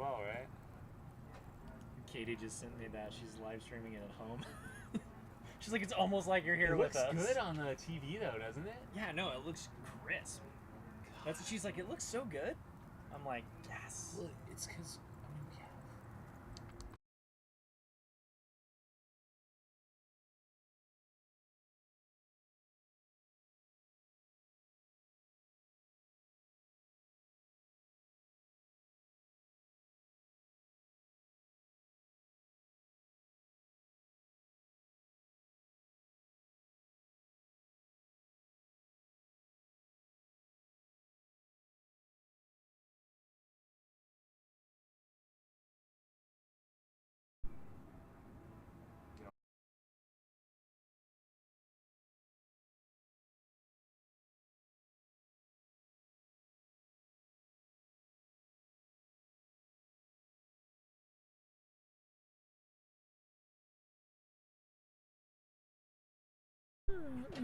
well, right? Katie just sent me that. She's live streaming it at home. She's like, it's almost like you're here with us. It looks good on the TV, though, doesn't it? Yeah, no, it looks crisp. That's what she's like, it looks so good. I'm like, yes. Well, it's because, yeah.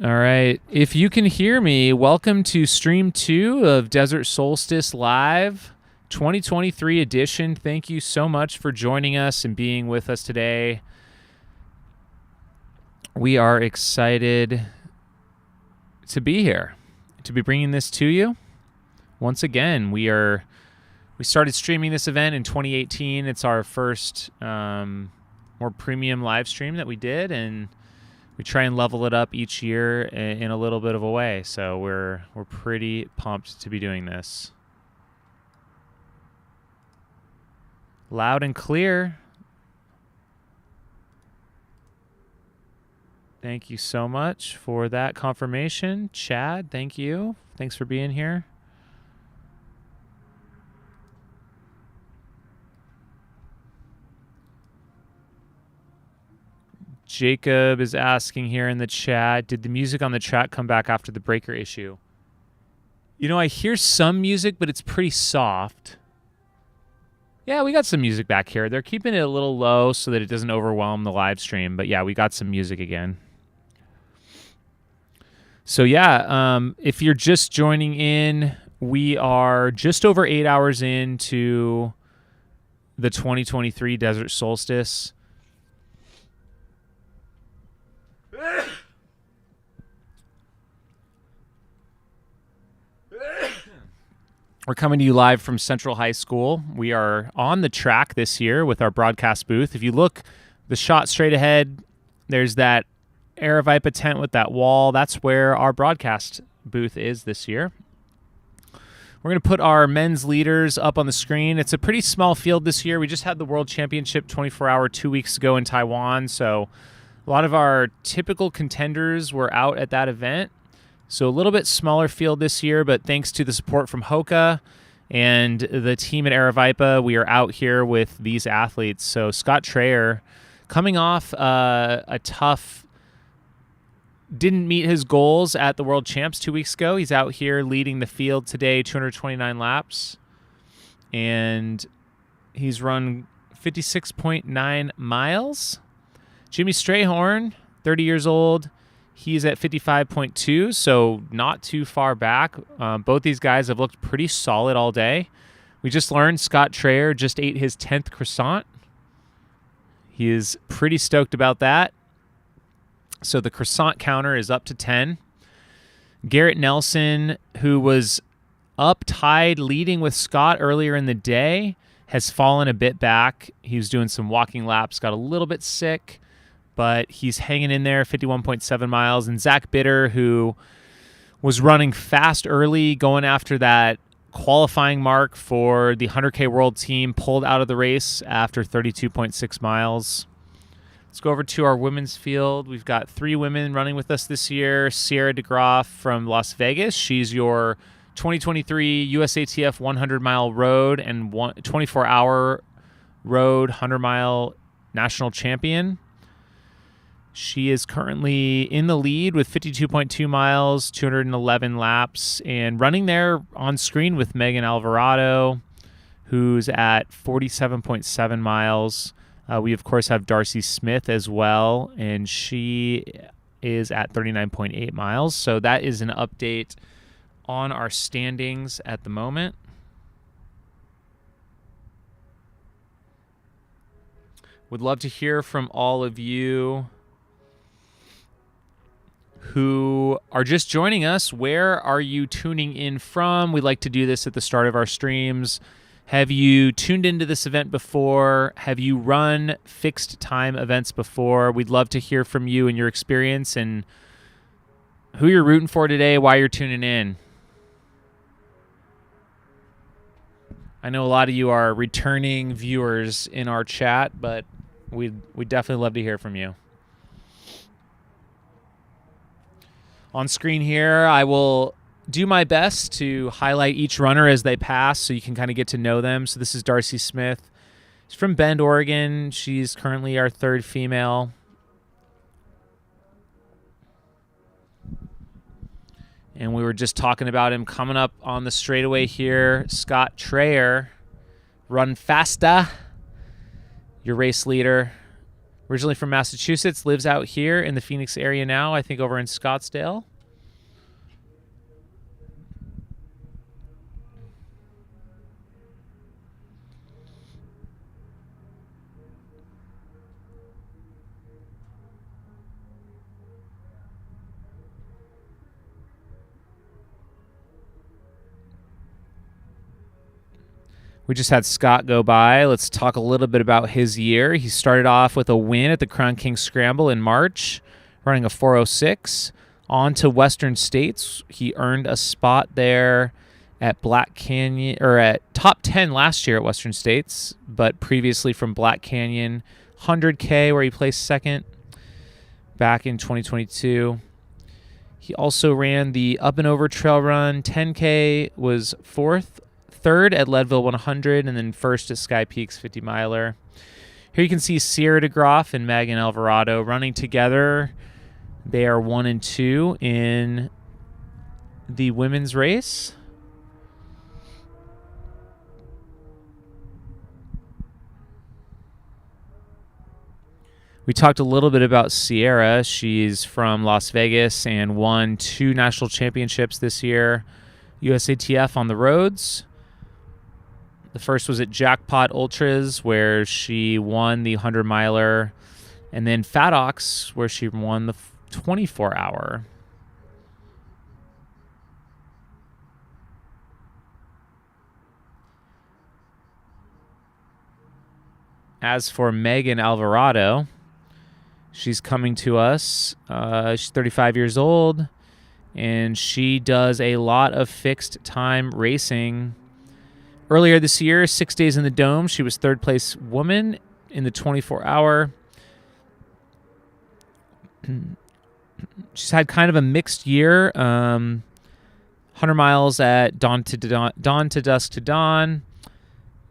All right. If you can hear me, welcome to stream 2 of Desert Solstice Live 2023 edition. Thank you so much for joining us and being with us today. We are excited to be here, to be bringing this to you. Once again, we started streaming this event in 2018. It's our first more premium live stream that we did, and we try and level it up each year in a little bit of a way. So we're pretty pumped to be doing this. Loud and clear. Thank you so much for that confirmation. Chad, thank you. Thanks for being here. Jacob is asking here in the chat, did the music on the track come back after the breaker issue? You know, I hear some music, but it's pretty soft. Yeah, we got some music back here. They're keeping it a little low so that it doesn't overwhelm the live stream. But yeah, we got some music again. So yeah, if you're just joining in, we are just over 8 hours into the 2023 Desert Solstice. We're coming to you live from Central High School. We are on the track this year with our broadcast booth. If you look the shot straight ahead, there's that Aravaipa tent with that wall. That's where our broadcast booth is this year. We're going to put our men's leaders up on the screen. It's a pretty small field this year. We just had the World Championship 24-hour 2 weeks ago in Taiwan, so a lot of our typical contenders were out at that event. So a little bit smaller field this year, but thanks to the support from Hoka and the team at Aravaipa, we are out here with these athletes. So Scott Traer, coming off a tough, didn't meet his goals at the World Champs 2 weeks ago. He's out here leading the field today, 229 laps. And he's run 56.9 miles. Jimmy Strayhorn, 30 years old. He's at 55.2, so not too far back. Both these guys have looked pretty solid all day. We just learned Scott Traer just ate his 10th croissant. He is pretty stoked about that. So the croissant counter is up to 10. Garrett Nelson, who was up tied leading with Scott earlier in the day, has fallen a bit back. He was doing some walking laps, got a little bit sick, but he's hanging in there, 51.7 miles. And Zach Bitter, who was running fast early, going after that qualifying mark for the 100K World Team, pulled out of the race after 32.6 miles. Let's go over to our women's field. We've got 3 women running with us this year. Sierra DeGroff from Las Vegas. She's your 2023 USATF 100-mile road and 24-hour road 100-mile national champion. She is currently in the lead with 52.2 miles, 211 laps, and running there on screen with Megan Alvarado, who's at 47.7 miles. We, of course, have Darcy Smith as well, and she is at 39.8 miles. So that is an update on our standings at the moment. Would love to hear from all of you who are just joining us. Where are you tuning in from? We like to do this at the start of our streams. Have you tuned into this event before? Have you run fixed time events before? We'd love to hear from you and your experience and who you're rooting for today, why you're tuning in. I know a lot of you are returning viewers in our chat, but we'd definitely love to hear from you. On screen here, I will do my best to highlight each runner as they pass so you can kind of get to know them. So this is Darcy Smith. She's from Bend, Oregon. She's currently our third female. And we were just talking about him coming up on the straightaway here. Scott Trayer, Run Fasta, your race leader. Originally from Massachusetts, lives out here in the Phoenix area now, I think over in Scottsdale. We just had Scott go by. Let's talk a little bit about his year. He started off with a win at the Crown King Scramble in March, running a 4:06. On to Western States. He earned a spot there at Black Canyon, or at top 10 last year at Western States, but previously from Black Canyon, 100K where he placed second back in 2022. He also ran the Up and Over Trail Run. 10K was fourth. Third at Leadville 100, and then first at Sky Peaks 50 miler. Here you can see Sierra DeGroff and Megan Alvarado running together. They are 1 and 2 in the women's race. We talked a little bit about Sierra. She's from Las Vegas and won 2 national championships this year. USATF on the roads. The first was at Jackpot Ultras, where she won the 100 miler, and then Fat Ox, where she won the 24 hour. As for Megan Alvarado, she's coming to us. She's 35 years old, and she does a lot of fixed time racing. Earlier this year, 6 days in the Dome, she was third place woman in the 24 hour. She's had kind of a mixed year. 100 miles at dawn to dusk to dawn.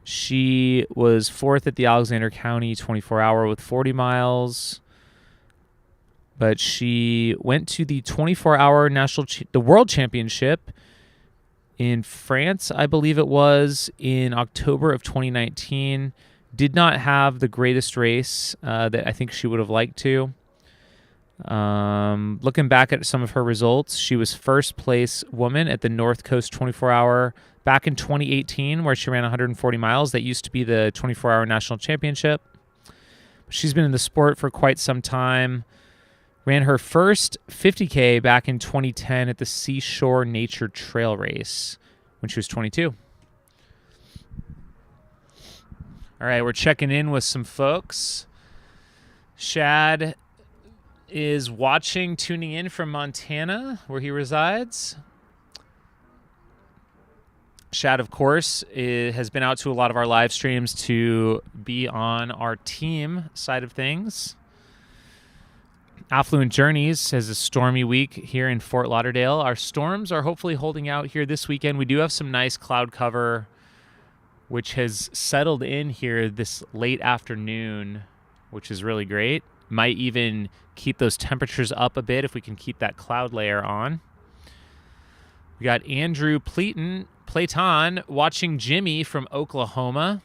She was fourth at the Alexander County 24 hour with 40 miles. But she went to the 24 hour the World Championship in France, I believe it was, in October of 2019. Did not have the greatest race that I think she would have liked to. Looking back at some of her results, she was first place woman at the North Coast 24 hour back in 2018, where she ran 140 miles. That used to be the 24 hour national championship. She's been in the sport for quite some time. Ran her first 50K back in 2010 at the Seashore Nature Trail Race when she was 22. All right, we're checking in with some folks. Shad is watching, tuning in from Montana, where he resides. Shad, of course, has been out to a lot of our live streams to be on our team side of things. Affluent Journeys has a stormy week here in Fort Lauderdale. Our storms are hopefully holding out here this weekend. We do have some nice cloud cover, which has settled in here this late afternoon, which is really great. Might even keep those temperatures up a bit if we can keep that cloud layer on. We got Andrew Playton watching Jimmy from Oklahoma.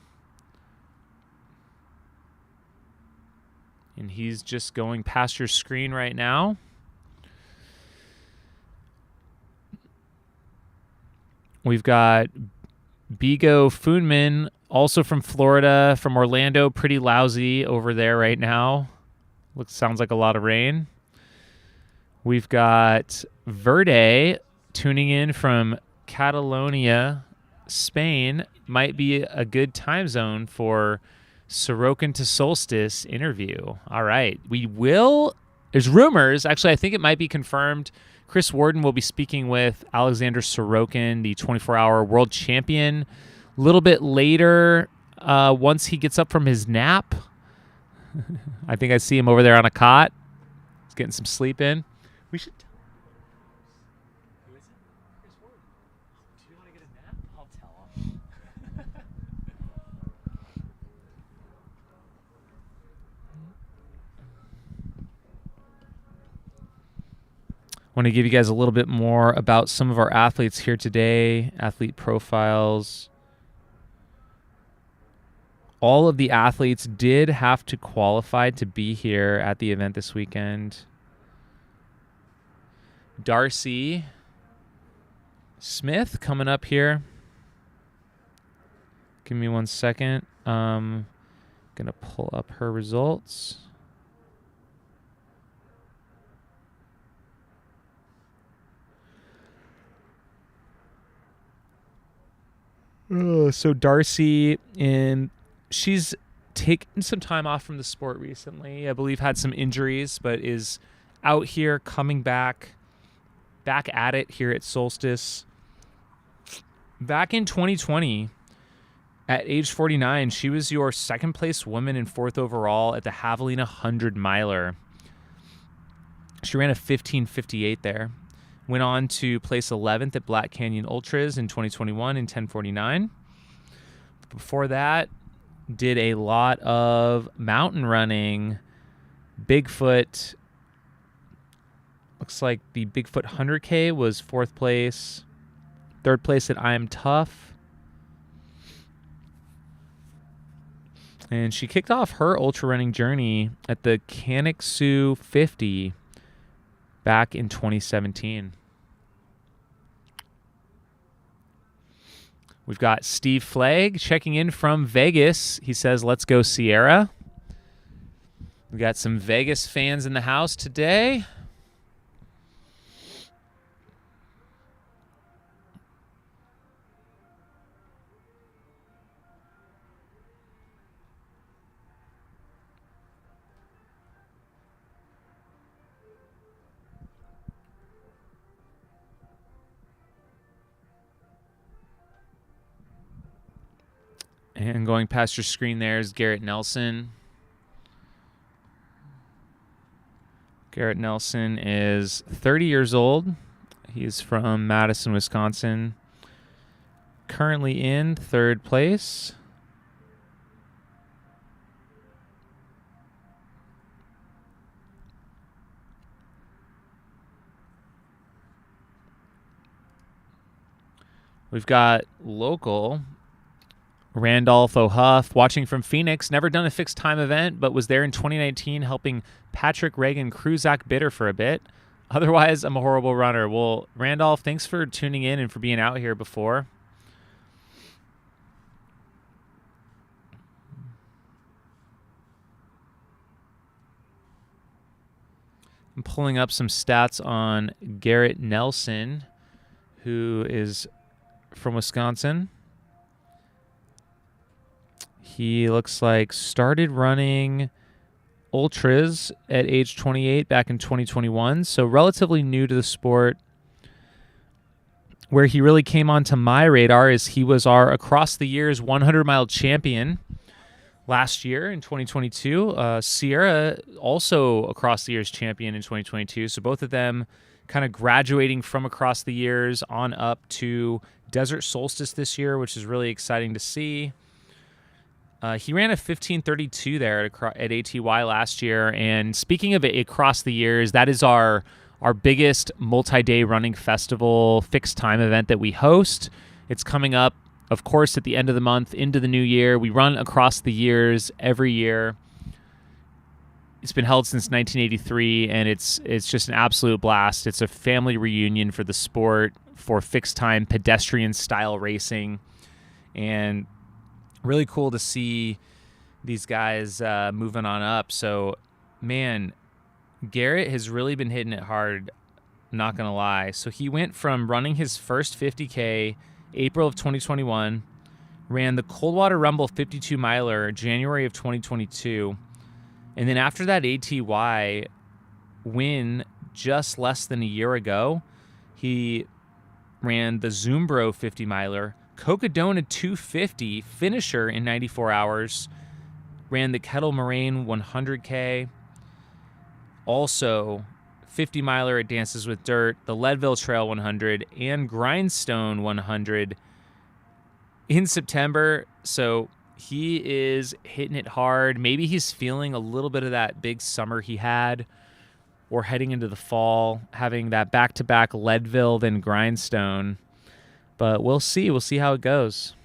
And he's just going past your screen right now. We've got Bigo Funman also from Florida, from Orlando, pretty lousy over there right now. Sounds like a lot of rain. We've got Verde tuning in from Catalonia, Spain. Might be a good time zone for Sorokin to Solstice interview. All right. There's rumors. Actually, I think it might be confirmed. Chris Warden will be speaking with Alexander Sorokin, the 24-hour world champion, a little bit later once he gets up from his nap. I think I see him over there on a cot. He's getting some sleep in. We should tell him. Who is it? Chris Warden. Do you want to get a nap? I'll tell him. Want to give you guys a little bit more about some of our athletes here today, athlete profiles. All of the athletes did have to qualify to be here at the event this weekend. Darcy Smith coming up here. Give me 1 second. Gonna pull up her results. So Darcy, she's taken some time off from the sport recently. I believe had some injuries, but is out here coming back at it here at Solstice. Back in 2020, at age 49, she was your second place woman and fourth overall at the Javelina 100 miler. She ran a 15:58 there. Went on to place 11th at Black Canyon Ultras in 2021 in 10:49. Before that, did a lot of mountain running, Bigfoot. Looks like the Bigfoot 100K was fourth place. Third place at I'm Tough. And she kicked off her ultra running journey at the Canixu 50 back in 2017. We've got Steve Flagg checking in from Vegas. He says, let's go Sierra. We got some Vegas fans in the house today. And going past your screen there is Garrett Nelson. Garrett Nelson is 30 years old. He is from Madison, Wisconsin. Currently in third place. We've got local Randolph O'Huff, watching from Phoenix, never done a fixed time event, but was there in 2019 helping Patrick Reagan Kruzak Bitter for a bit. Otherwise, I'm a horrible runner. Well, Randolph, thanks for tuning in and for being out here before. I'm pulling up some stats on Garrett Nelson, who is from Wisconsin. He looks like started running ultras at age 28 back in 2021, so relatively new to the sport. Where he really came onto my radar is he was our across the years 100-mile champion last year in 2022. Sierra also across the years champion in 2022, so both of them kind of graduating from across the years on up to Desert Solstice this year, which is really exciting to see. He ran a 15:32 there at ATY last year. And speaking of it across the years, that is our biggest multi-day running festival fixed time event that we host. It's coming up, of course, at the end of the month into the new year. We run across the years every year. It's been held since 1983, and it's just an absolute blast. It's a family reunion for the sport, for fixed time pedestrian style racing. And really cool to see these guys moving on up. So, man, Garrett has really been hitting it hard, not going to lie. So he went from running his first 50K April of 2021, ran the Coldwater Rumble 52 miler January of 2022, and then after that ATY win just less than a year ago, he ran the Zoombro 50 miler, Cocodona 250 finisher in 94 hours, ran the Kettle Moraine 100K, also 50 miler at Dances with Dirt, the Leadville Trail 100, and Grindstone 100 in September. So he is hitting it hard. Maybe he's feeling a little bit of that big summer he had, or heading into the fall, having that back-to-back Leadville then Grindstone. But we'll see. We'll see how it goes.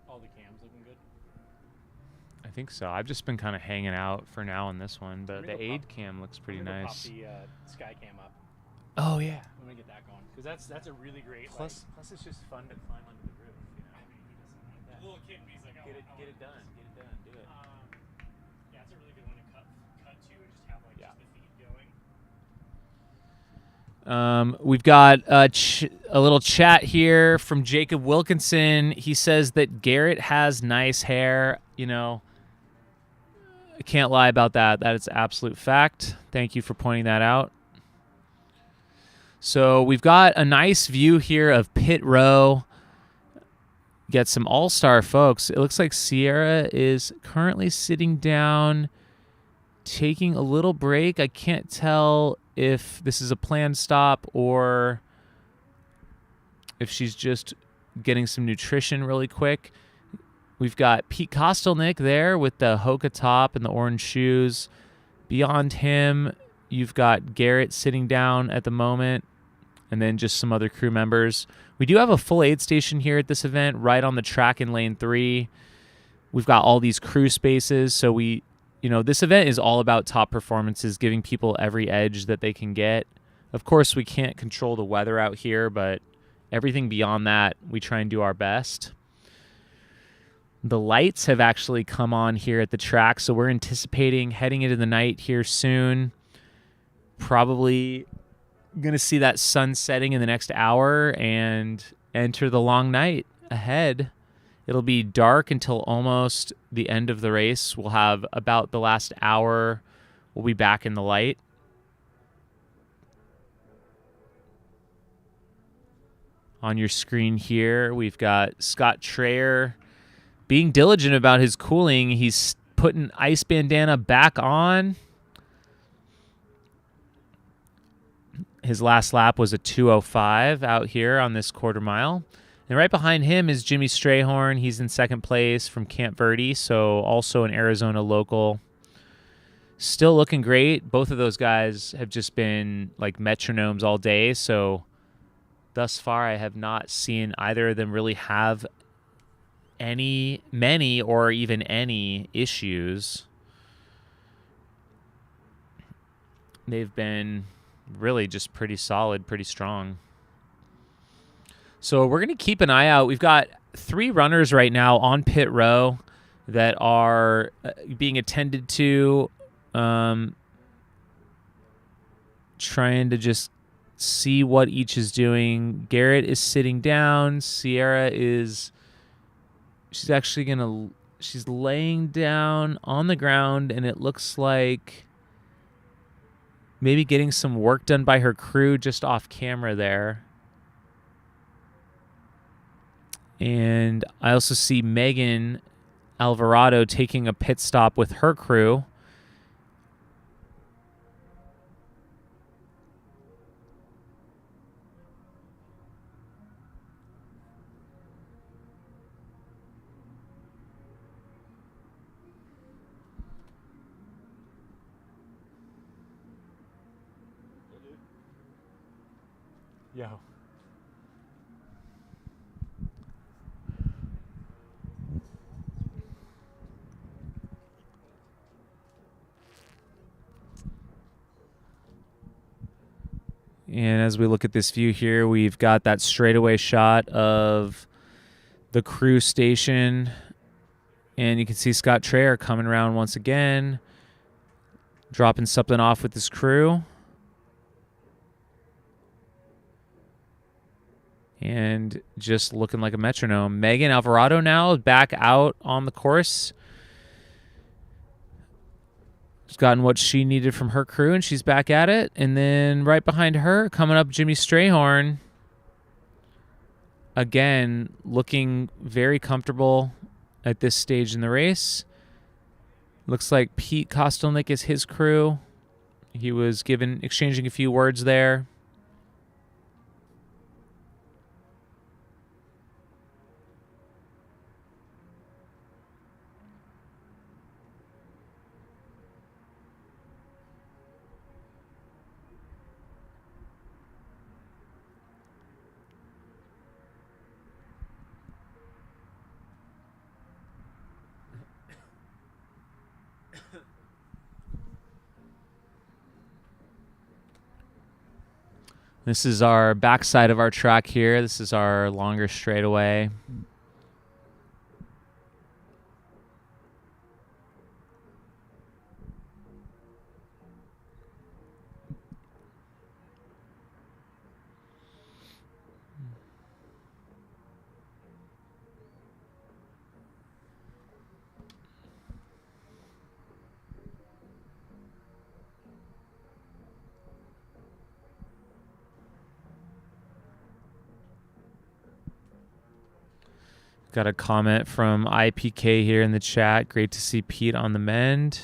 All the cams looking good. I think so. I've just been kind of hanging out for now on this one, but Let me the go aid cam looks pretty I'm gonna nice. Pop the sky cam up. Oh yeah. I'm gonna get that going because that's a really great. Plus it's just fun to climb under the roof. You know, he doesn't need that. Little kid, he's like, get it done. Get it done. Do it. Yeah, it's a really good one to cut to and just have just the feet going. We've got a little chat here from Jacob Wilkinson. He says that Garrett has nice hair. You know, I can't lie about that. That is absolute fact. Thank you for pointing that out. So we've got a nice view here of pit row. Get some all-star folks. It looks like Sierra is currently sitting down, taking a little break. I can't tell if this is a planned stop or if she's just getting some nutrition really quick. We've got Pete Kostelnick there with the Hoka top and the orange shoes. Beyond him, you've got Garrett sitting down at the moment, and then just some other crew members. We do have a full aid station here at this event, right on the track in lane 3. We've got all these crew spaces, so this event is all about top performances, giving people every edge that they can get. Of course, we can't control the weather out here, but everything beyond that, we try and do our best. The lights have actually come on here at the track, so we're anticipating heading into the night here soon. Probably going to see that sun setting in the next hour and enter the long night ahead. It'll be dark until almost the end of the race. We'll have about the last hour. We'll be back in the light. On your screen here, we've got Scott Traer being diligent about his cooling. He's putting ice bandana back on. His last lap was a 2:05 out here on this quarter mile. And right behind him is Jimmy Strayhorn. He's in second place from Camp Verde, so also an Arizona local. Still looking great. Both of those guys have just been like metronomes all day, so thus far I have not seen either of them really have many, or even any issues. They've been really just pretty solid, pretty strong. So we're going to keep an eye out. We've got 3 runners right now on pit row that are being attended to, trying to just see what each is doing. Garrett is sitting down. Sierra she's laying down on the ground, and it looks like maybe getting some work done by her crew just off camera there. And I also see Megan Alvarado taking a pit stop with her crew. Yo. And as we look at this view here, we've got that straightaway shot of the crew station. And you can see Scott Traer coming around once again, dropping something off with his crew. And just looking like a metronome. Megan Alvarado now back out on the course. She's gotten what she needed from her crew, and she's back at it. And then right behind her, coming up, Jimmy Strayhorn. Again, looking very comfortable at this stage in the race. Looks like Pete Kostelnick is his crew. He was exchanging a few words there. This is our backside of our track here. This is our longer straightaway. Got a comment from IPK here in the chat. Great to see Pete on the mend.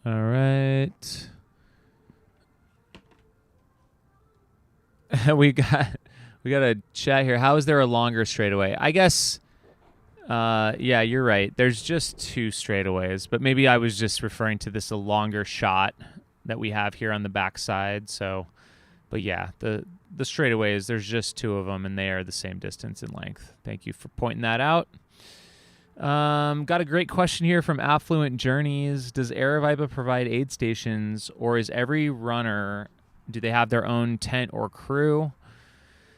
All right. we got a chat here. How is there a longer straightaway? I guess yeah, you're right. There's just two straightaways, but maybe I was just referring to this a longer shot that we have here on the backside. So, but yeah, the straightaways, there's just two of them and they are the same distance in length. Thank you for pointing that out. Got a great question here from Affluent Journeys. Does Aravaipa provide aid stations, or is every runner, do they have their own tent or crew?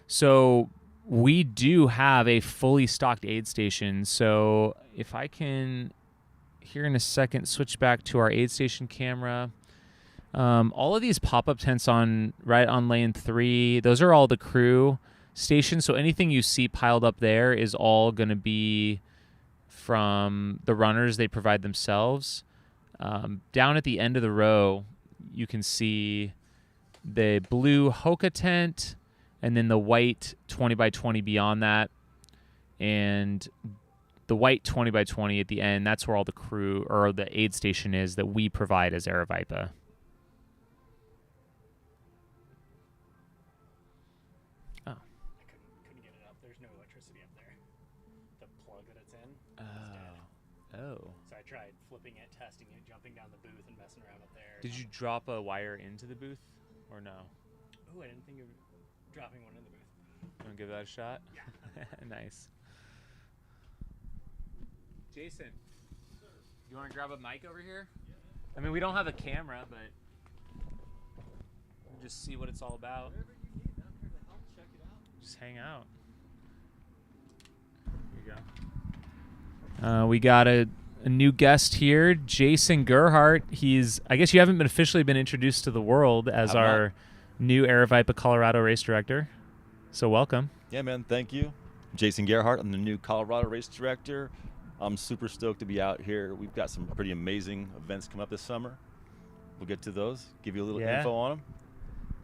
So we do have a fully stocked aid station. So if I can, here in a second, switch back to our aid station camera. All of these pop-up tents right on lane 3, those are all the crew stations. So anything you see piled up there is all going to be from the runners they provide themselves. Down at the end of the row, you can see the blue Hoka tent and then the white 20 by 20 beyond that. And the white 20 by 20 at the end, that's where all the crew or the aid station is that we provide as Aravaipa. So I tried flipping it, testing it, jumping down the booth and messing around up there. Did you drop a wire into the booth or no? Oh, I didn't think of dropping one in the booth. You want to give that a shot? Yeah. Nice. Jason, you want to grab a mic over here? Yeah. I mean, we don't have a camera, but we'll just see what it's all about. Whatever you need, I'm here to help check it out. Just hang out. Here you go. We got a new guest here, Jason Gerhardt. I guess you haven't officially been introduced to the world as our new Aravaipa Colorado race director. So welcome. Yeah, man, thank you. Jason Gerhardt, I'm the new Colorado race director. I'm super stoked to be out here. We've got some pretty amazing events coming up this summer. We'll get to those, give you a little info on them.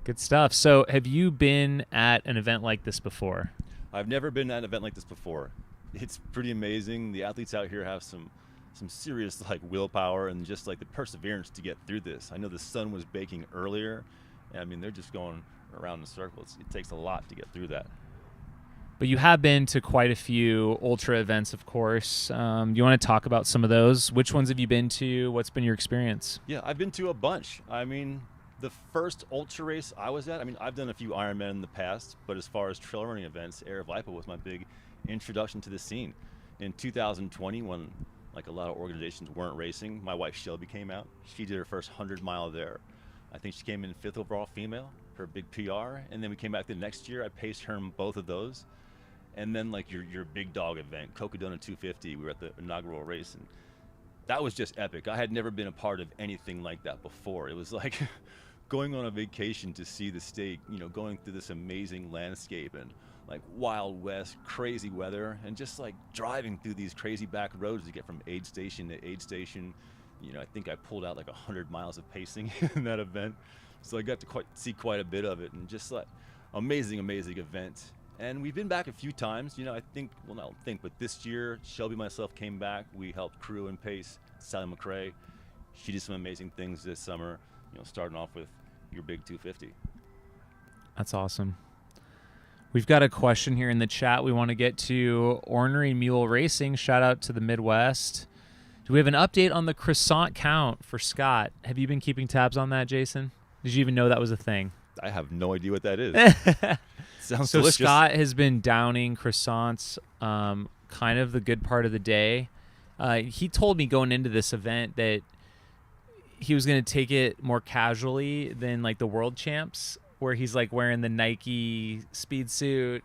Good stuff. So have you been at an event like this before? I've never been at an event like this before. It's pretty amazing. The athletes out here have some serious like willpower and just like the perseverance to get through this. I know the sun was baking earlier. And I mean, they're just going around in circles. It takes a lot to get through that. But you have been to quite a few ultra events, of course. You want to talk about some of those? Which ones have you been to? What's been your experience? Yeah, I've been to a bunch. I mean, the first ultra race I was at, I mean, I've done a few Ironman in the past, but as far as trail running events, Aravaipa was my big introduction to the scene. In 2020, when like a lot of organizations weren't racing, my wife Shelby came out. She did her first 100-mile there. I think she came in 5th overall female, her big PR, and then we came back the next year. I paced her in both of those. And then like your big dog event, Cocodona 250, we were at the inaugural race, and that was just epic. I had never been a part of anything like that before. It was like going on a vacation to see the state, you know, going through this amazing landscape and like Wild West, crazy weather, and just like driving through these crazy back roads to get from aid station to aid station. You know, I think I pulled out like 100 miles of pacing in that event. So I got to see quite a bit of it, and just like amazing event. And we've been back a few times, you know, but this year, Shelby and myself came back. We helped crew and pace Sally McRae. She did some amazing things this summer, you know, starting off with your big 250. That's awesome. We've got a question here in the chat we want to get to. Ornery Mule Racing, shout out to the Midwest. Do we have an update on the croissant count for Scott? Have you been keeping tabs on that, Jason? Did you even know that was a thing? I have no idea what that is. Sounds so delicious. Scott has been downing croissants kind of the good part of the day. He told me going into this event that he was going to take it more casually than like the world champs, where he's like wearing the Nike speed suit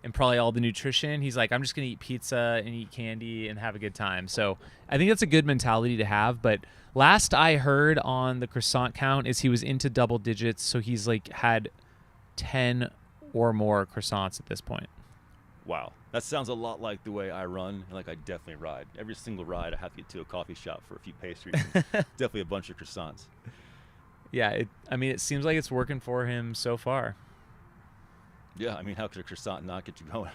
and probably all the nutrition. He's like, I'm just going to eat pizza and eat candy and have a good time. So I think that's a good mentality to have. But last I heard on the croissant count is he was into double digits. So he's like had 10 or more croissants at this point. Wow. That sounds a lot like the way I run, and like I definitely ride. Every single ride, I have to get to a coffee shop for a few pastries. And definitely a bunch of croissants. Yeah, it seems like it's working for him so far. Yeah, I mean, how could a croissant not get you going?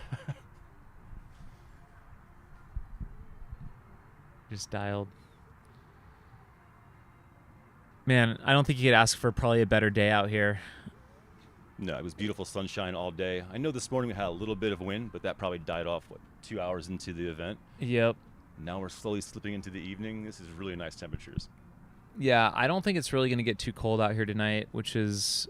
Just dialed. Man, I don't think you could ask for probably a better day out here. No, it was beautiful sunshine all day. I know this morning we had a little bit of wind, but that probably died off, 2 hours into the event? Yep. Now we're slowly slipping into the evening. This is really nice temperatures. Yeah, I don't think it's really going to get too cold out here tonight, which is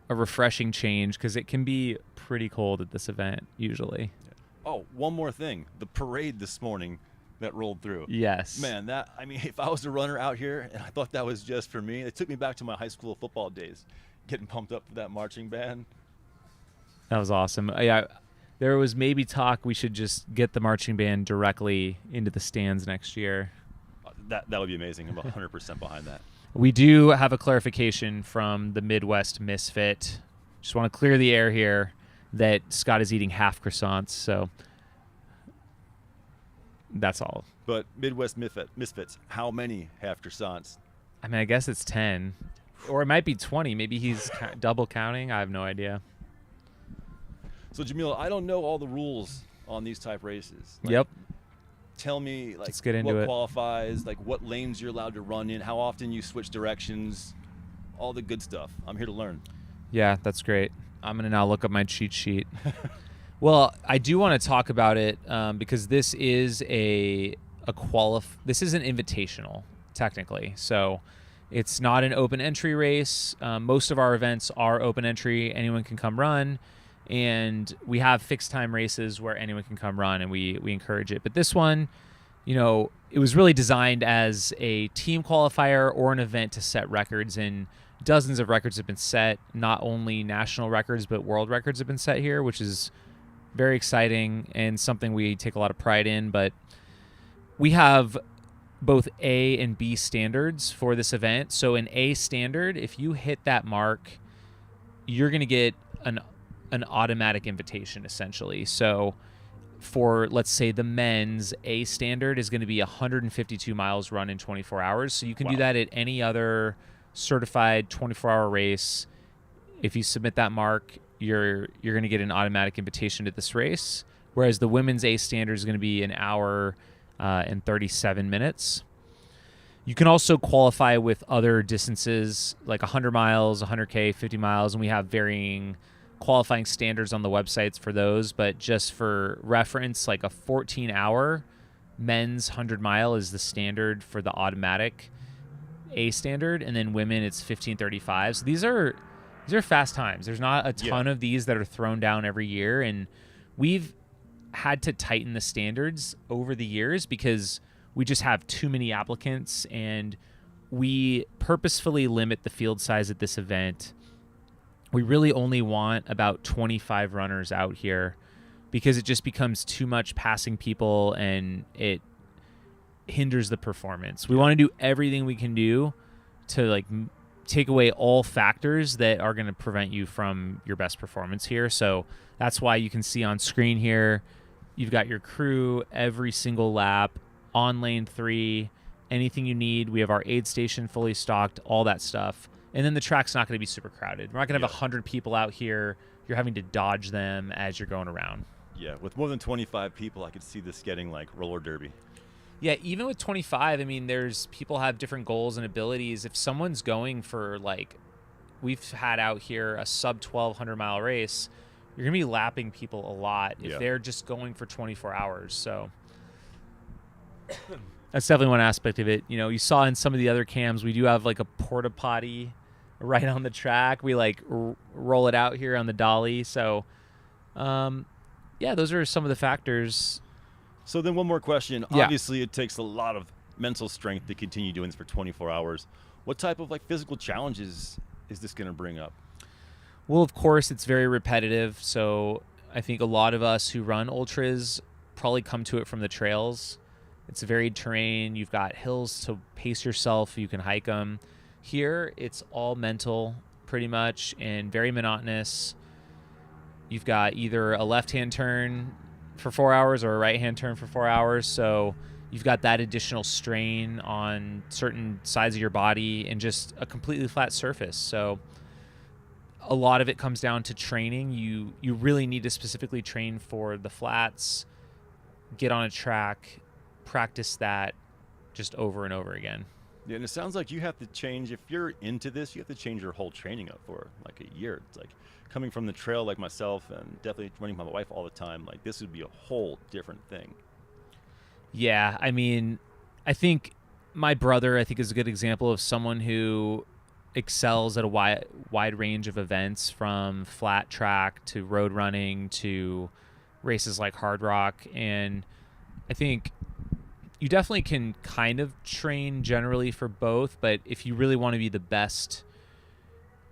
a refreshing change because it can be pretty cold at this event usually. Yeah. Oh, one more thing. The parade this morning that rolled through. Yes. Man, if I was a runner out here and I thought that was just for me, it took me back to my high school football days, getting pumped up for that marching band. That was awesome. Yeah, there was maybe talk we should just get the marching band directly into the stands next year. That would be amazing. I'm 100% behind that. We do have a clarification from the Midwest Misfit. Just want to clear the air here that Scott is eating half croissants, so that's all. But Midwest Misfits, how many half croissants? I mean, I guess it's 10. Or it might be 20. Maybe he's double counting. I have no idea. So, Jamil, I don't know all the rules on these type races. Yep. Tell me, Let's get into what it. Qualifies, what lanes you're allowed to run in, how often you switch directions, all the good stuff. I'm here to learn. Yeah, that's great. I'm going to now look up my cheat sheet. Well, I do want to talk about it because this is this is an invitational, technically. So it's not an open entry race. Most of our events are open entry. Anyone can come run. And we have fixed time races where anyone can come run, and we encourage it. But this one, it was really designed as a team qualifier or an event to set records, and dozens of records have been set. Not only national records, but world records have been set here, which is very exciting and something we take a lot of pride in. But we have both A and B standards for this event. So an A standard, if you hit that mark, you're going to get an automatic invitation, essentially. So for, let's say, the men's A standard is going to be 152 miles run in 24 hours. So you can do Wow. that at any other certified 24-hour race. If you submit that mark, you're going to get an automatic invitation to this race. Whereas the women's A standard is going to be an hour and 37 minutes. You can also qualify with other distances like 100 miles, 100K, 50 miles, and we have varying qualifying standards on the websites for those. But just for reference, like a 14-hour men's 100-mile is the standard for the automatic A standard, and then women it's 15:35. So these are fast times. There's not a ton of these that are thrown down every year, and we've had to tighten the standards over the years because we just have too many applicants, and we purposefully limit the field size at this event. We really only want about 25 runners out here because it just becomes too much passing people and it hinders the performance. We want to do everything we can do to like take away all factors that are going to prevent you from your best performance here. So that's why you can see on screen here, you've got your crew every single lap on lane 3, anything you need. We have our aid station fully stocked, all that stuff. And then the track's not going to be super crowded. We're not going to have 100 people out here. You're having to dodge them as you're going around. Yeah, with more than 25 people, I could see this getting like roller derby. Yeah, even with 25, I mean, there's people have different goals and abilities. If someone's going for like, we've had out here a sub 1,200 mile race, you're going to be lapping people a lot if they're just going for 24 hours. So that's definitely one aspect of it. You know, you saw in some of the other cams, we do have like a porta potty right on the track. We like roll it out here on the dolly. So, yeah, those are some of the factors. So then one more question. Yeah. Obviously, it takes a lot of mental strength to continue doing this for 24 hours. What type of like physical challenges is this going to bring up? Well, of course, it's very repetitive. So I think a lot of us who run ultras probably come to it from the trails. It's varied terrain. You've got hills to pace yourself. You can hike them. Here, it's all mental pretty much and very monotonous. You've got either a left-hand turn for 4 hours or a right-hand turn for 4 hours. So you've got that additional strain on certain sides of your body and just a completely flat surface. So a lot of it comes down to training. You really need to specifically train for the flats, get on a track, practice that just over and over again. Yeah, and it sounds like you have to change, if you're into this, you have to change your whole training up for like a year. It's like coming from the trail like myself and definitely running with my wife all the time, like this would be a whole different thing. Yeah, I mean, I think my brother, I think, is a good example of someone who excels at a wide range of events, from flat track to road running to races like Hard Rock. And I think you definitely can kind of train generally for both, but if you really want to be the best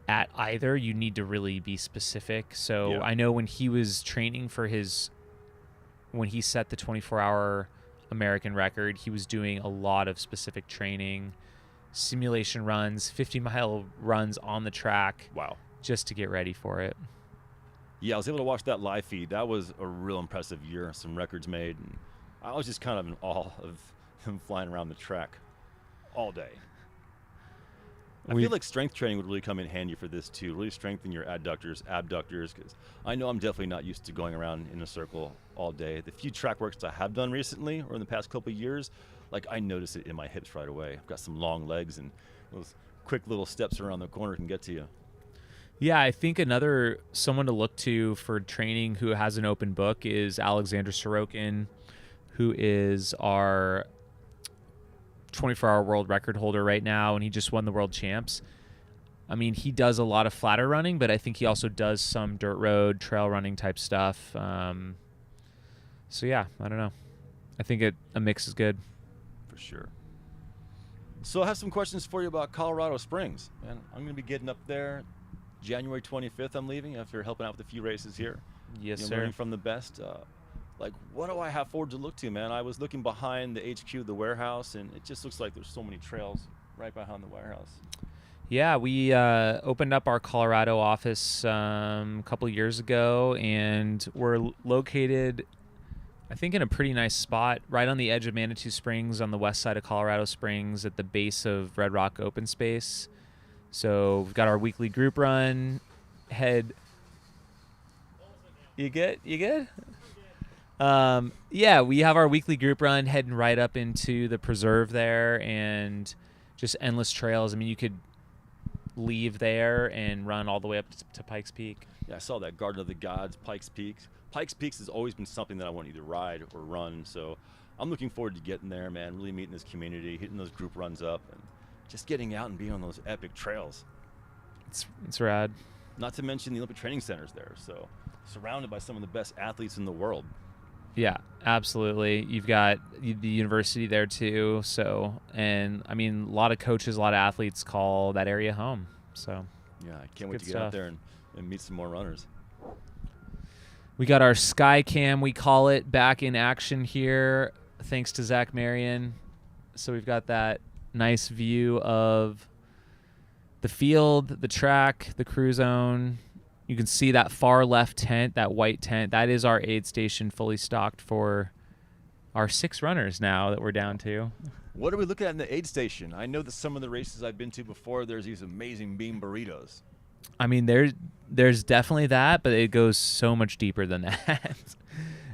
at either, you need to really be specific. So I know when he was training for when he set the 24-hour American record, he was doing a lot of specific training, simulation runs, 50-mile runs on the track. Wow. Just to get ready for it. Yeah, I was able to watch that live feed. That was a real impressive year. Some records made. And I was just kind of in awe of him flying around the track all day. I feel like strength training would really come in handy for this too. Really strengthen your adductors, abductors, because I know I'm definitely not used to going around in a circle all day. The few track works I have done recently or in the past couple of years, like I notice it in my hips right away. I've got some long legs, and those quick little steps around the corner can get to you. Yeah, I think someone to look to for training who has an open book is Alexander Sorokin, who is our 24-hour world record holder right now, and he just won the world champs. I mean, he does a lot of flatter running, but I think he also does some dirt road, trail running type stuff. So yeah, I don't know. I think a mix is good. For sure. So I have some questions for you about Colorado Springs. And I'm going to be getting up there January 25th. I'm leaving after helping out with a few races here. Yes, you know, sir. Learning from the best. Like, what do I have forward to look to, man? I was looking behind the HQ, the warehouse, and it just looks like there's so many trails right behind the warehouse. Yeah, we opened up our Colorado office a couple years ago, and we're located I think in a pretty nice spot, right on the edge of Manitou Springs, on the west side of Colorado Springs, at the base of Red Rock Open Space. So we've got our weekly group run. You good? Yeah, we have our weekly group run heading right up into the preserve there, and just endless trails. I mean, you could leave there and run all the way up to Pikes Peak. Yeah, I saw that Garden of the Gods, Pikes Peak. Pikes Peaks has always been something that I want to either ride or run, so I'm looking forward to getting there, man, really meeting this community, hitting those group runs up, and just getting out and being on those epic trails. It's rad. Not to mention the Olympic training centers there, so surrounded by some of the best athletes in the world. Yeah, absolutely. You've got the university there too, so, and I mean, a lot of coaches, a lot of athletes call that area home, so. Yeah, I can't wait good to get out stuff. there and meet some more runners. We got our sky cam, we call it, back in action here, thanks to Zach Marion. So we've got that nice view of the field, the track, the crew zone. You can see that far left tent, that white tent. That is our aid station, fully stocked for our 6 runners now that we're down to. What are we looking at in the aid station? I know that some of the races I've been to before, there's these amazing bean burritos. I mean, there's definitely that, but it goes so much deeper than that.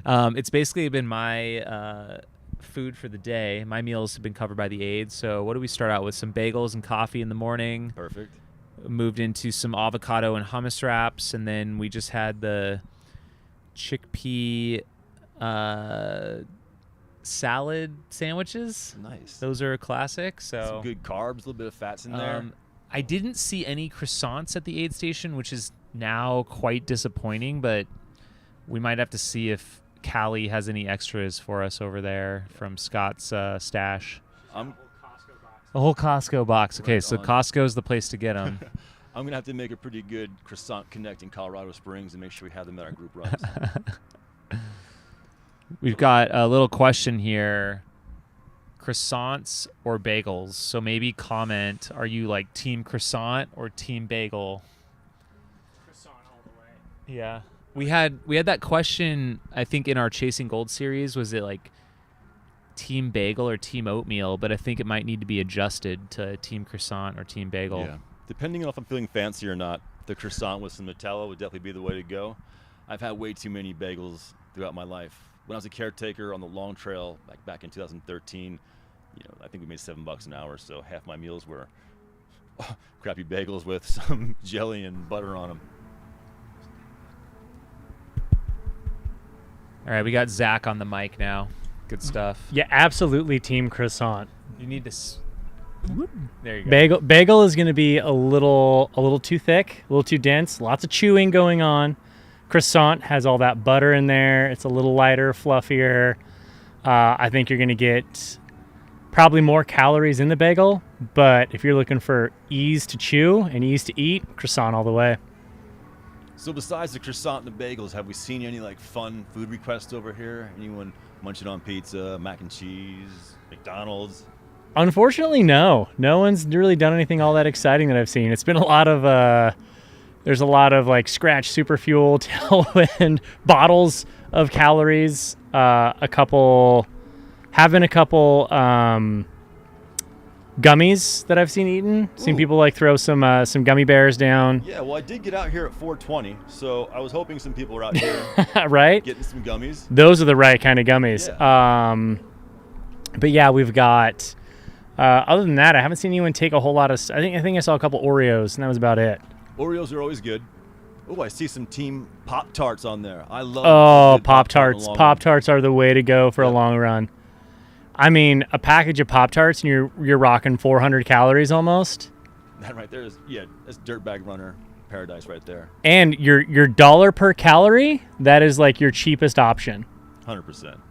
It's basically been my food for the day. My meals have been covered by the aid. So what do we start out with? Some bagels and coffee in the morning. Perfect. Moved into some avocado and hummus wraps, and then we just had the chickpea salad sandwiches. Nice. Those are a classic. So Some good carbs, a little bit of fats in there. I didn't see any croissants at the aid station, which is now quite disappointing, but we might have to see if Callie has any extras for us over there from Scott's stash. Costco box. A whole Costco box. Okay, Right so on. Costco's the place to get them. I'm going to have to make a pretty good croissant connect in Colorado Springs and make sure we have them at our group runs. We've got a little question here. Croissants or bagels? So maybe comment, are you like team croissant or team bagel? Croissant all the way. Yeah. We had that question, I think, in our Chasing Gold series. Was it like team bagel or team oatmeal? But I think it might need to be adjusted to team croissant or team bagel. Yeah. Depending on if I'm feeling fancy or not, the croissant with some Nutella would definitely be the way to go. I've had way too many bagels throughout my life. When I was a caretaker on the long trail, like back in 2013, I think we made $7 an hour, so half my meals were crappy bagels with some jelly and butter on them. All right, we got Zach on the mic now. Good stuff. Yeah, absolutely team croissant. You need to. There you go. Bagel is going to be a little too thick, a little too dense, lots of chewing going on. Croissant has all that butter in there. It's a little lighter, fluffier. I think you're going to get probably more calories in the bagel, but if you're looking for ease to chew and ease to eat, croissant all the way. So besides the croissant and the bagels, have we seen any fun food requests over here? Anyone munching on pizza, mac and cheese, McDonald's? Unfortunately, no. No one's really done anything all that exciting that I've seen. It's been a lot of there's a lot of Scratch Super Fuel, Tailwind, bottles of calories, a couple gummies that I've seen eaten. Seen Ooh. people throw some gummy bears down. Yeah, well, I did get out here at 4:20, so I was hoping some people were out here Right? getting some gummies. Those are the right kind of gummies. Yeah. But yeah, we've got. Other than that, I haven't seen anyone take a whole lot of. I think I saw a couple Oreos, and that was about it. Oreos are always good. Oh, I see some Team Pop-Tarts on there. I love Oh, good Pop-Tarts. on the long Pop-Tarts are the way to go for a Yep. long run. I mean, a package of Pop-Tarts and you're rocking 400 calories almost. run. That right there is, that's dirtbag runner paradise right there. And your dollar per calorie, that is your cheapest option. 100%.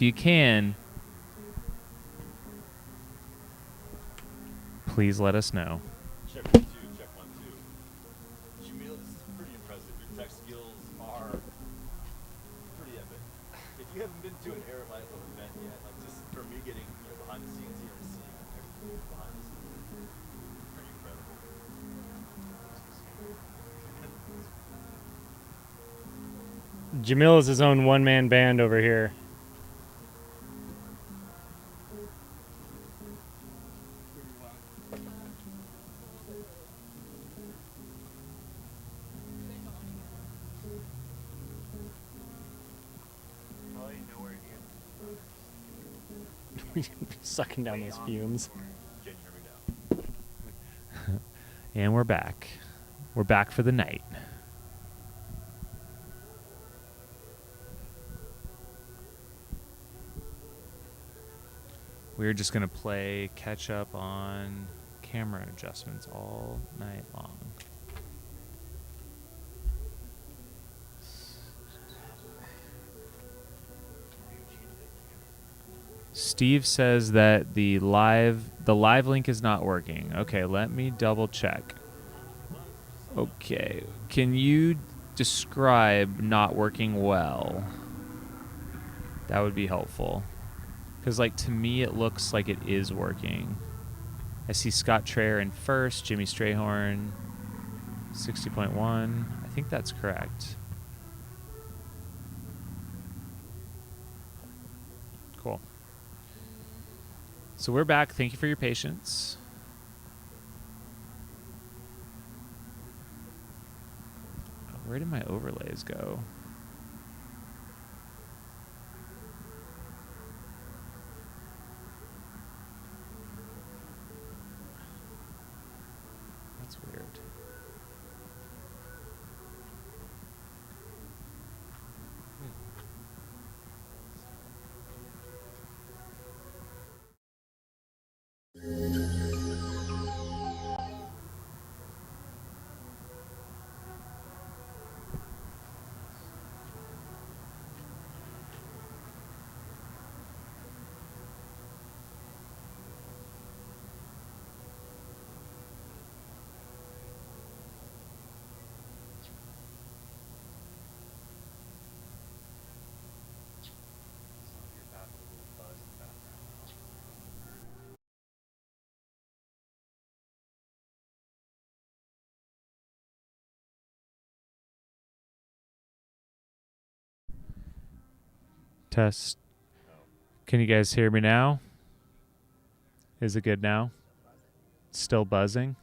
you can, please let us know. Check 1 2, check 1 2. Jamil, this is pretty impressive. Your tech skills are pretty epic. If you haven't been to an Air Life event yet, like just for me getting behind the scenes here and seeing everything behind the scenes, pretty incredible. Jamil is his own one-man band over here. Sucking down those fumes. Can you hear me now? And we're back. We're back for the night. We're just going to play catch up on camera adjustments all night long. Steve says that the live link is not working. Okay, let me double check. Okay, can you describe not working well? That would be helpful. Because, like, to me, it looks like it is working. I see Scott Traer in first, Jimmy Strayhorn, 60.1. I think that's correct. Cool. So we're back. Thank you for your patience. Where did my overlays go? That's weird. Test. Can you guys hear me now? Is it good now? Still buzzing?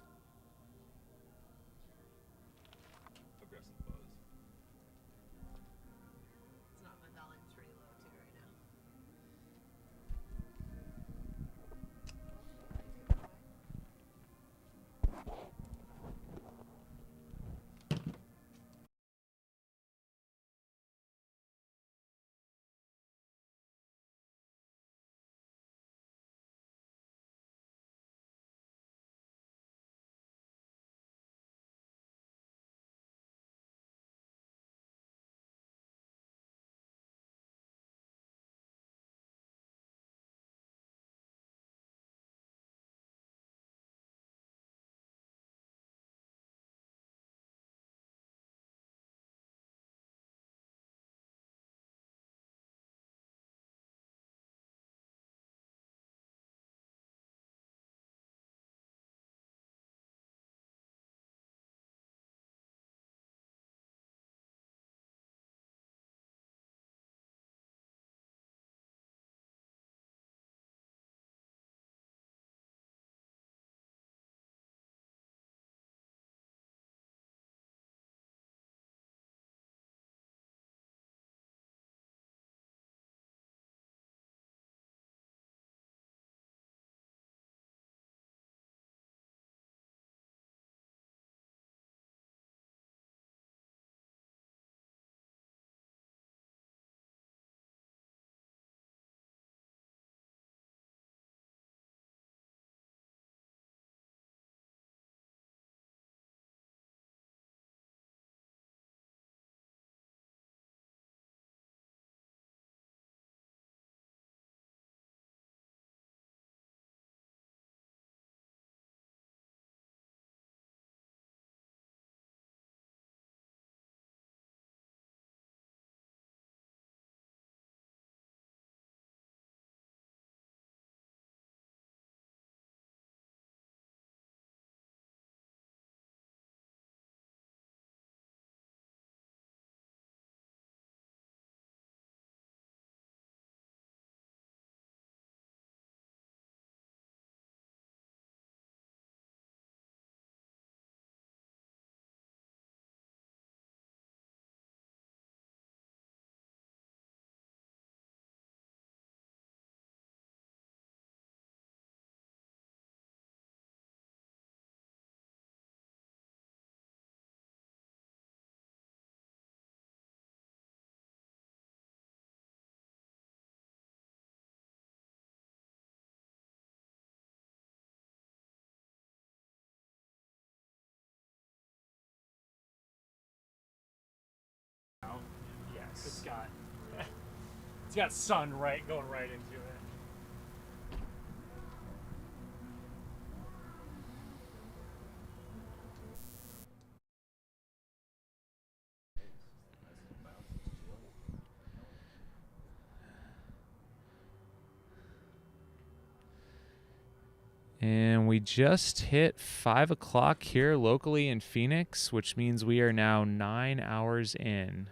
It's got sun going right into it. And we just hit 5 o'clock here locally in Phoenix, which means we are now 9 hours in.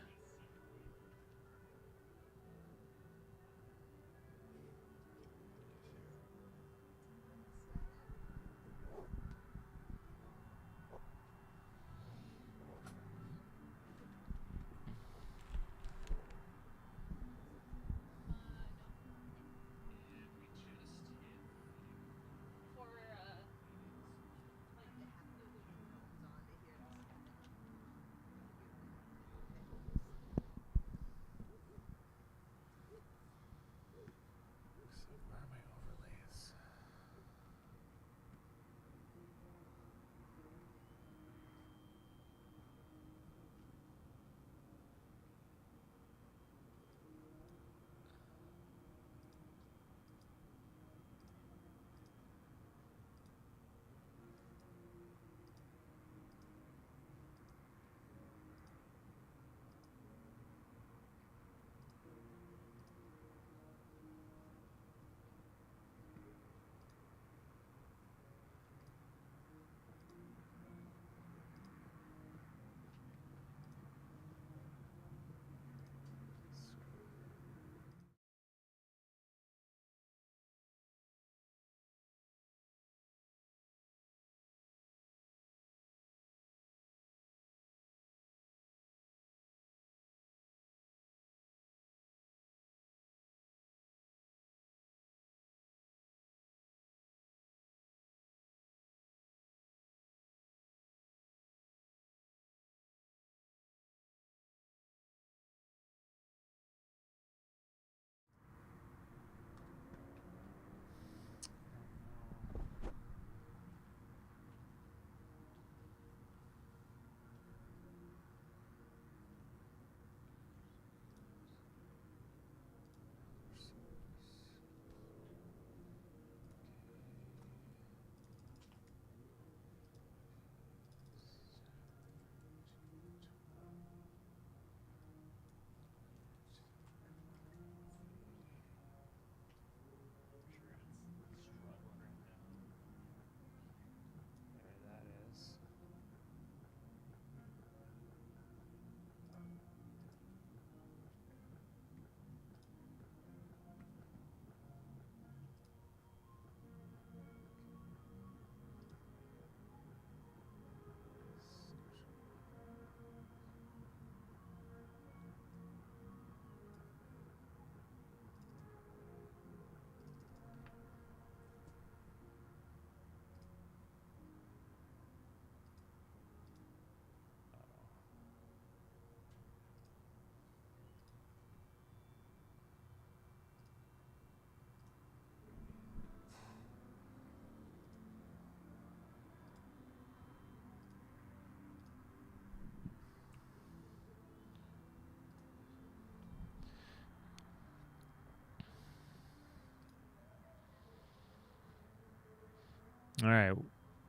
All right,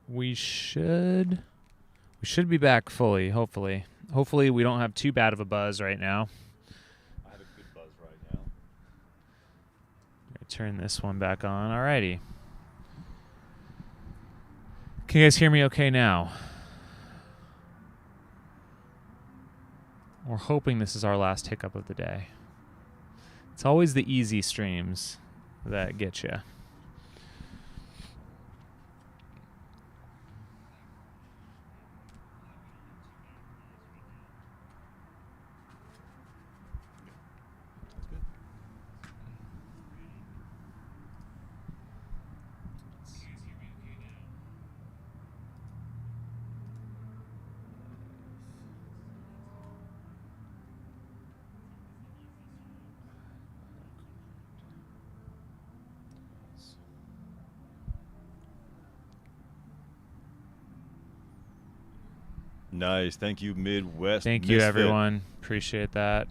we should be back fully. Hopefully we don't have too bad of a buzz right now. I have a good buzz right now. Turn this one back on. Alrighty. Can you guys hear me okay now? We're hoping this is our last hiccup of the day. It's always the easy streams that get you. Nice. Thank you, Midwest Thank you, Misfit. everyone. Appreciate that.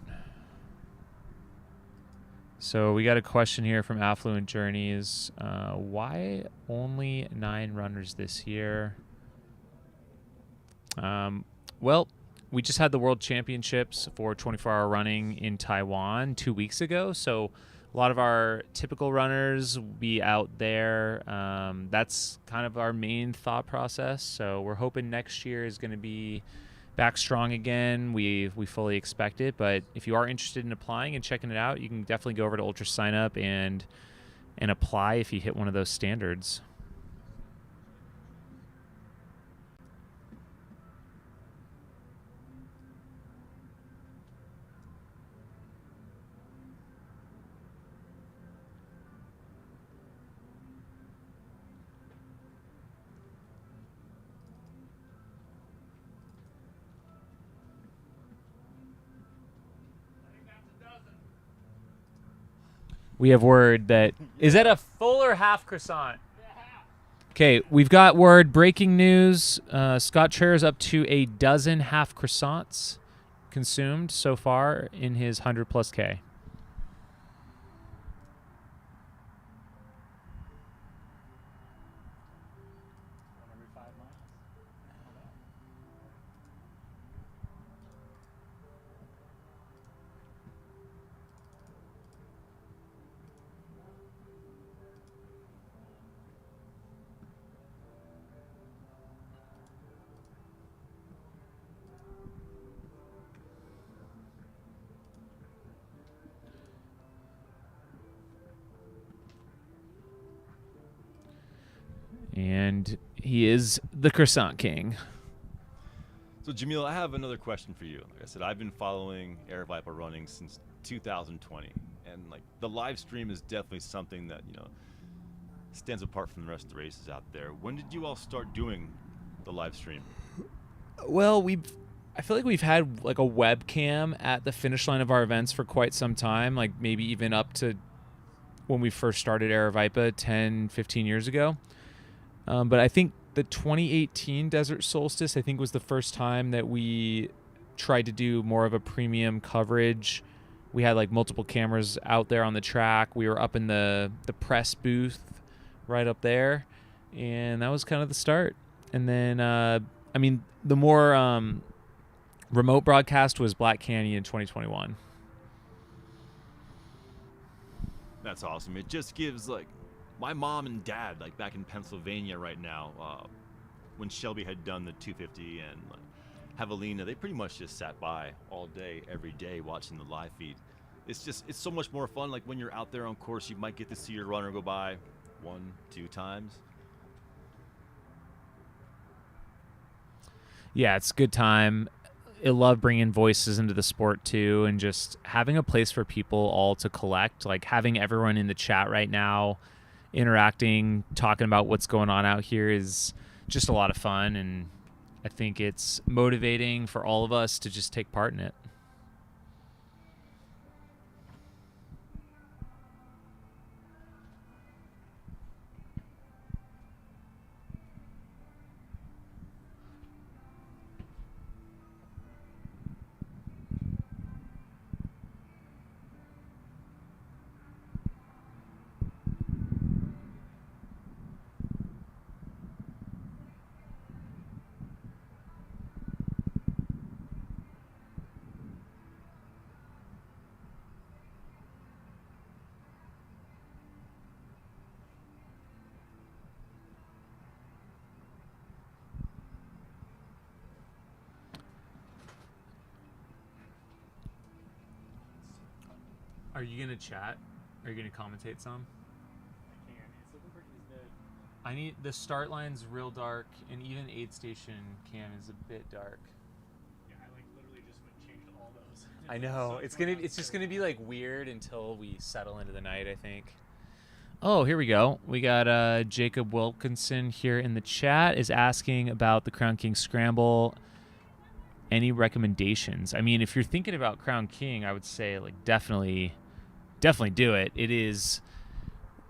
So we got a question here from Affluent Journeys. Why only 9 runners this year? Well, we just had the World Championships for 24-hour running in Taiwan 2 weeks ago. So a lot of our typical runners will be out there. That's kind of our main thought process. So we're hoping next year is going to be back strong again. We fully expect it. But if you are interested in applying and checking it out, you can definitely go over to Ultra Sign Up and apply if you hit one of those standards. We have word that is that a full or half croissant? Okay, we've got word, breaking news. Scott Traer is up to a dozen half croissants consumed so far in his 100+ K. Every 5 miles. And he is the croissant king. So Jamil, I have another question for you. Like I said, I've been following Air Viper running since 2020, and like the live stream is definitely something that stands apart from the rest of the races out there. When did you all start doing the live stream? Well, I feel like we've had like a webcam at the finish line of our events for quite some time, like maybe even up to when we first started Aravaipa 10, 15 years ago. But I think the 2018 Desert Solstice, I think, was the first time that we tried to do more of a premium coverage. We had like multiple cameras out there on the track. We were up in the press booth right up there, and that was kind of the start. And then, the more remote broadcast was Black Canyon in 2021. That's awesome. It just gives like my mom and dad, like back in Pennsylvania right now, when Shelby had done the 250 and like Javelina, they pretty much just sat by all day, every day, watching the live feed. It's so much more fun. Like when you're out there on course, you might get to see your runner go by 1, 2 times. Yeah, it's a good time. I love bringing voices into the sport too, and just having a place for people all to collect, like having everyone in the chat right now interacting, talking about what's going on out here is just a lot of fun, and I think it's motivating for all of us to just take part in it. Are you gonna chat? Are you gonna commentate some? I can. It's looking pretty good. I need the start line's real dark, and even aid station cam is a bit dark. Yeah, I like literally just changed all those. I know it's just gonna be like weird until we settle into the night, I think. Oh, here we go. We got Jacob Wilkinson here in the chat is asking about the Crown King Scramble. Any recommendations? I mean, if you're thinking about Crown King, I would say like definitely do it. It is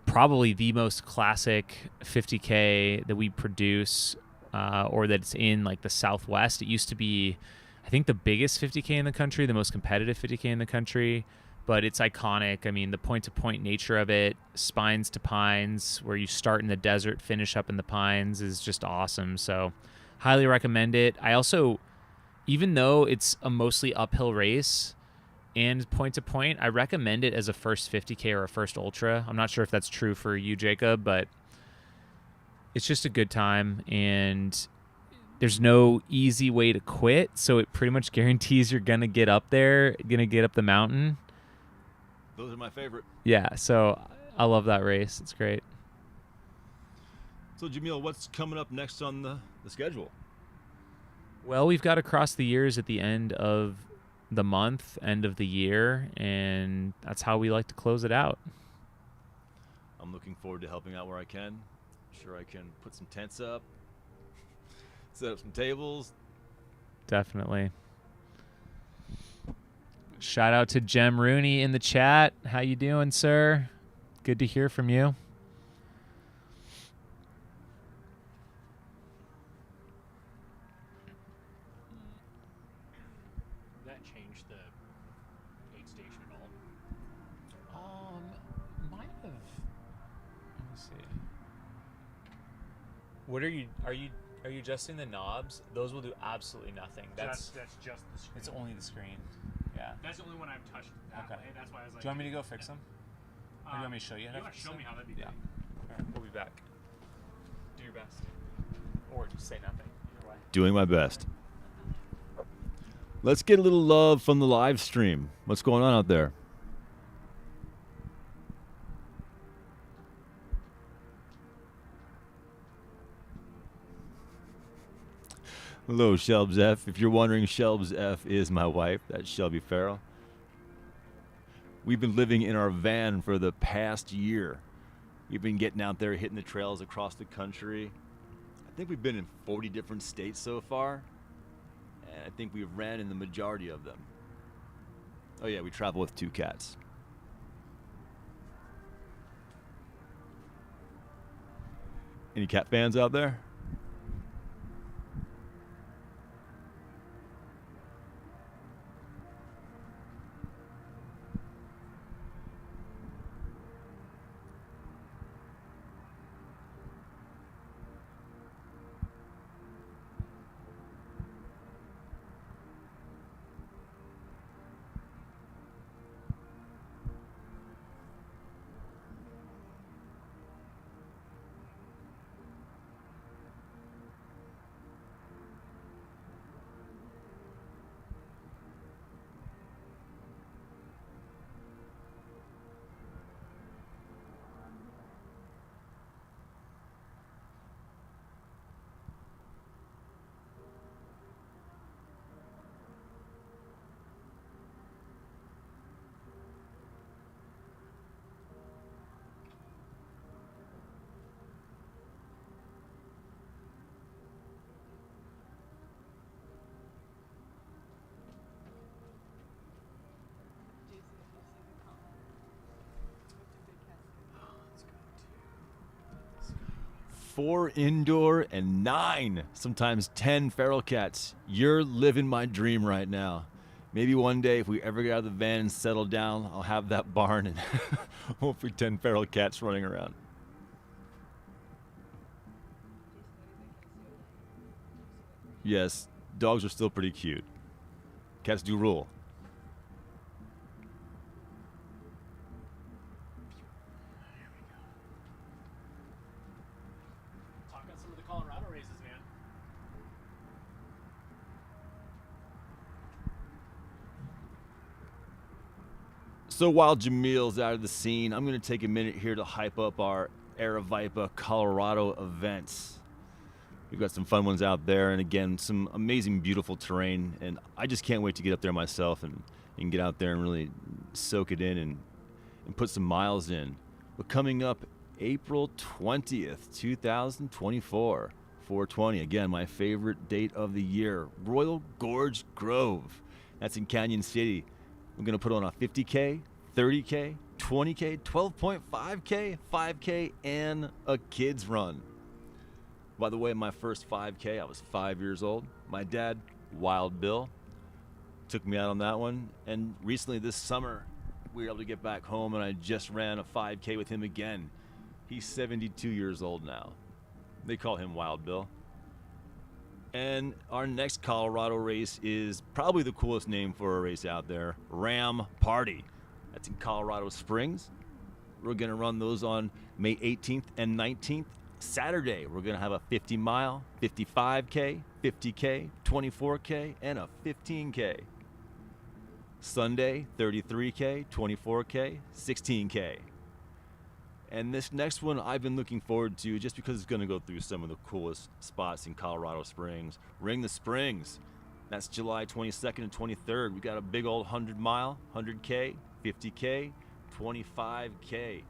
probably the most classic 50K that we produce, or that's in like the Southwest. It used to be, I think, the biggest 50K in the country, the most competitive 50K in the country. but it's iconic. I mean, the point-to-point nature of it, spines to pines, where you start in the desert, finish up in the pines, is just awesome. So highly recommend it. I also, even though it's a mostly uphill race and point-to-point, I recommend it as a first 50K or a first ultra. I'm not sure if that's true for you, Jacob, but it's just a good time, and there's no easy way to quit, so it pretty much guarantees you're going to get up there, going to get up the mountain. Those are my favorite. Yeah, so I love that race. It's great. So, Jamil, what's coming up next on the schedule? Well, we've got Across the Years at the end of the month, end of the year, and that's how we like to close it out. I'm looking forward to helping out where I can. Sure, I can put some tents up, set up some tables. Definitely. Shout out to Jem Rooney in the chat. How you doing, sir? Good to hear from you. Did that change the aid station at all? Might have. Let me see. What are you adjusting the knobs? Those will do absolutely nothing. That's just the screen. It's only the screen. Yeah. That's the only one I've touched that Okay. way. That's why I was like. Do you want me to go fix them? Or do you want me to show you? You want to show me how that'd be Yeah. great. All right, we'll be back. Do your best. Or just say nothing. Either way. Doing my best. Let's get a little love from the live stream. What's going on out there? Hello, Shelbs F. If you're wondering, Shelbs F is my wife. That's Shelby Farrell. We've been living in our van for the past year. We've been getting out there, hitting the trails across the country. I think we've been in 40 different states so far. And I think we've ran in the majority of them. Oh yeah, we travel with 2 cats. Any cat fans out there? Four indoor and 9, sometimes 10 feral cats. You're living my dream right now. Maybe one day if we ever get out of the van and settle down, I'll have that barn and hopefully 10 feral cats running around. Yes, dogs are still pretty cute. Cats do rule. Talk on some of the Colorado races, man. So while Jamil's out of the scene, I'm going to take a minute here to hype up our Aravaipa Colorado events. We've got some fun ones out there, and again, some amazing, beautiful terrain, and I just can't wait to get up there myself and get out there and really soak it in and put some miles in. But coming up April 20th, 2024, 420, again, my favorite date of the year, Royal Gorge Grove. That's in Canyon City. We're going to put on a 50K, 30K, 20K, 12.5K, 5K, and a kids run. By the way, my first 5K, I was 5 years old. My dad, Wild Bill, took me out on that one. And recently this summer, we were able to get back home, and I just ran a 5K with him again. He's 72 years old now. They call him Wild Bill. And our next Colorado race is probably the coolest name for a race out there, Ram Party. That's in Colorado Springs. We're going to run those on May 18th and 19th. Saturday, we're going to have a 50-mile, 55K, 50K, 24K, and a 15K. Sunday, 33K, 24K, 16K. And this next one I've been looking forward to just because it's going to go through some of the coolest spots in Colorado Springs. Ring the Springs. That's July 22nd and 23rd. We got a big old 100-mile, 100K, 50K, 25K.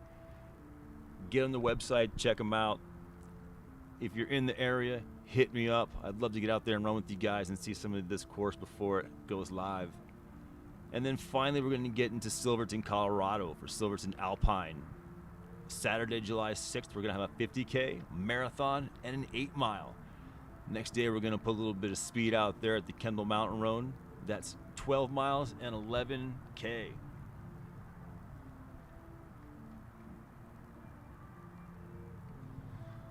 Get on the website, check them out. If you're in the area, hit me up. I'd love to get out there and run with you guys and see some of this course before it goes live. And then finally, we're going to get into Silverton, Colorado for Silverton Alpine. Saturday, July 6th, we're going to have a 50K, marathon, and an 8-mile. Next day, we're going to put a little bit of speed out there at the Kendall Mountain Road. That's 12 miles and 11K.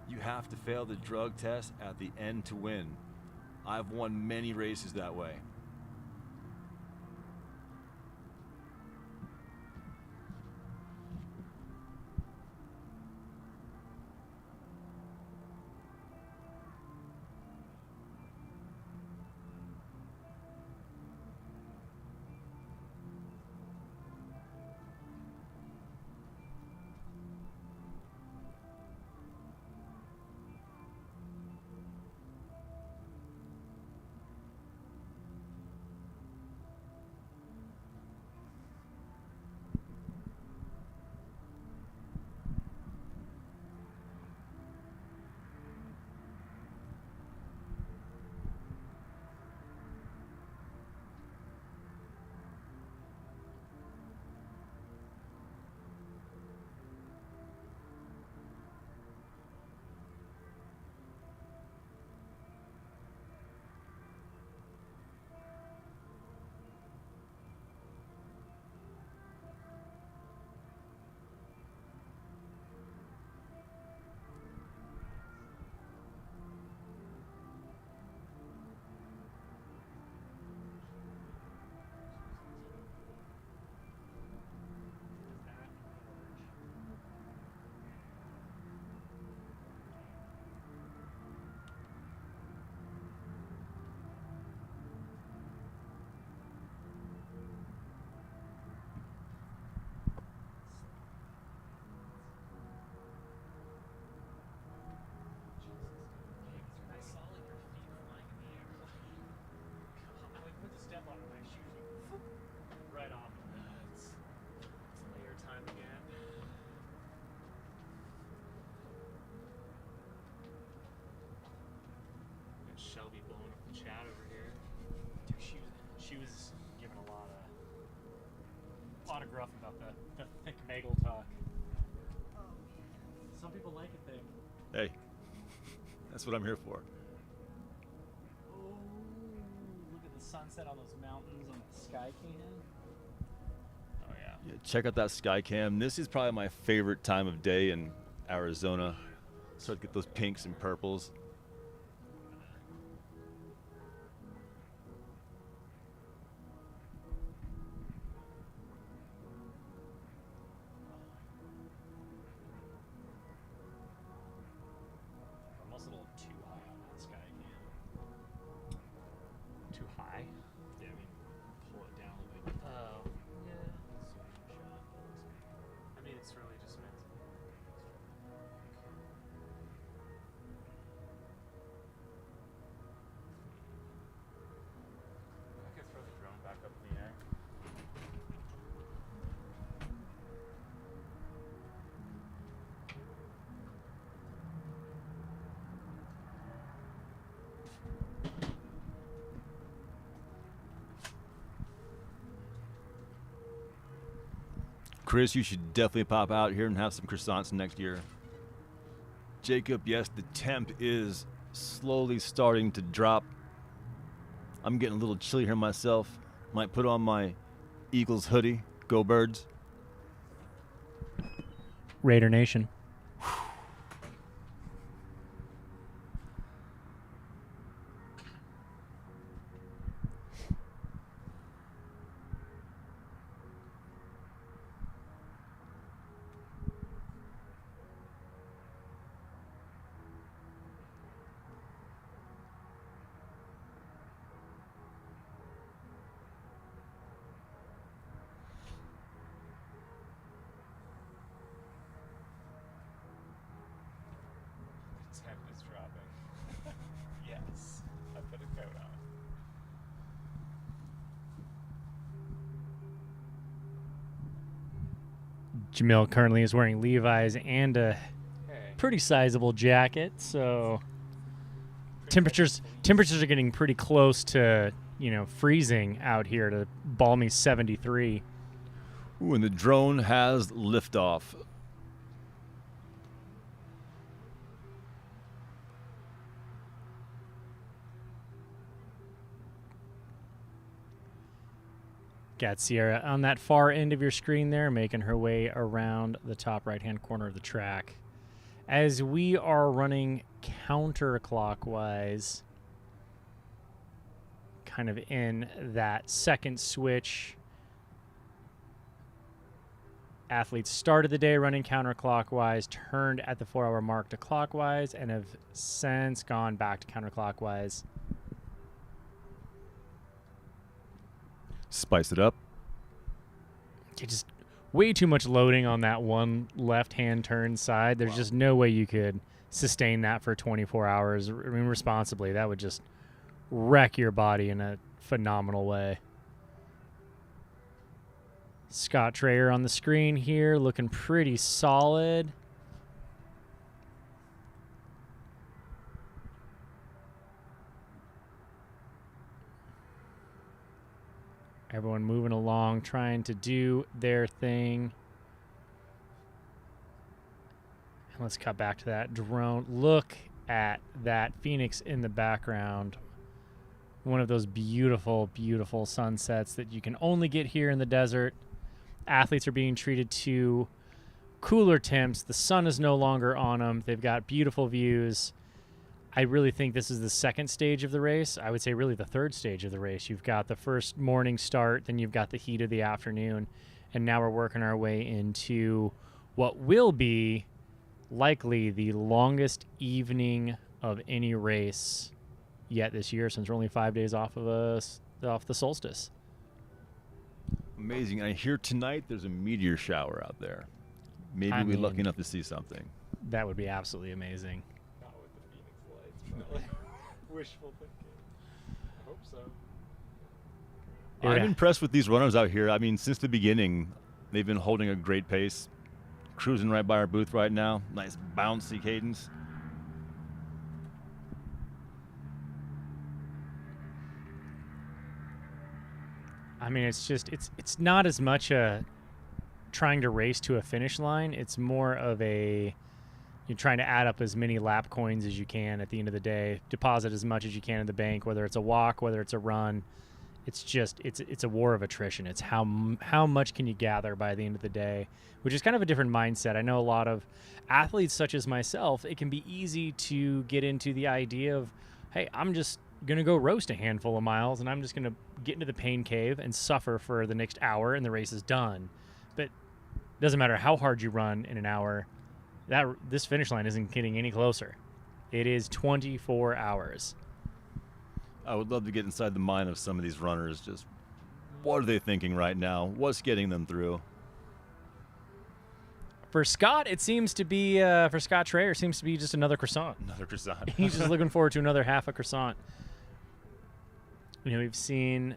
You have to fail the drug test at the end to win. I've won many races that way. Right off. It's layer time again. Got Shelby blowing up the chat over here. Dude, she was giving a lot of gruff about the thick bagel talk. Some people like it thick. Hey, that's what I'm here for. Oh, look at the sunset on those mountains on the sky cam. Oh yeah. Yeah, check out that sky cam. This is probably my favorite time of day in Arizona. Start to get those pinks and purples. Almost a little too high on that sky cam. Too high? Yeah, I mean, pull it down a little bit. Oh. Yeah. Zoom shot. I mean, it's really just meant to be. I could throw the drone back up in the air. Chris, you should definitely pop out here and have some croissants next year. Jacob, yes, the temp is slowly starting to drop. I'm getting a little chilly here myself. Might put on my Eagles hoodie. Go Birds. Raider Nation. The temp is dropping. Yes. I put a coat on. Jamil currently is wearing Levi's and a Hey. pretty sizable jacket, so temperatures are getting pretty close to, freezing out here to balmy 73. Ooh, and the drone has liftoff. Got Sierra on that far end of your screen there, making her way around the top right-hand corner of the track. As we are running counterclockwise, kind of in that second switch. Athletes started the day running counterclockwise, turned at the 4-hour mark to clockwise, and have since gone back to counterclockwise. Spice it up. Just way too much loading on that one left-hand turn side. There's just no way you could sustain that for 24 hours. I mean, responsibly. That would just wreck your body in a phenomenal way. Scott Trayer on the screen here, looking pretty solid. Everyone moving along, trying to do their thing. And let's cut back to that drone. Look at that Phoenix in the background. One of those beautiful, beautiful sunsets that you can only get here in the desert. Athletes are being treated to cooler temps. The sun is no longer on them. They've got beautiful views. I really think this is the second stage of the race. I would say really the third stage of the race. You've got the first morning start, then you've got the heat of the afternoon, and now we're working our way into what will be likely the longest evening of any race yet this year, since we're only 5 days off the solstice. Amazing. I hear tonight there's a meteor shower out there. Maybe we're lucky enough to see something. That would be absolutely amazing. Not with the Phoenix lights, probably. Wishful thinking. I hope so. I'm impressed with these runners out here. I mean, since the beginning, they've been holding a great pace. Cruising right by our booth right now. Nice bouncy cadence. I mean, it's not as much a trying to race to a finish line. It's more of you're trying to add up as many lap coins as you can at the end of the day. Deposit as much as you can in the bank, whether it's a walk, whether it's a run. It's a war of attrition. It's how much can you gather by the end of the day, which is kind of a different mindset. I know a lot of athletes such as myself, it can be easy to get into the idea of, hey, I'm just going to go roast a handful of miles and I'm just going to get into the pain cave and suffer for the next hour and the race is done. But it doesn't matter how hard you run in an hour, this finish line isn't getting any closer. It is 24 hours. I would love to get inside the mind of some of these runners. Just what are they thinking right now? What's getting them through? For Scott, it seems to be, for Scott Trayer, it seems to be just another croissant. Another croissant. He's just looking forward to another half a croissant. We've seen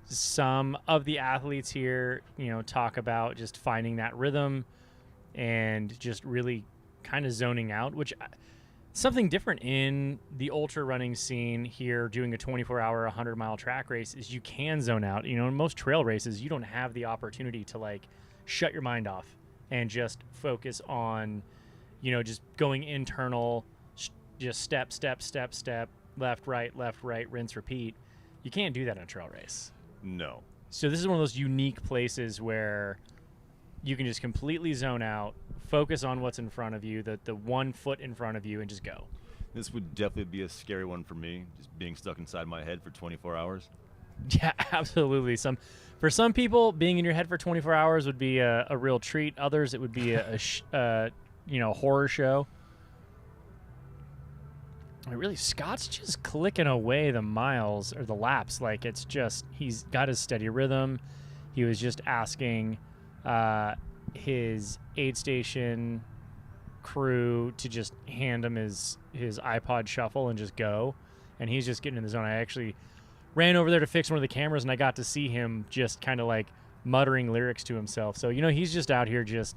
some of the athletes here, talk about just finding that rhythm and just really kind of zoning out, which something different in the ultra running scene here, doing a 24-hour, 100-mile track race is you can zone out. In most trail races, you don't have the opportunity to shut your mind off and just focus on, just going internal, just step, left, right, rinse, repeat. You can't do that in a trail race. No. So this is one of those unique places where you can just completely zone out, focus on what's in front of you, the 1 foot in front of you, and just go. This would definitely be a scary one for me, just being stuck inside my head for 24 hours. Yeah, absolutely. For some people, being in your head for 24 hours would be a real treat. Others, it would be a horror show. Really, Scott's just clicking away the miles or the laps. Like, it's just, he's got his steady rhythm. He was just asking his aid station crew to just hand him his iPod shuffle and just go. And he's just getting in the zone. I actually ran over there to fix one of the cameras, and I got to see him just kind of like muttering lyrics to himself. So, he's just out here just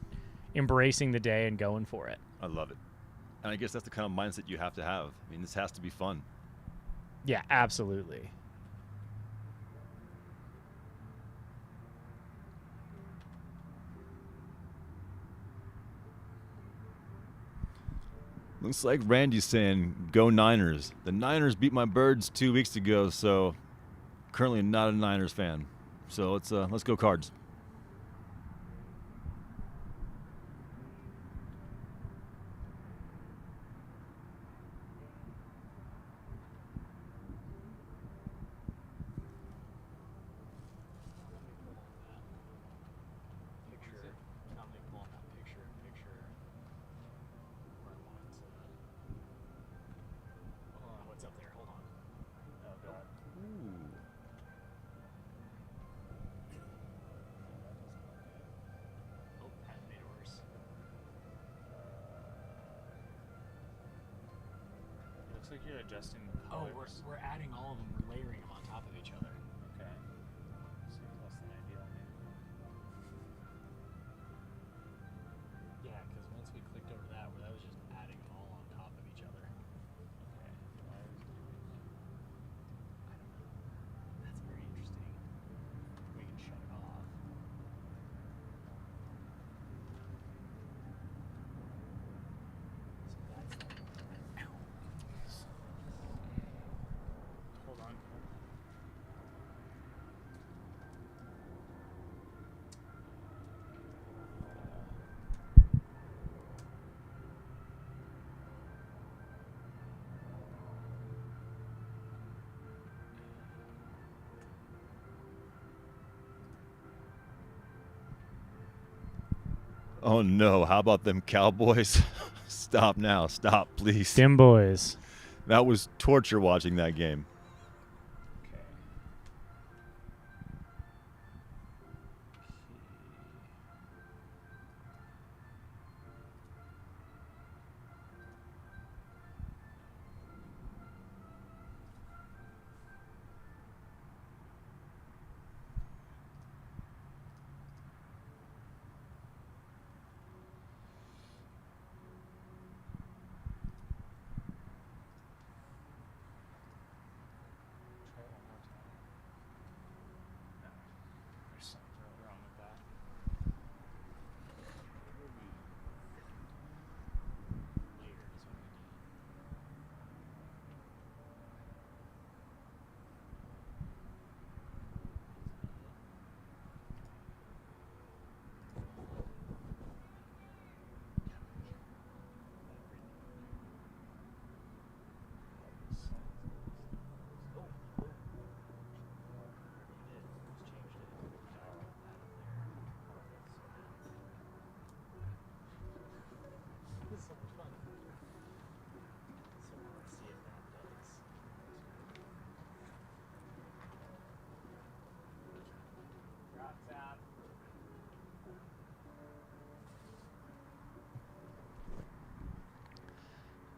embracing the day and going for it. I love it. And I guess that's the kind of mindset you have to have. I mean, this has to be fun. Yeah, absolutely. Looks like Randy's saying, go Niners. The Niners beat my Birds 2 weeks ago, so currently not a Niners fan. So let's go Cards. Looks like you're adjusting the Oh, colors. we're adding all of them. We're layering them on top of each other. Okay. Seems less than ideal, maybe. Yeah, because once we clicked over that was just adding them all on top of each other. Okay. Why is it doing that? I don't know. That's very interesting. We can shut it off. So that's like, Hold on. Oh no, how about them Cowboys? Stop now, stop, please. Dim boys. That was torture watching that game. Okay. Try it one more time. No, there's something really wrong with that. Layered is what we need.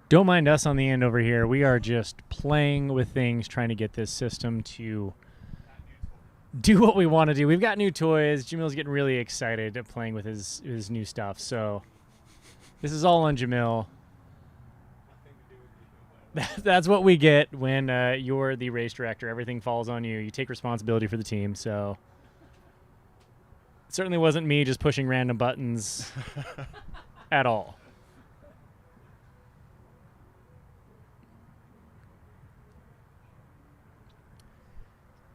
Don't mind us on the end over here. We are just playing with things, trying to get this system to do what we want to do. We've got new toys. Jamil's getting really excited at playing with his new stuff. So this is all on Jamil. That's what we get when you're the race director. Everything falls on you. You take responsibility for the team. So it certainly wasn't me just pushing random buttons at all.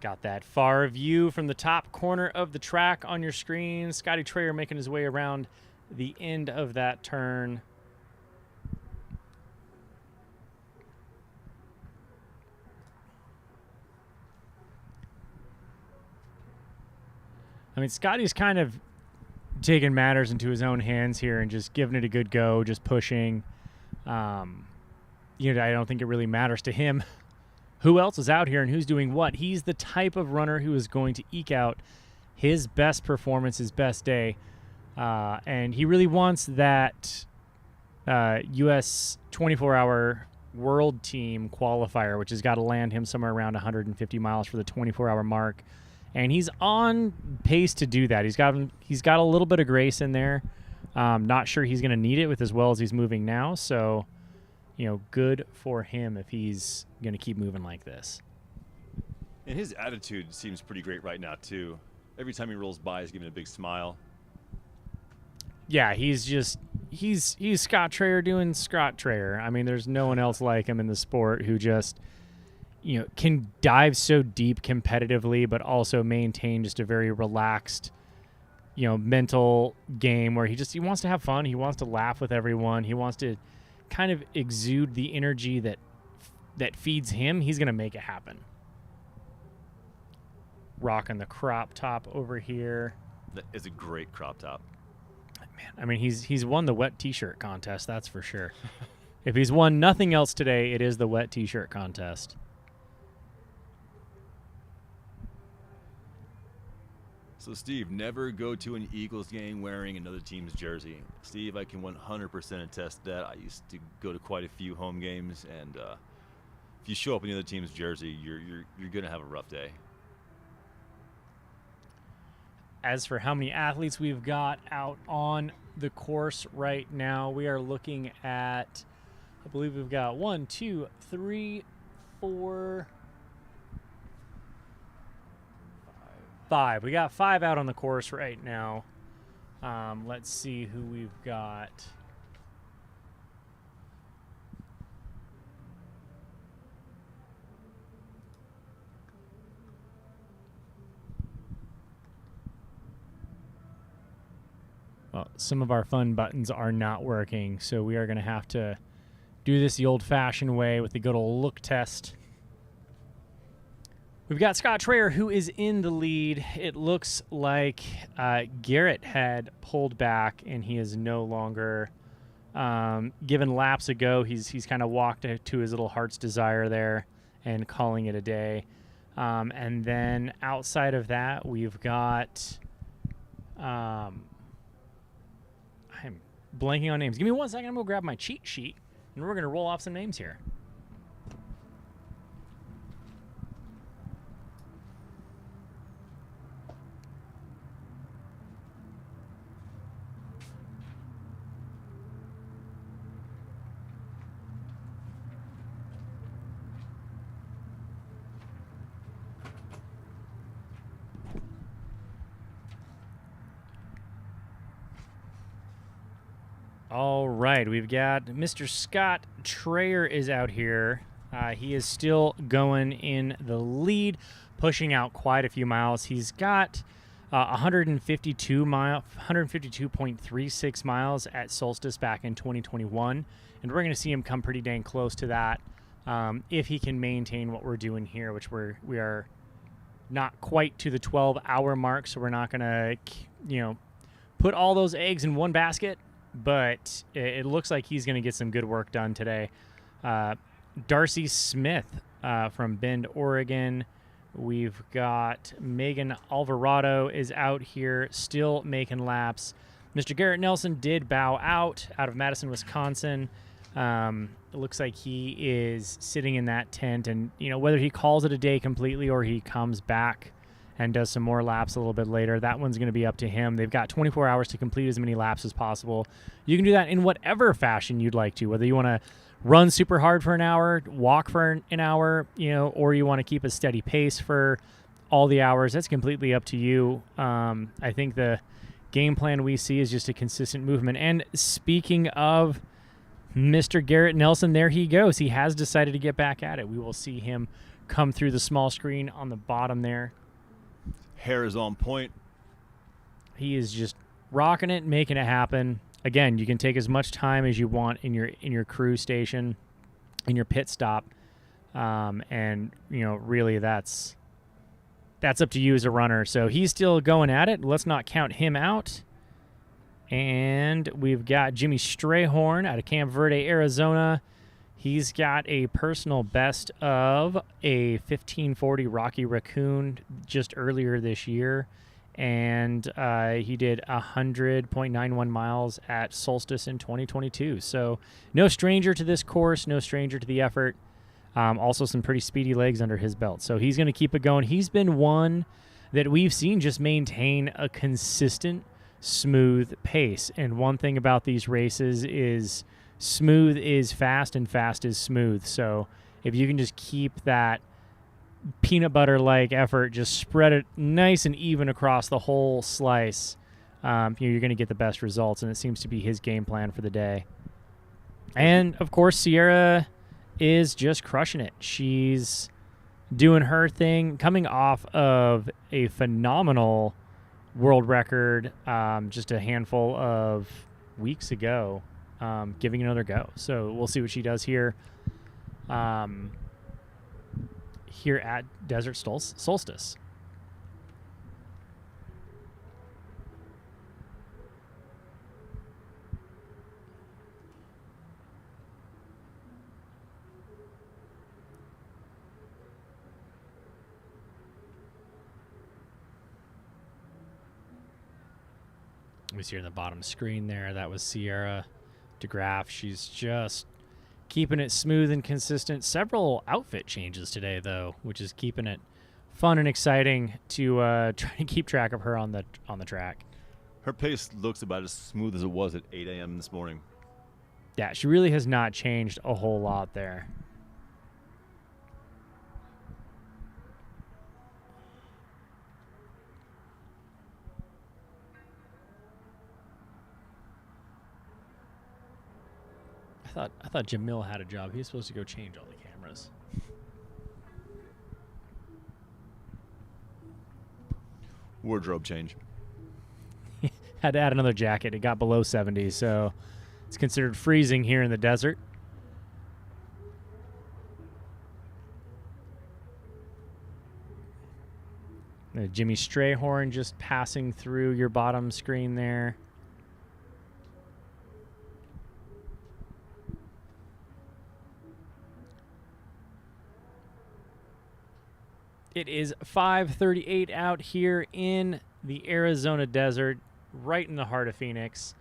Got that far view from the top corner of the track on your screen. Scotty Trayer making his way around the end of that turn. I mean, Scotty's kind of taking matters into his own hands here and just giving it a good go, just pushing. I don't think it really matters to him who else is out here and who's doing what. He's the type of runner who is going to eke out his best performance, his best day. And he really wants that U.S. 24-hour world team qualifier, which has got to land him somewhere around 150 miles for the 24-hour mark. And he's on pace to do that. He's got a little bit of grace in there. Not sure he's going to need it with as well as he's moving now. So, good for him if he's going to keep moving like this. And his attitude seems pretty great right now, too. Every time he rolls by, he's giving a big smile. Yeah, he's Scott Trayer doing Scott Trayer. I mean, there's no one else like him in the sport who just, can dive so deep competitively, but also maintain just a very relaxed, mental game where he wants to have fun. He wants to laugh with everyone. He wants to kind of exude the energy that feeds him. He's going to make it happen. Rocking the crop top over here. That is a great crop top. Man, I mean, he's won the wet t-shirt contest, that's for sure. If he's won nothing else today, it is the wet t-shirt contest. So, Steve, never go to an Eagles game wearing another team's jersey. Steve, I can 100% attest to that. I used to go to quite a few home games, and if you show up in the other team's jersey, you're going to have a rough day. As for how many athletes we've got out on the course right now, we are looking at, I believe we've got 1, 2, 3, 4, 5. We got 5 out on the course right now. Let's see who we've got. Well, some of our fun buttons are not working, so we are going to have to do this the old-fashioned way with the good old look test. We've got Scott Trayer, who is in the lead. It looks like Garrett had pulled back, and he is no longer given laps a go. He's kind of walked to his little heart's desire there and calling it a day. And then outside of that, we've got I'm blanking on names. Give me 1 second. I'm going to grab my cheat sheet, and we're going to roll off some names here. All right, we've got Mr. Scott Trayer is out here. He is still going in the lead, pushing out quite a few miles. He's got 152.36 miles at Solstice back in 2021, and we're going to see him come pretty dang close to that if he can maintain what we're doing here, which we are not quite to the 12-hour mark, so we're not going to put all those eggs in one basket. But it looks like he's going to get some good work done today. Darcy Smith from Bend, Oregon. We've got Megan Alvarado is out here still making laps. Mr. Garrett Nelson did bow out of Madison, Wisconsin. It looks like he is sitting in that tent. And, whether he calls it a day completely or he comes back and does some more laps a little bit later, that one's going to be up to him. They've got 24 hours to complete as many laps as possible. You can do that in whatever fashion you'd like to, whether you want to run super hard for an hour, walk for an hour, or you want to keep a steady pace for all the hours. That's completely up to you. I think the game plan we see is just a consistent movement. And speaking of Mr. Garrett Nelson, there he goes. He has decided to get back at it. We will see him come through the small screen on the bottom there. Hair is on point. He is just rocking it, making it happen. Again, you can take as much time as you want in your crew station, in your pit stop, and really that's up to you as a runner. So he's still going at it. Let's not count him out. And we've got Jimmy Strayhorn out of Camp Verde, Arizona. He's got a personal best of a 1540 Rocky Raccoon just earlier this year. And he did 100.91 miles at Solstice in 2022. So no stranger to this course, no stranger to the effort. Also some pretty speedy legs under his belt. So he's going to keep it going. He's been one that we've seen just maintain a consistent, smooth pace. And one thing about these races is smooth is fast and fast is smooth. So if you can just keep that peanut butter-like effort, just spread it nice and even across the whole slice, you're going to get the best results. And it seems to be his game plan for the day. And, of course, Sierra is just crushing it. She's doing her thing, coming off of a phenomenal world record just a handful of weeks ago, giving it another go. So we'll see what she does here here at Desert Solstice. We see her in the bottom screen there. That was Sierra DeGraff. She's just keeping it smooth and consistent. Several outfit changes today, though, which is keeping it fun and exciting to try to keep track of her on the track. Her pace looks about as smooth as it was at 8 a.m. this morning. Yeah, she really has not changed a whole lot there. I thought Jamil had a job. He was supposed to go change all the cameras. Wardrobe change. Had to add another jacket. It got below 70, so it's considered freezing here in the desert. Jimmy Strayhorn just passing through your bottom screen there. It is 5:38 out here in the Arizona desert, right in the heart of Phoenix,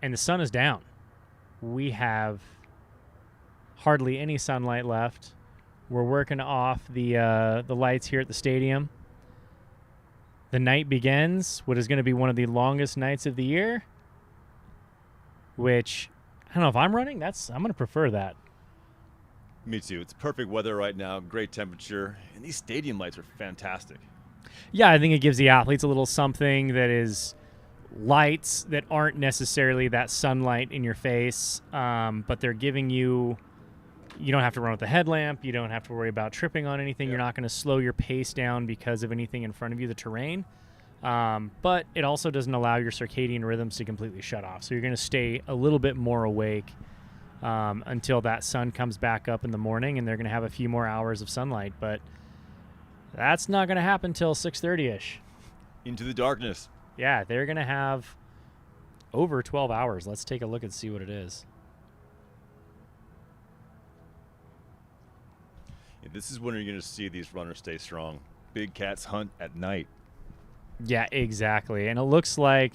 and the sun is down. We have hardly any sunlight left. We're working off the lights here at the stadium. The night begins, what is going to be one of the longest nights of the year, which, I don't know if I'm running, I'm going to prefer that. Me too. It's perfect weather right now, great temperature, and these stadium lights are fantastic. Yeah, I think it gives the athletes a little something that is lights that aren't necessarily that sunlight in your face, but they're giving you don't have to run with the headlamp, you don't have to worry about tripping on anything, You're not going to slow your pace down because of anything in front of you, the terrain, but it also doesn't allow your circadian rhythms to completely shut off, so you're going to stay a little bit more awake until that sun comes back up in the morning, and they're going to have a few more hours of sunlight. But that's not going to happen till 6:30-ish. Into the darkness. Yeah, they're going to have over 12 hours. Let's take a look and see what it is. Yeah, this is when you're going to see these runners stay strong. Big cats hunt at night. Yeah, exactly. And it looks like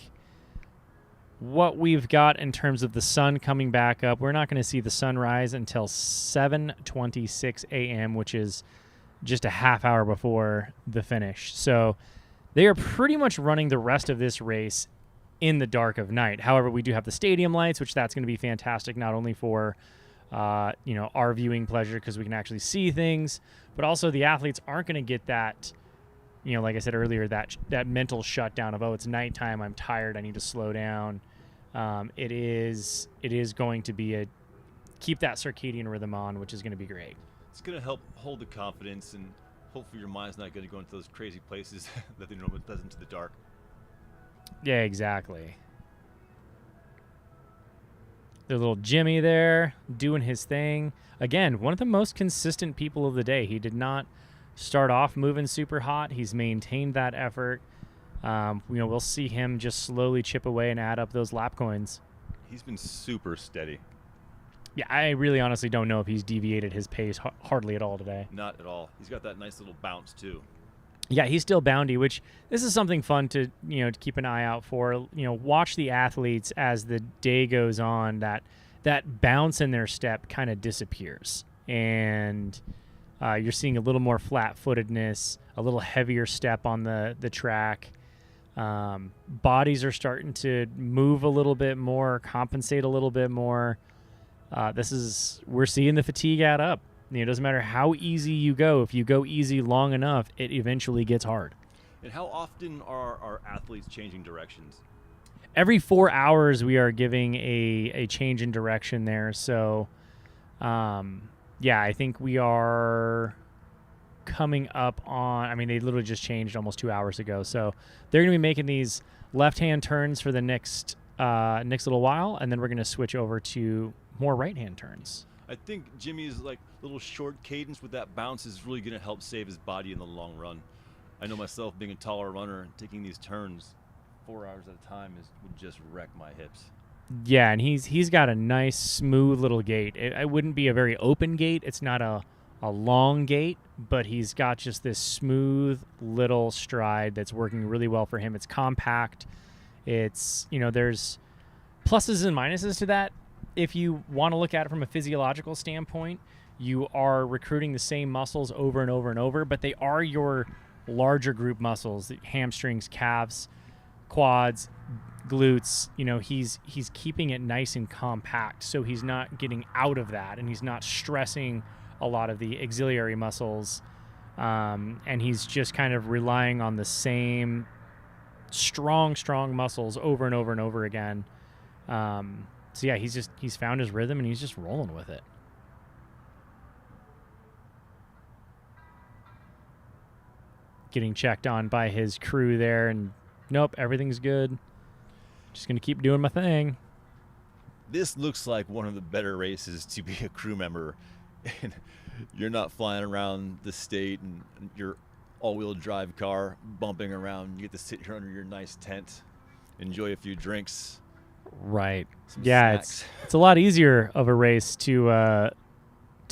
what we've got in terms of the sun coming back up, we're not going to see the sunrise until 7:26 a.m., which is just a half hour before the finish. So they are pretty much running the rest of this race in the dark of night. However, we do have the stadium lights, which that's going to be fantastic, not only for our viewing pleasure because we can actually see things, but also the athletes aren't going to get that, like I said earlier, that mental shutdown of, oh, it's nighttime, I'm tired, I need to slow down. It is going to be keep that circadian rhythm on, which is going to be great. It's going to help hold the confidence, and hopefully your mind's not going to go into those crazy places that they normally does into the dark. Yeah, exactly. There's little Jimmy there doing his thing. Again, one of the most consistent people of the day. He did not start off moving super hot. He's maintained that effort. We'll see him just slowly chip away and add up those lap coins. He's been super steady. Yeah, I really honestly don't know if he's deviated his pace hardly at all today. Not at all. He's got that nice little bounce, too. Yeah, he's still boundy, which this is something fun to to keep an eye out for. Watch the athletes as the day goes on. That bounce in their step kind of disappears, and you're seeing a little more flat-footedness, a little heavier step on the track. Bodies are starting to move a little bit more, compensate a little bit more. We're seeing the fatigue add up. It doesn't matter how easy you go. If you go easy long enough, it eventually gets hard. And how often are our athletes changing directions? Every 4 hours, we are giving a change in direction there. So, I think we are coming up on, they literally just changed almost 2 hours ago. So they're going to be making these left-hand turns for the next little while, and then we're going to switch over to more right-hand turns. I think Jimmy's little short cadence with that bounce is really going to help save his body in the long run. I know myself, being a taller runner, taking these turns 4 hours at a time would just wreck my hips. Yeah, and he's got a nice, smooth little gait. It wouldn't be a very open gait. It's not a long gait, but he's got just this smooth little stride that's working really well for him. It's compact. It's, there's pluses and minuses to that. If you want to look at it from a physiological standpoint, you are recruiting the same muscles over and over and over, but they are your larger group muscles, the hamstrings, calves, quads, glutes. He's keeping it nice and compact, so he's not getting out of that, and he's not stressing a lot of the auxiliary muscles, and he's just kind of relying on the same strong muscles over and over and over again. So yeah, he's found his rhythm, and he's just rolling with it. Getting checked on by his crew there, and nope, everything's good. Just going to keep doing my thing. This looks like one of the better races to be a crew member. And you're not flying around the state and your all-wheel drive car bumping around. You get to sit here under your nice tent, enjoy a few drinks. Right. Some Yeah, snacks. it's a lot easier of a race to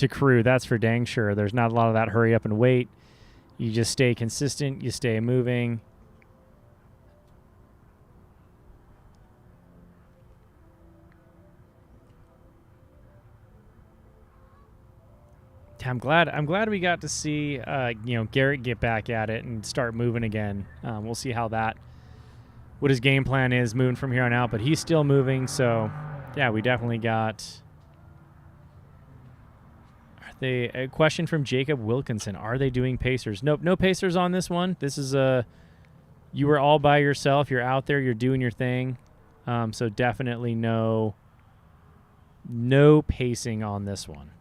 crew. That's for dang sure. There's not a lot of that hurry up and wait. You just stay consistent. You stay moving. I'm glad we got to see Garrett get back at it and start moving again. We'll see what his game plan is moving from here on out, but he's still moving. So yeah, we definitely got a question from Jacob Wilkinson. Are they doing pacers? Nope, no pacers on this one. This is you were all by yourself. You're out there. You're doing your thing. So definitely no pacing on this one.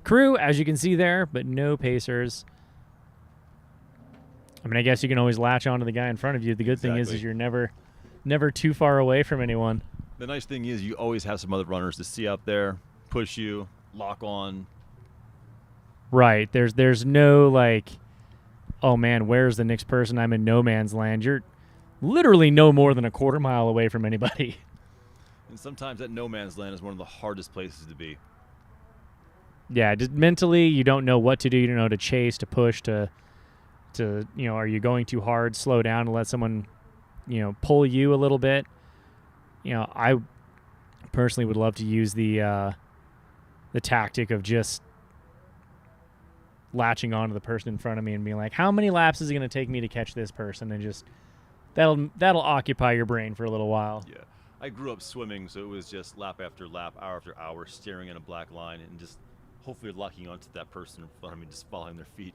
Crew, as you can see there, but no pacers. I guess you can always latch onto the guy in front of you. The good thing is you're never too far away from anyone. The nice thing is you always have some other runners to see out there, push you, lock on. Right. There's no oh man, where's the next person? I'm in no man's land. You're literally no more than a quarter mile away from anybody. And sometimes that no man's land is one of the hardest places to be. Yeah, just mentally you don't know what to do. You don't know to chase, to push, to are you going too hard, slow down and let someone, pull you a little bit. I personally would love to use the tactic of just latching onto the person in front of me and being like, how many laps is it going to take me to catch this person? And just that'll occupy your brain for a little while. Yeah. I grew up swimming, so it was just lap after lap, hour after hour, staring at a black line and just hopefully locking onto that person in front of me, just following their feet.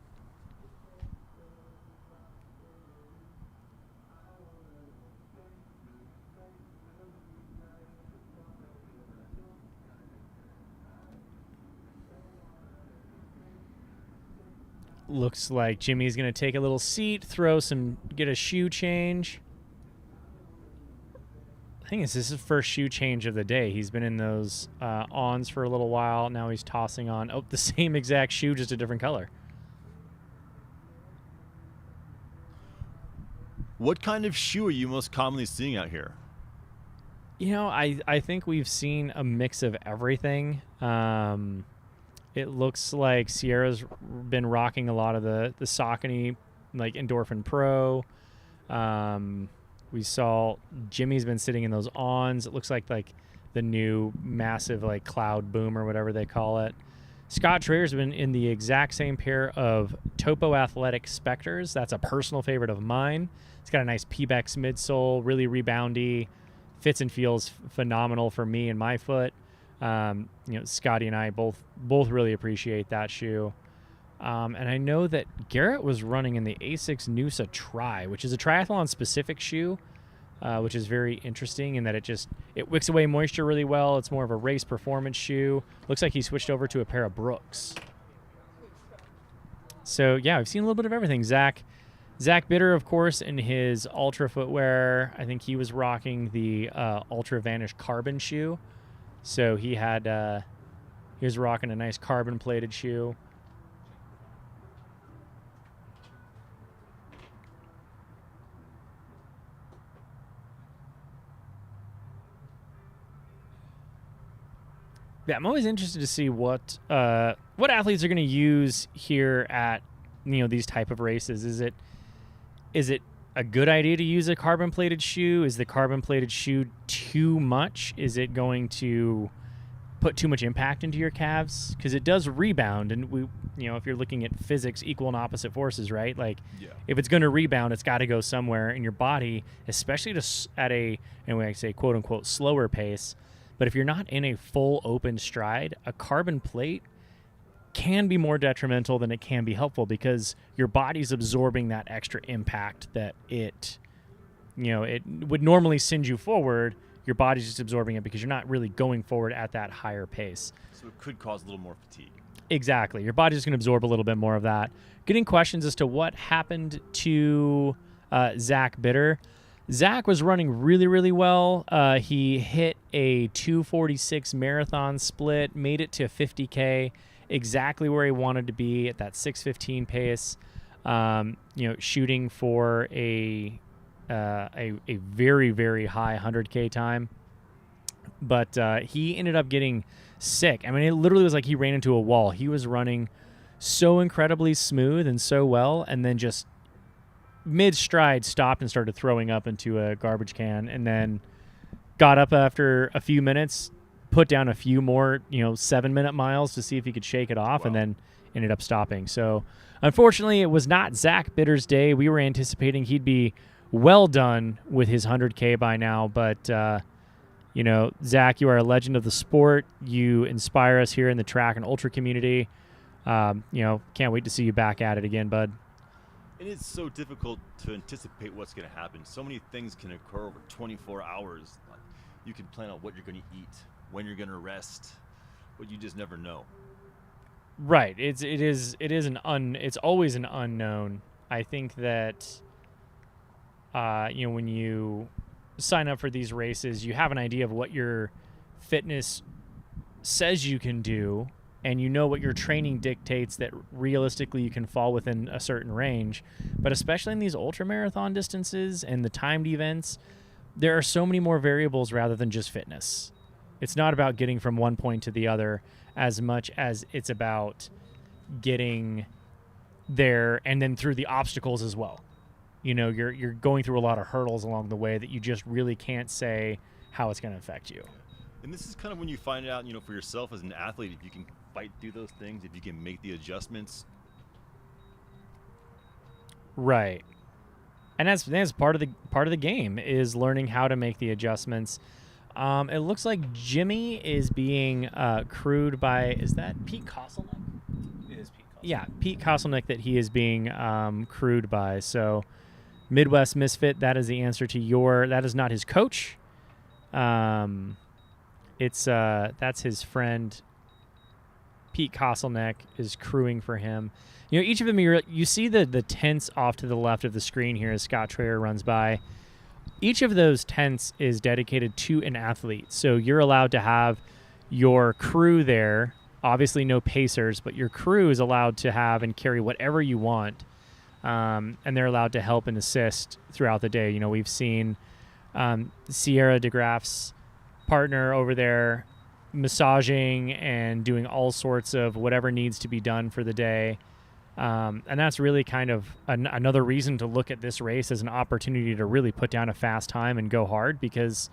Looks like Jimmy's going to take a little seat, get a shoe change. I think this is his first shoe change of the day. He's been in those ons for a little while. Now he's tossing on, the same exact shoe, just a different color. What kind of shoe are you most commonly seeing out here? I think we've seen a mix of everything. It looks like Sierra's been rocking a lot of the Saucony, like Endorphin Pro. We saw Jimmy's been sitting in those ons. It looks like the new massive like Cloud Boom or whatever they call it. Scott Trayer's been in the exact same pair of Topo Athletic Spectres. That's a personal favorite of mine. It's got a nice Pebax midsole, really reboundy, fits and feels phenomenal for me and my foot. Scotty and I both really appreciate that shoe. And I know that Garrett was running in the Asics Noosa Tri, which is a triathlon-specific shoe, which is very interesting in that it wicks away moisture really well. It's more of a race performance shoe. Looks like he switched over to a pair of Brooks. So, yeah, we've seen a little bit of everything. Zach Bitter, of course, in his Ultra footwear. I think he was rocking the Ultra Vanish Carbon shoe. So he was rocking a nice carbon-plated shoe. Yeah, I'm always interested to see what athletes are going to use here at these type of races. Is it a good idea to use a carbon-plated shoe? Is the carbon-plated shoe too much? Is it going to put too much impact into your calves? Because it does rebound, and if you're looking at physics, equal and opposite forces, right? Like, if it's going to rebound, it's got to go somewhere in your body, especially at a, and when I say quote unquote slower pace. But if you're not in a full open stride, a carbon plate can be more detrimental than it can be helpful because your body's absorbing that extra impact that it would normally send you forward. Your body's just absorbing it because you're not really going forward at that higher pace. So it could cause a little more fatigue. Exactly. Your body's going to absorb a little bit more of that. Getting questions as to what happened to Zach Bitter. Zach was running really, really well. He hit a 2:46 marathon split, made it to 50K, exactly where he wanted to be at that 6:15 pace. Shooting for a very, very high 100K time. But he ended up getting sick. I mean, it literally was like he ran into a wall. He was running so incredibly smooth and so well, and then just mid-stride stopped and started throwing up into a garbage can, and then got up after a few minutes, put down a few more 7-minute miles to see if he could shake it off. Wow. And then ended up stopping. So unfortunately it was not Zach Bitter's day. We were anticipating he'd be well done with his 100K by now, but Zach, you are a legend of the sport. You inspire us here in the track and ultra community. Can't wait to see you back at it again, bud. And it's so difficult to anticipate what's going to happen. So many things can occur over 24 hours. You can plan out what you're going to eat, when you're going to rest, but you just never know. Right. It's always an unknown. I think that when you sign up for these races, you have an idea of what your fitness says you can do, and what your training dictates that realistically you can fall within a certain range. But especially in these ultra marathon distances and the timed events, there are so many more variables rather than just fitness. It's not about getting from one point to the other as much as it's about getting there and then through the obstacles as well. You're going through a lot of hurdles along the way that you just really can't say how it's going to affect you. And this is kind of when you find out, for yourself as an athlete, if you can fight through those things, if you can make the adjustments. Right. And that's part of the game is learning how to make the adjustments. It looks like Jimmy is being crewed by, is that Pete Kostelnick? It is Pete Kostelnick. Yeah, Pete Kostelnick that he is being crewed by. So Midwest Misfit, that is the answer to that is not his coach. That's his friend Pete Kostelnick is crewing for him. You know, each of them, you see the tents off to the left of the screen here as Scott Traer runs by. Each of those tents is dedicated to an athlete. So you're allowed to have your crew there. Obviously no pacers, but your crew is allowed to have and carry whatever you want. And they're allowed to help and assist throughout the day. You know, we've seen Sierra DeGraff's partner over there massaging and doing all sorts of whatever needs to be done for the day. And that's really kind of another reason to look at this race as an opportunity to really put down a fast time and go hard, because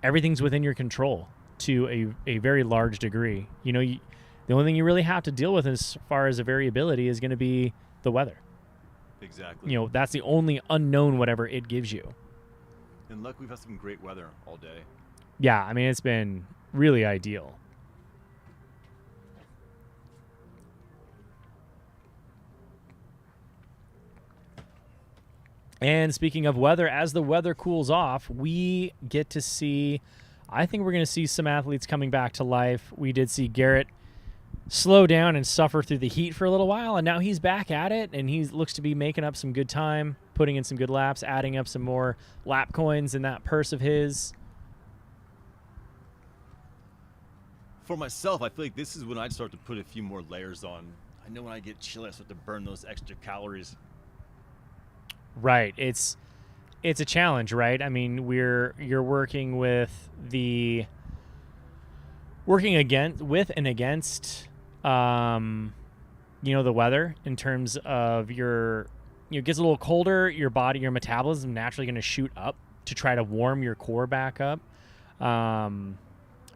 everything's within your control to a very large degree. You know, the only thing you really have to deal with as far as a variability is going to be the weather. Exactly. You know, that's the only unknown whatever it gives you. And luck, we've had some great weather all day. Yeah, I mean, it's been really ideal. And speaking of weather, as the weather cools off, we get to see, I think we're going to see some athletes coming back to life. We did see Garrett slow down and suffer through the heat for a little while, and now he's back at it, and he looks to be making up some good time, putting in some good laps, adding up some more lap coins in that purse of his. For myself, I feel like this is when I'd start to put a few more layers on. I know when I get chilly, I start to burn those extra calories. Right. It's a challenge, right? I mean, you're working with against the weather in terms of it gets a little colder, your body, your metabolism naturally going to shoot up to try to warm your core back up.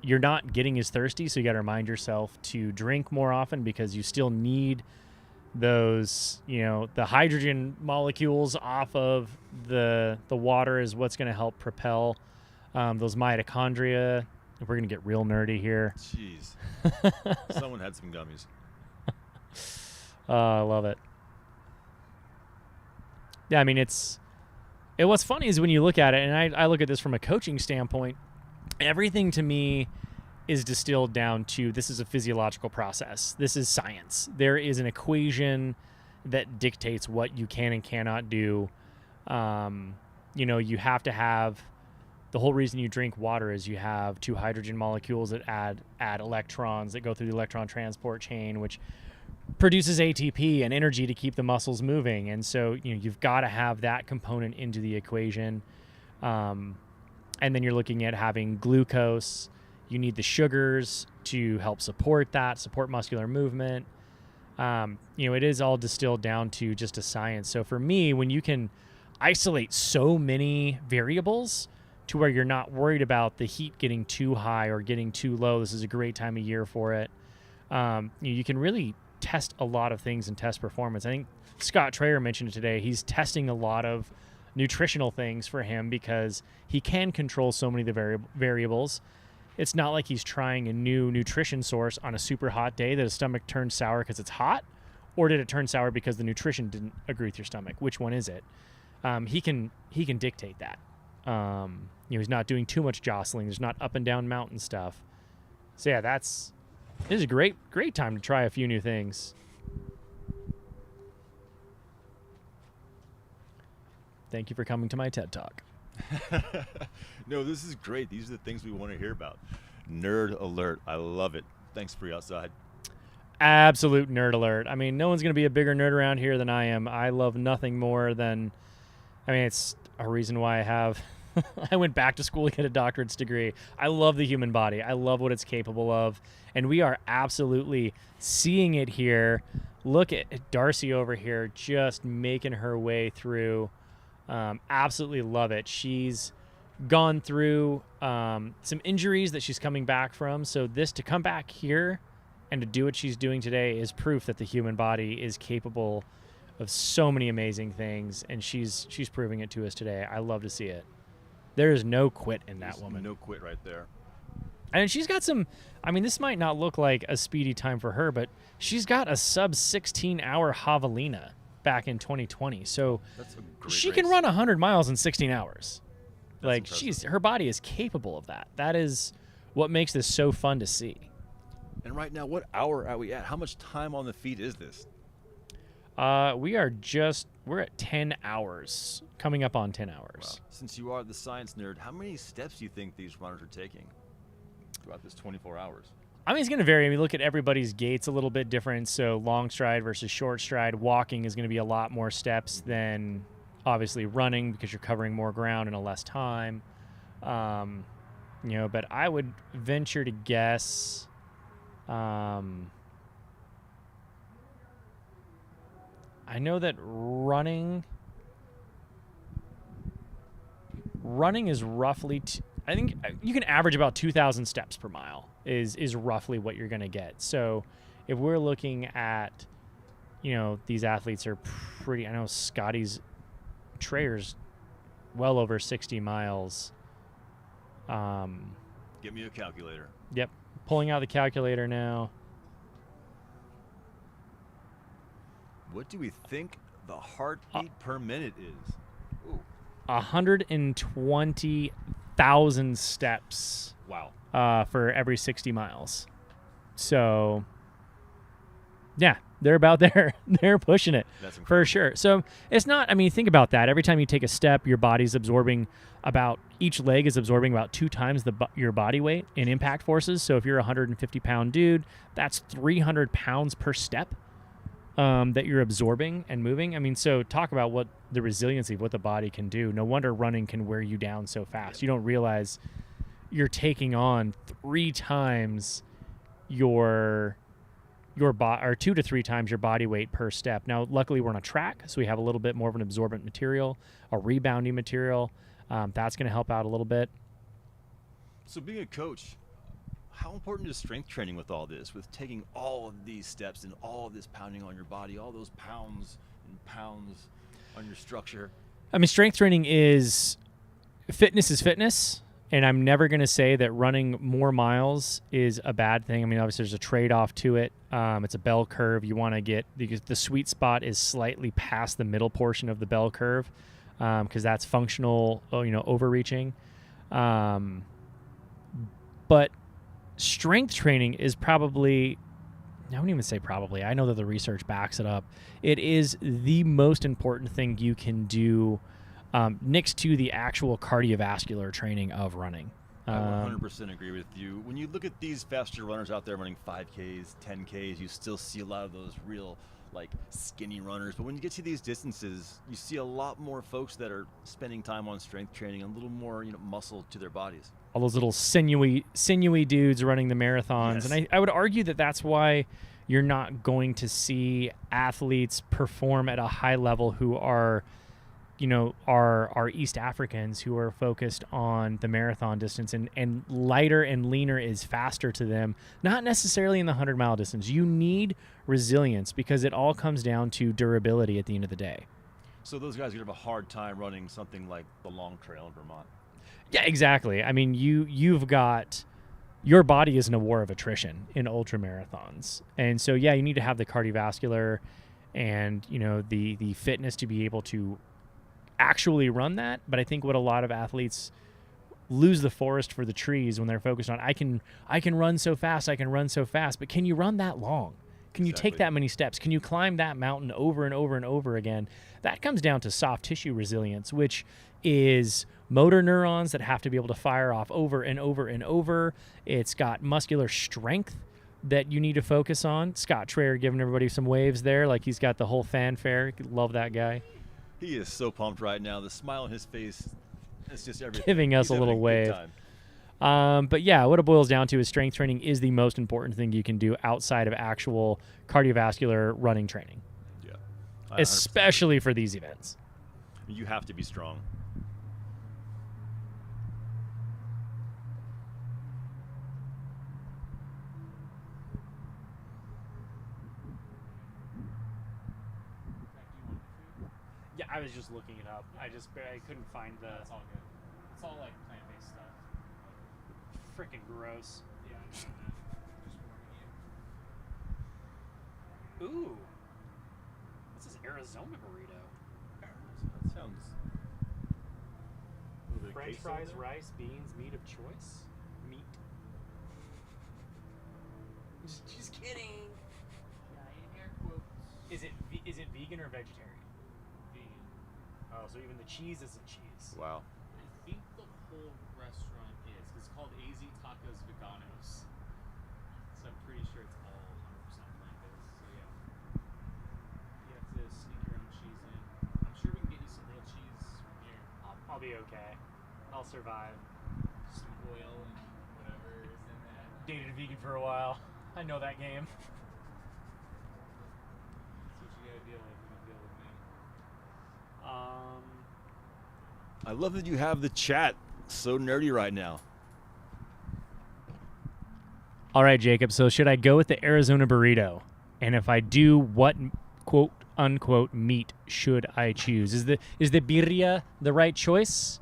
You're not getting as thirsty, so you got to remind yourself to drink more often, because you still need those, the hydrogen molecules off of the water is what's going to help propel those mitochondria. If we're going to get real nerdy here. Jeez. Someone had some gummies. I love it. Yeah, I mean, what's funny is when you look at it, and I look at this from a coaching standpoint, everything to me is distilled down to, this is a physiological process. This is science. There is an equation that dictates what you can and cannot do. You have to have, the whole reason you drink water is you have two hydrogen molecules that add electrons that go through the electron transport chain, which produces ATP and energy to keep the muscles moving. And so, you've got to have that component into the equation. And then you're looking at having glucose. You need the sugars to help support muscular movement. It is all distilled down to just a science. So for me, when you can isolate so many variables to where you're not worried about the heat getting too high or getting too low, this is a great time of year for it. You can really test a lot of things and test performance. I think Scott Traer mentioned it today. He's testing a lot of nutritional things for him because he can control so many of the variables. It's not like he's trying a new nutrition source on a super hot day that his stomach turned sour because it's hot, or did it turn sour because the nutrition didn't agree with your stomach? Which one is it? He can dictate that. He's not doing too much jostling. There's not up and down mountain stuff. So yeah, this is a great time to try a few new things. Thank you for coming to my TED Talk. No, this is great. These are the things we want to hear about. Nerd alert. I love it. Thanks, Free Outside. Absolute nerd alert. I mean, no one's going to be a bigger nerd around here than I am. I love nothing more than, it's a reason why I went back to school to get a doctorate's degree. I love the human body. I love what it's capable of. And we are absolutely seeing it here. Look at Darcy over here just making her way through. Absolutely love it. She's gone through some injuries that she's coming back from. So to come back here and to do what she's doing today is proof that the human body is capable of so many amazing things. And she's proving it to us today. I love to see it. There is no quit in that woman. No quit right there. And she's got some, this might not look like a speedy time for her, but she's got a sub 16-hour javelina back in 2020. So That's a great she race. can run 100 miles in 16 hours. That's impressive. Her body is capable of that. That is what makes this so fun to see. And right now, what hour are we at? How much time on the feet is this? We're at 10 hours, coming up on 10 hours. Wow. Since you are the science nerd, how many steps do you think these runners are taking throughout this 24 hours? I mean, it's going to vary. I mean, look at everybody's gaits a little bit different. So long stride versus short stride. Walking is going to be a lot more steps than obviously running because you're covering more ground in a less time. But I would venture to guess. I know that running is roughly. I think you can average about 2,000 steps per mile is roughly what you're going to get. So if we're looking at, these athletes are pretty. I know Scotty's Trayer's well over 60 miles. Give me a calculator. Yep. Pulling out the calculator now. What do we think the heartbeat per minute is? Ooh. 120,000 steps. Wow. For every 60 miles. So, yeah, they're about there. They're pushing it. That's incredible. For sure. So it's not, I mean, think about that. Every time you take a step, your body's absorbing each leg is absorbing about 2 times your body weight in impact forces. So if you're a 150-pound dude, that's 300 pounds per step that you're absorbing and moving. I mean, so talk about what the resiliency of what the body can do. No wonder running can wear you down so fast. You don't realize you're taking on 3 times or 2 to 3 times your body weight per step. Now, luckily, we're on a track, so we have a little bit more of an absorbent material, a rebounding material. That's going to help out a little bit. So being a coach, how important is strength training with all this, with taking all of these steps and all of this pounding on your body, all those pounds and pounds on your structure? I mean, strength training is fitness. And I'm never going to say that running more miles is a bad thing. I mean, obviously, there's a trade-off to it. It's a bell curve. You want to get because the sweet spot is slightly past the middle portion of the bell curve because that's functional, overreaching. But strength training is probably, I wouldn't even say probably. I know that the research backs it up. It is the most important thing you can do next to the actual cardiovascular training of running. I 100% agree with you. When you look at these faster runners out there running 5Ks, 10Ks, you still see a lot of those real, skinny runners. But when you get to these distances, you see a lot more folks that are spending time on strength training, a little more, muscle to their bodies. All those little sinewy dudes running the marathons. Yes. And I would argue that that's why you're not going to see athletes perform at a high level who are are East Africans who are focused on the marathon distance and lighter and leaner is faster to them, not necessarily in the 100-mile distance. You need resilience because it all comes down to durability at the end of the day. So those guys are going to have a hard time running something like the Long Trail in Vermont. Yeah, exactly. I mean, you've got your body is in a war of attrition in ultra marathons. And so, yeah, you need to have the cardiovascular and, the fitness to be able to actually run that. But I think what a lot of athletes lose the forest for the trees when they're focused on, I can run so fast, but can you run that long? Can you take that many steps? Can you climb that mountain over and over and over again? That comes down to soft tissue resilience, which is motor neurons that have to be able to fire off over and over and over. It's got muscular strength that you need to focus on. Scott Trayer giving everybody some waves there, like he's got the whole fanfare. Love that guy. He is so pumped right now. The smile on his face, it's just everything. Giving us He's a little having good wave. time. But yeah, what it boils down to is strength training is the most important thing you can do outside of actual cardiovascular running training, Yeah. I 100% especially for these events. You have to be strong. Yeah, I was just looking it up. I couldn't find the. That's all good. It's all like plant-based stuff. Freaking gross. Yeah, I know, man. Just warning you. Ooh, this is Arizona burrito. That sounds. a little bit of French queso fries, there. rice, beans, meat of choice. Meat. Just kidding. Giant air quotes. Is it vegan or vegetarian? Vegan. Oh, so even the cheese isn't cheese. Wow. I think the whole restaurant is. 'Cause it's called AZ Tacos Veganos. So I'm pretty sure it's all 100% plant-based. So yeah. You have to sneak your own cheese in. I'm sure we can get you some real cheese from here. I'll be okay. I'll survive. Some oil and whatever is in that. Dated a vegan for a while. I know that game. That's what you gotta deal with when you deal with me. I love that you have the chat so nerdy right now. All right, Jacob. So should I go with the Arizona burrito? And if I do, what quote unquote meat should I choose? Is the birria the right choice?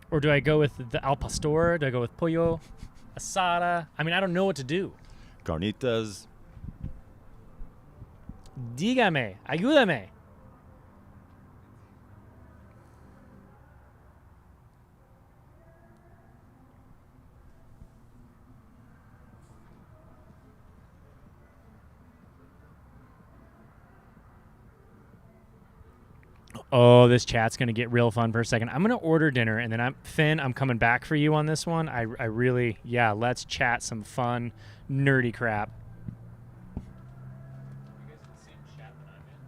Or do I go with the al pastor? Do I go with pollo asada? I mean, I don't know what to do. Carnitas. Dígame, ayúdame. Oh, this chat's going to get real fun for a second. I'm going to order dinner, and then Finn, I'm coming back for you on this one. I really, yeah, let's chat some fun, nerdy crap. You guys in the same chat that I'm in?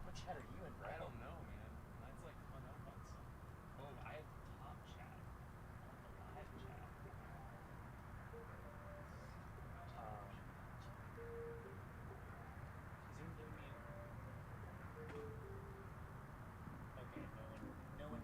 What chat are you in, I don't know, man. Mine's like hung up on something. Oh, I have the top chat. Live chat. Okay, no one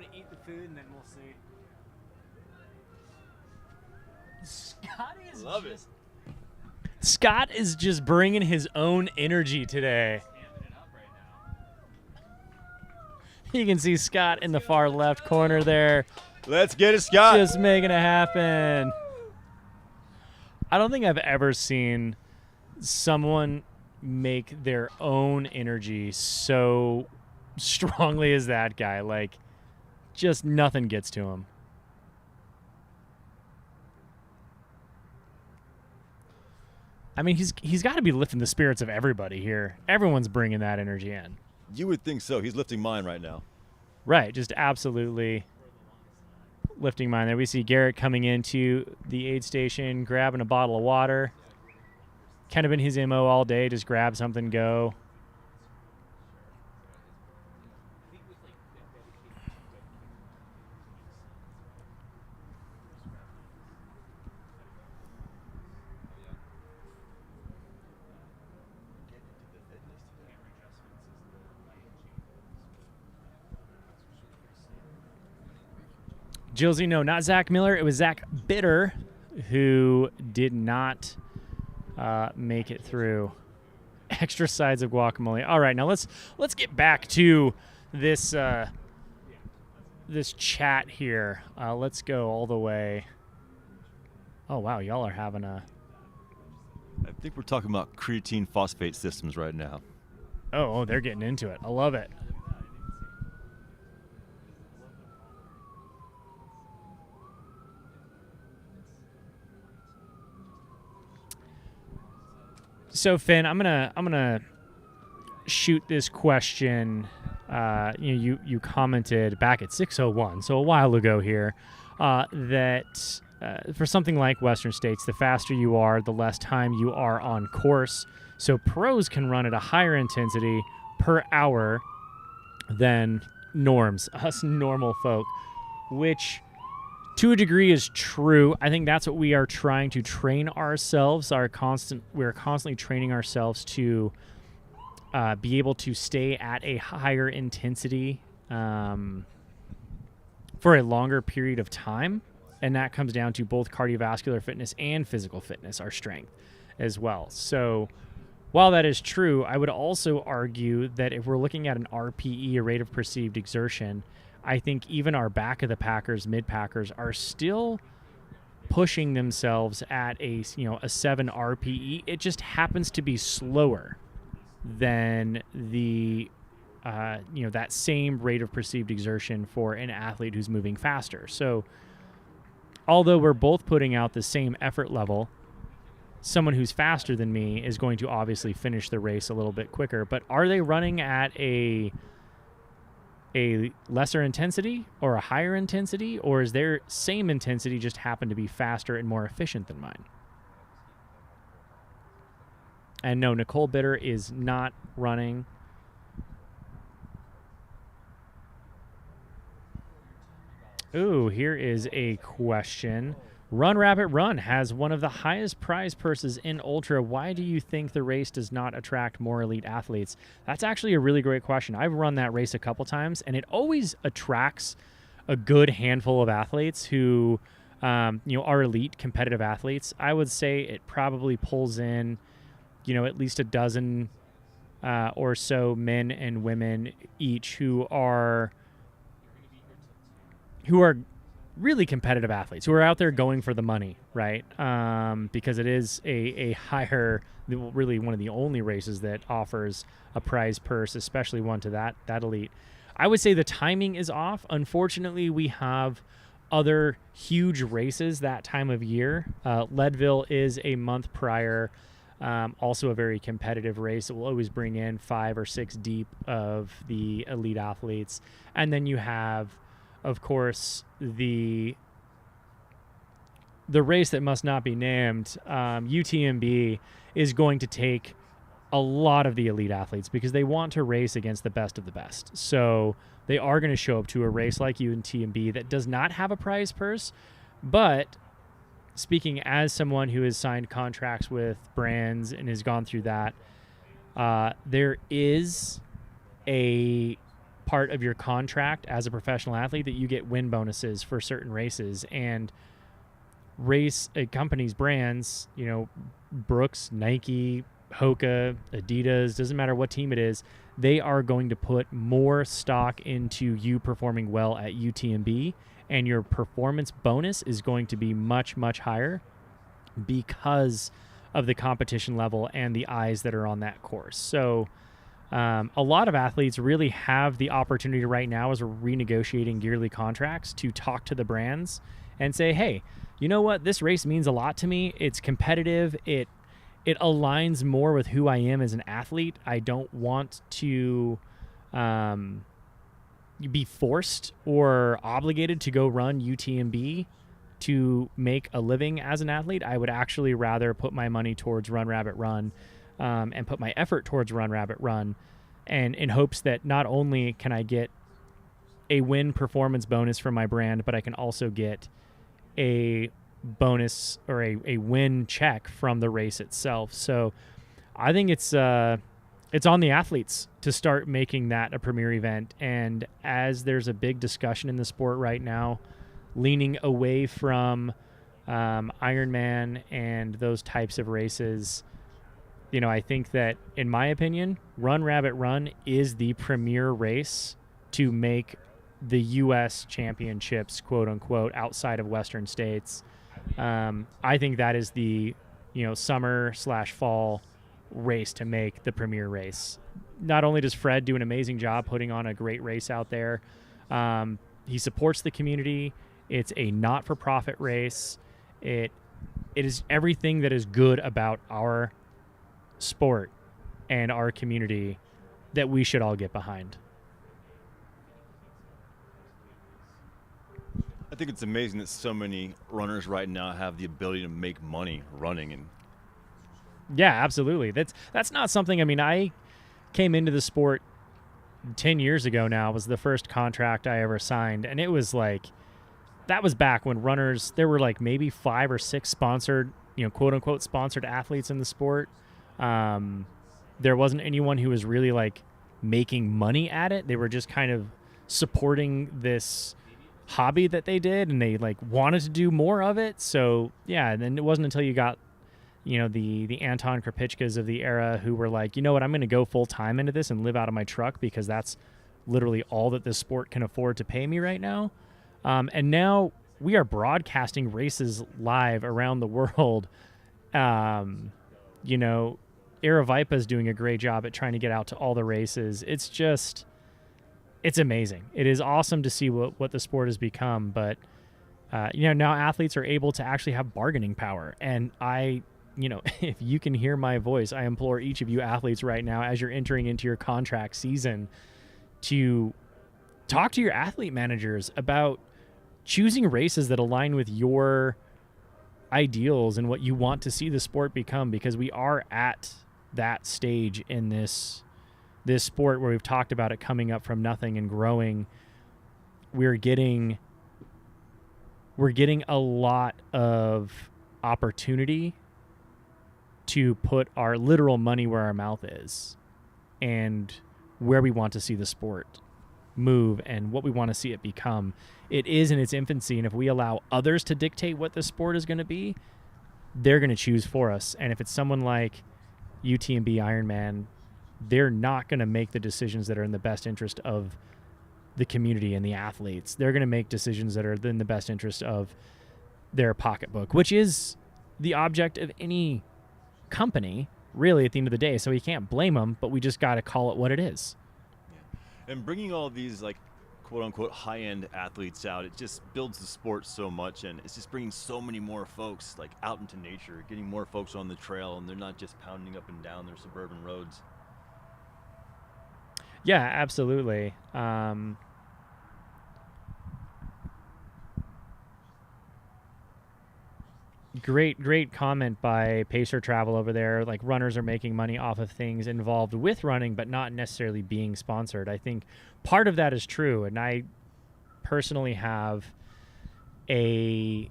gonna eat the food and then we'll see. Scott is Love it. Scott is just bringing his own energy today. You can see Scott in the far left corner there, Let's get it, Scott. just making it happen. I don't think I've ever seen someone make their own energy so strongly as that guy. Like, just nothing gets to him. I mean, he's got to be lifting the spirits of everybody here. Everyone's bringing that energy in. You would think so. He's lifting mine right now. Right, just absolutely lifting mine there. We see Garrett coming into the aid station, grabbing a bottle of water. Kind of been his MO all day, just grab something, go. Jilzy, no, not Zach Miller. It was Zach Bitter who did not make it through. Extra sides of guacamole. All right, now let's get back to this this chat here. Let's go all the way. Oh wow, y'all are having a. I think we're talking about creatine phosphate systems right now. Oh, they're getting into it. I love it. So Finn, I'm gonna shoot this question. You commented back at 6:01, so a while ago here, that for something like Western States, the faster you are, the less time you are on course. So pros can run at a higher intensity per hour than norms, us normal folk, which to a degree is true. I think that's what we are trying to train ourselves. We're constantly training ourselves to be able to stay at a higher intensity for a longer period of time. And that comes down to both cardiovascular fitness and physical fitness, our strength as well. So while that is true, I would also argue that if we're looking at an RPE, a rate of perceived exertion, I think even our back of the packers, mid packers, are still pushing themselves at a 7 RPE. It just happens to be slower than the that same rate of perceived exertion for an athlete who's moving faster. So although we're both putting out the same effort level, someone who's faster than me is going to obviously finish the race a little bit quicker. But are they running at a lesser intensity or a higher intensity, or is their same intensity just happen to be faster and more efficient than mine? And no, Nicole Bitter is not running. Ooh, here is a question. Run Rabbit Run has one of the highest prize purses in Ultra. Why do you think the race does not attract more elite athletes? That's actually a really great question. I've run that race a couple times, and it always attracts a good handful of athletes who are elite competitive athletes. I would say it probably pulls in, at least a dozen or so men and women each who are really competitive athletes who are out there going for the money, right? Because it is a higher, really one of the only races that offers a prize purse, especially one to that elite. I would say the timing is off. Unfortunately, we have other huge races that time of year. Leadville is a month prior, also a very competitive race. It will always bring in 5 or 6 deep of the elite athletes. And then you have, of course, the race that must not be named, UTMB, is going to take a lot of the elite athletes because they want to race against the best of the best. So they are going to show up to a race like UTMB that does not have a prize purse. But speaking as someone who has signed contracts with brands and has gone through that, there is a part of your contract as a professional athlete that you get win bonuses for certain races, and race companies, brands, Brooks, Nike, Hoka, Adidas, doesn't matter what team it is, they are going to put more stock into you performing well at UTMB, and your performance bonus is going to be much, much higher because of the competition level and the eyes that are on that course. So a lot of athletes really have the opportunity right now, as we're renegotiating yearly contracts, to talk to the brands and say, hey, you know what? This race means a lot to me. It's competitive. It aligns more with who I am as an athlete. I don't want to be forced or obligated to go run UTMB to make a living as an athlete. I would actually rather put my money towards Run Rabbit Run and put my effort towards Run Rabbit Run, and in hopes that not only can I get a win performance bonus from my brand, but I can also get a bonus or a win check from the race itself. So I think it's on the athletes to start making that a premier event. And as there's a big discussion in the sport right now, leaning away from Ironman and those types of races, I think that, in my opinion, Run Rabbit Run is the premier race to make the U.S. championships, quote unquote, outside of Western states. I think that is the, summer/fall race to make the premier race. Not only does Fred do an amazing job putting on a great race out there, he supports the community. It's a not-for-profit race. It is everything that is good about our sport and our community that we should all get behind. I think it's amazing that so many runners right now have the ability to make money running. And yeah, absolutely. That's not something, I came into the sport 10 years ago now. It was the first contract I ever signed, and it was like, that was back when runners, there were like maybe 5 or 6 sponsored, quote unquote sponsored athletes in the sport. There wasn't anyone who was really like making money at it. They were just kind of supporting this hobby that they did, and they like wanted to do more of it. So yeah, and then it wasn't until you got, the Anton Krapickas of the era who were like, you know what, I'm going to go full time into this and live out of my truck because that's literally all that this sport can afford to pay me right now. And now we are broadcasting races live around the world. Aravaipa is doing a great job at trying to get out to all the races. It's amazing. It is awesome to see what the sport has become. But, now athletes are able to actually have bargaining power. And if you can hear my voice, I implore each of you athletes right now, as you're entering into your contract season, to talk to your athlete managers about choosing races that align with your ideals and what you want to see the sport become, because we are at that stage in this sport where we've talked about it coming up from nothing and growing. We're getting a lot of opportunity to put our literal money where our mouth is and where we want to see the sport move and what we want to see it become. It is in its infancy, and if we allow others to dictate what the sport is going to be, they're going to choose for us. And if it's someone like UTMB Ironman, they're not going to make the decisions that are in the best interest of the community and the athletes. They're going to make decisions that are in the best interest of their pocketbook, which is the object of any company, really, at the end of the day. So you can't blame them, but we just got to call it what it is. And bringing all these like quote unquote high-end athletes out, it just builds the sport so much, and it's just bringing so many more folks like out into nature, getting more folks on the trail, and they're not just pounding up and down their suburban roads. Yeah, absolutely. Great comment by Pacer Travel over there. Like, runners are making money off of things involved with running, but not necessarily being sponsored. I think part of that is true, and I personally have an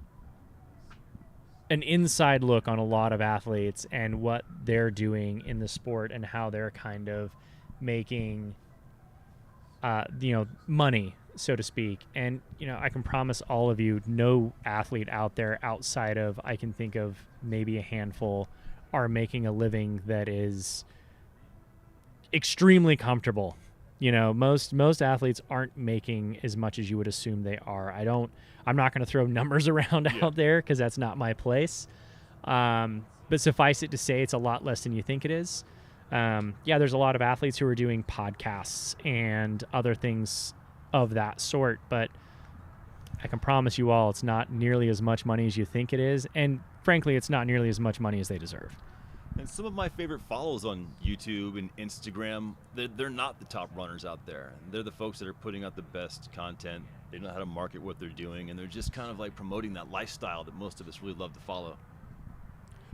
inside look on a lot of athletes and what they're doing in the sport and how they're kind of making money, so to speak. And, I can promise all of you, no athlete out there outside of, I can think of maybe a handful, are making a living that is extremely comfortable. Most athletes aren't making as much as you would assume they are. I'm not going to throw numbers around out there because that's not my place. But suffice it to say, it's a lot less than you think it is. There's a lot of athletes who are doing podcasts and other things of that sort, but I can promise you all it's not nearly as much money as you think it is. And frankly, it's not nearly as much money as they deserve. And some of my favorite follows on YouTube and Instagram, they're not the top runners out there. They're the folks that are putting out the best content. They know how to market what they're doing, and they're just kind of like promoting that lifestyle that most of us really love to follow.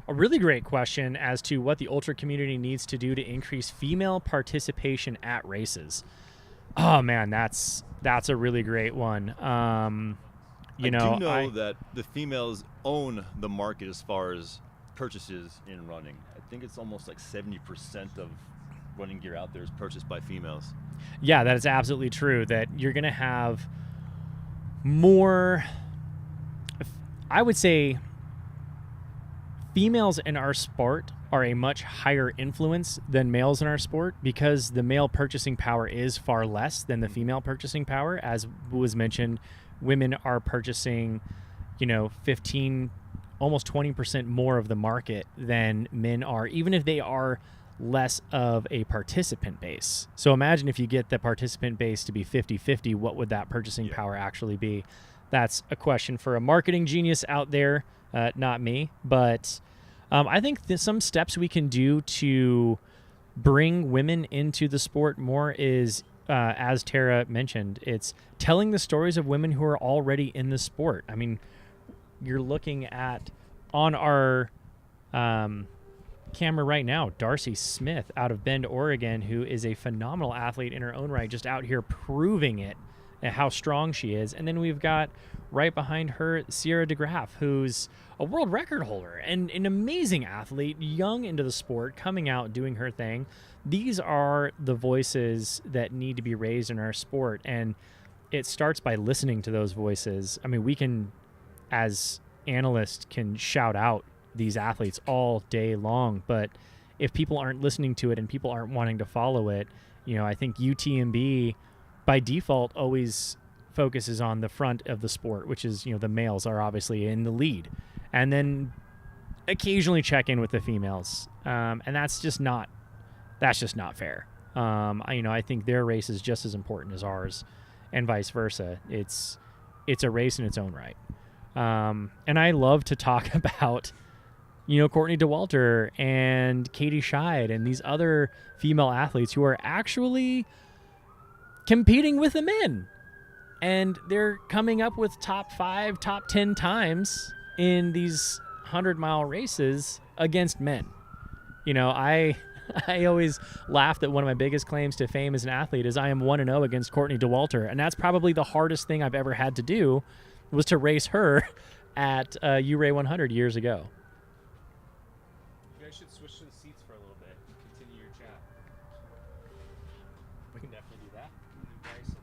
A really great question as to what the ultra community needs to do to increase female participation at races. Oh man, that's a really great one. I do know that the females own the market as far as purchases in running. I think it's almost like 70% of running gear out there is purchased by females. Yeah, that is absolutely true. That you're going to have more, I would say, females in our sport are a much higher influence than males in our sport because the male purchasing power is far less than the female purchasing power. As was mentioned, women are purchasing, 15, almost 20% more of the market than men are, even if they are less of a participant base. So imagine if you get the participant base to be 50-50, what would that purchasing power actually be? That's a question for a marketing genius out there, not me. But I think some steps we can do to bring women into the sport more is, as Tara mentioned, it's telling the stories of women who are already in the sport. I mean, you're looking at on our camera right now, Darcy Smith out of Bend, Oregon, who is a phenomenal athlete in her own right, just out here proving it and how strong she is. And then we've got right behind her Sierra DeGraff, who's a world record holder and an amazing athlete, young into the sport, coming out doing her thing. These are the voices that need to be raised in our sport, and it starts by listening to those voices. I mean, we can, as analysts, can shout out these athletes all day long, but if people aren't listening to it and people aren't wanting to follow it, I think UTMB by default always focuses on the front of the sport, which is, the males are obviously in the lead, and then occasionally check in with the females. And that's just not fair. I think their race is just as important as ours and vice versa. It's a race in its own right. And I love to talk about, Courtney Dauwalter and Katie Scheid and these other female athletes who are actually competing with the men. And they're coming up with top 5, top 10 times in these 100-mile races against men. I always laugh that one of my biggest claims to fame as an athlete is I am 1-0 against Courtney Dauwalter. And that's probably the hardest thing I've ever had to do, was to race her at URAY 100 years ago. You guys should switch to the seats for a little bit and continue your chat. We can definitely do that. Bryce,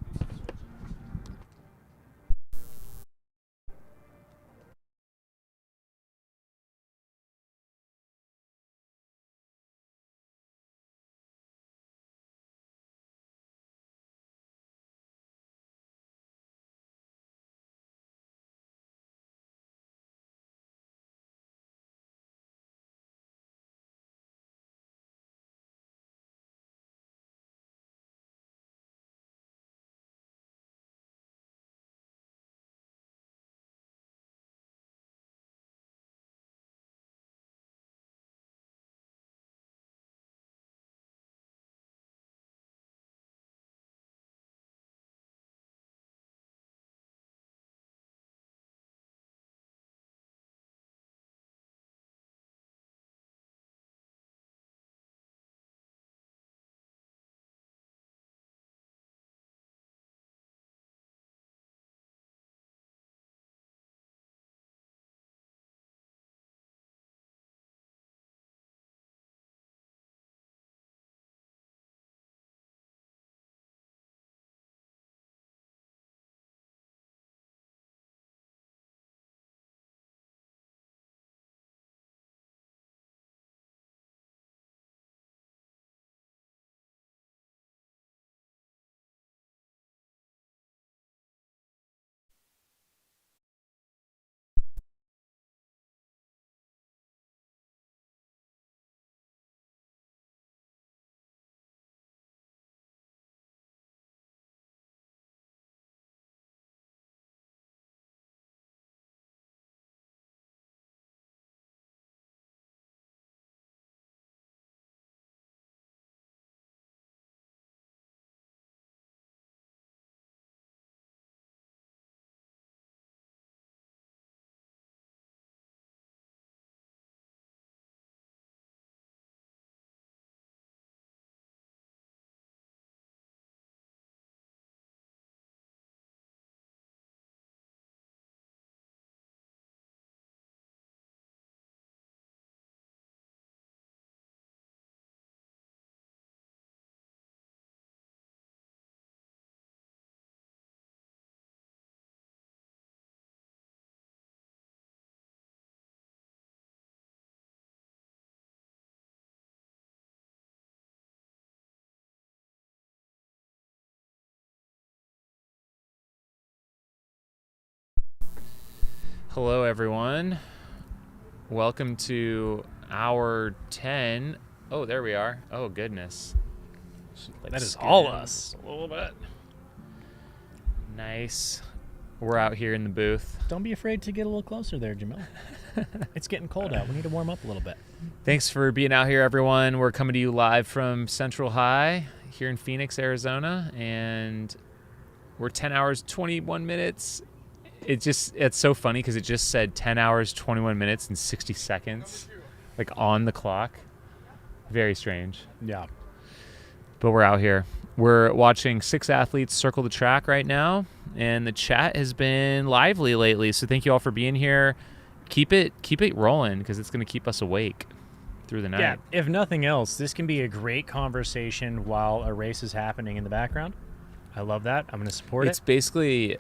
Hello, everyone. Welcome to hour 10. Oh, there we are. Oh, goodness. That is all us. A little bit. Nice. We're out here in the booth. Don't be afraid to get a little closer there, Jamil. It's getting cold out. We need to warm up a little bit. Thanks for being out here, everyone. We're coming to you live from Central High here in Phoenix, Arizona, and we're 10 hours, 21 minutes. It's so funny because it just said 10 hours, 21 minutes, and 60 seconds, like on the clock. Very strange. Yeah. But we're out here. We're watching 6 athletes circle the track right now, and the chat has been lively lately. So thank you all for being here. Keep it rolling because it's going to keep us awake through the night. Yeah, if nothing else, this can be a great conversation while a race is happening in the background. I love that. I'm going to support It's basically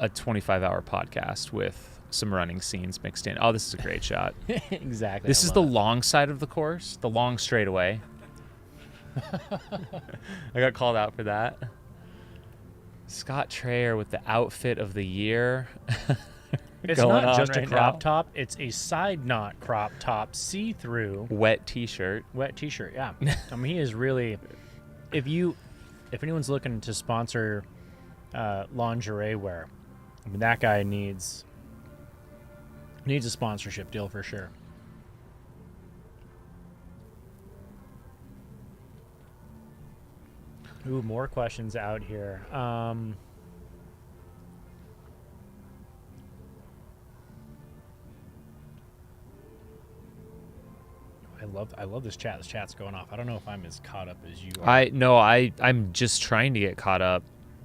a 25-hour podcast with some running scenes mixed in. Oh, this is a great shot. it. Exactly. This is the long side of the course, the long straightaway. I got called out for that. Scott Trayer with the outfit of the year. It's going not on just right a crop now. top. It's a side knot crop top, see-through, Wet t-shirt. wet T-shirt. Yeah. I mean, he is really. If anyone's looking to sponsor lingerie wear, I mean, that guy needs a sponsorship deal for sure. Ooh, more questions out here. I love this chat. This chat's going off. I don't know if I'm as caught up as you are. I'm just trying to get caught up.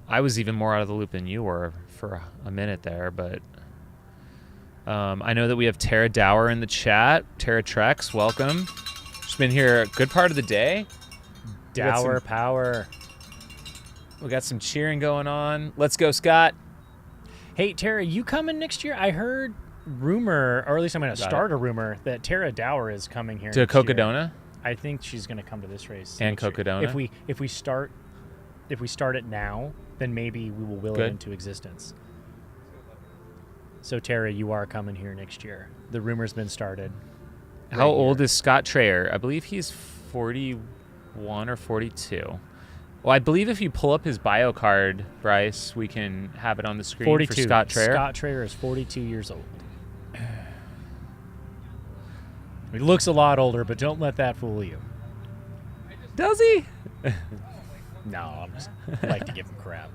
I was even more out of the loop than you were for a minute there, but I know that we have Tara Dower in the chat. Tara Trex, welcome. She's been here a good part of the day. Dower power. We got some cheering going on. Let's go, Scott. Hey, Tara, you coming next year? I heard rumor, or at least I'm going to start a rumor, that Tara Dower is coming here To next year. Cocodona I think she's going to come to this race. and next year. Cocodona. If we start it now, then maybe we will will Good. it into existence. So Tara, you are coming here next year. The rumor's been started. How right old here. is Scott Trayer? I believe he's 41 or 42. Well, I believe if you pull up his bio card, Bryce, we can have it on the screen 42. for Scott Trayer. Scott Trayer is 42 years old. He looks a lot older, but don't let that fool you. Does he? No, I'm just I like to give him crap.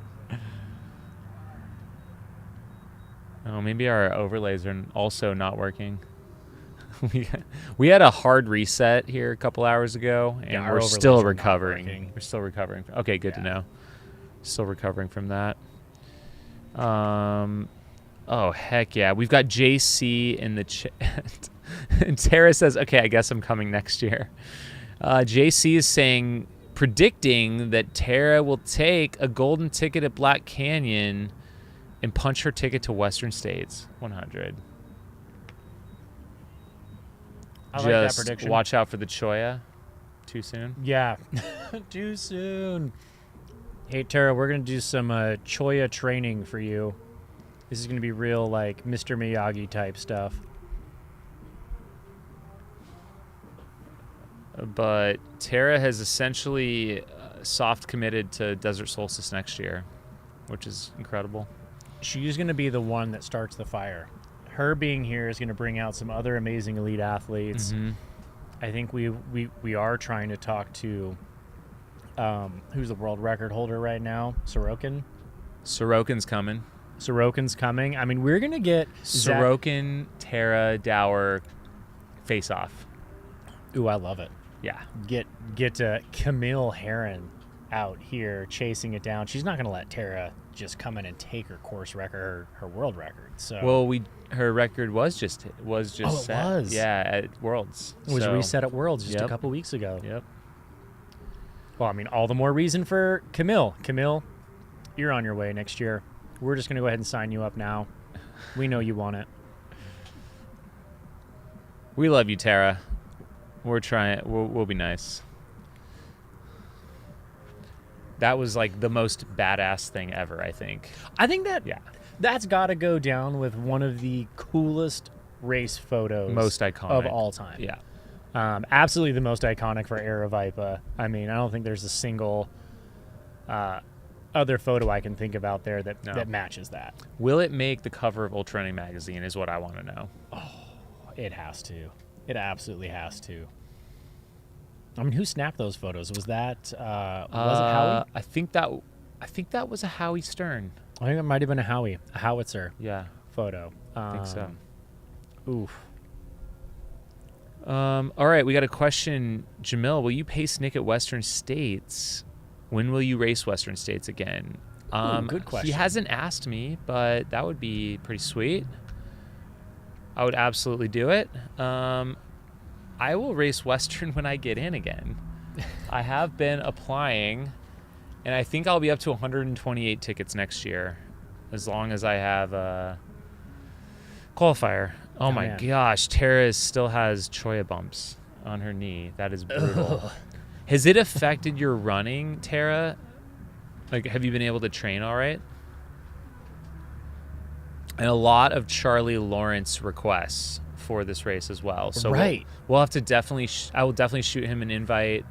Oh, maybe our overlays are also not working. We had a hard reset here a couple hours ago, and Yeah, our we're overlays still are not recovering. working. We're still recovering. Okay, good to Yeah. know. Still recovering from that. Oh, heck yeah. We've got JC in the chat. And Tara says, okay, I guess I'm coming next year. JC is saying, predicting that Tara will take a golden ticket at Black Canyon and punch her ticket to Western States 100. I like that Just prediction. watch out for the Choya. Too soon? Yeah, too soon. Hey Tara, we're gonna do some Choya training for you. This is gonna be real, like Mr. Miyagi type stuff. But Tara has essentially soft committed to Desert Solstice next year, which is incredible. She's gonna be the one that starts the fire. Her being here is gonna bring out some other amazing elite athletes. Mm-hmm. I think we are trying to talk to who's the world record holder right now? Sorokin. Sorokin's coming. Sorokin's coming. I mean, we're gonna get Sorokin, Tara, Dower, face off. Ooh, I love it. Yeah. Get Camille Herron out here chasing it down. She's not gonna let Tara just come in and take her course record, her world record. So Well, her record was just set. was? Yeah, at Worlds. it was So, reset at Worlds just a Yep. couple weeks ago. Yep. Well, I mean, all the more reason for Camille. Camille, you're on your way next year. We're just gonna go ahead and sign you up now. We know you want it. We love you, Tara. We're trying. We'll be nice. That was like the most badass thing ever, I think. I think that Yeah. That's got to go down with one of the coolest race photos Most iconic. of all time. Yeah. Absolutely the most iconic for Aravaipa. I mean, I don't think there's a single other photo I can think of out there that matches that. Will it make the cover of Ultra Running Magazine is what I want to know. It has to. It absolutely has to. I mean, who snapped those photos? Was that was it Howie? I think that was a Howie Stern. I think it might have been a howitzer Yeah, photo. I think so. Oof. All right, we got a question. Jamil, will you pace Nick at Western States? When will you race Western States again? Good question. He hasn't asked me, but that would be pretty sweet. I would absolutely do it. I will race Western when I get in again. I have been applying, and I think I'll be up to 128 tickets next year, as long as I have a qualifier. Oh my man. gosh, Tara still has choya bumps on her knee. That is brutal. Has it affected your running, Tara? Like, have you been able to train all right? And a lot of Charlie Lawrence requests for this race as well. So Right. we'll have to definitely, I will definitely shoot him an invite.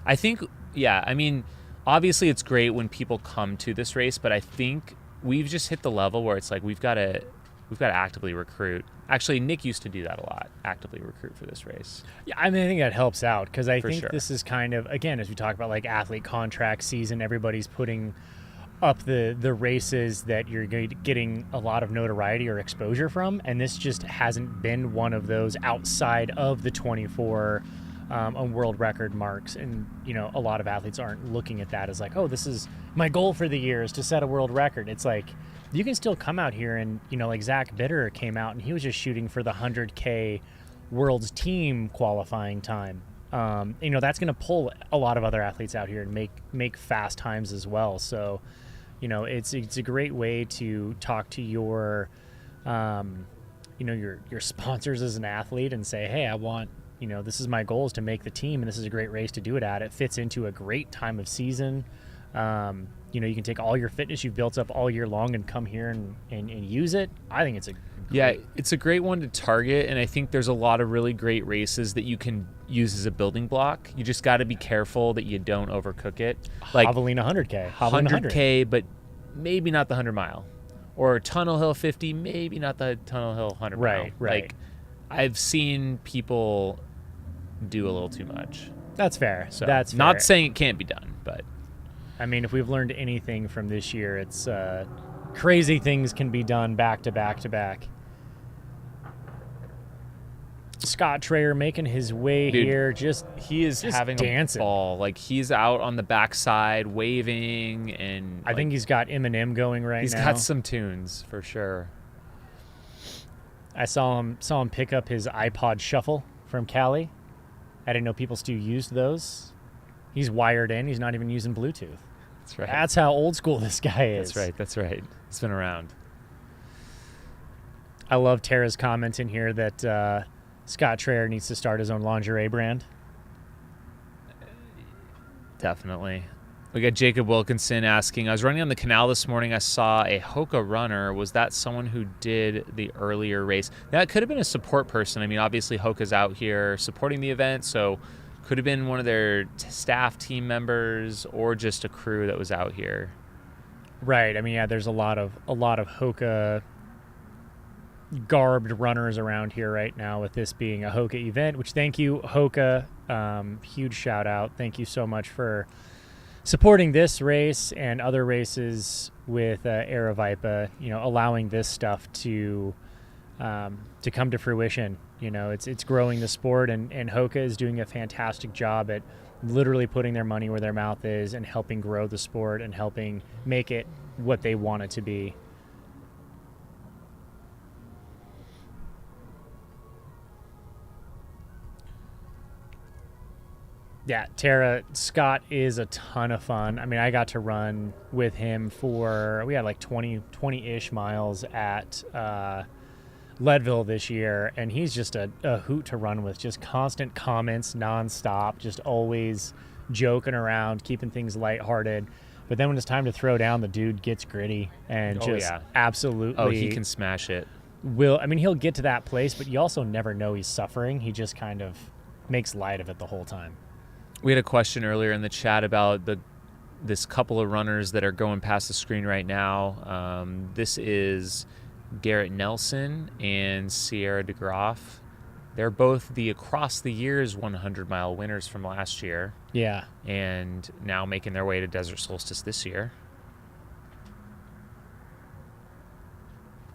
I think, yeah, I mean, obviously it's great when people come to this race, but I think we've just hit the level where it's like we've got to actively recruit. Actually, Nick used to do that a lot, actively recruit for this race. Yeah, I mean, I think that helps out because I For think sure. this is kind of, again, as we talk about like athlete contract season, everybody's putting up the races that you're getting a lot of notoriety or exposure from, and this just hasn't been one of those outside of the 24 world record marks. And you know, a lot of athletes aren't looking at that as like, oh, this is my goal for the year is to set a world record. It's like you can still come out here and, you know, like Zach Bitter came out and he was just shooting for the 100K world's team qualifying time. You know, that's going to pull a lot of other athletes out here and make fast times as well. So, you know, it's a great way to talk to your, you know, your sponsors as an athlete and say, hey, I want, you know, this is my goal is to make the team, and this is a great race to do it at. It fits into a great time of season. You know, you can take all your fitness you've built up all year long and come here and use it. I think it's It's a great one to target, and I think there's a lot of really great races that you can use as a building block. You just got to be careful that you don't overcook it. Like Javelina 100K. 100K, but maybe not the 100 mile. Or Tunnel Hill 50, maybe not the Tunnel Hill 100 mile. Right. Like, I've seen people do a little too much. That's fair. So That's fair. not saying it can't be done, but I mean, if we've learned anything from this year, it's crazy things can be done back to back to back. Scott Trayer making his way Dude, here, he is just having dancing. a ball. Like, he's out on the backside waving, and I think he's got Eminem going right he's now. got some tunes for sure. I saw him pick up his iPod Shuffle from Cali. I didn't know people still used those. He's wired in. He's not even using Bluetooth. That's right. That's how old school this guy is. That's right. It's been around. I love Tara's comment in here that Scott Trayer needs to start his own lingerie brand. Definitely. We got Jacob Wilkinson asking, I was running on the canal this morning. I saw a Hoka runner. Was that someone who did the earlier race? That could have been a support person. I mean, obviously Hoka's out here supporting the event, so could have been one of their staff team members or just a crew that was out here. Right. I mean, yeah, there's a lot of Hoka garbed runners around here right now with this being a Hoka event, which thank you, Hoka. Huge shout out. Thank you so much for supporting this race and other races with Aravaipa, you know, allowing this stuff to come to fruition. You know, it's growing the sport, and Hoka is doing a fantastic job at literally putting their money where their mouth is and helping grow the sport and helping make it what they want it to be. Yeah, Tara, Scott is a ton of fun. I mean, I got to run with him we had like 20-ish miles at Leadville this year, and he's just a hoot to run with. Just constant comments nonstop, just always joking around, keeping things lighthearted. But then when it's time to throw down, the dude gets gritty and just absolutely. Oh, he can smash it. He'll get to that place, but you also never know he's suffering. He just kind of makes light of it the whole time. We had a question earlier in the chat about this couple of runners that are going past the screen right now. This is Garrett Nelson and Sierra DeGroff. They're both the Across the Years 100-mile winners from last year. Yeah. And now making their way to Desert Solstice this year.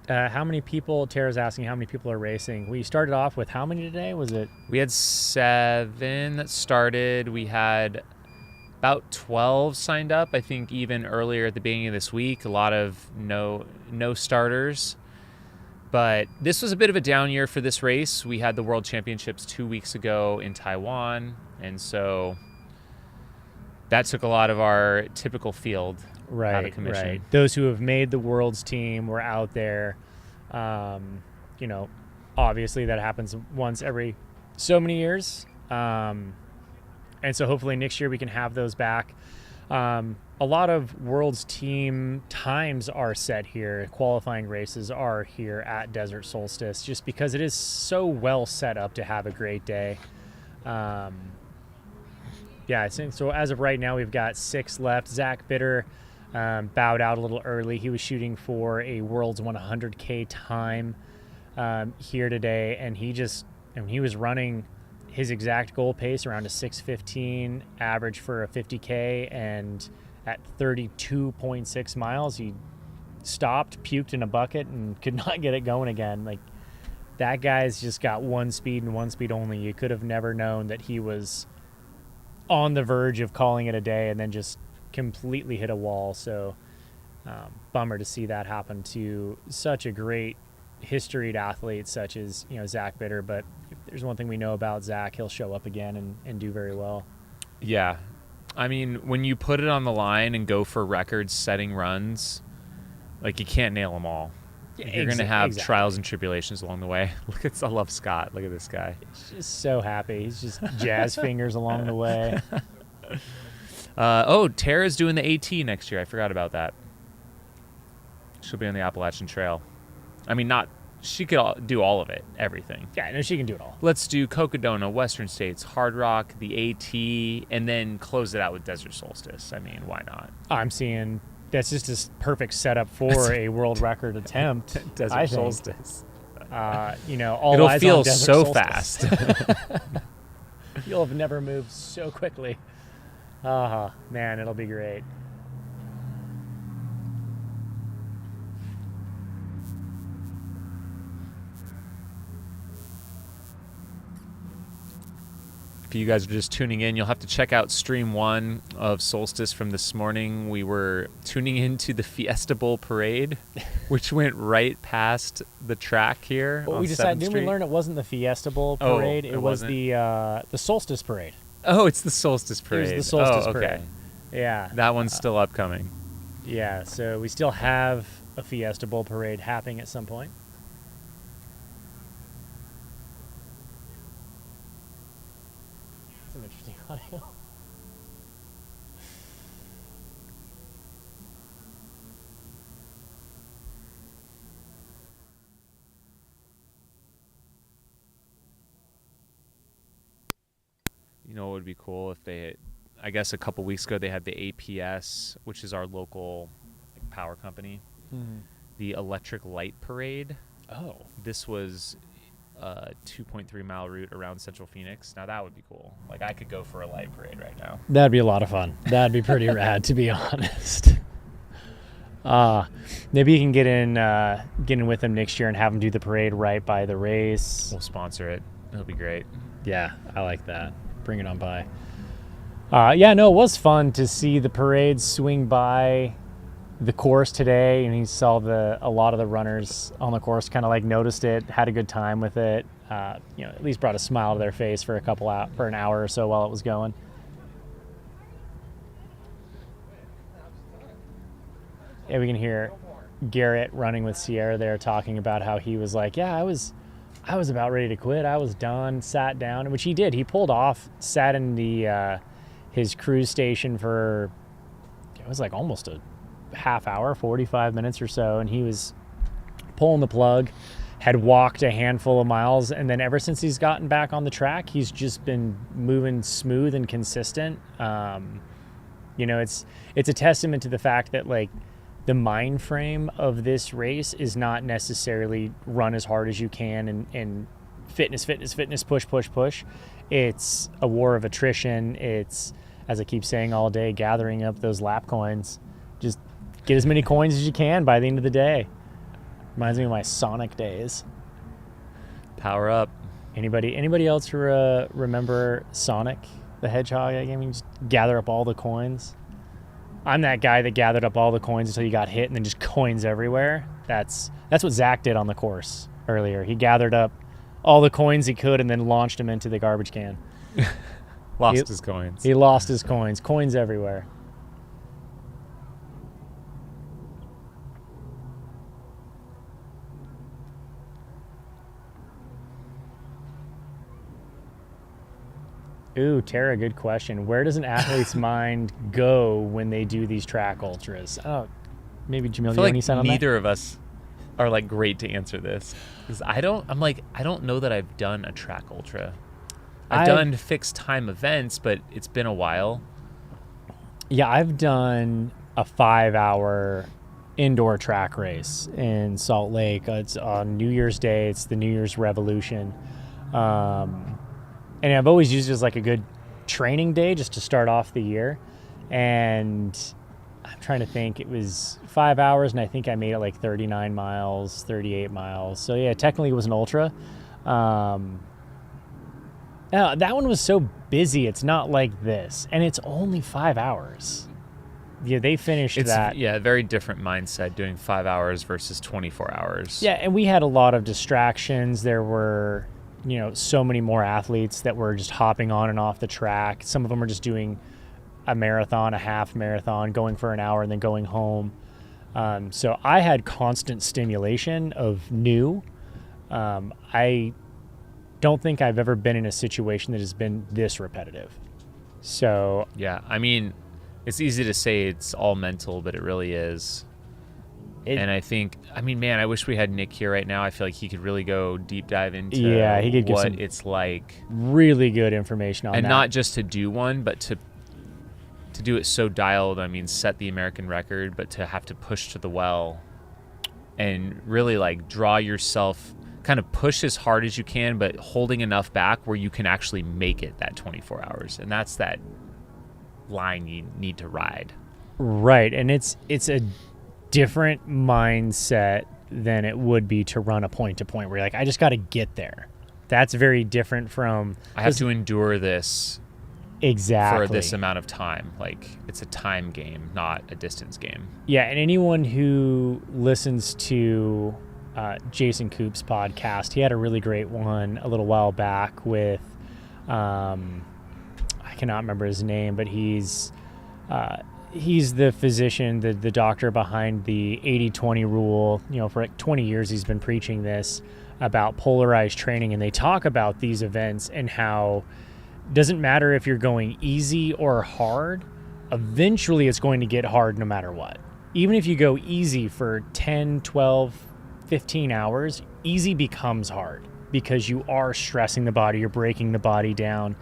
How many people, Tara's asking how many people are racing. We started off with how many today? Was it? We had 7 that started. We had about 12 signed up. I think even earlier at the beginning of this week, a lot of no starters. But this was a bit of a down year for this race. We had the World Championships 2 weeks ago in Taiwan, and so that took a lot of our typical field out of commission. Right. Those who have made the World's team were out there. Obviously that happens once every so many years. And so hopefully next year we can have those back. A lot of World's team times are set here. Qualifying races are here at Desert Solstice just because it is so well set up to have a great day. I think so. As of right now, we've got 6 left. Zach Bitter bowed out a little early. He was shooting for a World's 100K time here today, and he was running his exact goal pace around a 6:15 average for a 50K, and at 32.6 miles, he stopped, puked in a bucket, and could not get it going again. Like, that guy's just got one speed and one speed only. You could have never known that he was on the verge of calling it a day and then just completely hit a wall. So bummer to see that happen to such a great historied athlete such as Zach Bitter. But if there's one thing we know about Zach, he'll show up again and do very well. Yeah. I mean, when you put it on the line and go for record-setting runs, like, you can't nail them all. Yeah, You're going to have trials and tribulations along the way. I love Scott. Look at this guy. He's just so happy. He's just jazz fingers along the way. Tara's doing the AT next year. I forgot about that. She'll be on the Appalachian Trail. I mean, she could do all of it, everything. Yeah, no, she can do it all. Let's do Cocodona, Western States, Hard Rock, the AT, and then close it out with Desert Solstice. I mean, why not? I'm seeing that's just a perfect setup for a world record attempt. Desert Solstice. All it'll eyes feel on Desert so Solstice. fast. You'll have never moved so quickly. Man, it'll be great. If you guys are just tuning in, you'll have to check out stream 1 of Solstice from this morning. We were tuning into the Fiesta Bowl parade, which went right past the track here. Well, on we decided, 7th didn't Street. we learn it wasn't the Fiesta Bowl parade? It was the Solstice parade. Oh, it's the Solstice parade. It was the Solstice okay. parade. Yeah. That one's still upcoming. Yeah, so we still have a Fiesta Bowl parade happening at some point. Some interesting audio. You know what would be cool if they, I guess a couple weeks ago they had the APS, which is our local power company, the Electric Light Parade. Oh. This was a 2.3 mile route around Central Phoenix. Now that would be cool. Like, I could go for a light parade right now. That'd be a lot of fun. That'd be pretty rad, to be honest. Maybe you can get in with them next year and have them do the parade right by the race. We'll sponsor it. It'll be great. Yeah, I like that. Bring it on by. It was fun to see the parade swing by the course today, and he saw a lot of the runners on the course kind of like noticed it, had a good time with it. At least brought a smile to their face for an hour or so while it was going. Yeah, we can hear Garrett running with Sierra there talking about how he was like, I was about ready to quit. I was done, sat down, which he did. He pulled off, sat in his cruise station for it was like almost a half hour, 45 minutes or so, and he was pulling the plug, had walked a handful of miles, and then ever since he's gotten back on the track, he's just been moving smooth and consistent. You know, it's a testament to the fact that like the mind frame of this race is not necessarily run as hard as you can and fitness, push. It's a war of attrition. It's, as I keep saying all day, gathering up those lap coins. Just get as many coins as you can by the end of the day. Reminds me of my Sonic days. Power up. Anybody else who remember Sonic the Hedgehog game? You just gather up all the coins. I'm that guy that gathered up all the coins until you got hit and then just coins everywhere. That's what Zach did on the course earlier. He gathered up all the coins he could and then launched them into the garbage can. Lost his coins. He lost his coins. Coins everywhere. Ooh, Tara, good question. Where does an athlete's mind go when they do these track ultras? Oh, maybe Jamil, I you feel have any like sign on that? neither of us are like great to answer this because I don't know that I've done a track ultra. I've done fixed time events, but it's been a while. Yeah, I've done a 5-hour indoor track race in Salt Lake. It's on New Year's Day. It's the New Year's Revolution. And I've always used it as like a good training day just to start off the year. And I'm trying to think, it was 5 hours and I think I made it like 39 miles, 38 miles. So yeah, technically it was an ultra. That one was so busy. It's not like this. And it's only 5 hours. Yeah, they finished that. Yeah, very different mindset doing 5 hours versus 24 hours. Yeah, and we had a lot of distractions. There were, so many more athletes that were just hopping on and off the track. Some of them were just doing a marathon, a half marathon, going for an hour and then going home. So I had constant stimulation of new. I don't think I've ever been in a situation that has been this repetitive. So yeah, I mean, it's easy to say it's all mental, but it really is. And I think, man, I wish we had Nick here right now. I feel like he could really go deep dive into he could give what some it's like. Really good information on that. And not just to do one, but to do it so dialed, set the American record, but to have to push to the well and really like draw yourself, kind of push as hard as you can, but holding enough back where you can actually make it that 24 hours. And that's that line you need to ride. Right. And it's a different mindset than it would be to run a point to point where you're like, I just got to get there. That's very different from I have to endure this exactly for this amount of time. Like, it's a time game, not a distance game. Yeah, and anyone who listens to Jason Koop's podcast, he had a really great one a little while back with I cannot remember his name, but he's the physician, the doctor behind the 80-20 rule. For like 20 years he's been preaching this about polarized training, and they talk about these events and how it doesn't matter if you're going easy or hard, eventually it's going to get hard no matter what. Even if you go easy for 10, 12, 15 hours, easy becomes hard because you are stressing the body, you're breaking the body down.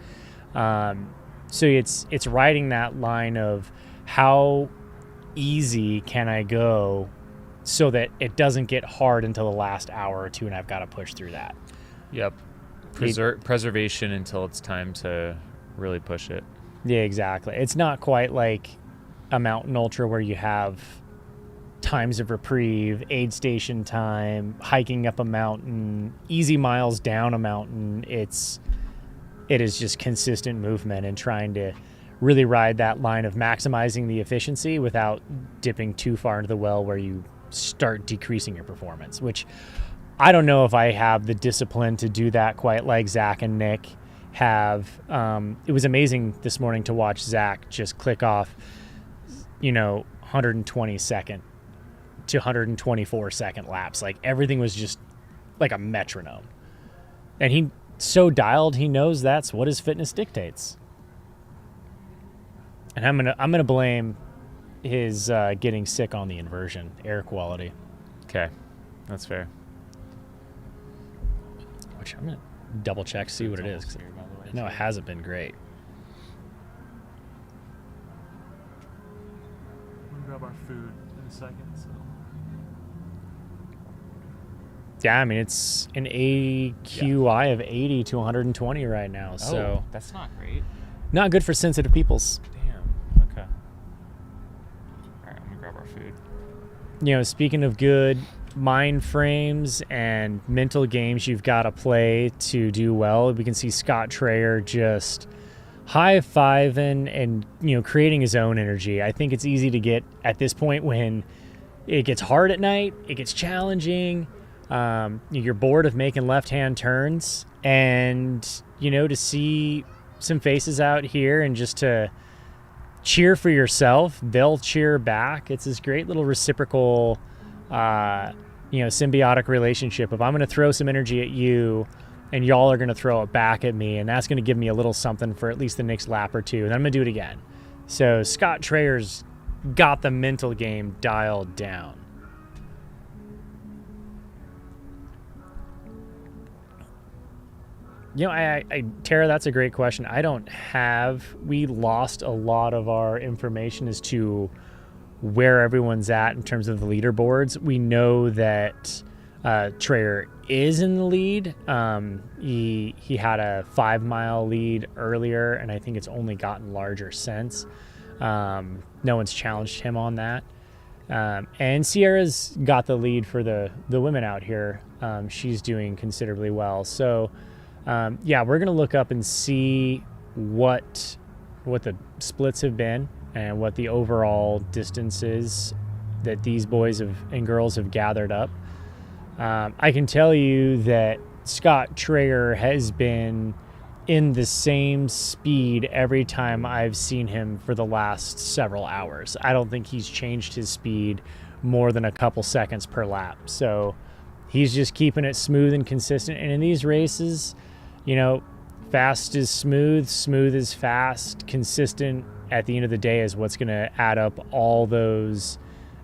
So it's riding that line of how easy can I go so that it doesn't get hard until the last hour or two and I've got to push through that. Yep. Preservation until it's time to really push it. Yeah, exactly. It's not quite like a mountain ultra where you have times of reprieve, aid station time, hiking up a mountain, easy miles down a mountain. It is just consistent movement and trying to really ride that line of maximizing the efficiency without dipping too far into the well where you start decreasing your performance, which I don't know if I have the discipline to do that quite like Zach and Nick have. It was amazing this morning to watch Zach just click off, 120-second to 124-second laps. Like everything was just like a metronome. And he so dialed, he knows that's what his fitness dictates. And I'm gonna blame his getting sick on the inversion, air quality. Okay, that's fair. Which I'm going to double check, see what it is. 'Cause I know it hasn't been great. We'll grab our food in a second. So. Yeah, I mean, it's an AQI of 80 to 120 right now. So that's not great. not good for sensitive peoples. Damn. Okay. All right, I'm gonna grab our food. You know, speaking of good mind frames and mental games you've got to play to do well, we can see Scott Trayer just high-fiving and, you know, creating his own energy. I think it's easy to get at this point when it gets hard at night, it gets challenging, you're bored of making left-hand turns, and, you know, to see some faces out here and just to cheer for yourself, they'll cheer back. It's this great little reciprocal, symbiotic relationship of I'm going to throw some energy at you and y'all are going to throw it back at me, and that's going to give me a little something for at least the next lap or two, and then I'm going to do it again. So Scott Trayer's got the mental game dialed down. You know, Tara, that's a great question. We lost a lot of our information as to where everyone's at in terms of the leaderboards. We know that Trayer is in the lead. He had a 5-mile lead earlier, and I think it's only gotten larger since. No one's challenged him on that. And Sierra's got the lead for the women out here. She's doing considerably well. So, we're going to look up and see what the splits have been and what the overall distance is that these boys and girls have gathered up. I can tell you that Scott Trayer has been in the same speed every time I've seen him for the last several hours. I don't think he's changed his speed more than a couple seconds per lap. So he's just keeping it smooth and consistent. And in these races, you know, fast is smooth, smooth is fast, consistent at the end of the day is what's going to add up all those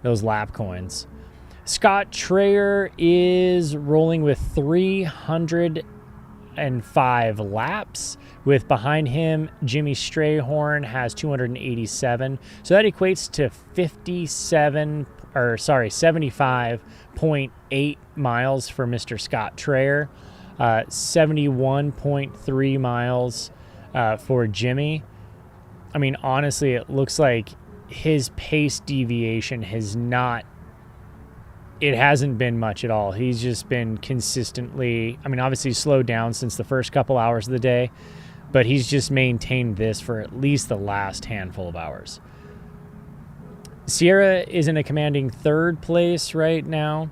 lap coins. Scott Trayer is rolling with 305 laps, with behind him Jimmy Strayhorn has 287. So that equates to 75.8 miles for Mr. Scott Trayer. 71.3 miles for Jimmy. I mean, honestly, it looks like his pace deviation hasn't been much at all. He's just been consistently, I mean, obviously slowed down since the first couple hours of the day, but he's just maintained this for at least the last handful of hours. Sierra is in a commanding third place right now.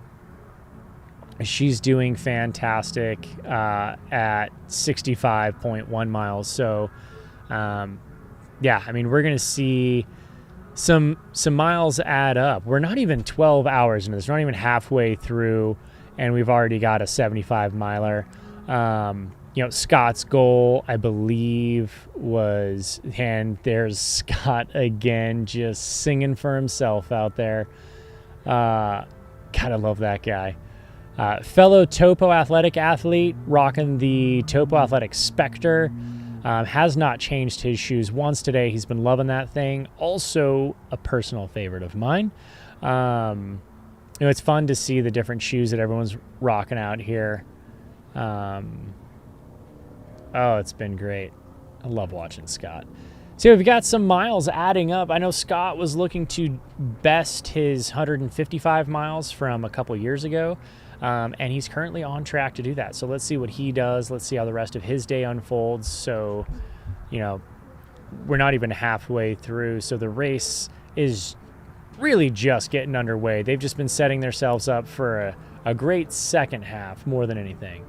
She's doing fantastic at 65.1 miles. So, I mean, we're going to see some miles add up. We're not even 12 hours into this. We're not even halfway through, and we've already got a 75-miler. Scott's goal, I believe, was, and there's Scott again just singing for himself out there. God, I love that guy. Fellow Topo Athletic athlete rocking the Topo Athletic Spectre. Has not changed his shoes once today. He's been loving that thing. Also a personal favorite of mine. It's fun to see the different shoes that everyone's rocking out here. It's been great. I love watching Scott. So we've got some miles adding up. I know Scott was looking to best his 155 miles from a couple years ago. And he's currently on track to do that. So let's see what he does. Let's see how the rest of his day unfolds. So, we're not even halfway through. So the race is really just getting underway. They've just been setting themselves up for a great second half more than anything.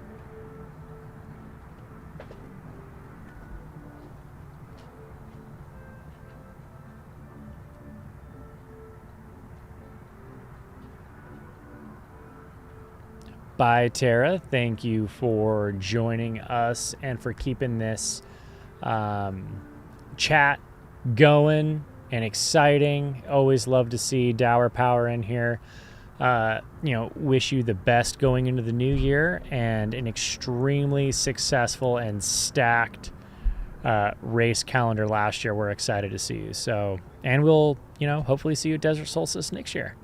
Bye, Tara. Thank you for joining us and for keeping this chat going and exciting. Always love to see Dower Power in here. Wish you the best going into the new year and an extremely successful and stacked race calendar last year. We're excited to see you. So, and we'll, hopefully see you at Desert Solstice next year.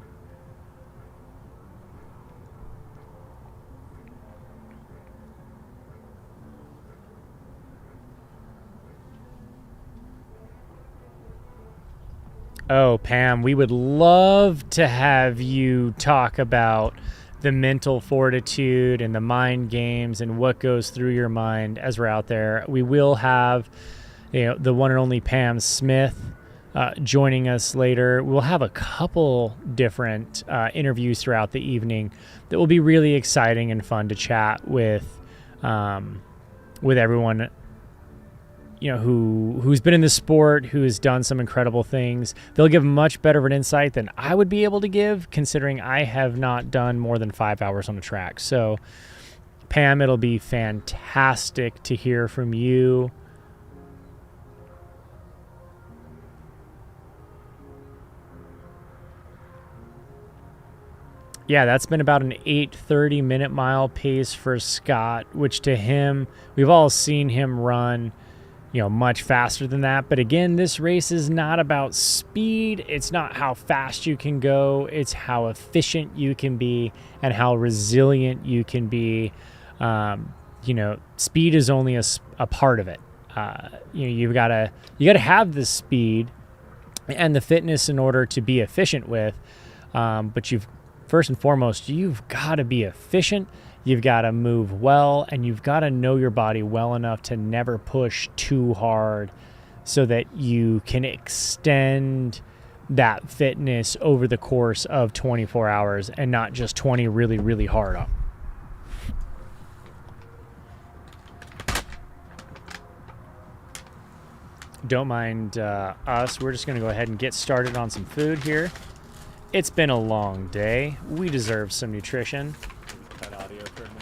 Oh, Pam, we would love to have you talk about the mental fortitude and the mind games and what goes through your mind as we're out there. We will have, the one and only Pam Smith joining us later. We'll have a couple different interviews throughout the evening that will be really exciting and fun to chat with everyone who's been in the sport, who has done some incredible things. They'll give much better of an insight than I would be able to give, considering I have not done more than 5 hours on the track. So, Pam, it'll be fantastic to hear from you. Yeah, that's been about an 8:30 minute mile pace for Scott, which to him, we've all seen him run much faster than that. But again, this race is not about speed. It's not how fast you can go. It's how efficient you can be and how resilient you can be. Speed is only a part of it. You gotta have the speed and the fitness in order to be efficient with. But first and foremost, you've got to be efficient. You've got to move well, and you've got to know your body well enough to never push too hard so that you can extend that fitness over the course of 24 hours and not just 20 really, really hard up. Don't mind us. We're just going to go ahead and get started on some food here. It's been a long day. We deserve some nutrition. Cut audio for a minute.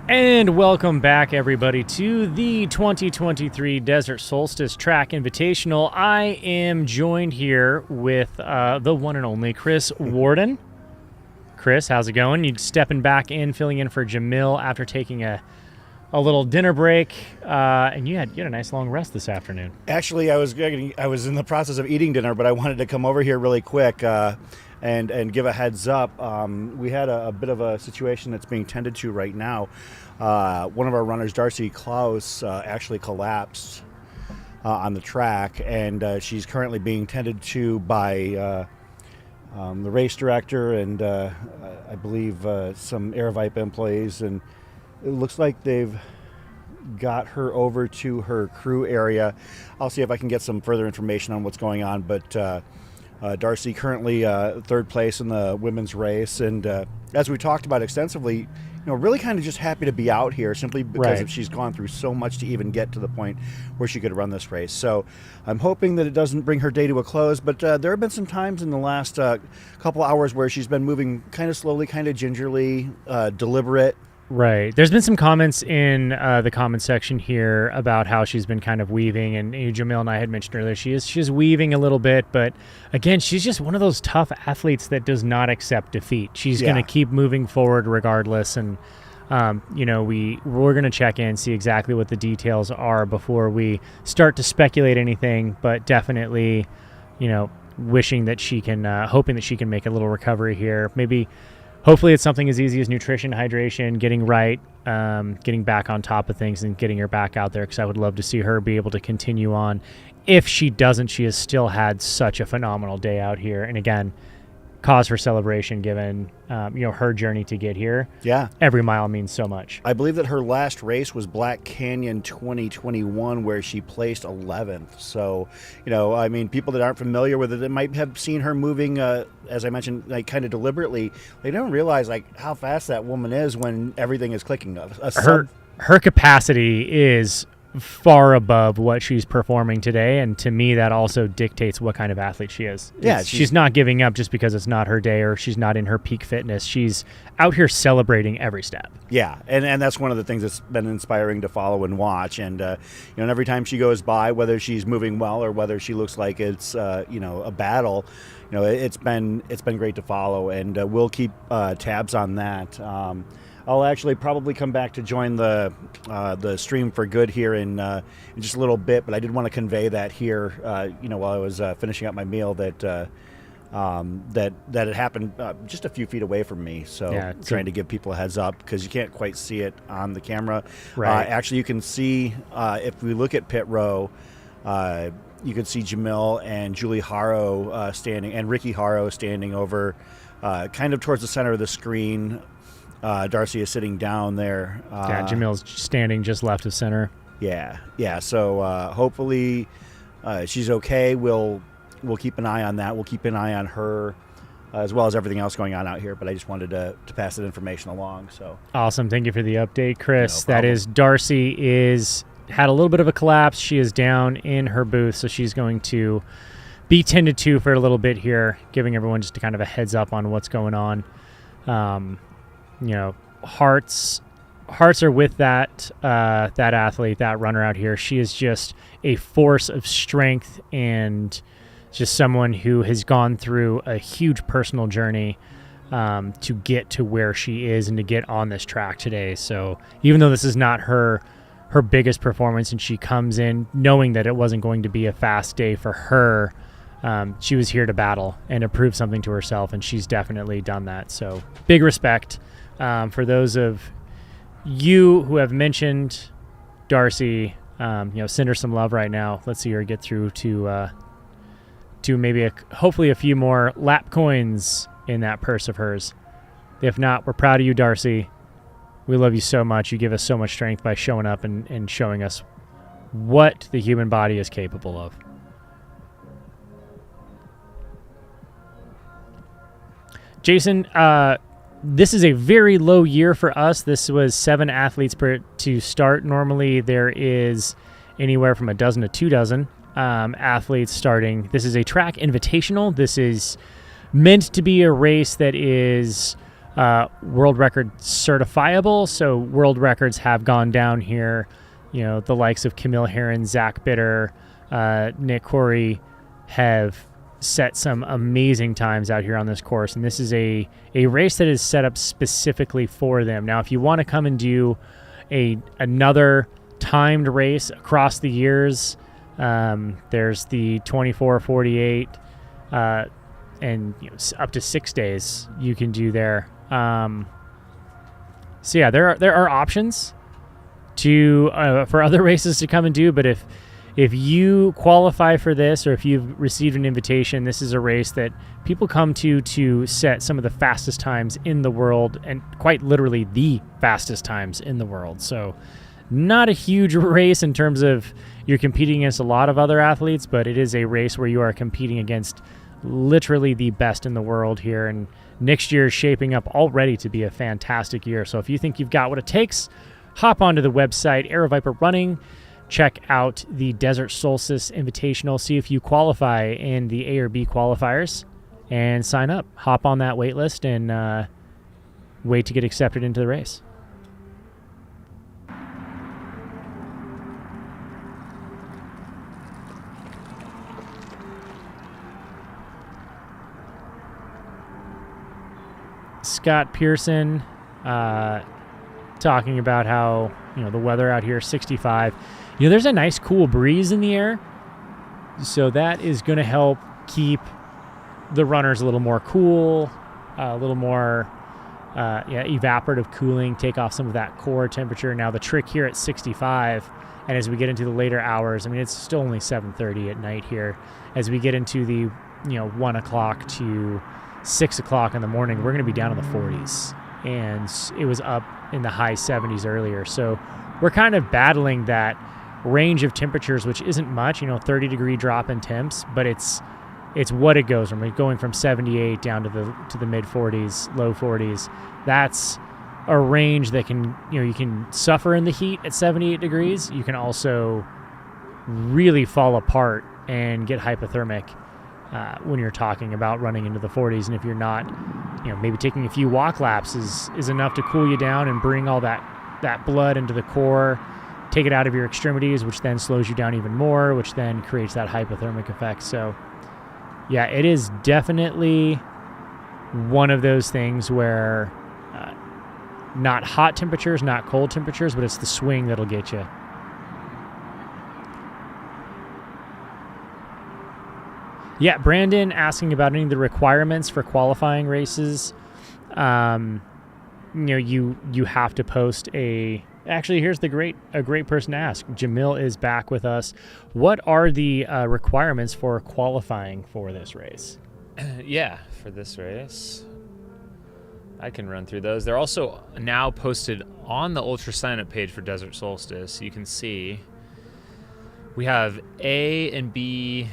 And welcome back, everybody, to the 2023 Desert Solstice Track Invitational. I am joined here with the one and only Chris Warden. Chris, how's it going? You stepping back in, filling in for Jamil after taking a little dinner break, and you had a nice long rest this afternoon. Actually, I was in the process of eating dinner, but I wanted to come over here really quick and give a heads up. We had a bit of a situation that's being tended to right now. One of our runners, Darcy Klaus, actually collapsed on the track, and she's currently being tended to by the race director and I believe some Aravaipa employees, and it looks like they've got her over to her crew area. I'll see if I can get some further information on what's going on, but Darcy currently third place in the women's race, and as we talked about extensively, really kind of just happy to be out here simply because she's gone through so much to even get to the point where she could run this race. So I'm hoping that it doesn't bring her day to a close, but there have been some times in the last couple hours where she's been moving kind of slowly, kind of gingerly, deliberate. Right. There's been some comments in the comment section here about how she's been kind of weaving, and Jamil and I had mentioned earlier she's weaving a little bit, but again, she's just one of those tough athletes that does not accept defeat. She's going to keep moving forward regardless, and we're going to check in, see exactly what the details are before we start to speculate anything, but definitely, wishing that she can, hoping that she can make a little recovery here. Hopefully it's something as easy as nutrition, hydration, getting right, getting back on top of things and getting her back out there, because I would love to see her be able to continue on. If she doesn't, she has still had such a phenomenal day out here. And again, cause for celebration given, her journey to get here. Yeah. Every mile means so much. I believe that her last race was Black Canyon 2021, where she placed 11th. So, people that aren't familiar with it, they might have seen her moving, as I mentioned, like kind of deliberately. They don't realize how fast that woman is when everything is clicking. Her capacity is far above what she's performing today, and to me that also dictates what kind of athlete she is. Yeah, she's not giving up just because it's not her day or she's not in her peak fitness. She's out here celebrating every step. Yeah, and that's one of the things that's been inspiring to follow and watch. And every time she goes by, whether she's moving well or whether she looks like it's a battle, it's been great to follow, and we'll keep tabs on that. I'll actually probably come back to join the stream for good here in just a little bit, but I did want to convey that here, while I was finishing up my meal, that it happened just a few feet away from me. So trying to give people a heads up, because you can't quite see it on the camera. Right. Actually, you can see if we look at pit row, you can see Jamil and Julie Haro standing, and Ricky Haro standing over, kind of towards the center of the screen. Darcy is sitting down there. Jamil's standing just left of center. Yeah. So hopefully she's okay. We'll keep an eye on that. We'll keep an eye on her as well as everything else going on out here. But I just wanted to pass that information along. So awesome. Thank you for the update, Chris. No that problem. is Darcy had a little bit of a collapse. She is down in her booth, so she's going to be tended to for a little bit here, giving everyone just kind of a heads up on what's going on. Hearts are with that athlete, that runner out here. She is just a force of strength and just someone who has gone through a huge personal journey to get to where she is and to get on this track today. So even though this is not her her biggest performance, and she comes in knowing that it wasn't going to be a fast day for her. She was here to battle and to prove something to herself, and she's definitely done that. So big respect for those of you who have mentioned Darcy. Send her some love right now. Let's see her get through to maybe hopefully a few more lap coins in that purse of hers. If not, we're proud of you, Darcy. We love you so much. You give us so much strength by showing up and showing us what the human body is capable of. Jason, this is a very low year for us. This was 7 athletes to start. Normally there is anywhere from a dozen to 2 dozen athletes starting. This is a track invitational. This is meant to be a race that is world record certifiable. So world records have gone down here. The likes of Camille Herron, Zach Bitter, Nick Corey have set some amazing times out here on this course, and this is a race that is set up specifically for them. Now, if you want to come and do another timed race across the years, there's the 24, 48, and up to 6 days you can do there. So yeah, there are options for other races to come and do, but if you qualify for this, or if you've received an invitation, this is a race that people come to set some of the fastest times in the world, and quite literally the fastest times in the world. So not a huge race in terms of you're competing against a lot of other athletes, but it is a race where you are competing against literally the best in the world here. And next year is shaping up already to be a fantastic year. So if you think you've got what it takes, hop onto the website, AeroViper Running. Check out the Desert Solstice Invitational. See if you qualify in the A or B qualifiers and sign up. Hop on that wait list and wait to get accepted into the race. Scott Pearson talking about how the weather out here, 65. There's a nice cool breeze in the air, so that is going to help keep the runners a little more cool, a little more evaporative cooling, take off some of that core temperature. Now the trick here at 65, and as we get into the later hours, it's still only 7:30 at night here. As we get into the 1 o'clock to 6 o'clock in the morning, we're going to be down in the 40s, and it was up in the high 70s earlier. So we're kind of battling that range of temperatures, which isn't much, 30-degree drop in temps, but it's what it goes from. Going from 78 down to the mid 40s, low 40s. That's a range that can, you can suffer in the heat at 78 degrees. You can also really fall apart and get hypothermic when you're talking about running into the 40s. And if you're not, maybe taking a few walk laps is enough to cool you down and bring all that blood into the core, take it out of your extremities, which then slows you down even more, which then creates that hypothermic effect. So yeah, it is definitely one of those things where not hot temperatures, not cold temperatures, but it's the swing that'll get you. Yeah, Brandon asking about any of the requirements for qualifying races. You have to post Actually, here's a great person to ask. Jamil is back with us. What are the requirements for qualifying for this race? Yeah, for this race, I can run through those. They're also now posted on the Ultra sign-up page for Desert Solstice. You can see we have A and B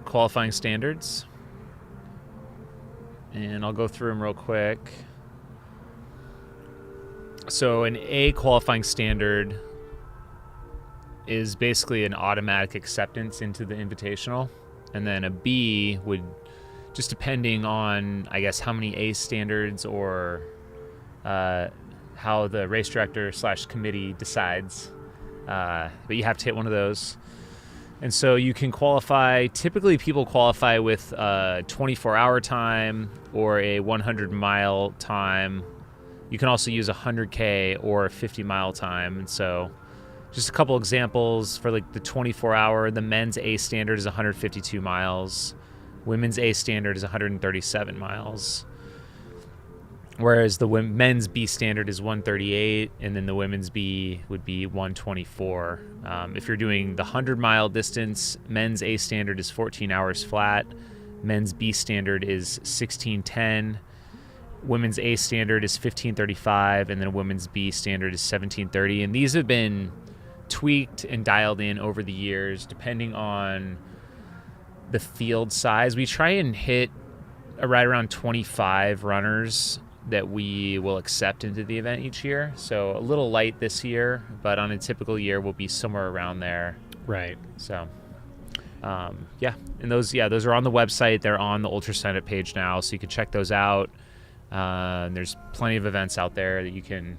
qualifying standards, and I'll go through them real quick. So an A qualifying standard is basically an automatic acceptance into the invitational, and then a B would, just depending on, I guess, how many A standards or how the race director / committee decides, but you have to hit one of those. And so you can qualify, typically people qualify with a 24-hour time or a 100-mile time. You can also use a 100K or a 50-mile time. And so just a couple examples for like the 24-hour. The men's A standard is 152 miles. Women's A standard is 137 miles. Whereas the men's B standard is 138, and then the women's B would be 124. If you're doing the 100-mile distance, men's A standard is 14 hours flat. Men's B standard is 16:10. Women's A standard is 15:35, and then women's B standard is 17:30. And these have been tweaked and dialed in over the years, depending on the field size. We try and hit right around 25 runners that we will accept into the event each year. So a little light this year, but on a typical year, we'll be somewhere around there. Right. So, and those are on the website. They're on the Ultra Sign Up page now, so you can check those out. There's plenty of events out there that you can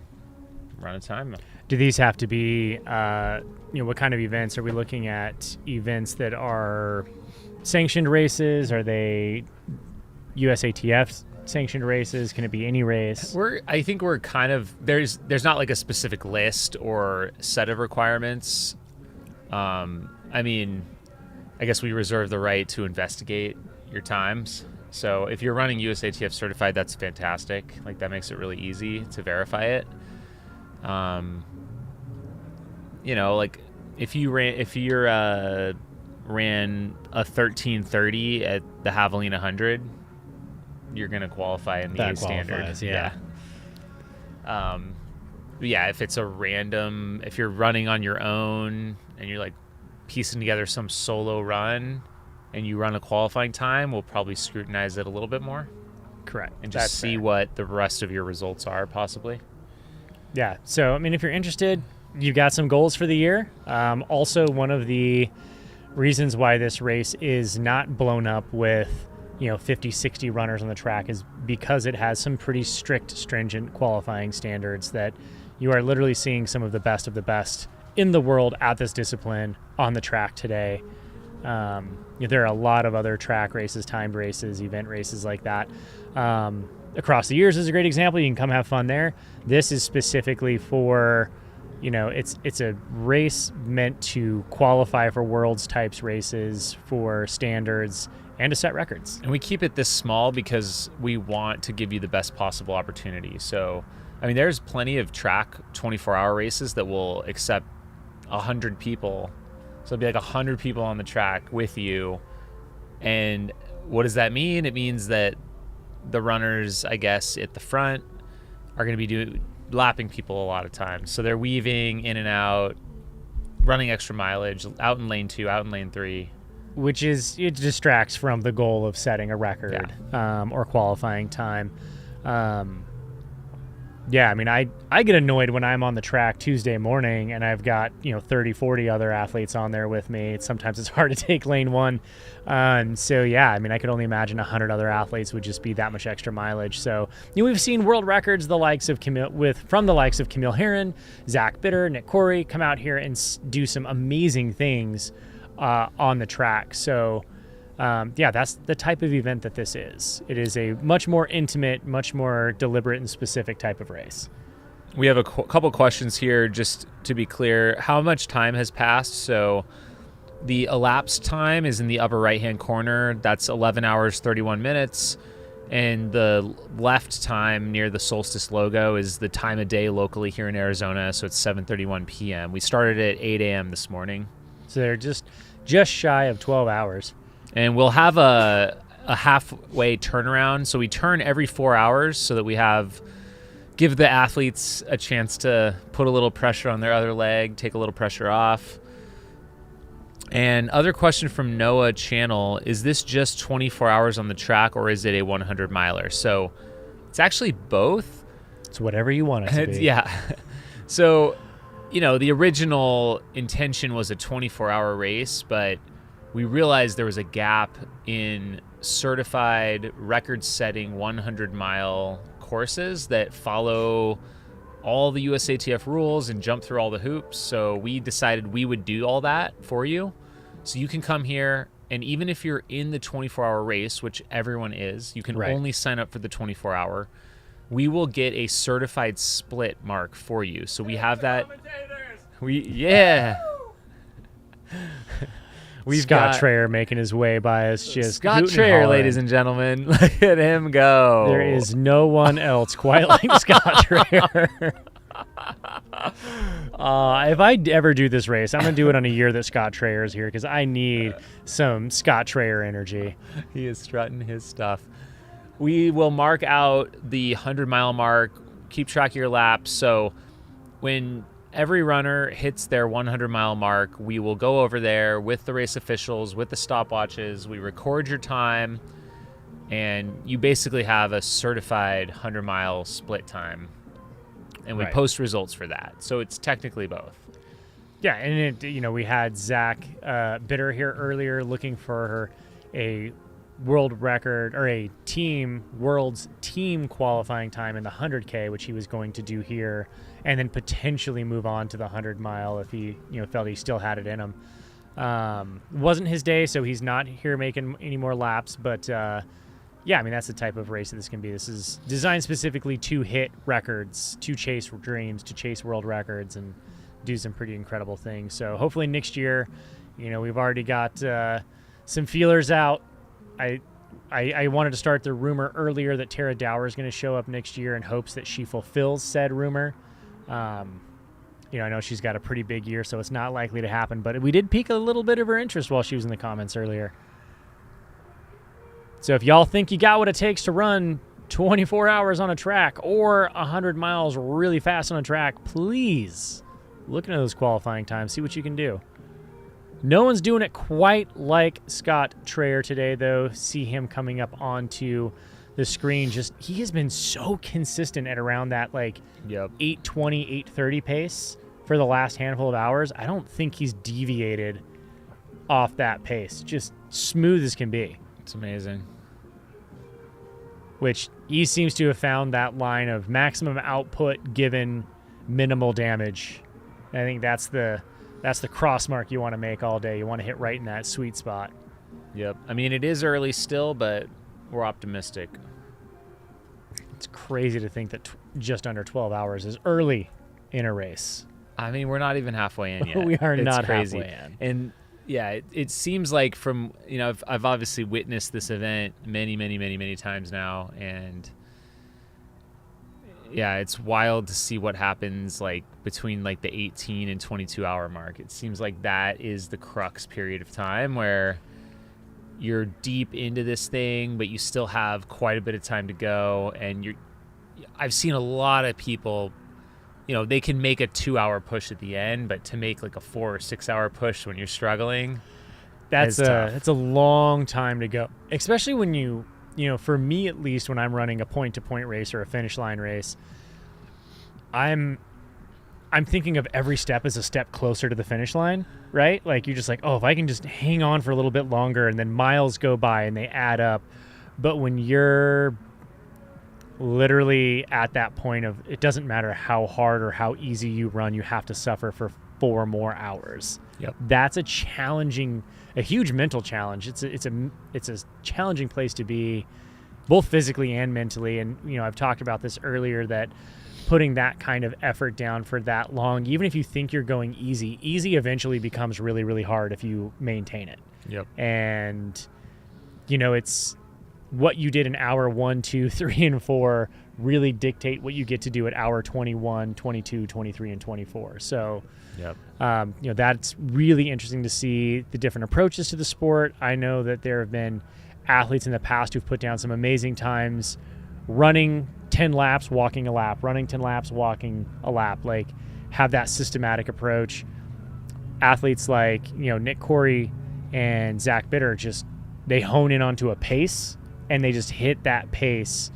run a time. Do these have to be, what kind of events? Are we looking at events that are sanctioned races? Are they USATF sanctioned races? Can it be any race? I think we're kind of, there's not like a specific list or set of requirements. I mean, I guess we reserve the right to investigate your times. So if you're running USATF certified, that's fantastic. Like that makes it really easy to verify it. Like if you ran a 13:30 at the Javelina 100, you're going to qualify in the That A standard. qualifies, yeah. If it's a random, if you're running on your own and you're like piecing together some solo run and you run a qualifying time, we'll probably scrutinize it a little bit more. Correct. And just see what the rest of your results are, possibly. Yeah. So, I mean, if you're interested, you've got some goals for the year. Also, one of the reasons why this race is not blown up with 50, 60 runners on the track is because it has some pretty strict, stringent qualifying standards that you are literally seeing some of the best in the world at this discipline on the track today. There are a lot of other track races, timed races, event races like that. Across the years is a great example. You can come have fun there. This is specifically for, it's a race meant to qualify for worlds types races, for standards, and to set records. And we keep it this small because we want to give you the best possible opportunity. So, I mean, there's plenty of track 24-hour races that will accept 100 people. So it'll be like 100 people on the track with you. And what does that mean? It means that the runners, I guess, at the front are going to be lapping people a lot of times. So they're weaving in and out, running extra mileage, out in lane 2, out in lane 3. Which it distracts from the goal of setting a record or qualifying time. I mean, I get annoyed when I'm on the track Tuesday morning and I've got 30, 40 other athletes on there with me. Sometimes it's hard to take lane 1. I mean, I could only imagine 100 other athletes would just be that much extra mileage. So we've seen world records from the likes of Camille Herron, Zach Bitter, Nick Corey come out here and do some amazing things on the track. So that's the type of event that this is. It is a much more intimate, much more deliberate and specific type of race. We have a couple questions here, just to be clear. How much time has passed? So the elapsed time is in the upper right-hand corner. That's 11 hours, 31 minutes. And the left time near the Solstice logo is the time of day locally here in Arizona. So it's 7:31 p.m. We started at 8 a.m. this morning. So they're just shy of 12 hours. And we'll have a halfway turnaround. So we turn every 4 hours so that give the athletes a chance to put a little pressure on their other leg, take a little pressure off. And other question from Noah Channel, is this just 24 hours on the track or is it a 100 miler? So it's actually both. It's whatever you want it to be. Yeah. So, the original intention was a 24-hour race, but we realized there was a gap in certified record-setting 100-mile courses that follow all the USATF rules and jump through all the hoops. So we decided we would do all that for you. So you can come here, and even if you're in the 24-hour race, which everyone is, you can only sign up for the 24-hour. We will get a certified split mark for you. So we have that. We've Scott got Traer making his way by us, just Scott hooting and Traer, hollering. ladies and gentlemen. Look at him go. There is no one else quite like Scott Traer. If I ever do this race, I'm going to do it on a year that Scott Traer is here because I need some Scott Traer energy. He is strutting his stuff. We will mark out the 100-mile mark, keep track of your laps. So when every runner hits their 100-mile mark, we will go over there with the race officials, with the stopwatches. We record your time, and you basically have a certified 100-mile split time. And we Right. post results for that. So it's technically both. Yeah, and we had Zach Bitter here earlier looking for a world record or a world's team qualifying time in the 100K, which he was going to do here, and then potentially move on to the 100-mile if he felt he still had it in him. Wasn't his day, so he's not here making any more laps, but yeah, I mean, that's the type of race that this can be. This is designed specifically to hit records, to chase dreams, to chase world records, and do some pretty incredible things. So hopefully next year, we've already got some feelers out. I wanted to start the rumor earlier that Tara Dower is going to show up next year in hopes that she fulfills said rumor. I know she's got a pretty big year, so it's not likely to happen, but we did pique a little bit of her interest while she was in the comments earlier. So if y'all think you got what it takes to run 24 hours on a track or 100 miles really fast on a track, please look into those qualifying times, see what you can do. No one's doing it quite like Scott Traer today, though. See him coming up onto the screen. He has been so consistent at around that 8:20, 8:30 pace for the last handful of hours. I don't think he's deviated off that pace. Just smooth as can be. It's amazing. Which he seems to have found that line of maximum output given minimal damage. I think that's the cross mark you want to make all day. You want to hit right in that sweet spot. Yep. I mean, it is early still, but we're optimistic. It's crazy to think that just under 12 hours is early in a race. I mean, we're not even halfway in yet. We are It's not crazy. halfway in. And yeah, it seems like from, I've obviously witnessed this event many times now, and yeah, it's wild to see what happens between the 18 and 22 hour mark. It seems like that is the crux period of time where you're deep into this thing, but you still have quite a bit of time to go. And I've seen a lot of people, they can make a 2 hour push at the end, but to make a 4 or 6 hour push when you're struggling, That's tough. a long time to go, especially when for me at least, when I'm running a point-to-point race or a finish line race, I'm thinking of every step as a step closer to the finish line, right? You're just if I can just hang on for a little bit longer, and then miles go by and they add up. But when you're literally at that point of it doesn't matter how hard or how easy you run, you have to suffer for 4 more hours. Yep. That's a huge mental challenge. It's a challenging place to be, both physically and mentally. And I've talked about this earlier, that putting that kind of effort down for that long, even if you think you're going easy eventually becomes really, really hard if you maintain it. Yep. And it's what you did in hour 1, 2, 3, and 4 really dictate what you get to do at hour 21, 22, 23, and 24. So Yep. That's really interesting to see the different approaches to the sport. I know that there have been athletes in the past who've put down some amazing times running 10 laps, walking a lap, running 10 laps, walking a lap, have that systematic approach. Athletes like, Nick Corey and Zach Bitter, they hone in onto a pace, and they just hit that pace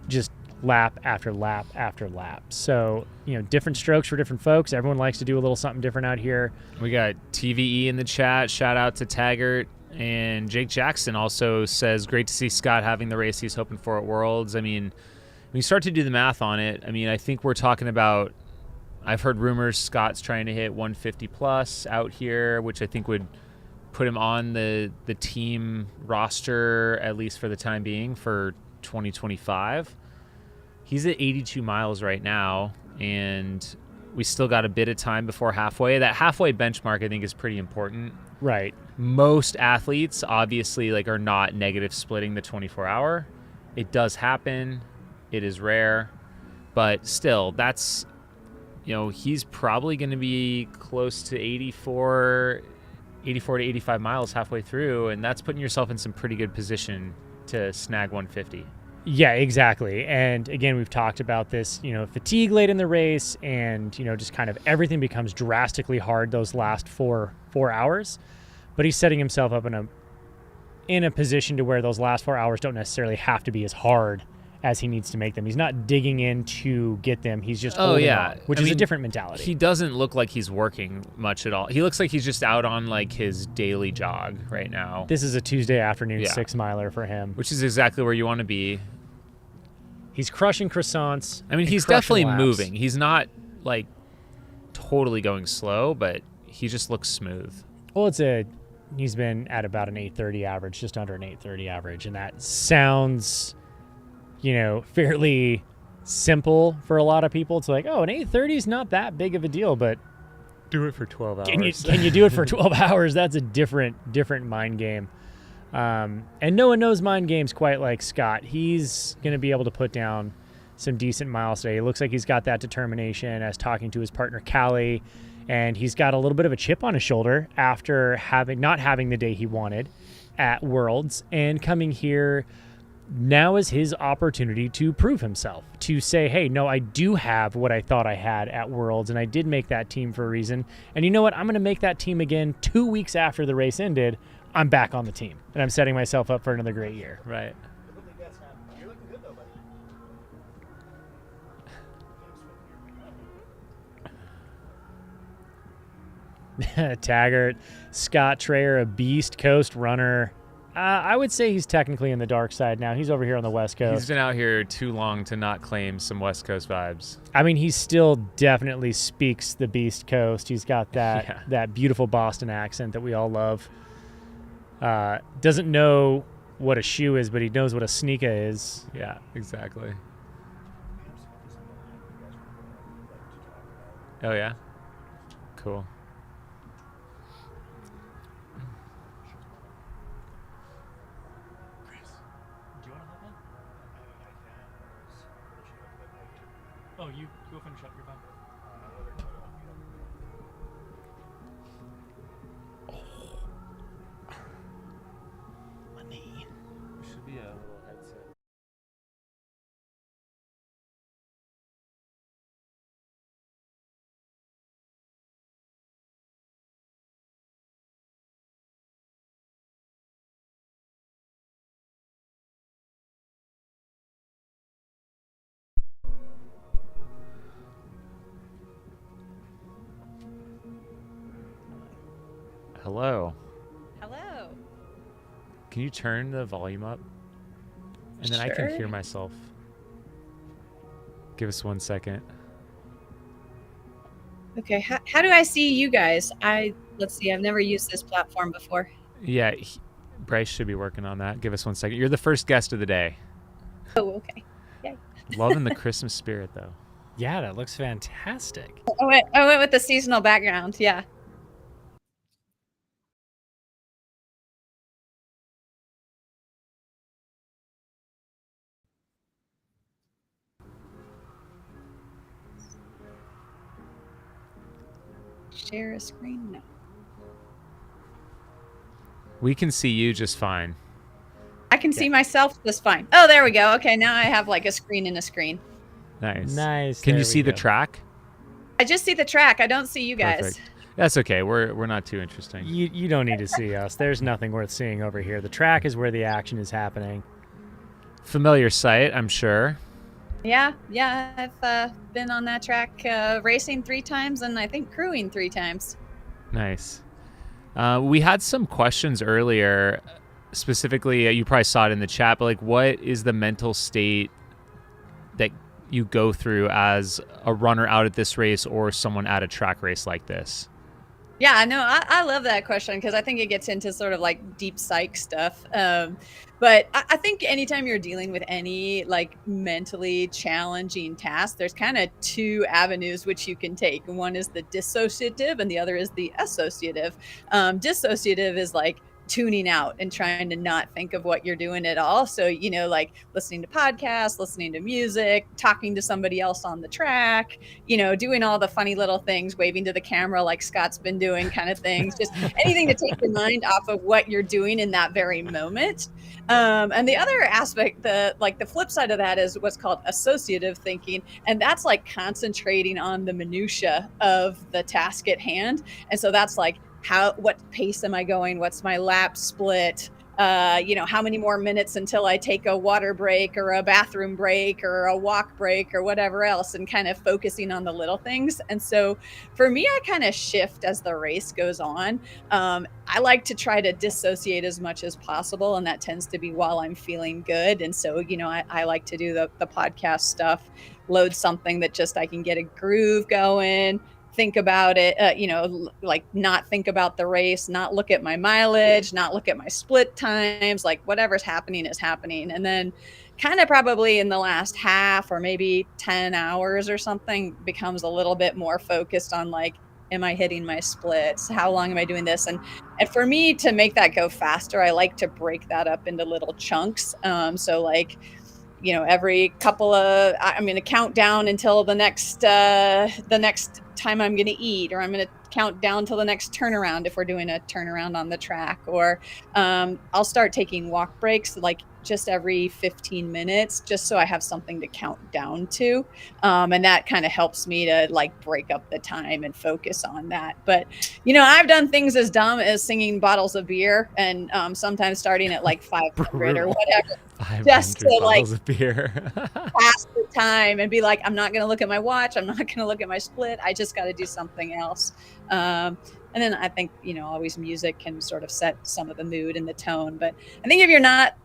just lap after lap after lap. So, different strokes for different folks. Everyone likes to do a little something different out here. We got TVE in the chat. Shout out to Taggart. And Jake Jackson also says, great to see Scott having the race he's hoping for at Worlds. I mean, when you start to do the math on it, I think we're talking about, I've heard rumors Scott's trying to hit 150 plus out here, which I think would put him on the team roster, at least for the time being, for 2025. He's at 82 miles right now, and We still got a bit of time before halfway. That halfway benchmark, I think, is pretty important. Right. Most athletes, obviously, like, are not negative splitting the 24-hour. It does happen. It is rare. But still, that's, he's probably going to be close to 84 to 85 miles halfway through, and that's putting yourself in some pretty good position to snag 150. Yeah, exactly. And again, we've talked about this, fatigue late in the race, and, just kind of everything becomes drastically hard those last four hours. But he's setting himself up in a position to where those last 4 hours don't necessarily have to be as hard as he needs to make them. He's not digging in to get them. He's just holding on, which is a different mentality. He doesn't look like he's working much at all. He looks like he's just out on, like, his daily jog right now. This is a Tuesday afternoon 6-miler for him. Which is exactly where you want to be. He's crushing croissants. I mean, he's definitely moving. He's not, like, totally going slow, but he just looks smooth. Well, he's been at about an 8:30 average, just under an 8:30 average, and that sounds, fairly simple for a lot of people. It's like, an 8:30 is not that big of a deal, but do it for 12 hours. Can you do it for 12 hours? That's a different mind game. And no one knows mind games quite like Scott. He's going to be able to put down some decent miles today. It looks like he's got that determination as talking to his partner, Callie, and he's got a little bit of a chip on his shoulder after not having the day he wanted at Worlds, and coming here now is his opportunity to prove himself, to say, hey, no, I do have what I thought I had at Worlds, and I did make that team for a reason. And you know what? I'm going to make that team again 2 weeks after the race ended. I'm back on the team, and I'm setting myself up for another great year. Right. You're looking good, though, buddy. Taggart, Scott Traer, a Beast Coast runner. I would say he's technically in the dark side now. He's over here on the West Coast. He's been out here too long to not claim some West Coast vibes. I mean, he still definitely speaks the Beast Coast. He's got that beautiful Boston accent that we all love. Doesn't know what a shoe is, but he knows what a sneaker is. Yeah, exactly. Oh, yeah? Cool. Oh, you go finish up your phone. Money. Should be a little headset. Hello. Hello. Can you turn the volume up? And then I can Sure. hear myself. Give us 1 second. Okay, how do I see you guys? Let's see, I've never used this platform before. Yeah, Bryce should be working on that. Give us 1 second. You're the first guest of the day. Oh, okay. Loving the Christmas spirit, though. Yeah, that looks fantastic. I went with the seasonal background, yeah. Share a screen? No. We can see you just fine. I can see myself just fine. Oh, there we go. Okay, now I have like a screen in a screen. Nice. Can you see the track? I just see the track. I don't see you guys. Perfect. That's okay. We're not too interesting. You don't need to see us. There's nothing worth seeing over here. The track is where the action is happening. Familiar sight, I'm sure. Yeah, I've been on that track racing 3 times and I think crewing 3 times. Nice. We had some questions earlier. Specifically, you probably saw it in the chat, but like, what is the mental state that you go through as a runner out at this race or someone at a track race like this? Yeah, no, I love that question because I think it gets into sort of like deep psych stuff. But I think anytime you're dealing with any like mentally challenging task, there's kind of two avenues which you can take. One is the dissociative and the other is the associative. Dissociative is like tuning out and trying to not think of what you're doing at all. So, like listening to podcasts, listening to music, talking to somebody else on the track, doing all the funny little things, waving to the camera like Scott's been doing kind of things, just anything to take your mind off of what you're doing in that very moment. And the other aspect, the flip side of that is what's called associative thinking. And that's like concentrating on the minutia of the task at hand. And so that's like, what pace am I going? What's my lap split? How many more minutes until I take a water break or a bathroom break or a walk break or whatever else, and kind of focusing on the little things. And so for me, I kind of shift as the race goes on. I like to try to dissociate as much as possible, and that tends to be while I'm feeling good. And so, I like to do the podcast stuff, load something that just I can get a groove going, think about it, like not think about the race, not look at my mileage, not look at my split times, like whatever's happening is happening. And then kind of probably in the last half or maybe 10 hours or something becomes a little bit more focused on like, am I hitting my splits? How long am I doing this? And for me to make that go faster, I like to break that up into little chunks. So like, every couple of, I'm going to count down until the next time I'm going to eat, or I'm going to count down till the next turnaround if we're doing a turnaround on the track, or I'll start taking walk breaks like just every 15 minutes, just so I have something to count down to. And that kind of helps me to like break up the time and focus on that. But, I've done things as dumb as singing bottles of beer and sometimes starting at like 500 or whatever. 500 just to bottles of beer. pass the time and be like, I'm not going to look at my watch. I'm not going to look at my split. I just got to do something else. And then I think, always music can sort of set some of the mood and the tone. But I think if you're not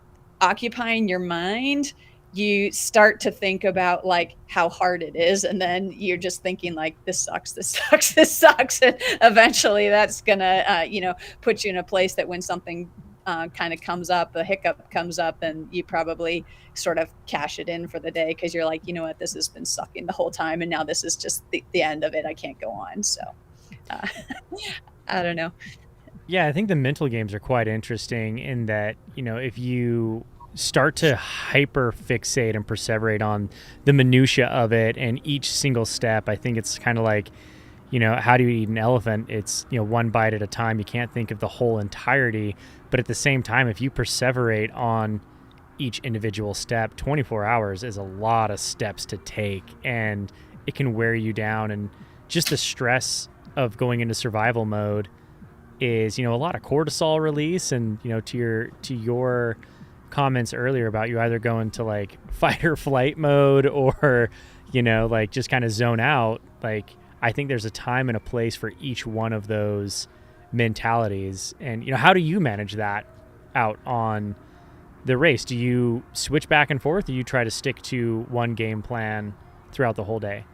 occupying your mind, you start to think about like how hard it is. And then you're just thinking like, this sucks, this sucks, this sucks. And eventually that's going to, put you in a place that when something kind of comes up, a hiccup comes up, and you probably sort of cash it in for the day because you're like, what, this has been sucking the whole time, and now this is just the end of it. I can't go on. So I don't know. Yeah, I think the mental games are quite interesting in that, if you start to hyper fixate and perseverate on the minutia of it and each single step, I think it's kind of like, how do you eat an elephant? It's, one bite at a time. You can't think of the whole entirety. But at the same time, if you perseverate on each individual step, 24 hours is a lot of steps to take, and it can wear you down. And just the stress of going into survival mode is, a lot of cortisol release. And, to your comments earlier about you either going to like fight or flight mode or, like just kind of zone out, like I think there's a time and a place for each one of those mentalities. And how do you manage that out on the race? Do you switch back and forth, or you try to stick to one game plan throughout the whole day?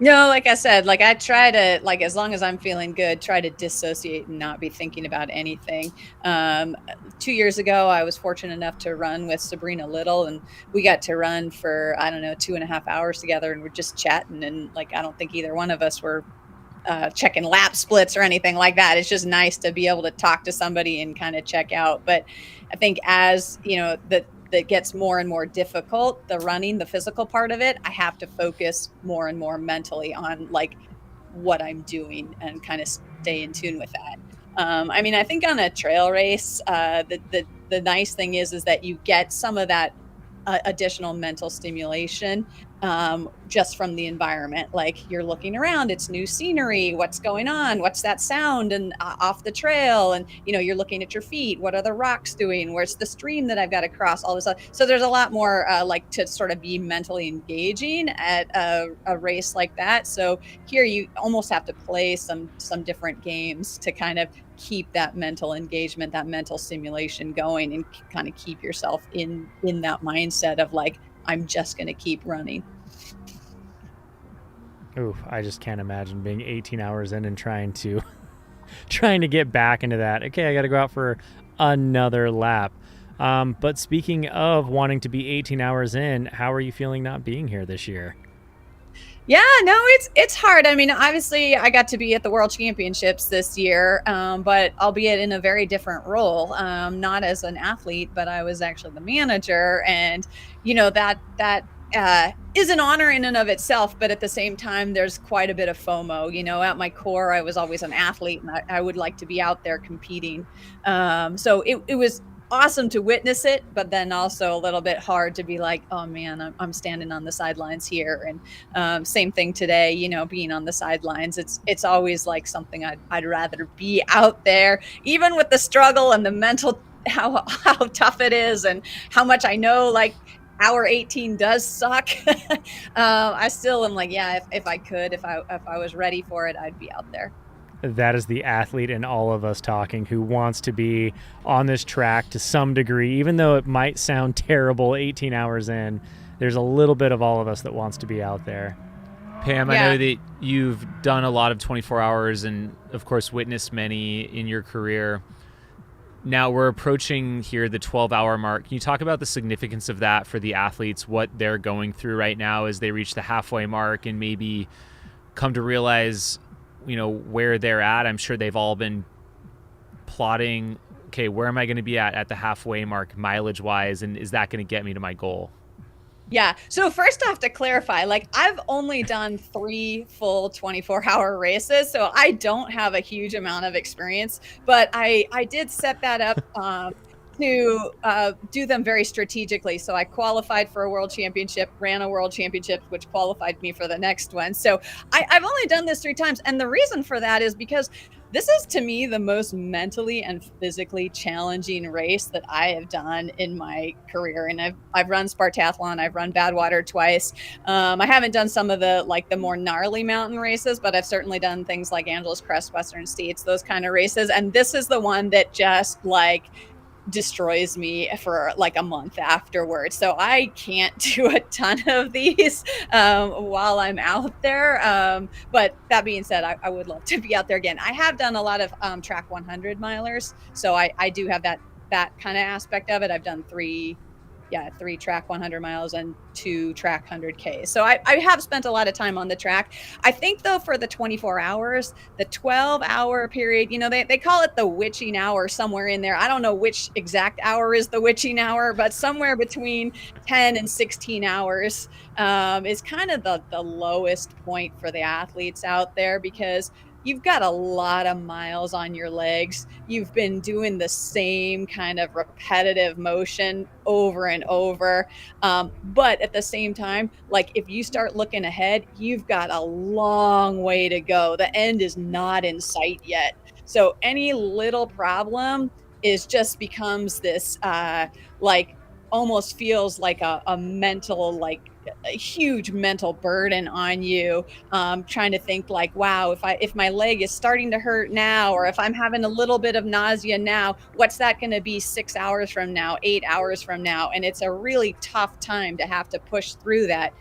No, like I said, like I try to, like, as long as I'm feeling good, try to dissociate and not be thinking about anything. 2 years ago, I was fortunate enough to run with Sabrina Little, and we got to run for, 2.5 hours together, and we're just chatting. And like, I don't think either one of us were checking lap splits or anything like that. It's just nice to be able to talk to somebody and kind of check out. But I think as, that gets more and more difficult, the running, the physical part of it, I have to focus more and more mentally on like what I'm doing and kind of stay in tune with that. I think on a trail race, the nice thing is that you get some of that additional mental stimulation just from the environment. Like you're looking around, it's new scenery, what's going on, what's that sound, and off the trail, and you're looking at your feet, what are the rocks doing, where's the stream that I've got to cross, all this stuff. So there's a lot more like to sort of be mentally engaging at a race like that. So here you almost have to play some different games to kind of keep that mental engagement, that mental stimulation going, and kind of keep yourself in that mindset of like, I'm just going to keep running. Ooh, I just can't imagine being 18 hours in and trying to trying to get back into that. Okay, I got to go out for another lap. But speaking of wanting to be 18 hours in, how are you feeling not being here this year? Yeah, no, it's hard. I mean, obviously, I got to be at the World Championships this year, but albeit in a very different role, not as an athlete, but I was actually the manager, and that is an honor in and of itself. But at the same time, there's quite a bit of FOMO. At my core, I was always an athlete, and I would like to be out there competing. So it was awesome to witness it, but then also a little bit hard to be like, oh man, I'm standing on the sidelines here. And same thing today, being on the sidelines, it's always like something I'd rather be out there, even with the struggle and the mental, how tough it is and how much I know, like, hour 18 does suck. I still am like, yeah, if I was ready for it, I'd be out there. That is the athlete in all of us talking, who wants to be on this track to some degree, even though it might sound terrible 18 hours in. There's a little bit of all of us that wants to be out there. Pam, I know that you've done a lot of 24 hours and, of course, witnessed many in your career. Now we're approaching here the 12-hour mark. Can you talk about the significance of that for the athletes, what they're going through right now as they reach the halfway mark and maybe come to realize where they're at? I'm sure they've all been plotting, okay, where am I going to be at the halfway mark mileage wise, and is that going to get me to my goal? Yeah. So first I have to clarify, like, I've only done 3 full 24-hour races, so I don't have a huge amount of experience, but I did set that up to do them very strategically. So I qualified for a world championship, ran a world championship, which qualified me for the next one. So I've only done this 3 times. And the reason for that is because this is, to me, the most mentally and physically challenging race that I have done in my career. And I've run Spartathlon, I've run Badwater twice. I haven't done some of the more gnarly mountain races, but I've certainly done things like Angeles Crest, Western States, those kind of races. And this is the one that just destroys me for a month afterwards. So I can't do a ton of these while I'm out there. But that being said, I would love to be out there again. I have done a lot of track 100 milers. So I do have that kind of aspect of it. I've done 3 track 100 miles and 2 track 100K. So I have spent a lot of time on the track. I think, though, for the 24 hours, the 12-hour period, they call it the witching hour somewhere in there. I don't know which exact hour is the witching hour, but somewhere between 10 and 16 hours is kind of the lowest point for the athletes out there, because you've got a lot of miles on your legs. You've been doing the same kind of repetitive motion over and over. But at the same time, if you start looking ahead, you've got a long way to go. The end is not in sight yet. So any little problem becomes this, almost feels like a mental, a huge mental burden on you, trying to think wow, if my leg is starting to hurt now, or if I'm having a little bit of nausea now, what's that going to be 6 hours from now, 8 hours from now? And it's a really tough time to have to push through that.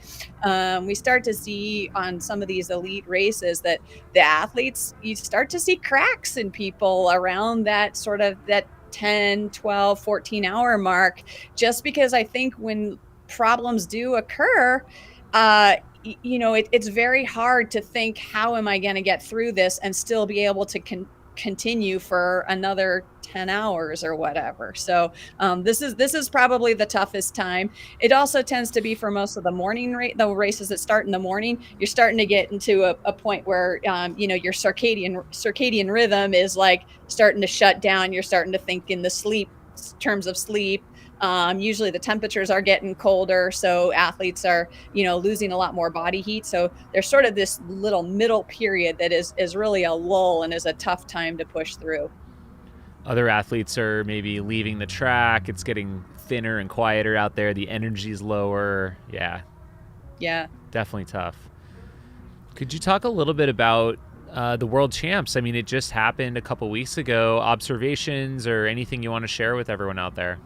We start to see on some of these elite races that the athletes, you start to see cracks in people around that sort of that 10, 12, 14 hour mark, just because I think when problems do occur, it's very hard to think, how am I going to get through this and still be able to continue for another 10 hours or whatever. So this is probably the toughest time. It also tends to be for most of the morning the races that start in the morning. You're starting to get into a point where your circadian rhythm is starting to shut down. You're starting to think in the terms of sleep. Usually the temperatures are getting colder, so athletes are, losing a lot more body heat. So there's sort of this little middle period that is really a lull and is a tough time to push through. Other athletes are maybe leaving the track. It's getting thinner and quieter out there. The energy's lower. Yeah. Definitely tough. Could you talk a little bit about the World Champs? I mean, it just happened a couple weeks ago. Observations or anything you want to share with everyone out there?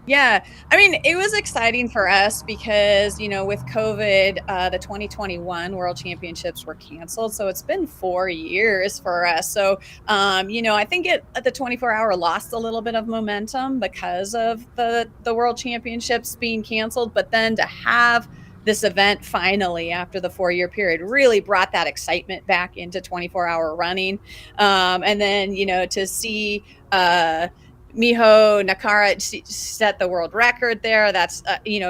Yeah, I mean, it was exciting for us because, with COVID, the 2021 World Championships were canceled. So it's been 4 years for us. So, I think the 24-hour lost a little bit of momentum because of the World Championships being canceled. But then to have this event finally after the 4-year period really brought that excitement back into 24-hour running. And then, to see, Miho Nakara set the world record there. That's,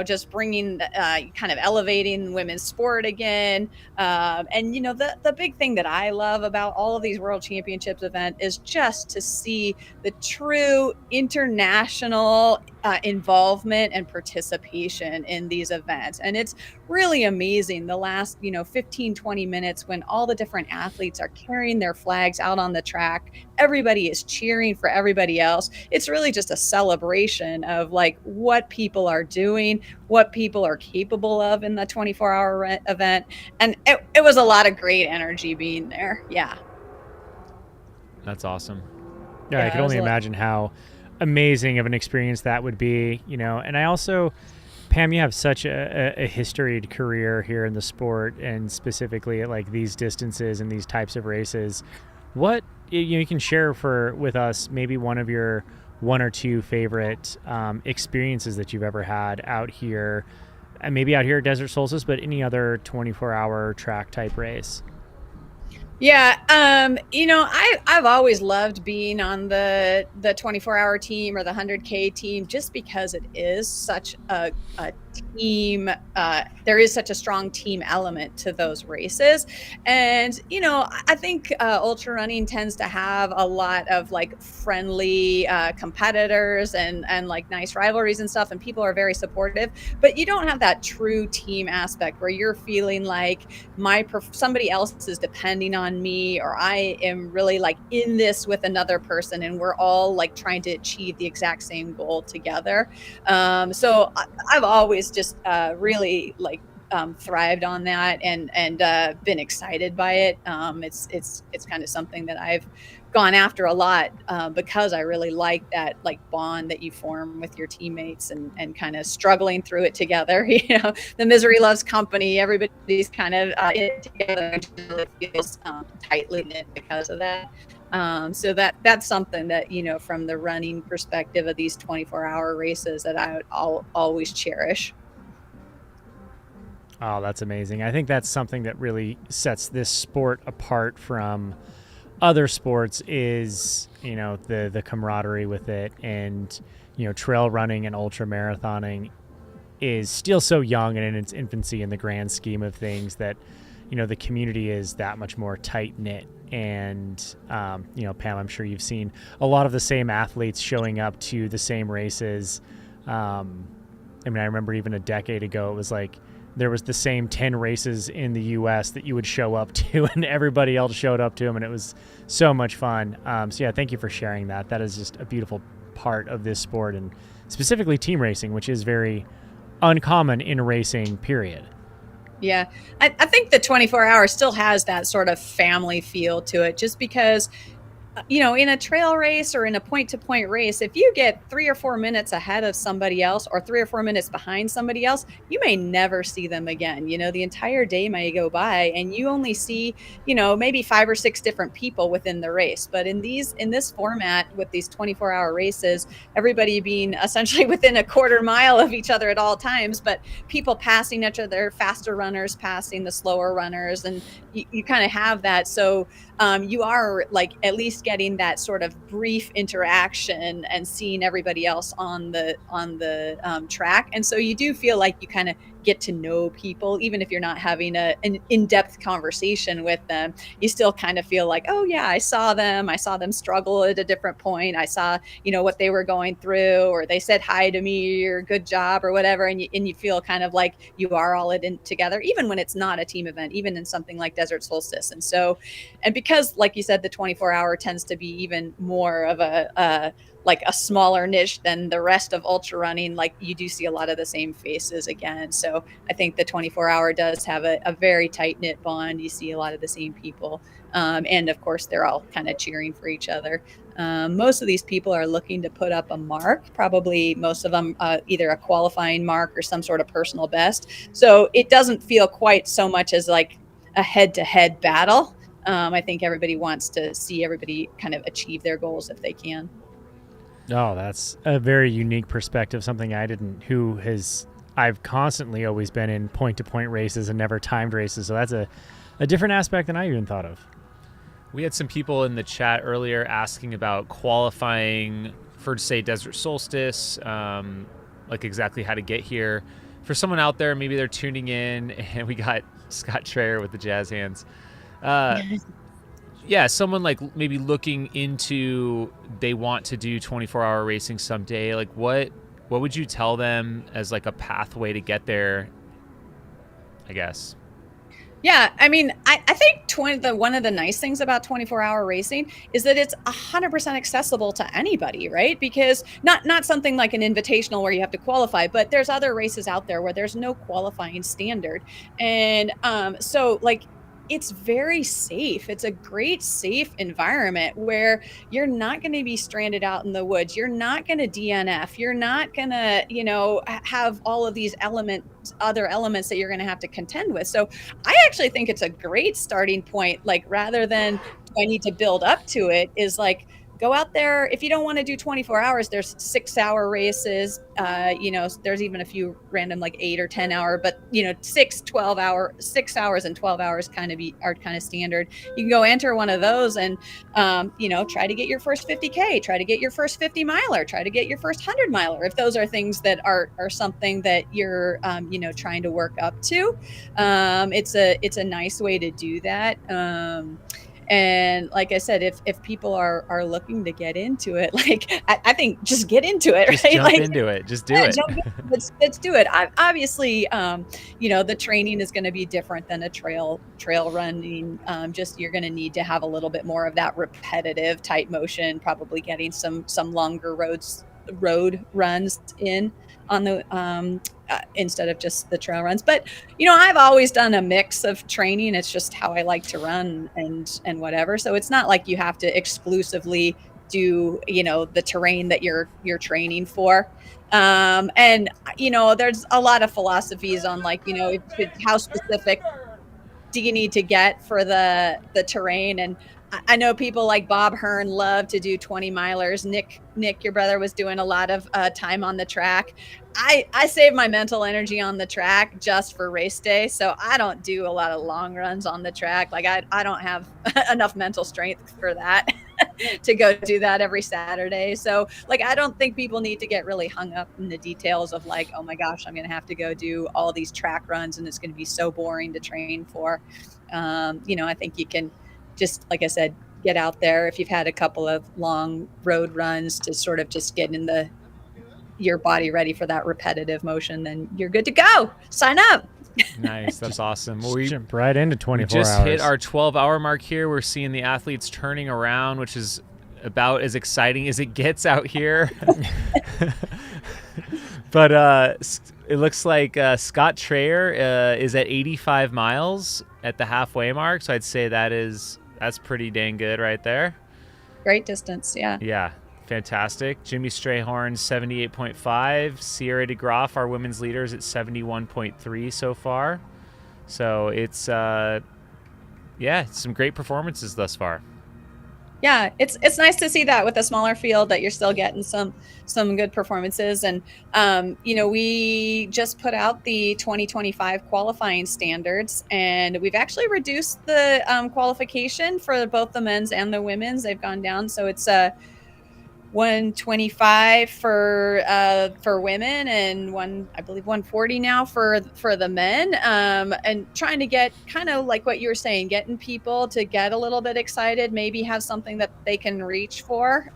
just bringing, kind of elevating women's sport again. And, the big thing that I love about all of these World Championships event is just to see the true international involvement and participation in these events. And it's really amazing the last, 15, 20 minutes when all the different athletes are carrying their flags out on the track. Everybody is cheering for everybody else. It's really just a celebration of like what people are doing, what people are capable of in the 24-hour event. And it was a lot of great energy being there. Yeah. That's awesome. Yeah, I can only imagine how amazing of an experience that would be, and I also, Pam, you have such a historied career here in the sport, and specifically at like these distances and these types of races. What you can share with us maybe one of your one or two favorite experiences that you've ever had out here, and maybe out here at Desert Solstice, but any other 24-hour track type race. Yeah, I've always loved being on the 24-hour team or the 100K team, just because it is such a team. There is such a strong team element to those races, and I think ultra running tends to have a lot of like friendly competitors and like nice rivalries and stuff, and people are very supportive. But you don't have that true team aspect where you're feeling like somebody else is depending on me, or I am really like in this with another person, and we're all like trying to achieve the exact same goal together. So I've always just really like thrived on that and been excited by it. It's kind of something that I've gone after a lot because I really like that like bond that you form with your teammates and kind of struggling through it together. The misery loves company. Everybody's kind of in it together, and really feels tightly knit because of that. So that's something that, from the running perspective of these 24-hour races that I'll always cherish. Oh, that's amazing. I think that's something that really sets this sport apart from other sports is, the camaraderie with it. And, trail running and ultra marathoning is still so young and in its infancy in the grand scheme of things that, the community is that much more tight knit. And, Pam, I'm sure you've seen a lot of the same athletes showing up to the same races. I remember even a decade ago, it was like, there was the same 10 races in the U.S. that you would show up to, and everybody else showed up to them, and it was so much fun. So yeah, thank you for sharing that. That is just a beautiful part of this sport, and specifically team racing, which is very uncommon in racing, period. Yeah, I think the 24-hour still has that sort of family feel to it, just because in a trail race or in a point-to-point race, if you get 3 or 4 minutes ahead of somebody else or 3 or 4 minutes behind somebody else, you may never see them again. The entire day may go by and you only see, maybe 5 or 6 different people within the race. But in this format with these 24-hour races, everybody being essentially within a quarter mile of each other at all times, but people passing each other, faster runners passing the slower runners, and you kind of have that. So you are like at least getting that sort of brief interaction and seeing everybody else on the track. And so you do feel like you kind of get to know people, even if you're not having an in-depth conversation with them. You still kind of feel like, oh yeah, I saw them struggle at a different point. I saw, what they were going through, or they said hi to me or good job or whatever. And you feel kind of like you are all in together, even when it's not a team event, even in something like Desert Solstice. And because, like you said, the 24-hour tends to be even more of a like a smaller niche than the rest of ultra running, like you do see a lot of the same faces again. So I think the 24-hour does have a very tight knit bond. You see a lot of the same people. And of course, they're all kind of cheering for each other. Most of these people are looking to put up a mark, probably most of them either a qualifying mark or some sort of personal best. So it doesn't feel quite so much as like a head-to-head battle. I think everybody wants to see everybody kind of achieve their goals if they can. Oh, that's a very unique perspective, something I've constantly always been in point-to-point races and never timed races. So that's a different aspect than I even thought of. We had some people in the chat earlier asking about qualifying for, say, Desert Solstice, like exactly how to get here. For someone out there, maybe they're tuning in, and we got Scott Traer with the jazz hands. Yeah, someone like maybe looking into, they want to do 24-hour racing someday. Like what would you tell them as like a pathway to get there, I guess? Yeah, I mean, I think one of the nice things about 24-hour racing is that it's 100% accessible to anybody, right? Because not something like an invitational where you have to qualify, but there's other races out there where there's no qualifying standard. And so like, it's very safe. It's a great safe environment where you're not going to be stranded out in the woods. You're not going to DNF. You're not going to, have all of these other elements that you're going to have to contend with. So I actually think it's a great starting point. Like rather than do I need to build up to it, is like, go out there. If you don't want to do 24 hours, there's 6-hour races. There's even a few random like 8 or 10 hour, but 6 hours and 12 hours are kind of standard. You can go enter one of those and, try to get your first 50K, try to get your first 50 miler, try to get your first 100 miler. If those are things that are something that you're, trying to work up to, it's a nice way to do that. And like I said, if people are looking to get into it, like I think just get into it, just right? Jump into it. Just do it. Let's do it. Obviously, the training is going to be different than a trail running. Just you're going to need to have a little bit more of that repetitive type motion, probably getting some longer road runs in on the instead of just the trail runs. But I've always done a mix of training. It's just how I like to run and whatever. So it's not like you have to exclusively do the terrain that you're training for. And there's a lot of philosophies on like how specific do you need to get for the terrain. And I know people like Bob Hearn love to do 20 milers. Nick, your brother, was doing a lot of time on the track. I save my mental energy on the track just for race day. So I don't do a lot of long runs on the track. Like I don't have enough mental strength for that to go do that every Saturday. So like, I don't think people need to get really hung up in the details of like, oh my gosh, I'm going to have to go do all these track runs and it's going to be so boring to train for. I think you can just, like I said, get out there. If you've had a couple of long road runs to sort of just get in your body ready for that repetitive motion, then you're good to go. Sign up. Nice. That's awesome. Well, we jump right into 24 hours. We just hit our 12-hour mark here. We're seeing the athletes turning around, which is about as exciting as it gets out here. But it looks like Scott Traer is at 85 miles at the halfway mark. So I'd say that's pretty dang good right there. Great distance, yeah. Yeah, fantastic. Jimmy Strayhorn, 78.5. Sierra DeGroff, our women's leaders, at 71.3 so far. So it's, some great performances thus far. Yeah, it's nice to see that with a smaller field that you're still getting some good performances. And, we just put out the 2025 qualifying standards, and we've actually reduced the qualification for both the men's and the women's. They've gone down. So it's 125 for women and 140 now for the men, and trying to get kind of like what you were saying, getting people to get a little bit excited, maybe have something that they can reach for.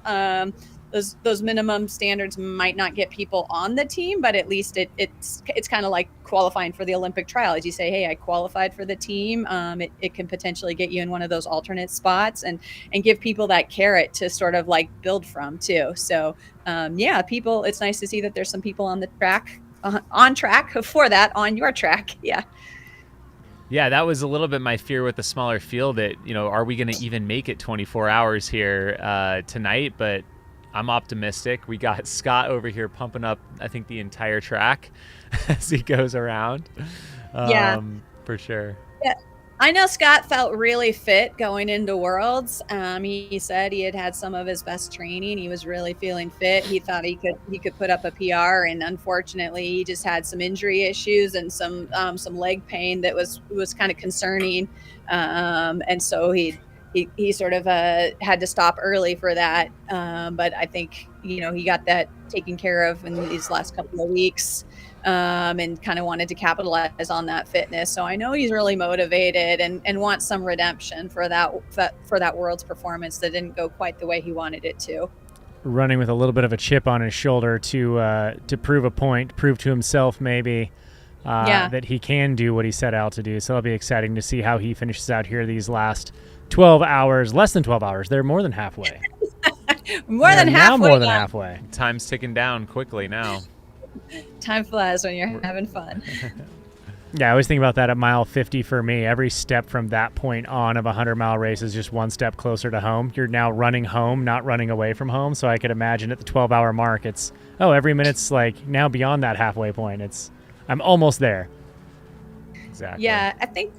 those minimum standards might not get people on the team, but at least it's kind of like qualifying for the Olympic trial. As you say, hey, I qualified for the team. It can potentially get you in one of those alternate spots and give people that carrot to sort of like build from too. So people, it's nice to see that there's some people on the track, on track for that, on your track. Yeah. Yeah, that was a little bit my fear with the smaller field that, are we going to even make it 24 hours here tonight? But I'm optimistic. We got Scott over here pumping up, I think, the entire track as he goes around. For sure. Yeah. I know Scott felt really fit going into Worlds. He said he had some of his best training. He was really feeling fit. He thought he could put up a PR, and unfortunately, he just had some injury issues and some leg pain that was kind of concerning. And so he sort of had to stop early for that. But I think he got that taken care of in these last couple of weeks. And kind of wanted to capitalize on that fitness. So I know he's really motivated and wants some redemption for that World's performance that didn't go quite the way he wanted it to. Running with a little bit of a chip on his shoulder to prove a point, prove to himself maybe that he can do what he set out to do. So it'll be exciting to see how he finishes out here these last 12 hours, less than 12 hours. They're more than halfway. More than halfway. Time's ticking down quickly now. Time flies when you're having fun. Yeah, I always think about that at mile 50 for me. Every step from that point on of a 100-mile race is just one step closer to home. You're now running home, not running away from home. So I could imagine at the 12-hour mark, it's, every minute's like now beyond that halfway point. I'm almost there. Exactly. Yeah, I think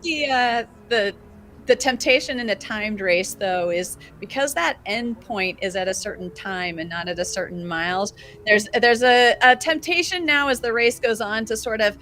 the temptation in a timed race, though, is because that end point is at a certain time and not at a certain miles. There's a temptation now as the race goes on to sort of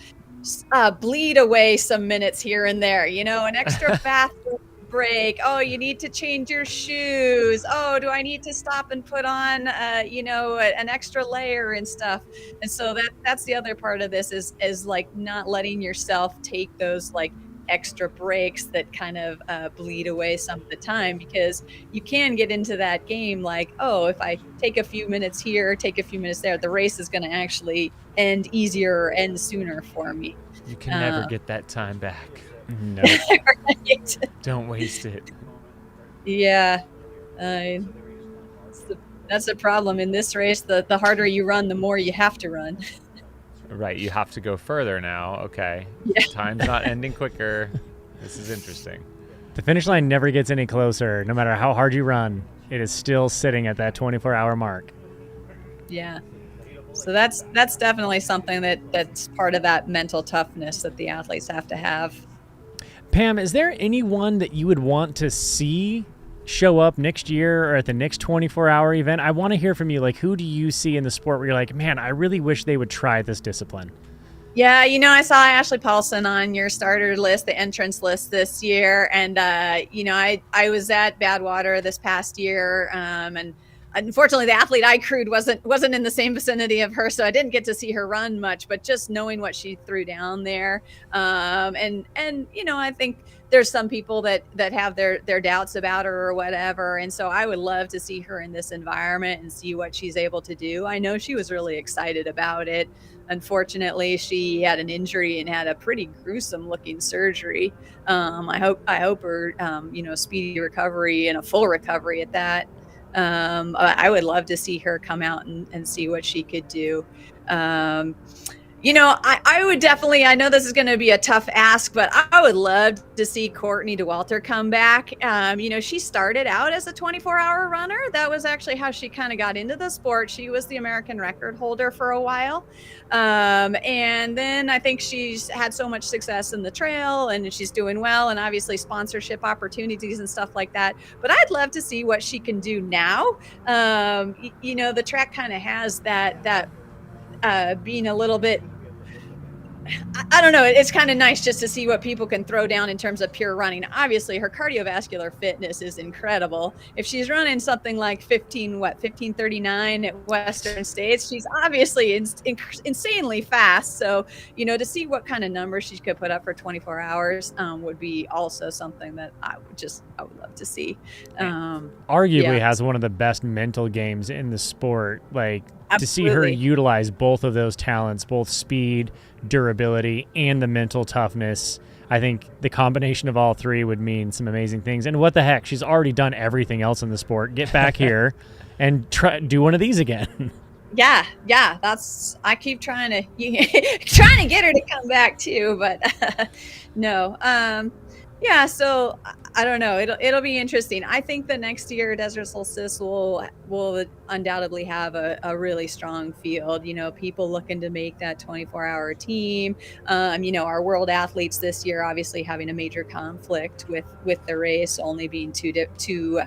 bleed away some minutes here and there. An extra bathroom break. Oh, you need to change your shoes. Oh, do I need to stop and put on, an extra layer and stuff? And so that's the other part of this is like not letting yourself take those like extra breaks that kind of bleed away some of the time, because you can get into that game like, if I take a few minutes here, take a few minutes there, the race is going to actually end easier and sooner for me. You can never get that time back. No. Right? Don't waste it. Yeah. That's the problem in this race. The harder you run, the more you have to run. Right, you have to go further now. Okay. Yeah. Time's not ending quicker. This is interesting. The finish line never gets any closer. No matter how hard you run, it is still sitting at that 24-hour mark. Yeah. So that's definitely something that's part of that mental toughness that the athletes have to have. Pam, is there anyone that you would want to see show up next year or at the next 24-hour event? I want to hear from you. Like, who do you see in the sport where you're like, man, I really wish they would try this discipline? Yeah, I saw Ashley Paulson on your starter list, the entrance list this year. And, I was at Badwater this past year. And unfortunately, the athlete I crewed wasn't in the same vicinity of her, so I didn't get to see her run much, but just knowing what she threw down there. And I think there's some people that have their doubts about her or whatever. And so I would love to see her in this environment and see what she's able to do. I know she was really excited about it. Unfortunately, she had an injury and had a pretty gruesome looking surgery. I hope her, speedy recovery and a full recovery at that. I would love to see her come out and see what she could do. I would definitely, I know this is going to be a tough ask, but I would love to see Courtney DeWalter come back. She started out as a 24-hour runner. That was actually how she kind of got into the sport. She was the American record holder for a while. And then I think she's had so much success in the trail and she's doing well, and obviously sponsorship opportunities and stuff like that. But I'd love to see what she can do now. The track kind of has that being a little bit I don't know. It's kind of nice just to see what people can throw down in terms of pure running. Obviously, her cardiovascular fitness is incredible. If she's running something like 15:39 at Western States, she's obviously insanely fast. So, to see what kind of numbers she could put up for 24 hours would be also something that I would love to see. Arguably has one of the best mental games in the sport. Like, to see her utilize both of those talents, both speed, durability, and the mental toughness, I think the combination of all three would mean some amazing things. And what the heck, she's already done everything else in the sport. Get back here and do one of these again. Yeah, I keep trying to get her to come back too, but no. Yeah, so I don't know. It'll be interesting. I think the next year Desert Solstice will undoubtedly have a really strong field. People looking to make that 24-hour team. Our world athletes this year obviously having a major conflict with the race only being two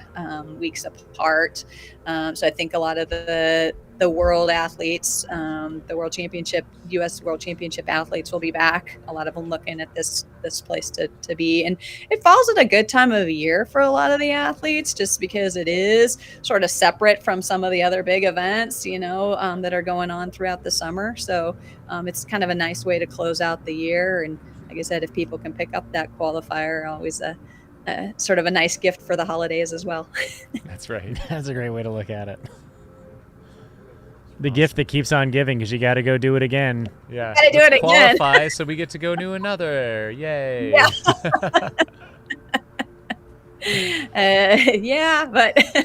weeks apart. So I think a lot of the world athletes, the world championship, U.S. world championship athletes will be back. A lot of them looking at this place to be. And it falls at a good time of year for a lot of the athletes, just because it is sort of separate from some of the other big events, that are going on throughout the summer. So it's kind of a nice way to close out the year. And like I said, if people can pick up that qualifier, always sort of a nice gift for the holidays as well. That's right. That's a great way to look at it. The gift that keeps on giving, because you got to go do it again. Yeah. Got to do it again. Qualify so we get to go do another. Yay. Yeah. But I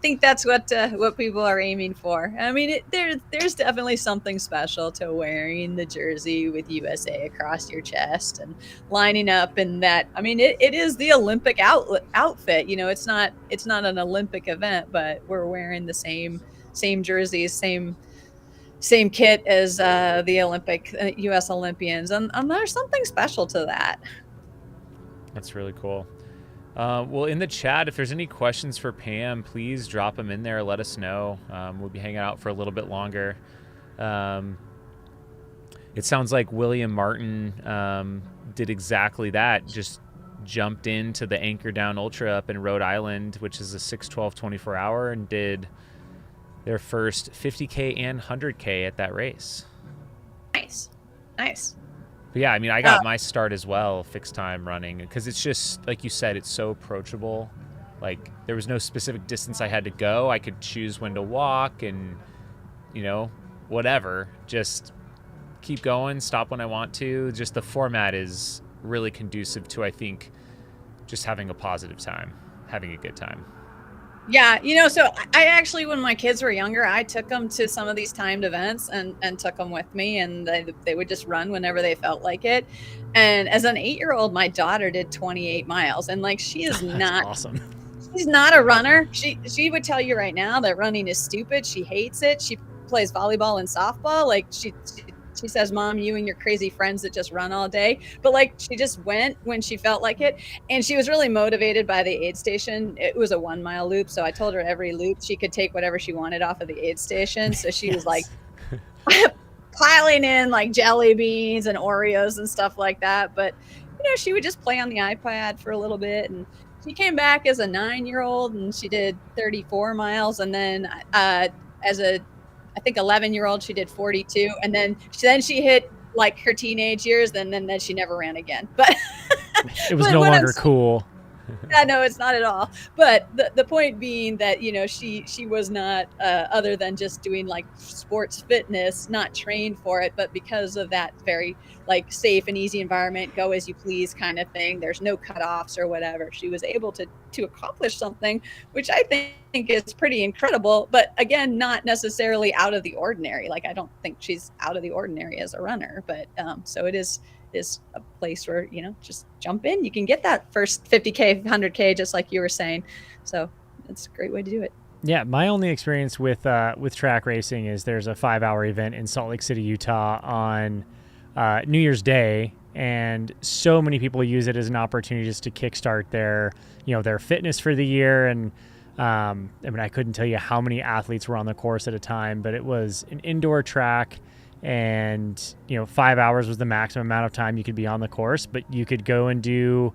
think that's what people are aiming for. I mean, there's definitely something special to wearing the jersey with USA across your chest and lining up in that. I mean, it is the Olympic outfit. It's not an Olympic event, but we're wearing the same jerseys, same kit as the Olympic U.S. Olympians, and there's something special to that. That's really cool. Well, in the chat, if there's any questions for Pam, please drop them in there. Let us know. We'll be hanging out for a little bit longer. It sounds like William Martin did exactly that. Just jumped into the Anchor Down Ultra up in Rhode Island, which is a 6:12 24-hour, and did their first 50K and 100K at that race. Nice. But yeah, I mean, I got my start as well, fixed time running, because it's just, like you said, it's so approachable. Like, there was no specific distance I had to go. I could choose when to walk and, whatever. Just keep going, stop when I want to. Just the format is really conducive to, I think, just having a positive time, having a good time. Yeah, so I actually, when my kids were younger, I took them to some of these timed events and took them with me, and they would just run whenever they felt like it. And as an 8-year-old, my daughter did 28 miles, and she is not awesome. She's not a runner. She would tell you right now that running is stupid. She hates it. She plays volleyball and softball. She says, Mom, you and your crazy friends that just run all day. But she just went when she felt like it. And she was really motivated by the aid station. It was a 1-mile loop. So I told her every loop she could take whatever she wanted off of the aid station. So she was piling in jelly beans and Oreos and stuff like that. But, she would just play on the iPad for a little bit. And she came back as a 9-year-old and she did 34 miles. And then as a I think 11-year-old, she did 42, and then she hit her teenage years, and then she never ran again. But it was no longer cool. Yeah, no, it's not at all. But the point being that she was not other than just doing sports fitness, not trained for it, but because of that very safe and easy environment, go as you please kind of thing. There's no cutoffs or whatever. She was able to accomplish something, which I think is pretty incredible. But again, not necessarily out of the ordinary. I don't think she's out of the ordinary as a runner. But so it is a place where just jump in. You can get that first 50K, 100K, just like you were saying. So it's a great way to do it. Yeah, my only experience with track racing is there's a 5-hour event in Salt Lake City, Utah on New Year's Day, and so many people use it as an opportunity just to kickstart their fitness for the year. And I couldn't tell you how many athletes were on the course at a time, but it was an indoor track. and 5 hours was the maximum amount of time you could be on the course, but you could go and do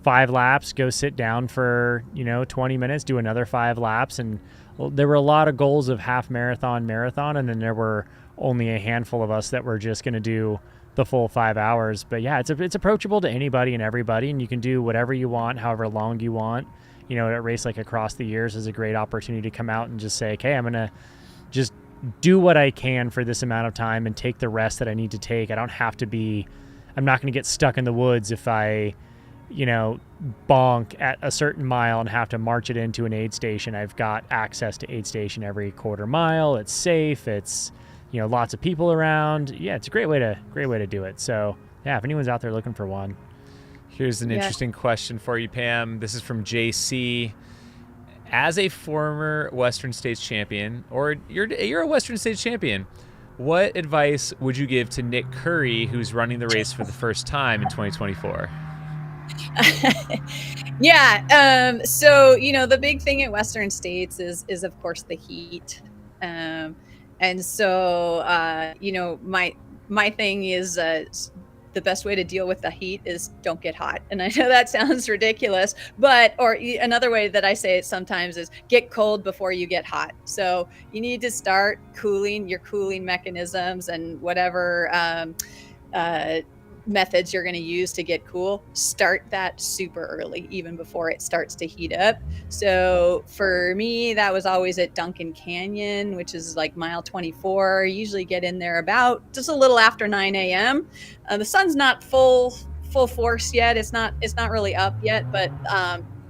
5 laps, go sit down for 20 minutes, do another 5 laps. And there were a lot of goals of half marathon, and then there were only a handful of us that were just going to do the full 5 hours. But yeah, it's approachable to anybody and everybody, and you can do whatever you want, however long you want. A race like Across the Years is a great opportunity to come out and just say, okay, I'm going to just do what I can for this amount of time and take the rest that I need to take. I'm not going to get stuck in the woods if I bonk at a certain mile and have to march it into an aid station. I've got access to aid station every quarter mile. It's safe. It's, lots of people around. Yeah, it's a great way to do it. So yeah, if anyone's out there looking for one. Here's an interesting question for you, Pam. This is from JC. As a former Western States champion, or you're a Western States champion, what advice would you give to Nick Curry, who's running the race for the first time in 2024? Yeah. So, the big thing at Western States is of course the heat. And so, my thing is, the best way to deal with the heat is don't get hot. And I know that sounds ridiculous, or another way that I say it sometimes is get cold before you get hot. So you need to start cooling your cooling mechanisms and whatever, methods you're going to use to get cool. Start that super early, even before it starts to heat up. So for me, that was always at Duncan Canyon, which is like mile 24. Usually get in there about just a little after 9 a.m. The sun's not full force yet. It's not really up yet, but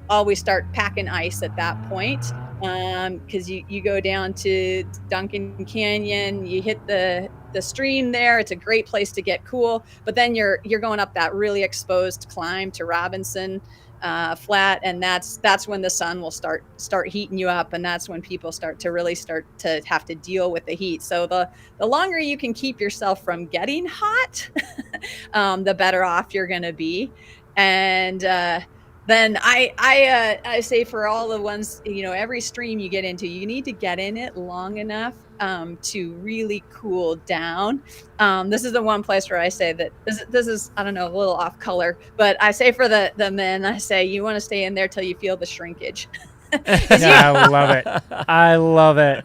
always start packing ice at that point. Because you go down to Duncan Canyon, you hit the stream there. It's a great place to get cool, but then you're going up that really exposed climb to Robinson Flat, and that's when the sun will start heating you up, and that's when people start to have to deal with the heat. So the longer you can keep yourself from getting hot, the better off you're going to be. And then I say for all the ones, every stream you get into, you need to get in it long enough to really cool down. This is the one place where I say that this is, I don't know, a little off color, but I say for the men, I say you want to stay in there till you feel the shrinkage. Yeah, I love it. I love it.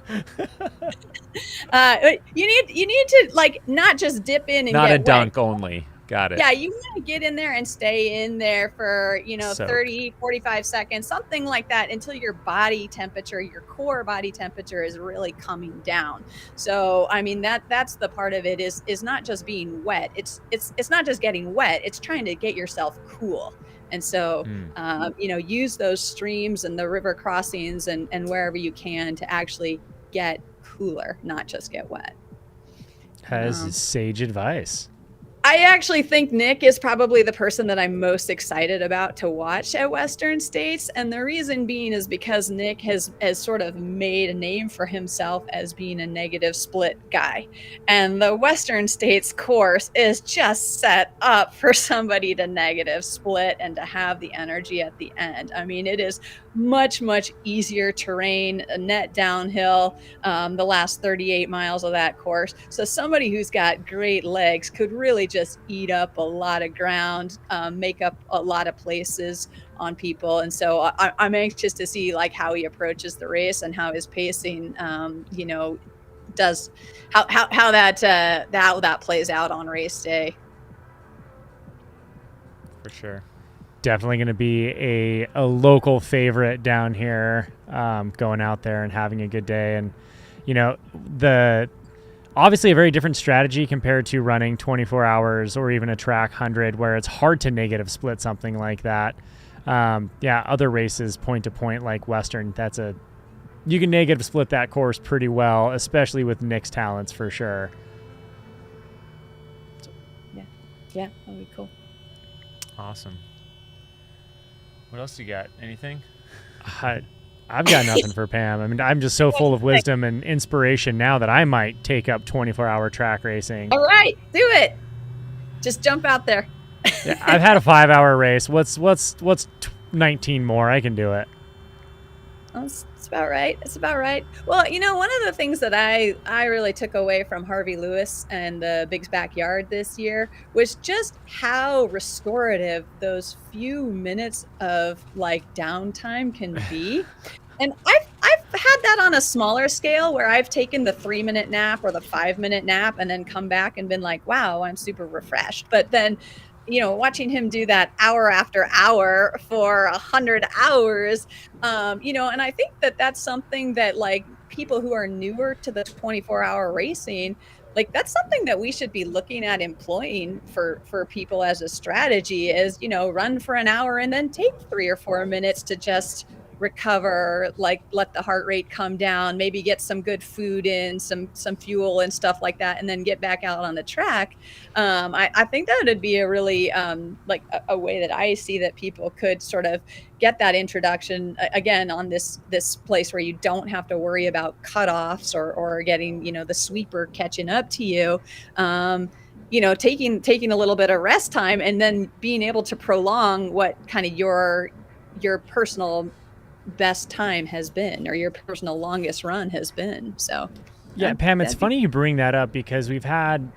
You need to like not just dip in and not get a dunk wet. only. Got it. Yeah, you want to get in there and stay in there for, Soak. 30, 45 seconds, something like that, until your body temperature, your core body temperature is really coming down. So, I mean, that's the part of it is not just being wet. It's not just getting wet. It's trying to get yourself cool. And so, use those streams and the river crossings and wherever you can to actually get cooler, not just get wet. Has sage advice. I actually think Nick is probably the person that I'm most excited about to watch at Western States. And the reason being is because Nick has sort of made a name for himself as being a negative split guy. And the Western States course is just set up for somebody to negative split and to have the energy at the end. I mean, it is much, much easier terrain, a net downhill, the last 38 miles of that course. So somebody who's got great legs could really just eat up a lot of ground, make up a lot of places on people. And so I'm anxious to see like how he approaches the race and how his pacing, does how that plays out on race day. For sure. Definitely going to be a local favorite down here, going out there and having a good day. And, obviously a very different strategy compared to running 24 hours or even a track 100 where it's hard to negative split something like that. Other races point to point like Western, you can negative split that course pretty well, especially with Nick's talents for sure. Yeah, that'd be cool. Awesome. What else you got? Anything? I've got nothing for Pam. I mean, I'm just so full of wisdom and inspiration now that I might take up 24-hour track racing. All right, do it. Just jump out there. Yeah, I've had a 5-hour race. What's 19 more? I can do it. That's about right. That's about right. Well, one of the things that I really took away from Harvey Lewis and the Big's Backyard this year was just how restorative those few minutes of like downtime can be. And I've had that on a smaller scale where I've taken the 3-minute nap or the 5-minute nap and then come back and been like, wow, I'm super refreshed. But then, watching him do that hour after hour for 100 hours, and I think that that's something that like people who are newer to the 24-hour racing, like that's something that we should be looking at employing for people as a strategy is, run for an hour and then take 3 or 4 minutes to just recover, like let the heart rate come down, maybe get some good food in, some fuel and stuff like that, and then get back out on the track. I think that would be a really like a way that I see that people could sort of get that introduction again on this place where you don't have to worry about cutoffs or getting the sweeper catching up to you. Taking a little bit of rest time and then being able to prolong what kind of your personal best time has been, or your personal longest run has been. So yeah, Pam, it's funny you bring that up because we've had,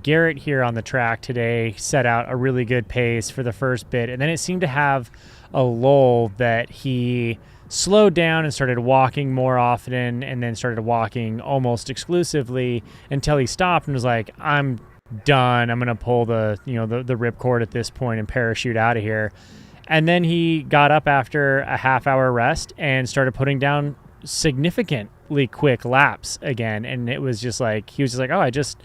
Garrett here on the track today set out a really good pace for the first bit, and then it seemed to have a lull that he slowed down and started walking more often, and then started walking almost exclusively until he stopped and was like, I'm done. I'm going to pull the ripcord at this point and parachute out of here. And then he got up after a half-hour rest and started putting down significantly quick laps again. And it was just like, he was just like, oh, I just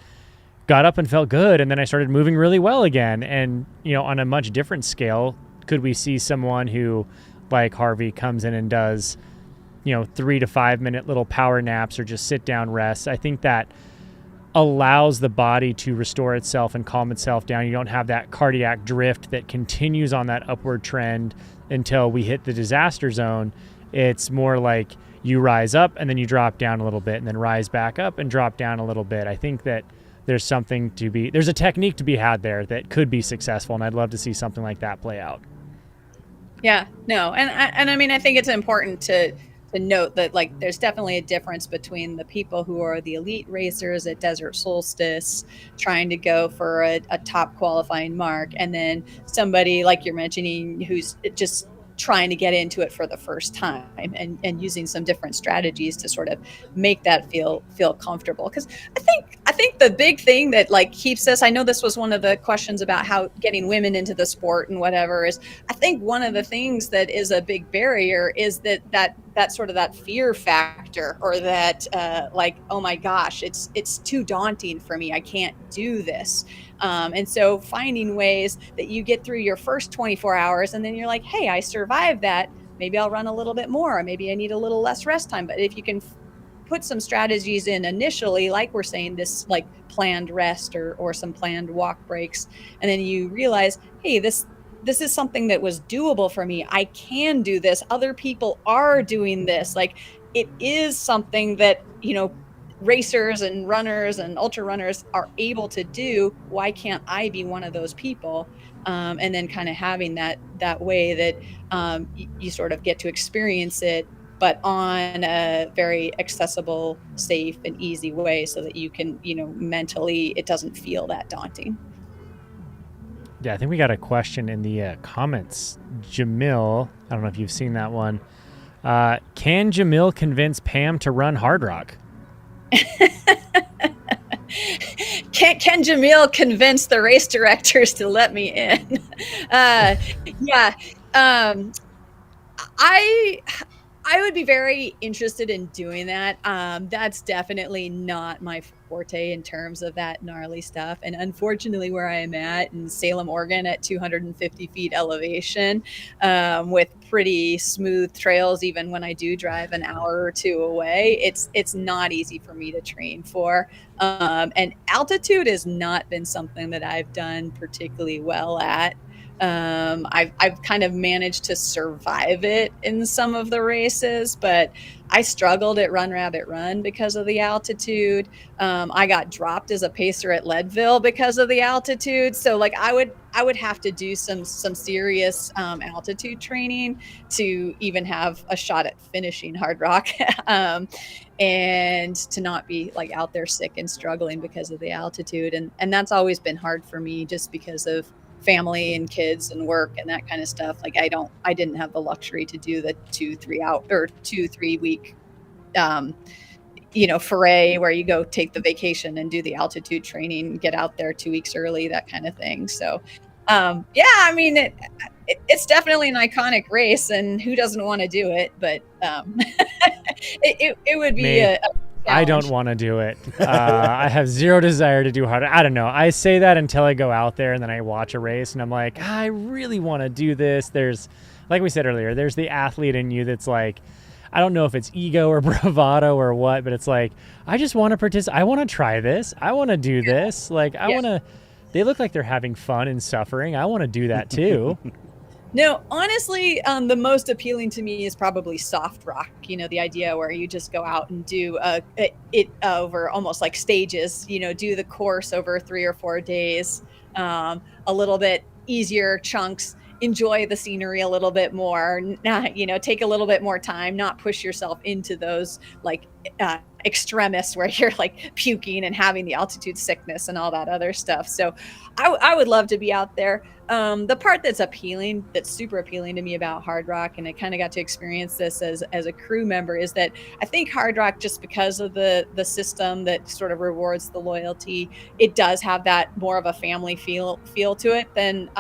got up and felt good. And then I started moving really well again. And, on a much different scale, could we see someone who, like Harvey, comes in and does, 3 to 5 minute little power naps or just sit down rests? I think that allows the body to restore itself and calm itself down. You don't have that cardiac drift that continues on that upward trend until we hit the disaster zone. It's more like you rise up and then you drop down a little bit and then rise back up and drop down a little bit. I think that there's a technique to be had there that could be successful, and I'd love to see something like that play out. Yeah, no. And I mean, I think it's important to note that like there's definitely a difference between the people who are the elite racers at Desert Solstice trying to go for a top qualifying mark, and then somebody like you're mentioning who's just trying to get into it for the first time and using some different strategies to sort of make that feel comfortable. Because I think the big thing that like keeps us, I know this was one of the questions about how getting women into the sport and whatever, is I think one of the things that is a big barrier is that sort of that fear factor, or that like, oh my gosh, it's too daunting for me, I can't do this. And so finding ways that you get through your first 24 hours and then you're like, hey, I survived that. Maybe I'll run a little bit more. Or maybe I need a little less rest time. But if you can put some strategies in initially, like we're saying, this like planned rest or some planned walk breaks, and then you realize, hey, this is something that was doable for me. I can do this. Other people are doing this. Like it is something that, racers and runners and ultra runners are able to do. Why can't I be one of those people? And then kind of having that way that you sort of get to experience it, but on a very accessible, safe, and easy way, so that you can, mentally, it doesn't feel that daunting. Yeah, I think we got a question in the comments. Jamil, I don't know if you've seen that one. Can Jamil convince Pam to run Hard Rock? Can Jamil convince the race directors to let me in? Yeah. I would be very interested in doing that. That's definitely not my forte in terms of that gnarly stuff. And unfortunately, where I am at in Salem, Oregon, at 250 feet elevation, with pretty smooth trails, even when I do drive an hour or two away, it's not easy for me to train for. And altitude has not been something that I've done particularly well at. I've kind of managed to survive it in some of the races, but I struggled at Run Rabbit Run because of the altitude. I got dropped as a pacer at Leadville because of the altitude. So like I would have to do some serious altitude training to even have a shot at finishing Hard Rock. And to not be like out there sick and struggling because of the altitude. And that's always been hard for me just because of family and kids and work and that kind of stuff. Like I didn't have the luxury to do the 2-3 week foray where you go take the vacation and do the altitude training, get out there 2 weeks early, that kind of thing. So I mean it's definitely an iconic race, and who doesn't want to do it? But it would be a I don't want to do it. I have zero desire to do harder. I don't know. I say that until I go out there and then I watch a race and I'm like, I really want to do this. There's, like we said earlier, there's the athlete in you that's like, I don't know if it's ego or bravado or what, but it's like, I just want to participate. I want to try this. I want to do this. Like, I want to, they look like they're having fun and suffering. I want to do that too. No, honestly, the most appealing to me is probably soft rock. The idea where you just go out and do it over almost like stages, do the course over 3 or 4 days, a little bit easier chunks, enjoy the scenery a little bit more, take a little bit more time, not push yourself into those like extremists where you're like puking and having the altitude sickness and all that other stuff. So I would love to be out there. The part that's super appealing to me about Hard Rock, and I kind of got to experience this as a crew member, is that I think Hard Rock, just because of the system that sort of rewards the loyalty, it does have that more of a family feel to it than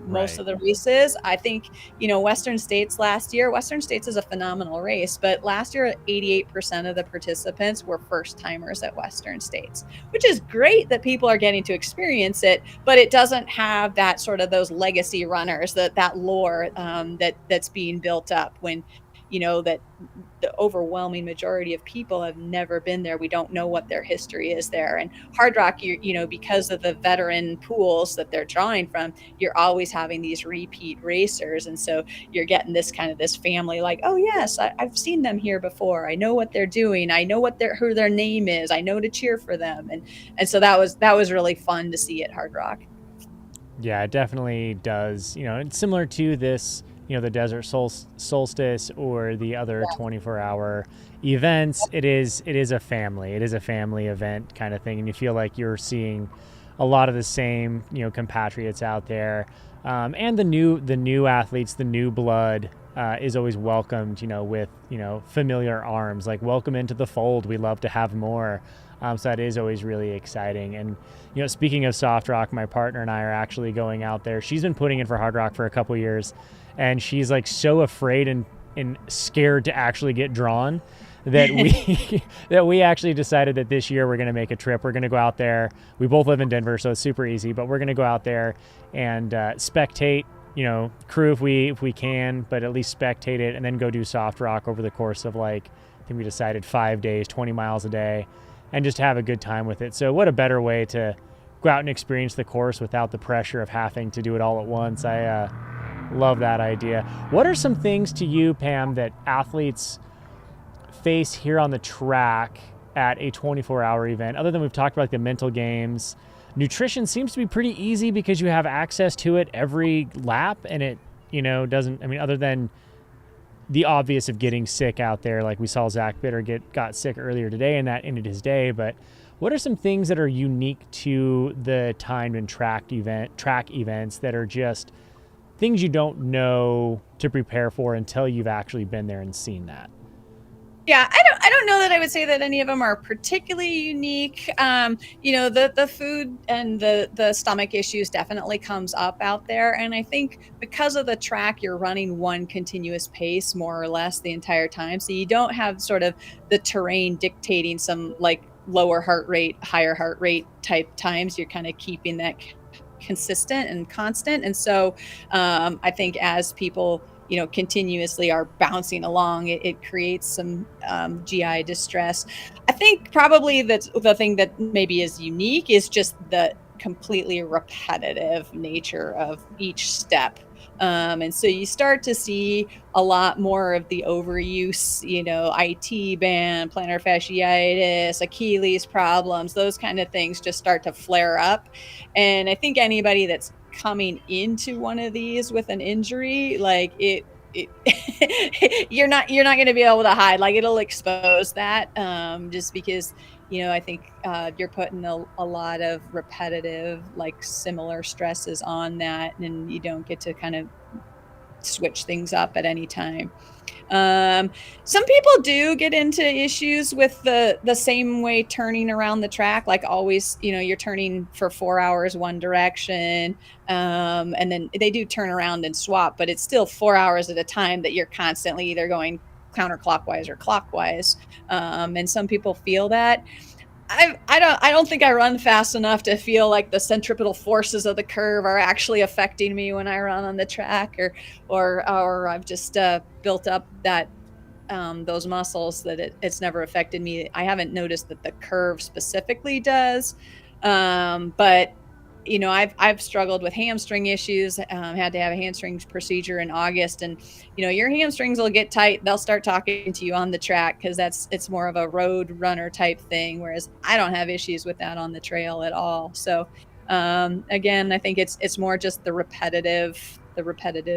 most of the races. I think, Western States is a phenomenal race, but last year 88% of the participants were first timers at Western States, which is great that people are getting to experience it, but it doesn't have that sort of those legacy runners, that lore that's being built up when that the overwhelming majority of people have never been there. We don't know what their history is there. And Hard Rock, because of the veteran pools that they're drawing from, you're always having these repeat racers. And so you're getting this family like, oh yes, I've seen them here before. I know what they're doing. I know who their name is. I know to cheer for them. And so that was really fun to see at Hard Rock. Yeah, it definitely does. It's similar to this, the Desert Solstice or the other 24-hour events. It is a family. It is a family event kind of thing, and you feel like you're seeing a lot of the same, compatriots out there. And the new athletes, the new blood is always welcomed, with familiar arms. Like, welcome into the fold. We love to have more. So that is always really exciting. And, speaking of soft rock, my partner and I are actually going out there. She's been putting in for Hard Rock for a couple years, and she's like so afraid and scared to actually get drawn that we actually decided that this year we're going to make a trip. We're going to go out there. We both live in Denver, so it's super easy, but we're going to go out there and spectate, crew if we can, but at least spectate it, and then go do soft rock over the course of I think we decided 5 days, 20 miles a day, and just have a good time with it. So what a better way to go out and experience the course without the pressure of having to do it all at once. I love that idea. What are some things to you, Pam, that athletes face here on the track at a 24-hour event, other than we've talked about the mental games? Nutrition seems to be pretty easy because you have access to it every lap, and it, doesn't, other than the obvious of getting sick out there, like we saw Zach Bitter got sick earlier today, and that ended his day. But what are some things that are unique to the timed and track events that are just things you don't know to prepare for until you've actually been there and seen that? Yeah, I don't know that I would say that any of them are particularly unique. The food and the stomach issues definitely comes up out there. And I think because of the track, you're running one continuous pace more or less the entire time. So you don't have sort of the terrain dictating some like lower heart rate, higher heart rate type times. You're kind of keeping that consistent and constant. And so I think as people continuously are bouncing along, it creates some GI distress. I think probably that's the thing that maybe is unique is just the completely repetitive nature of each step. And so you start to see a lot more of the overuse, IT band, plantar fasciitis, Achilles problems, those kind of things just start to flare up. And I think anybody that's coming into one of these with an injury, like it you're not going to be able to hide. Like, it'll expose that, just because I think you're putting a lot of repetitive, like, similar stresses on that, and you don't get to kind of switch things up at any time. Some people do get into issues with the same way turning around the track, like always, you're turning for 4 hours one direction, and then they do turn around and swap, but it's still 4 hours at a time that you're constantly either going counterclockwise or clockwise. And some people feel that. I don't think I run fast enough to feel like the centripetal forces of the curve are actually affecting me when I run on the track, or I've just built up that those muscles that it's never affected me. I haven't noticed that the curve specifically does, but I've struggled with hamstring issues. Had to have a hamstring procedure in August, and your hamstrings will get tight. They'll start talking to you on the track because it's more of a road runner type thing, whereas I don't have issues with that on the trail at all. So again, I think it's more just the repetitive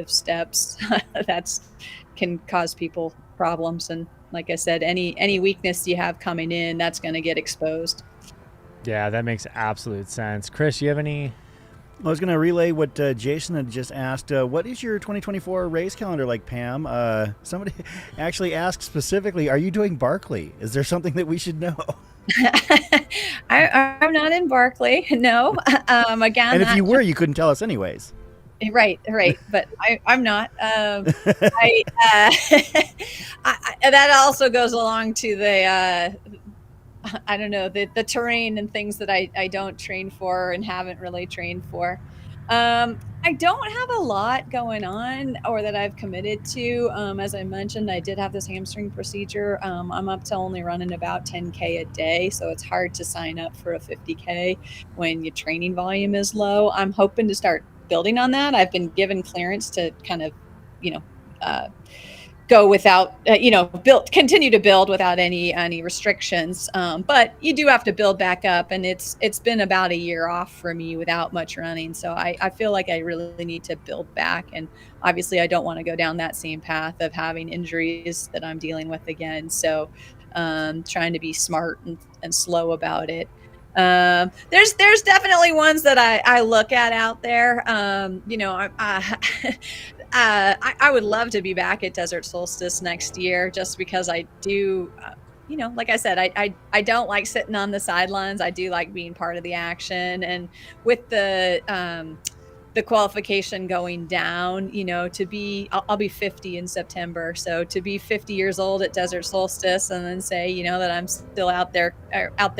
steps that's can cause people problems. And like I said, any weakness you have coming in, that's going to get exposed. Yeah, that makes absolute sense. Chris, you have any? I was going to relay what Jason had just asked. What is your 2024 race calendar like, Pam? Somebody actually asked specifically, are you doing Barkley? Is there something that we should know? I'm not in Barkley, no. Again, and if you were, you couldn't tell us anyways. Right. But I'm not. That also goes along to the I don't know, the terrain and things that I don't train for and haven't really trained for. I don't have a lot going on or that I've committed to. As I mentioned, I did have this hamstring procedure. I'm up to only running about 10K a day, so it's hard to sign up for a 50K when your training volume is low. I'm hoping to start building on that. I've been given clearance to kind of, go without, continue to build without any restrictions. But you do have to build back up, and it's been about a year off for me without much running. So I feel like I really need to build back. And obviously I don't want to go down that same path of having injuries that I'm dealing with again. So trying to be smart and slow about it. There's definitely ones that I look at out there. I would love to be back at Desert Solstice next year, just because I do, like I said, I don't like sitting on the sidelines. I do like being part of the action. And with the qualification going down, I'll be 50 in September. So to be 50 years old at Desert Solstice and then say, that I'm still out there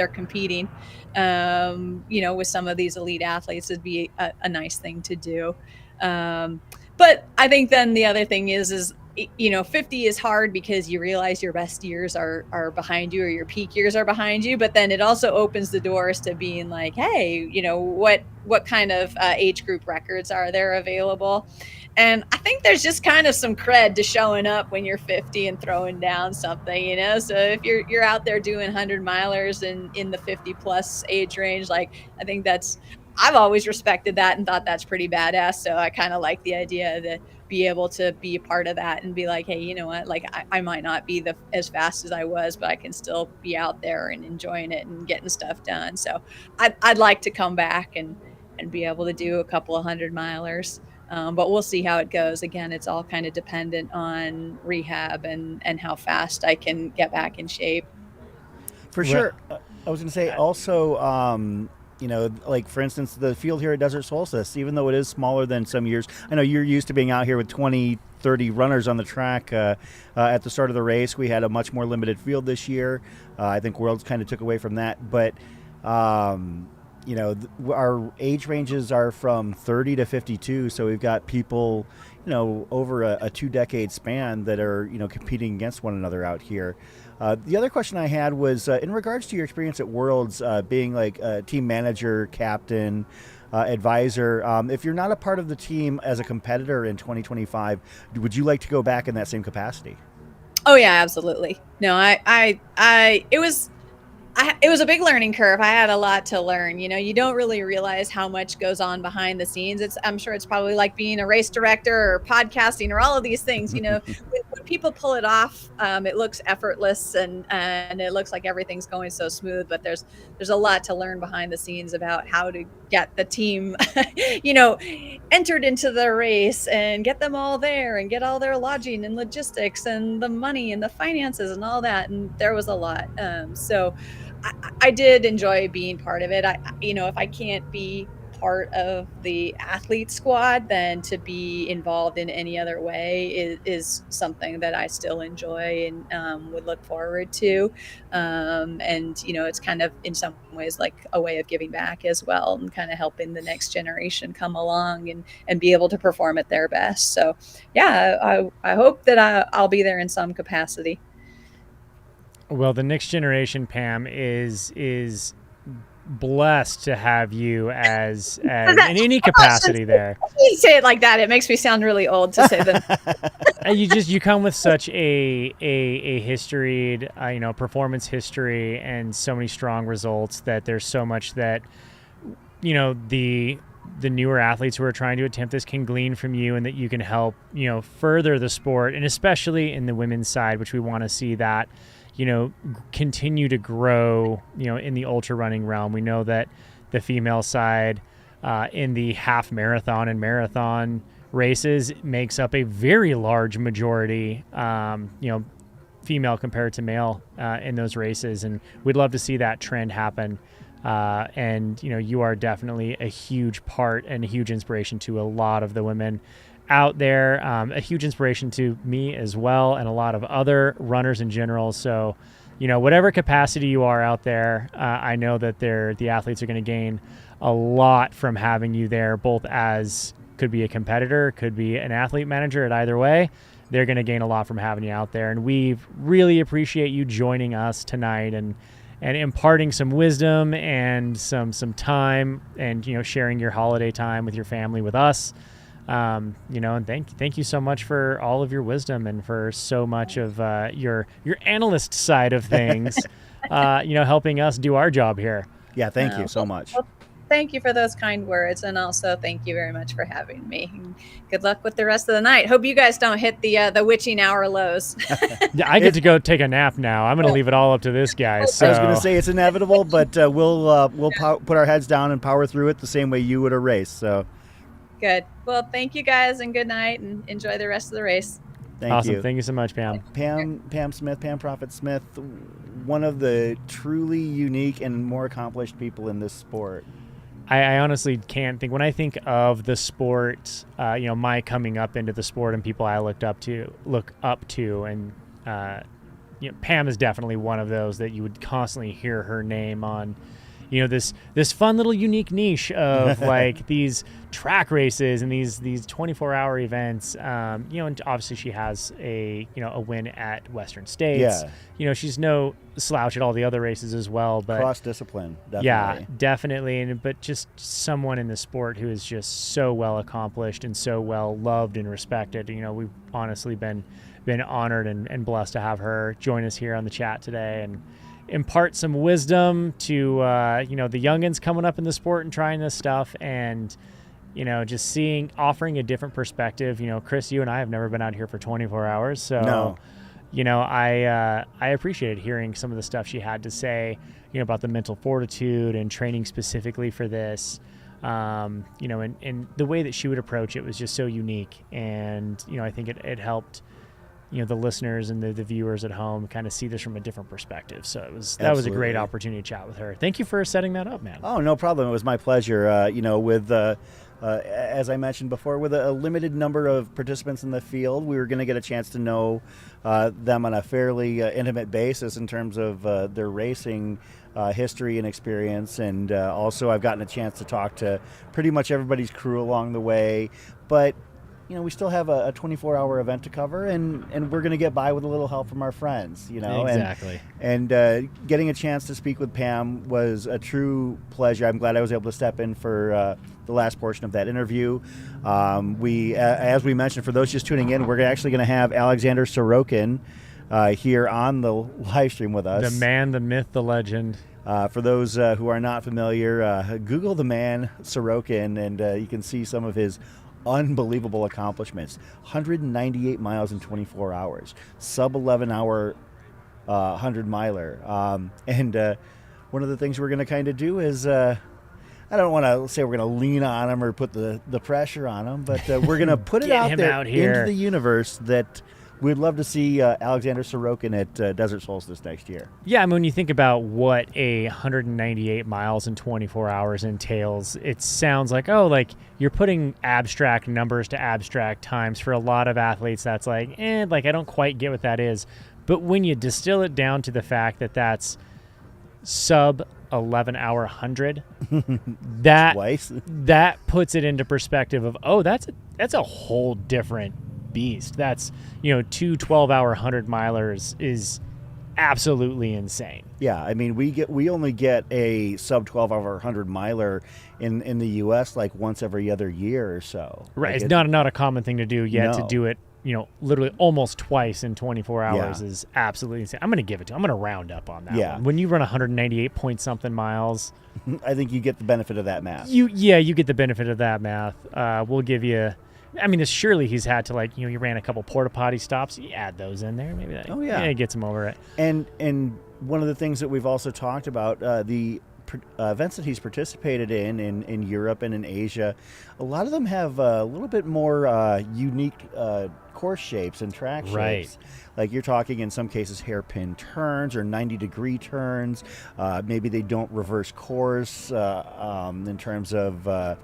competing, with some of these elite athletes would be a nice thing to do. But I think then the other thing is 50 is hard because you realize your best years are behind you, or your peak years are behind you. But then it also opens the doors to being like, hey, what kind of age group records are there available? And I think there's just kind of some cred to showing up when you're 50 and throwing down something, So if you're out there doing 100 milers in the 50 plus age range, like, I think I've always respected that and thought that's pretty badass. So I kind of like the idea to be able to be a part of that and be like, hey, you know what? Like, I might not be as fast as I was, but I can still be out there and enjoying it and getting stuff done. So I'd like to come back and be able to do a couple of 100 milers. But we'll see how it goes. Again, it's all kind of dependent on rehab and how fast I can get back in shape. For sure. I was going to say also, like, for instance, the field here at Desert Solstice, even though it is smaller than some years, I know you're used to being out here with 20, 30 runners on the track at the start of the race. We had a much more limited field this year. I think Worlds kind of took away from that. But, our age ranges are from 30 to 52. So we've got people, over a 2-decade span that are, competing against one another out here. The other question I had was in regards to your experience at Worlds, being like a team manager, captain, advisor. If you're not a part of the team as a competitor in 2025, would you like to go back in that same capacity? Oh yeah, absolutely. No, it was a big learning curve. I had a lot to learn. You know, you don't really realize how much goes on behind the scenes. I'm sure it's probably like being a race director or podcasting or all of these things. You know, when people pull it off, it looks effortless and it looks like everything's going so smooth. But there's a lot to learn behind the scenes about how to get the team, you know, entered into the race and get them all there and get all their lodging and logistics and the money and the finances and all that. And there was a lot. So I did enjoy being part of it. You know, if I can't be part of the athlete squad, then to be involved in any other way is something that I still enjoy and would look forward to. And, you know, it's kind of in some ways like a way of giving back as well and kind of helping the next generation come along and be able to perform at their best. So, yeah, I hope that I'll be there in some capacity. Well, the next generation, Pam, is blessed to have you as in any capacity there. You say it like that, it makes me sound really old to say that. You come with such a history, you know, performance history, and so many strong results that there's so much that, you know, the newer athletes who are trying to attempt this can glean from you, and that you can help, you know, further the sport, and especially in the women's side, which we want to see that, you know, continue to grow, you know, in the ultra running realm. We know that the female side in the half marathon and marathon races makes up a very large majority, you know, female compared to male in those races. And we'd love to see that trend happen. And, you know, you are definitely a huge part and a huge inspiration to a lot of the women out there, a huge inspiration to me as well, and a lot of other runners in general. So, you know, whatever capacity you are out there, I know that the athletes are going to gain a lot from having you there, both as could be a competitor, could be an athlete manager. At either way, they're going to gain a lot from having you out there. And we really appreciate you joining us tonight and imparting some wisdom and some time, and, you know, sharing your holiday time with your family with us. You know, and thank you so much for all of your wisdom and for so much of your analyst side of things, you know, helping us do our job here. Yeah, thank you so much. Well, thank you for those kind words, and also thank you very much for having me. Good luck with the rest of the night. Hope you guys don't hit the witching hour lows. Yeah, I get to go take a nap now. I'm going to leave it all up to this guy. So. I was going to say it's inevitable, but we'll put our heads down and power through it the same way you would a race. So. Good. Well, thank you guys, and good night, and enjoy the rest of the race. Thank you. Thank you so much, Pam. Pam Smith, Pam Prophet Smith, one of the truly unique and more accomplished people in this sport. I honestly can't think. When I think of the sport, you know, my coming up into the sport and people I look up to, and you know, Pam is definitely one of those that you would constantly hear her name on, you know, this fun little unique niche of like these track races and these 24-hour events. You know, and obviously she has a win at Western States. Yeah. You know, she's no slouch at all the other races as well. But cross discipline, definitely. Yeah, definitely. But just someone in the sport who is just so well accomplished and so well loved and respected. You know, we've honestly been honored and blessed to have her join us here on the chat today and impart some wisdom to you know, the youngins coming up in the sport and trying this stuff, and, you know, just offering a different perspective. You know, Chris, you and I have never been out here for 24 hours, so no. You know, I appreciated hearing some of the stuff she had to say, you know, about the mental fortitude and training specifically for this. You know, and the way that she would approach it was just so unique, and, you know, I think it helped, you know, the listeners and the viewers at home kind of see this from a different perspective. So that was a great opportunity to chat with her. Thank you for setting that up, man. Oh, no problem. It was my pleasure. You know, with as I mentioned before, with a limited number of participants in the field, we were going to get a chance to know them on a fairly intimate basis in terms of their racing history and experience. And also I've gotten a chance to talk to pretty much everybody's crew along the way. But we still have a 24-hour event to cover, and we're going to get by with a little help from our friends, Exactly. And getting a chance to speak with Pam was a true pleasure. I'm glad I was able to step in for the last portion of that interview. As we mentioned, for those just tuning in, we're actually going to have Alexander Sorokin here on the live stream with us. The man, the myth, the legend. For those who are not familiar, Google the man Sorokin, and you can see some of his unbelievable accomplishments. 198 miles in 24 hours, sub 11 hour 100 miler. And one of the things we're going to kind of do is, I don't want to say we're going to lean on him or put the pressure on him, but we're going to put it out there into the universe that we'd love to see Alexander Sorokin at Desert Solstice next year. Yeah, I mean, when you think about what a 198 miles in 24 hours entails, it sounds like, you're putting abstract numbers to abstract times. For a lot of athletes, that's like I don't quite get what that is. But when you distill it down to the fact that that's sub 11 hour 100, that puts it into perspective of, that's a whole different beast. That's 2 12-hour 100 milers is absolutely insane. Yeah, I mean, we only get a sub 12-hour 100 miler in the US like once every other year or so. Right, it's not a common thing to do yet. To do it literally almost twice in 24 hours is absolutely insane. I'm going to give it to him. I'm going to round up on that one. When you run 198 point something miles, I think you get the benefit of that math. You get the benefit of that math. We'll give you, I mean, surely he's had to you ran a couple porta potty stops. You add those in there, maybe that. It gets him over it. And one of the things that we've also talked about, the events that he's participated in Europe and in Asia, a lot of them have a little bit more unique course shapes and track shapes. Like you're talking in some cases hairpin turns or 90-degree turns. Maybe they don't reverse course in terms of the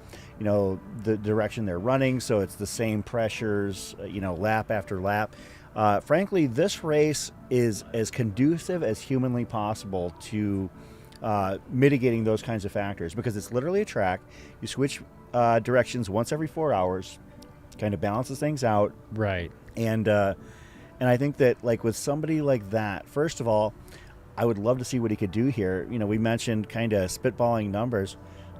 direction they're running, so it's the same pressures, lap after lap. Frankly, this race is as conducive as humanly possible to mitigating those kinds of factors, because it's literally a track. You switch directions once every 4 hours, kind of balances things out. Right. And I think that with somebody like that, first of all, I would love to see what he could do here. We mentioned kind of spitballing numbers.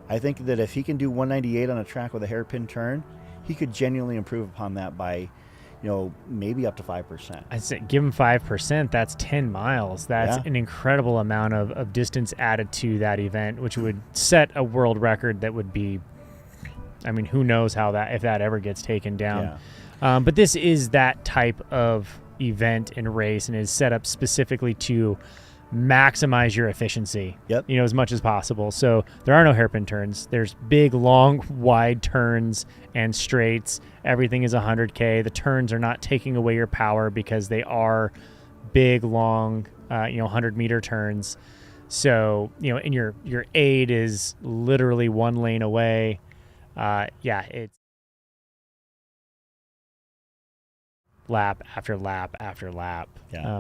I think that if he can do 198 on a track with a hairpin turn, he could genuinely improve upon that by, maybe up to 5%. I said give him 5%. That's 10 miles. That's an incredible amount of distance added to that event, which would set a world record that would be, I mean, who knows if that ever gets taken down. Yeah. But this is that type of event and race, and is set up specifically to maximize your efficiency, as much as possible. So there are no hairpin turns. There's big, long, wide turns and straights. Everything is 100K. The turns are not taking away your power because they are big, long, 100-meter turns. So, and your aid is literally one lane away. It's lap after lap after lap.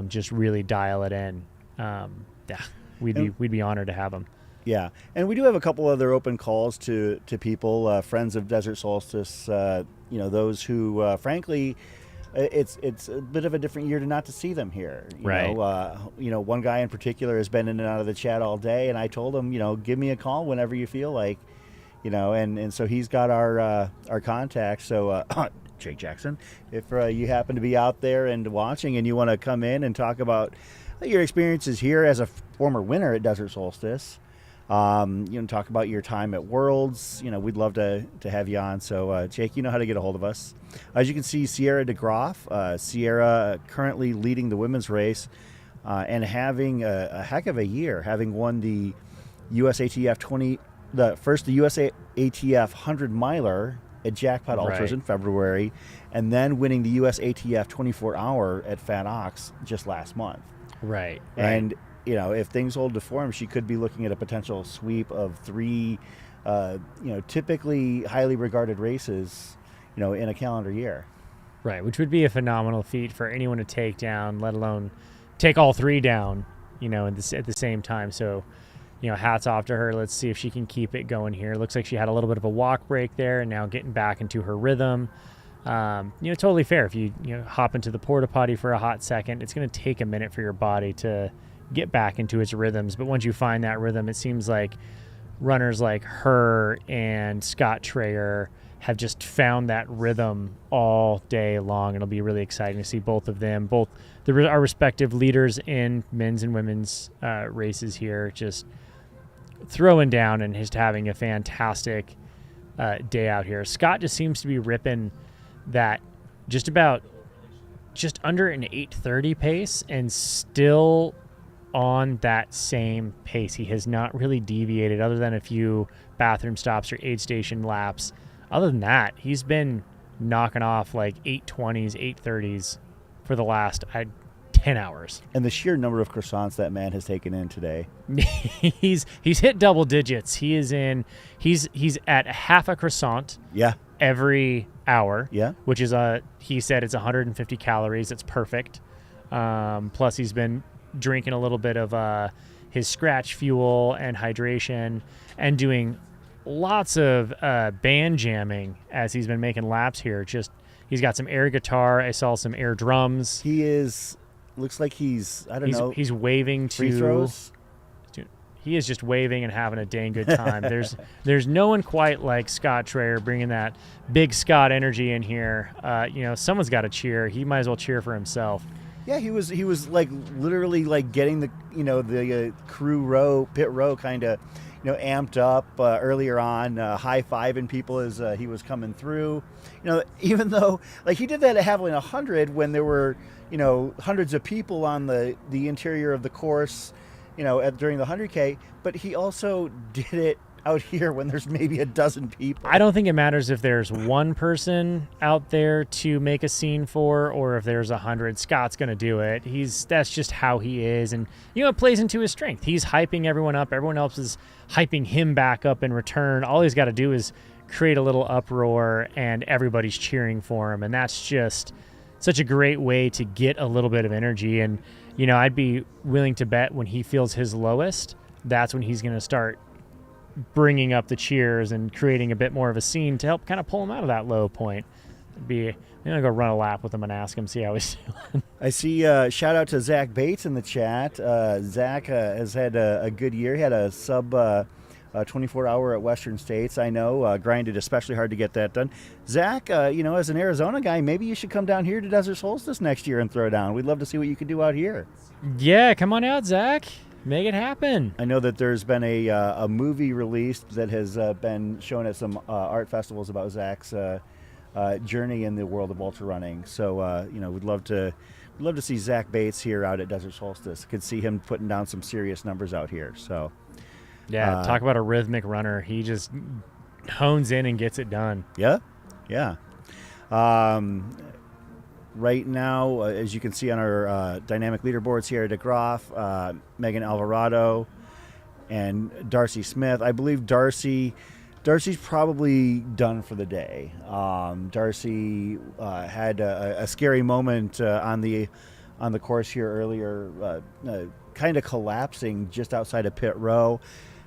Just really dial it in. We'd be honored to have them. Yeah, and we do have a couple other open calls to people, friends of Desert Solstice. Those who, frankly, it's a bit of a different year not to see them here. One guy in particular has been in and out of the chat all day, and I told him, give me a call whenever you feel like, and so he's got our contact. So Jake Jackson, if you happen to be out there and watching and you want to come in and talk about your experiences here as a former winner at Desert Solstice, talk about your time at Worlds, we'd love to have you on. So Jake, you know how to get a hold of us. As you can see, Sierra DeGroff, Sierra currently leading the women's race and having a heck of a year, having won the USATF the USATF 100 miler at Jackpot Ultras in February, and then winning the USATF 24-hour at Fat Ox just last month. Right. And if things hold to form, she could be looking at a potential sweep of 3 typically highly regarded races in a calendar year. Right, which would be a phenomenal feat for anyone to take down, let alone take all 3 down at the same time. So hats off to her. Let's see if she can keep it going here. Looks like she had a little bit of a walk break there, and now getting back into her rhythm. Totally fair. If you hop into the porta potty for a hot second, it's going to take a minute for your body to get back into its rhythms. But once you find that rhythm, it seems like runners like her and Scott Trayer have just found that rhythm all day long. It'll be really exciting to see both of them, our respective leaders in men's and women's races here, just throwing down and just having a fantastic day out here. Scott just seems to be ripping that just under an 8:30 pace and still on that same pace. He has not really deviated other than a few bathroom stops or aid station laps. Other than that, he's been knocking off like 8:20s, 8:30s for the last 10 hours. And the sheer number of croissants that man has taken in today. he's hit double digits. He's at half a croissant. Yeah. Every hour. Yeah. Which is he said it's 150 calories. It's perfect. Plus he's been drinking a little bit of his scratch fuel and hydration and doing lots of band jamming as he's been making laps here. He's got some air guitar. I saw some air drums. Looks like he's waving to free throws. He is just waving and having a dang good time. There's no one quite like Scott Trayer bringing that big Scott energy in here. Someone's got to cheer. He might as well cheer for himself. Yeah, he was like literally like getting the pit row kind of amped up earlier on, high-fiving people as he was coming through. Even though like he did that at Haviland 100 when there were hundreds of people on the interior of the course, during the 100K, but he also did it out here when there's maybe a dozen people. I don't think it matters if there's one person out there to make a scene for or if there's 100. Scott's going to do it. That's just how he is. And, it plays into his strength. He's hyping everyone up. Everyone else is hyping him back up in return. All he's got to do is create a little uproar and everybody's cheering for him. And that's just such a great way to get a little bit of energy. And, I'd be willing to bet when he feels his lowest, that's when he's going to start bringing up the cheers and creating a bit more of a scene to help kind of pull him out of that low point. I'm going to go run a lap with him and ask him, see how he's doing. I see shout out to Zach Bates in the chat. Zach has had a good year. He had a sub 24-hour at Western States. I know, grinded especially hard to get that done. Zach, as an Arizona guy, maybe you should come down here to Desert Solstice next year and throw down. We'd love to see what you could do out here. Yeah, come on out, Zach. Make it happen. I know that there's been a movie released that has been shown at some art festivals about Zach's journey in the world of ultra running. So we'd love to see Zach Bates here out at Desert Solstice. Could see him putting down some serious numbers out here. So yeah, talk about a rhythmic runner. He just hones in and gets it done. Yeah. Right now, as you can see on our dynamic leaderboards here, DeGroff, Megan Alvarado, and Darcy Smith. I believe Darcy's probably done for the day. Darcy had a scary moment on the course here earlier, kind of collapsing just outside of pit row.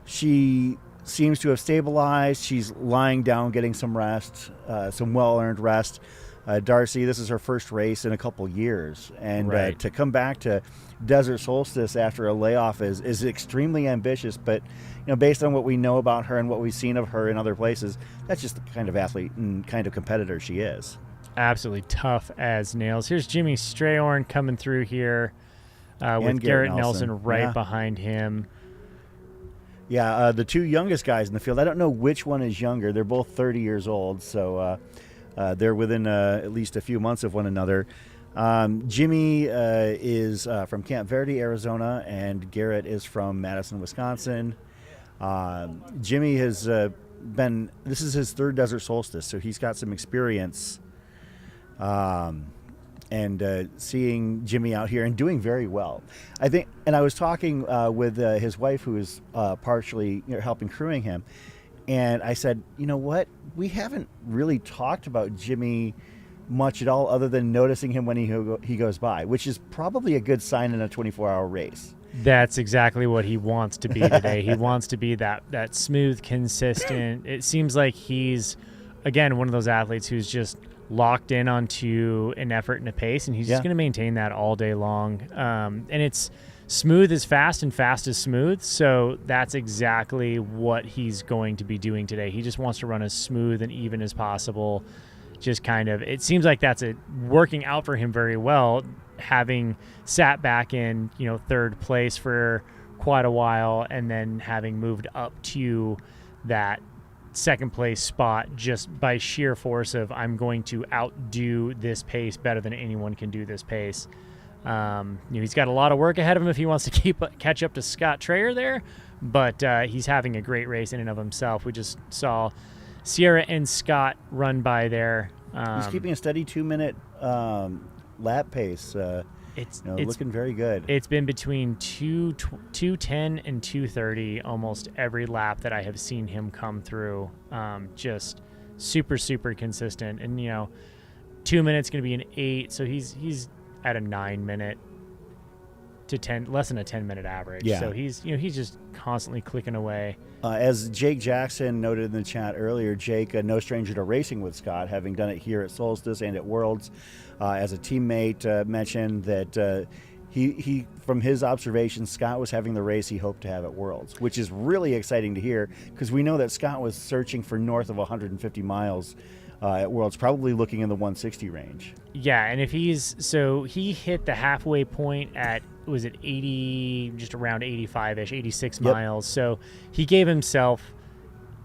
She seems to have stabilized. She's lying down, getting some rest, some well-earned rest. Darcy, this is her first race in a couple years, and right. To come back to Desert Solstice after a layoff is extremely ambitious. But based on what we know about her and what we've seen of her in other places, that's just the kind of athlete and kind of competitor she is. Absolutely tough as nails. Here's Jimmy Strayhorn coming through here with Garrett Nelson right behind him. Yeah, the two youngest guys in the field. I don't know which one is younger. They're both 30 years old, so they're within at least a few months of one another. Jimmy is from Camp Verde, Arizona, and Garrett is from Madison, Wisconsin. Jimmy has this is his third Desert Solstice, so he's got some experience. And seeing Jimmy out here and doing very well, I think. And I was talking with his wife, who is partially helping crewing him, and I said, you know what? We haven't really talked about Jimmy much at all, other than noticing him when he goes by, which is probably a good sign in a 24-hour race. That's exactly what he wants to be today. He wants to be that smooth, consistent. It seems like he's, again, one of those athletes who's just locked in onto an effort and a pace, and he's just going to maintain that all day long. And it's smooth is fast and fast is smooth, so that's exactly what he's going to be doing today. He just wants to run as smooth and even as possible. Just kind of, it seems like that's working out for him very well, having sat back in, third place for quite a while and then having moved up to that second place spot just by sheer force of I'm going to outdo this pace better than anyone can do this pace. He's got a lot of work ahead of him if he wants to catch up to Scott Trayer there, but he's having a great race in and of himself. We just saw Sierra and Scott run by there. He's keeping a steady 2-minute lap pace. It's looking very good. It's been between 2:10 and 2:30 almost every lap that I have seen him come through. Just super, super consistent. And 2 minutes going to be an 8, so he's at a 9-minute to 10, less than a 10-minute average. Yeah. So he's just constantly clicking away. As Jake Jackson noted in the chat earlier, Jake, no stranger to racing with Scott, having done it here at Solstice and at Worlds, as a teammate, mentioned that he from his observations, Scott was having the race he hoped to have at Worlds, which is really exciting to hear because we know that Scott was searching for north of 150 miles at Worlds, probably looking in the 160 range. Yeah, and if he hit the halfway point at, was it 80, just around 85-ish, 86 miles. So he gave himself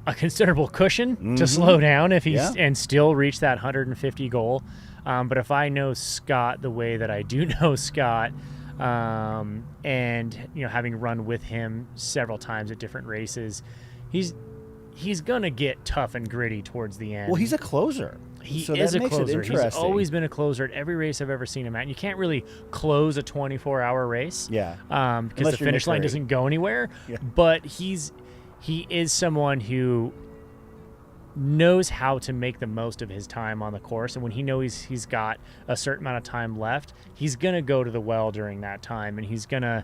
a considerable cushion to slow down if and still reach that 150 goal. But if I know Scott the way that I do know Scott, and having run with him several times at different races, he's gonna get tough and gritty towards the end. Well, he's a closer. He is a closer. He's always been a closer at every race I've ever seen him at. And you can't really close a 24-hour race. Yeah. Because the finish line doesn't go anywhere. Yeah. But he is someone who knows how to make the most of his time on the course. And when he knows he's got a certain amount of time left, he's going to go to the well during that time. And he's going to,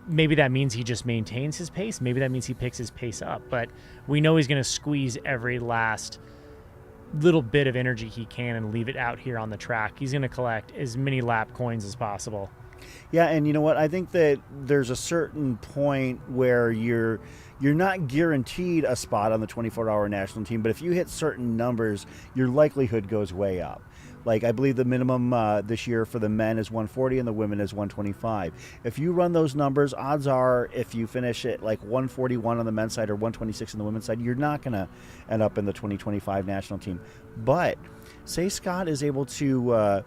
maybe that means he just maintains his pace. Maybe that means he picks his pace up. But we know he's going to squeeze every last little bit of energy he can and leave it out here on the track. He's going to collect as many lap coins as possible. Yeah, and you know what? I think that there's a certain point where you're not guaranteed a spot on the 24-hour national team, but if you hit certain numbers, your likelihood goes way up. Like, I believe the minimum this year for the men is 140 and the women is 125. If you run those numbers, odds are if you finish at like 141 on the men's side or 126 on the women's side, you're not going to end up in the 2025 national team. But say Scott is able to,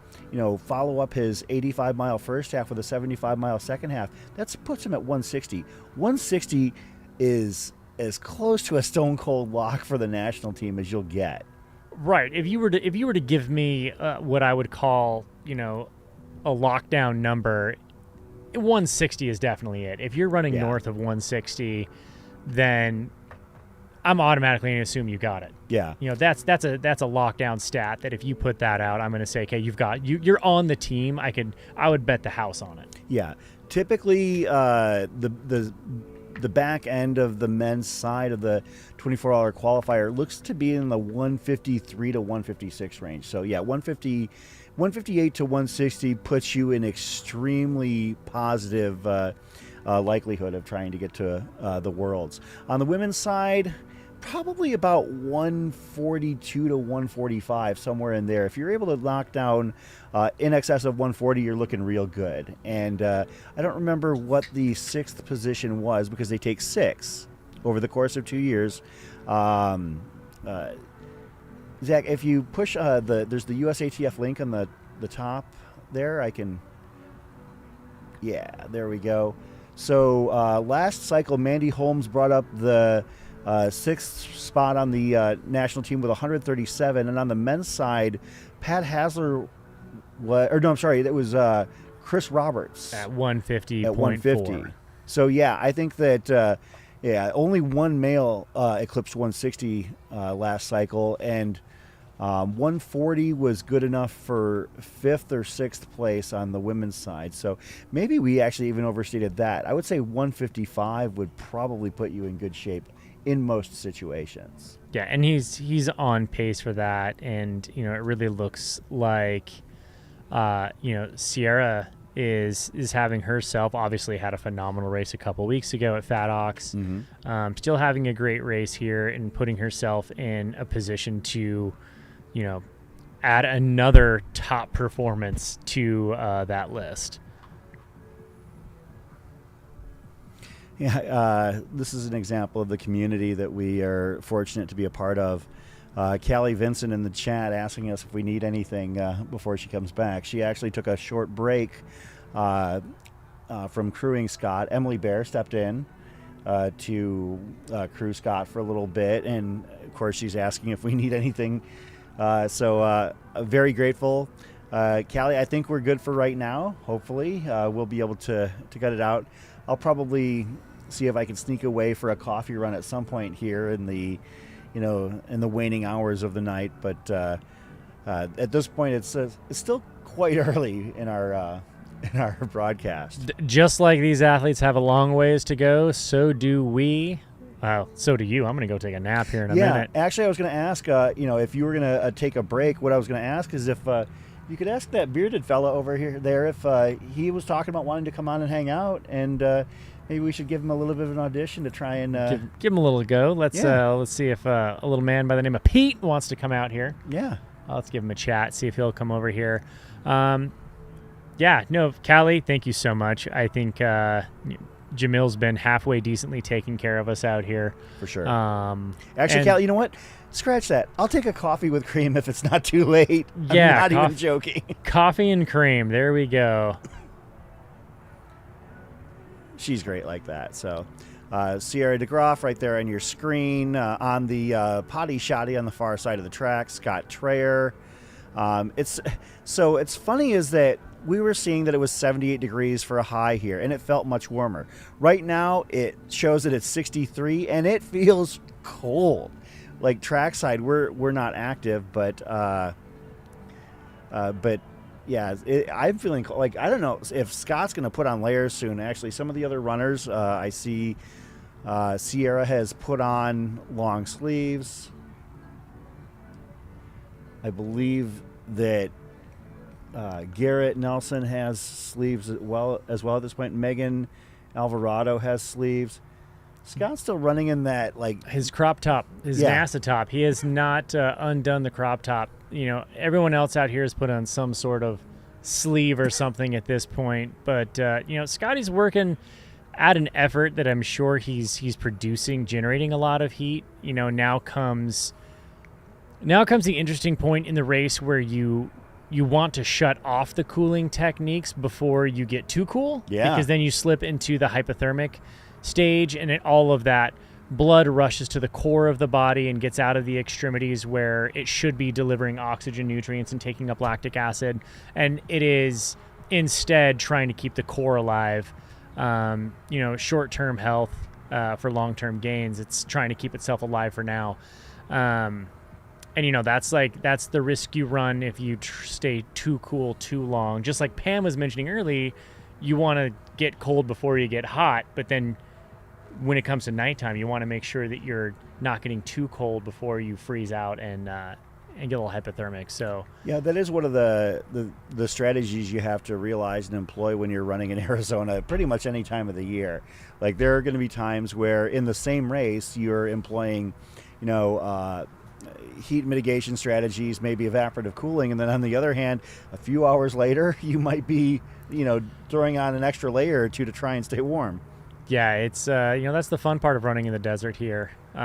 follow up his 85-mile first half with a 75-mile second half, that puts him at 160. 160 is as close to a stone cold lock for the national team as you'll get. Right. If you were to give me what I would call, a lockdown number, 160 is definitely it. If you're running north of 160, then I'm automatically going to assume you got it. Yeah. That's a lockdown stat that if you put that out, I'm going to say, okay, you're on the team. I would bet the house on it. Yeah. Typically, the back end of the men's side of the 24-hour qualifier looks to be in the 153 to 156 range. So, 158 to 160 puts you in extremely positive likelihood of trying to get to the Worlds. On the women's side, probably about 142 to 145, somewhere in there. If you're able to knock down in excess of 140, you're looking real good. And I don't remember what the sixth position was because they take 6 over the course of 2 years. Zach, if you push there's the USATF link on the top there. There we go. So last cycle, Mandy Holmes brought up the 6th spot on the national team with 137, and on the men's side, Pat Hasler that was Chris Roberts at 150. At 150. So I think that only one male eclipsed 160 last cycle, and 140 was good enough for 5th or 6th place on the women's side. So maybe we actually even overstated that. I would say 155 would probably put you in good shape in most situations. Yeah, and he's on pace for that, and it really looks like Sierra is having herself, obviously had a phenomenal race a couple weeks ago at Fat Ox. Still having a great race here and putting herself in a position to add another top performance to that list. Yeah, this is an example of the community that we are fortunate to be a part of. Callie Vincent in the chat asking us if we need anything before she comes back. She actually took a short break from crewing Scott. Emily Bear stepped in to crew Scott for a little bit, and of course she's asking if we need anything. So very grateful. Callie, I think we're good for right now. Hopefully we'll be able to get it out. I'll probably see if I can sneak away for a coffee run at some point here in the waning hours of the night. But at this point, it's still quite early in our broadcast. Just like these athletes have a long ways to go, so do we. So do you. I'm going to go take a nap here in a minute. Yeah, actually, I was going to ask, if you were going to take a break, what I was going to ask is if you could ask that bearded fella over there if he was talking about wanting to come on and hang out, and maybe we should give him a little bit of an audition to try and give him a little go. Let's see if a little man by the name of Pete wants to come out here. Yeah, let's give him a chat. See if he'll come over here. Callie, thank you so much. I think Jamil's been halfway decently taking care of us out here for sure. Actually, Callie, you know what? Scratch that. I'll take a coffee with cream if it's not too late. Yeah, I'm not even joking. Coffee and cream. There we go. She's great like that. So, Sierra DeGroff right there on your screen. On the potty shotty on the far side of the track, Scott Trayer. It's funny is that we were seeing that it was 78 degrees for a high here, and it felt much warmer. Right now, it shows that it's 63, and it feels cold. Like trackside, we're not active, but yeah, I'm feeling cold. Like I don't know if Scott's going to put on layers soon. Actually, some of the other runners, I see Sierra has put on long sleeves. I believe that Garrett Nelson has sleeves as well at this point. Megan Alvarado has sleeves. Scott's still running in that his crop top, his NASA top. He has not undone the crop top. Everyone else out here has put on some sort of sleeve or something at this point. But Scotty's working at an effort that I'm sure he's producing, generating a lot of heat. Now comes the interesting point in the race where you want to shut off the cooling techniques before you get too cool. Yeah. Because then you slip into the hypothermic stage, and all of that blood rushes to the core of the body and gets out of the extremities where it should be delivering oxygen, nutrients, and taking up lactic acid. And it is instead trying to keep the core alive. Short-term health for long-term gains. It's trying to keep itself alive for now. And that's the risk you run if you stay too cool too long. Just like Pam was mentioning earlier, you want to get cold before you get hot, but then when it comes to nighttime, you want to make sure that you're not getting too cold before you freeze out and get a little hypothermic. So yeah, that is one of the strategies you have to realize and employ when you're running in Arizona pretty much any time of the year. Like there are going to be times where in the same race you're employing heat mitigation strategies, maybe evaporative cooling, and then on the other hand, a few hours later you might be throwing on an extra layer or two to try and stay warm. Yeah, it's that's the fun part of running in the desert here. You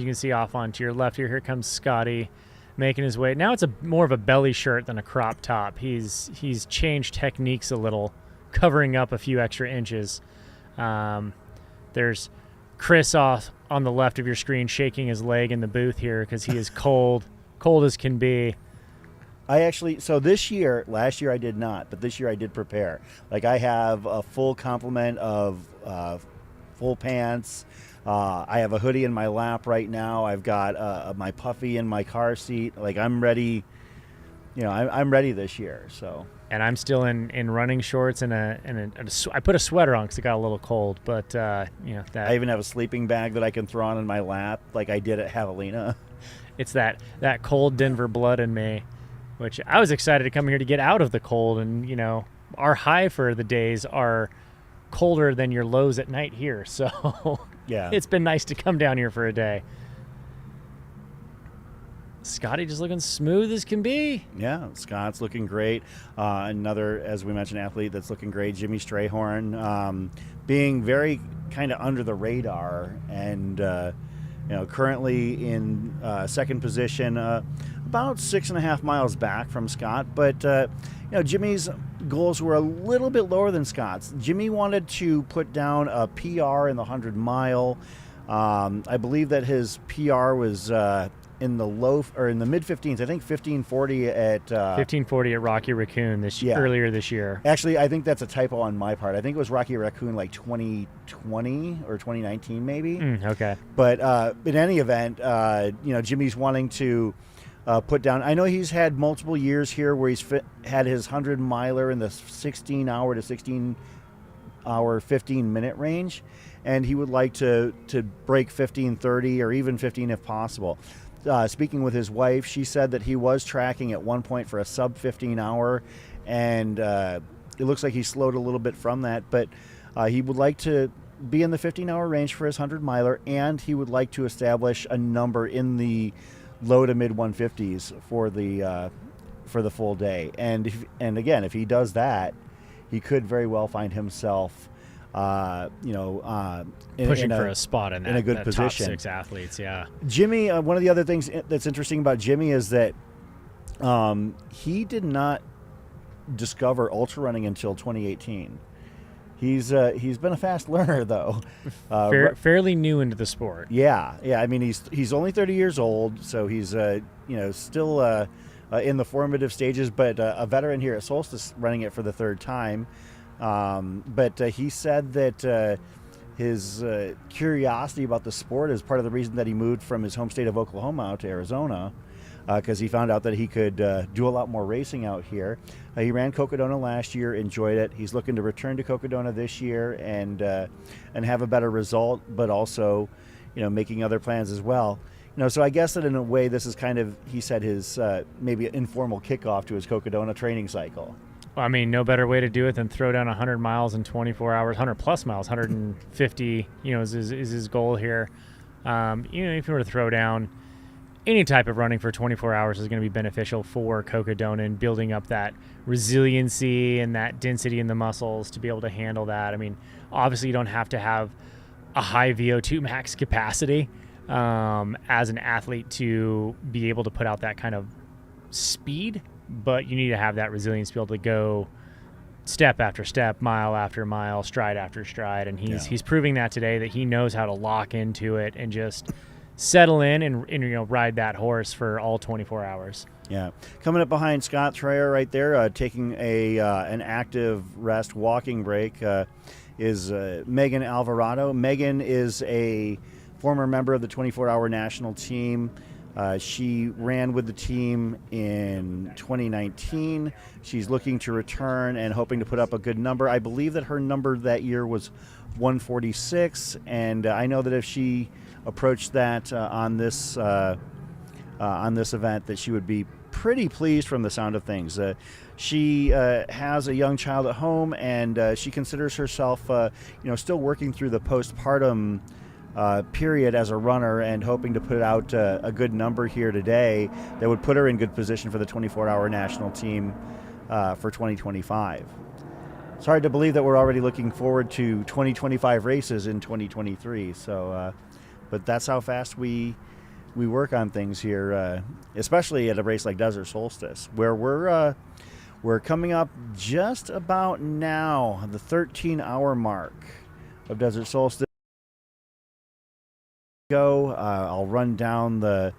can see off onto your left here comes Scotty making his way. Now it's more of a belly shirt than a crop top. He's changed techniques a little, covering up a few extra inches. There's Chris off on the left of your screen shaking his leg in the booth here because he is cold as can be. Last year I did not, but this year I did prepare. Like I have a full complement of full pants. I have a hoodie in my lap right now. I've got my puffy in my car seat. Like I'm ready. I'm ready this year. So. and I'm still in running shorts and I put a sweater on because it got a little cold. But that I even have a sleeping bag that I can throw on in my lap, like I did at Javelina. it's that cold Denver blood in me, which I was excited to come here to get out of the cold. And our high for the days are colder than your lows at night here, so yeah, it's been nice to come down here for a day. Scotty just looking smooth as can be. Yeah, Scott's looking great. Another, as we mentioned, athlete that's looking great, Jimmy Strayhorn, being very kind of under the radar and currently in second position, about 6.5 miles back from Scott. But Jimmy's goals were a little bit lower than Scott's. Jimmy wanted to put down a PR in the 100-mile. I believe that his PR was in the mid 15s. I think 1540 at 1540 at Rocky Raccoon earlier this year. Actually, I think that's a typo on my part. I think it was Rocky Raccoon like 2020 or 2019 maybe. Okay. But in any event, Jimmy's wanting to put down. I know he's had multiple years here where he's had his 100-miler in the 16-hour to 16-hour 15-minute range, and he would like to break 15:30 or even 15 if possible. Speaking with his wife, she said that he was tracking at one point for a sub 15-hour, and it looks like he slowed a little bit from that, but he would like to be in the 15-hour range for his 100-miler, and he would like to establish a number in the low to mid 150s for the full day. And again, if he does that, he could very well find himself pushing for a spot in a good position. Top 6 athletes, yeah. Jimmy, one of the other things that's interesting about Jimmy is that he did not discover ultra running until 2018. He's been a fast learner though. Fairly new into the sport. Yeah. I mean, he's only 30 years old, so he's still in the formative stages, but a veteran here at Solstice, running it for the third time. But he said that his curiosity about the sport is part of the reason that he moved from his home state of Oklahoma out to Arizona, because he found out that he could do a lot more racing out here. He ran Cocodona last year, enjoyed it. He's looking to return to Cocodona this year and have a better result, but also, making other plans as well. So I guess that in a way, this is kind of, he said, his maybe informal kickoff to his Cocodona training cycle. Well, I mean, no better way to do it than throw down 100 miles in 24 hours, 100 plus miles, 150, is his goal here. If you were to throw down any type of running for 24 hours is going to be beneficial for Cocodona and building up that resiliency and that density in the muscles to be able to handle that. I mean, obviously you don't have to have a high VO2 max capacity as an athlete to be able to put out that kind of speed, but you need to have that resilience to be able to go step after step, mile after mile, stride after stride, and he's proving that today, that he knows how to lock into it and just settle in and ride that horse for all 24 hours. Yeah. Coming up behind Scott Traer right there, taking an active rest walking break, is Megan Alvarado. Megan is a former member of the 24-hour national team. She ran with the team in 2019. She's looking to return and hoping to put up a good number. I believe that her number that year was 146, and I know that if she approached that on this event, that she would be pretty pleased from the sound of things. She has a young child at home, and she considers herself still working through the postpartum period as a runner, and hoping to put out a good number here today that would put her in good position for the 24-hour national team for 2025. It's hard to believe that we're already looking forward to 2025 races in 2023. So, but that's how fast we work on things here, especially at a race like Desert Solstice, where we're coming up just about now the 13-hour mark of Desert Solstice. I'll run down the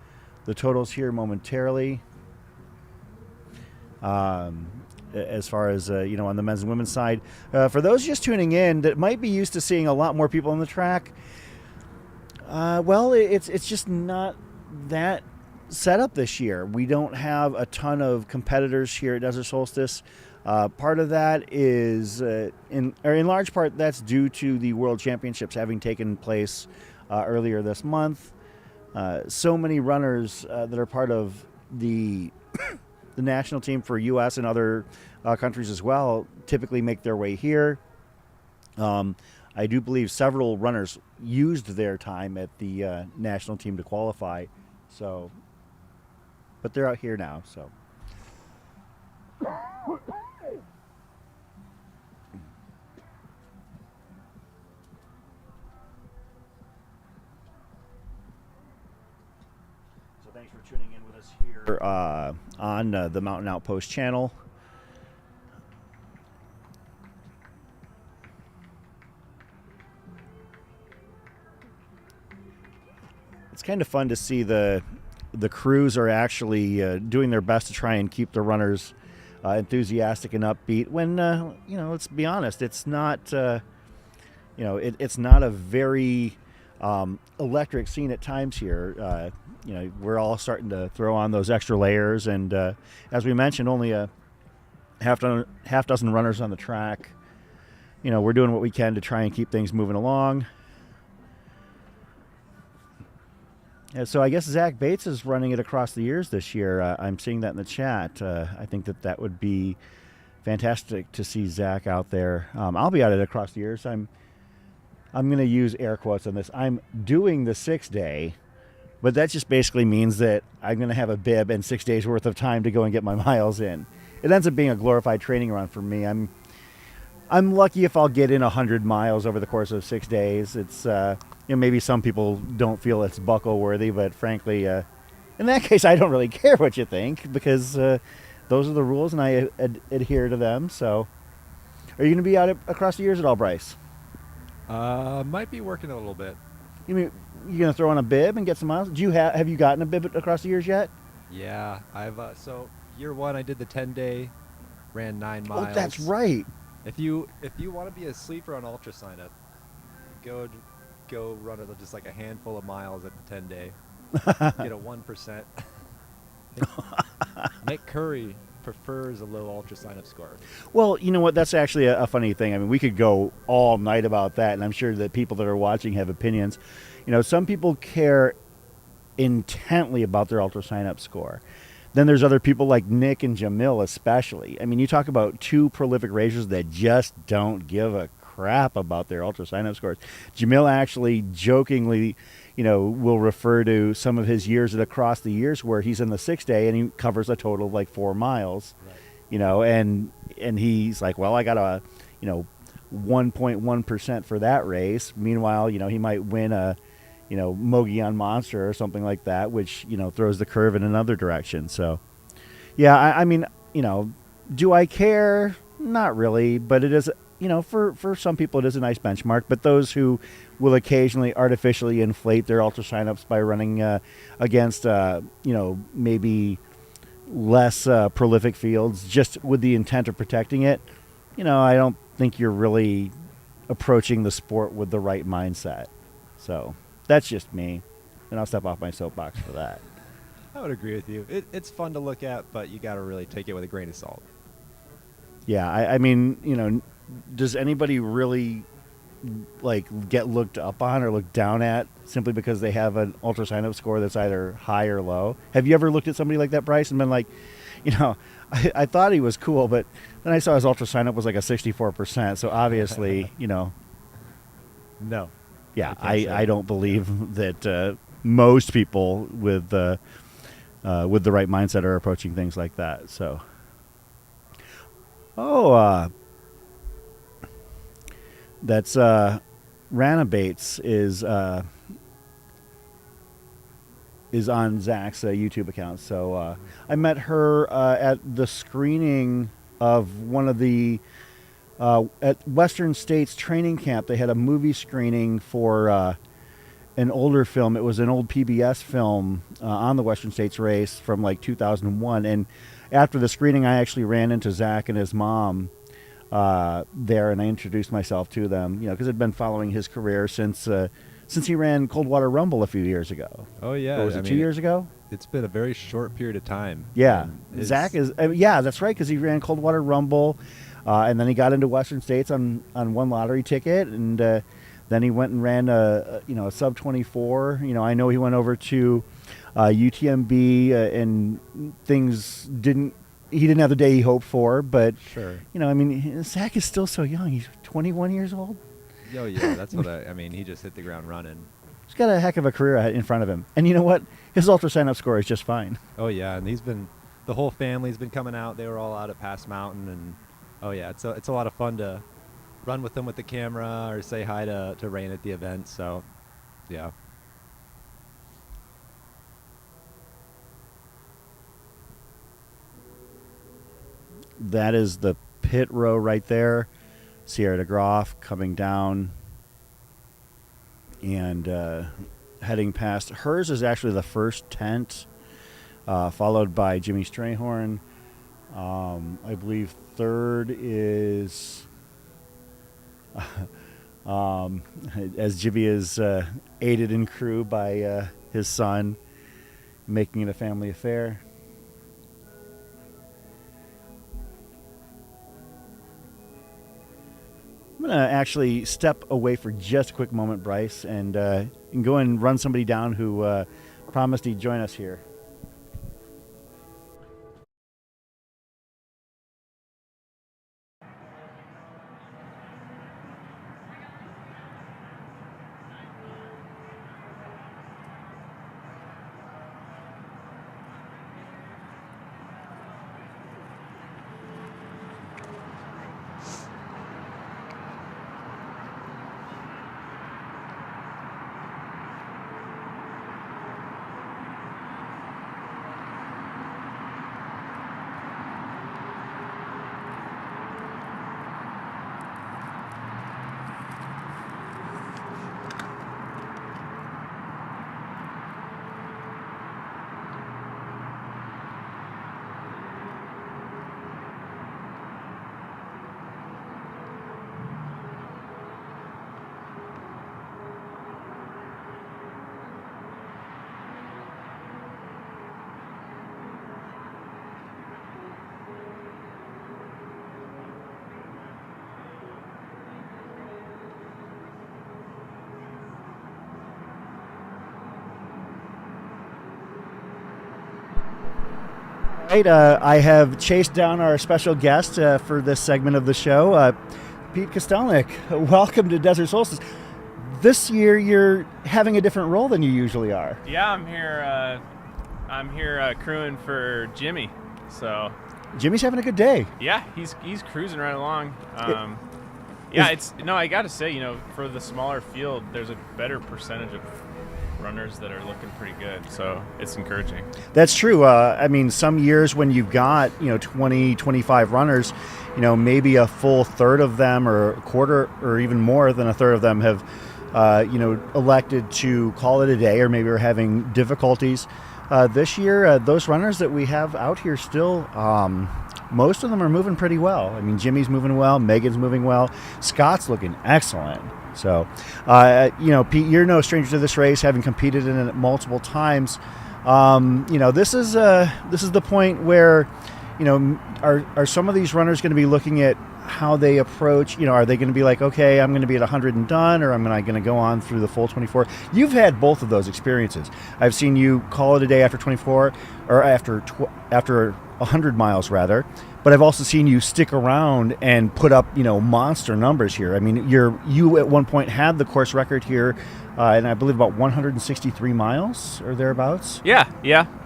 totals here momentarily. As far as on the men's and women's side, for those just tuning in that might be used to seeing a lot more people on the track, it's just not that set up this year. We don't have a ton of competitors here at Desert Solstice. Part of that is, in large part, that's due to the World Championships having taken place earlier this month. So many runners that are part of the the national team for U.S. and other countries as well typically make their way here. I do believe several runners used their time at the national team to qualify. So, but they're out here now. So. Thanks for tuning in with us here on the Mountain Outpost channel. It's kind of fun to see the crews are actually doing their best to try and keep the runners enthusiastic and upbeat. When let's be honest, it's not it's not a very electric scene at times here. We're all starting to throw on those extra layers, and as we mentioned, only a half dozen runners on the track. We're doing what we can to try and keep things moving along. So I guess Zach Bates is running it across the years this year. I'm seeing that in the chat. I think that would be fantastic to see Zach out there. I'll be at it across the years. I'm going to use air quotes on this. I'm doing the 6-day, but that just basically means that I'm going to have a bib and 6 days worth of time to go and get my miles in. It ends up being a glorified training run for me. I'm lucky if I'll get in 100 miles over the course of 6 days. It's maybe some people don't feel it's buckle worthy, but frankly, in that case, I don't really care what you think, because those are the rules and I adhere to them. So, are you going to be out across the years at all, Bryce? Might be working a little bit. You mean you're going to throw on a bib and get some miles? Have you gotten a bib across the years yet? Yeah, I've so year one I did the 10-day, ran 9 miles. Oh, that's right. If you want to be a sleeper on Ultra Sign Up, go run it just like a handful of miles at the 10-day. Get a 1%. Nick Curry prefers a low Ultra Sign Up score. Well, you know what? That's actually a funny thing. I mean, we could go all night about that, and I'm sure that people that are watching have opinions. Some people care intently about their Ultra Sign Up score. Then there's other people like Nick and Jamil especially. I mean, you talk about two prolific racers that just don't give a crap about their Ultra Sign Up scores. Jamil actually jokingly, will refer to some of his years at across the years where he's in the 6-day and he covers a total of like 4 miles, right. And he's like, well, I got a, 1.1% for that race. Meanwhile, he might win a, Mogollon Monster or something like that, which, throws the curve in another direction. So, yeah, I mean, do I care? Not really, but it is, for some people it is a nice benchmark. But those who will occasionally artificially inflate their Ultra Sign-Ups by running against, maybe less prolific fields just with the intent of protecting it, I don't think you're really approaching the sport with the right mindset. So that's just me, and I'll step off my soapbox for that. I would agree with you. It's fun to look at, but you got to really take it with a grain of salt. Yeah, I mean, does anybody really get looked up on or looked down at simply because they have an Ultra Sign-Up score that's either high or low? Have you ever looked at somebody like that, Bryce, and been like, I thought he was cool, but then I saw his Ultra Sign-Up was like a 64%, so obviously, No. Yeah, I don't believe that most people with the right mindset are approaching things like that. So, that's Rana Bates is on Zach's YouTube account. So I met her at the screening of one of the at Western States Training Camp. They had a movie screening for an older film. It was an old PBS film on the Western States race from like 2001. And after the screening, I actually ran into Zach and his mom there, and I introduced myself to them, because I'd been following his career since since he ran Coldwater Rumble a few years ago. Oh yeah, Or was it 2 years ago? It's been a very short period of time. Yeah, and his- Zach is. Yeah, that's right, because he ran Coldwater Rumble, and then he got into Western States on one lottery ticket, and then he went and ran a sub 24. I know he went over to UTMB, and things didn't. He didn't have the day he hoped for, but Sure. Zach is still so young. He's 21 years old. Oh yeah, that's what he just hit the ground running. He's got a heck of a career in front of him, and you know what? His ultra sign-up score is just fine. Oh yeah, and the whole family's been coming out. They were all out at Pass Mountain, and oh yeah, it's a lot of fun to run with them with the camera or say hi to Rain at the event. So, yeah. That is the pit row right there. Sierra de Groff coming down and heading past. Hers is actually the first tent, followed by Jimmy Strayhorn. I believe third is, as Jimmy is aided in crew by his son, making it a family affair. I'm going to actually step away for just a quick moment, Bryce, and go and run somebody down who promised he'd join us here. Right, I have chased down our special guest for this segment of the show, Pete Kostelnick. Welcome to Desert Solstice. This year, you're having a different role than you usually are. Yeah, I'm here. Crewing for Jimmy. So Jimmy's having a good day. yeah, he's cruising right along. I got to say, for the smaller field, there's a better percentage of runners that are looking pretty good, so it's encouraging. That's true. Some years when you've got 20, 25 runners, maybe a full third of them, or a quarter, or even more than a third of them have, elected to call it a day, or maybe are having difficulties. This year, those runners that we have out here still, most of them are moving pretty well. Jimmy's moving well, Megan's moving well, Scott's looking excellent. So, Pete, you're no stranger to this race, having competed in it multiple times. This is the point where, are some of these runners going to be looking at how they approach? Are they going to be like, okay, I'm going to be at 100 and done, or am I going to go on through the full 24? You've had both of those experiences. I've seen you call it a day after 24, or after 100 miles rather. But I've also seen you stick around and put up, monster numbers here. You at one point had the course record here, and I believe about 163 miles or thereabouts. Yeah,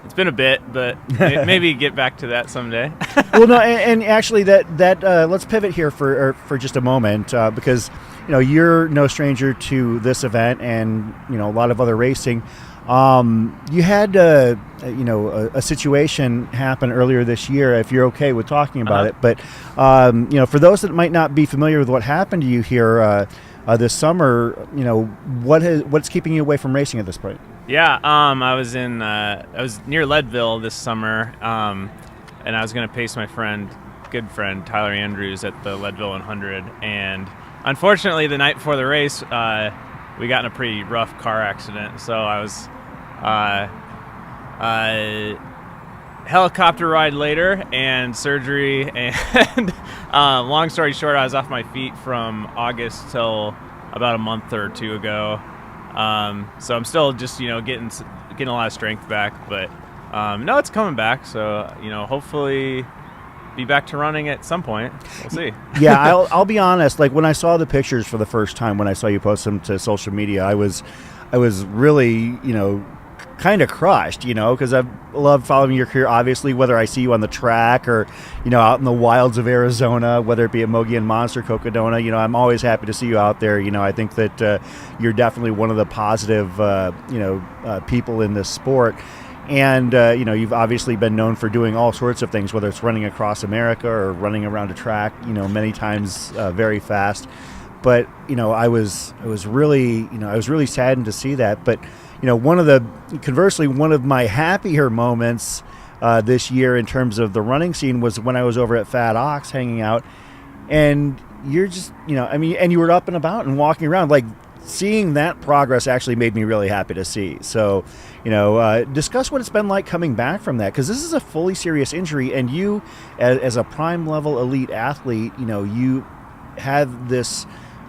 it's been a bit, but maybe get back to that someday. Well, no, and actually, that let's pivot here for just a moment, because you're no stranger to this event and a lot of other racing. You had a situation happen earlier this year, if you're okay with talking about it. But for those that might not be familiar with what happened to you here this summer, what's keeping you away from racing at this point? Yeah, I was near Leadville this summer, and I was going to pace my good friend Tyler Andrews at the Leadville 100, and unfortunately the night before the race, we got in a pretty rough car accident. So I was helicopter ride later and surgery. And long story short, I was off my feet from August till about a month or two ago. So I'm still just, getting a lot of strength back. But no, it's coming back. So, hopefully be back to running at some point. We'll see. Yeah, I'll be honest. Like when I saw the pictures for the first time, when I saw you post them to social media, I was really, kind of crushed, because I've loved following your career, obviously, whether I see you on the track or, out in the wilds of Arizona, whether it be at Mogollon Monster, Cocodona, I'm always happy to see you out there. I think that you're definitely one of the positive, people in this sport. And, you've obviously been known for doing all sorts of things, whether it's running across America or running around a track, many times very fast. But, I was really saddened to see that. But, conversely, one of my happier moments this year in terms of the running scene was when I was over at Fat Ox hanging out. And you're just, and you were up and about and walking around, like, seeing that progress actually made me really happy to see. So, discuss what it's been like coming back from that, because this is a fully serious injury, and you, as a prime level elite athlete, you had this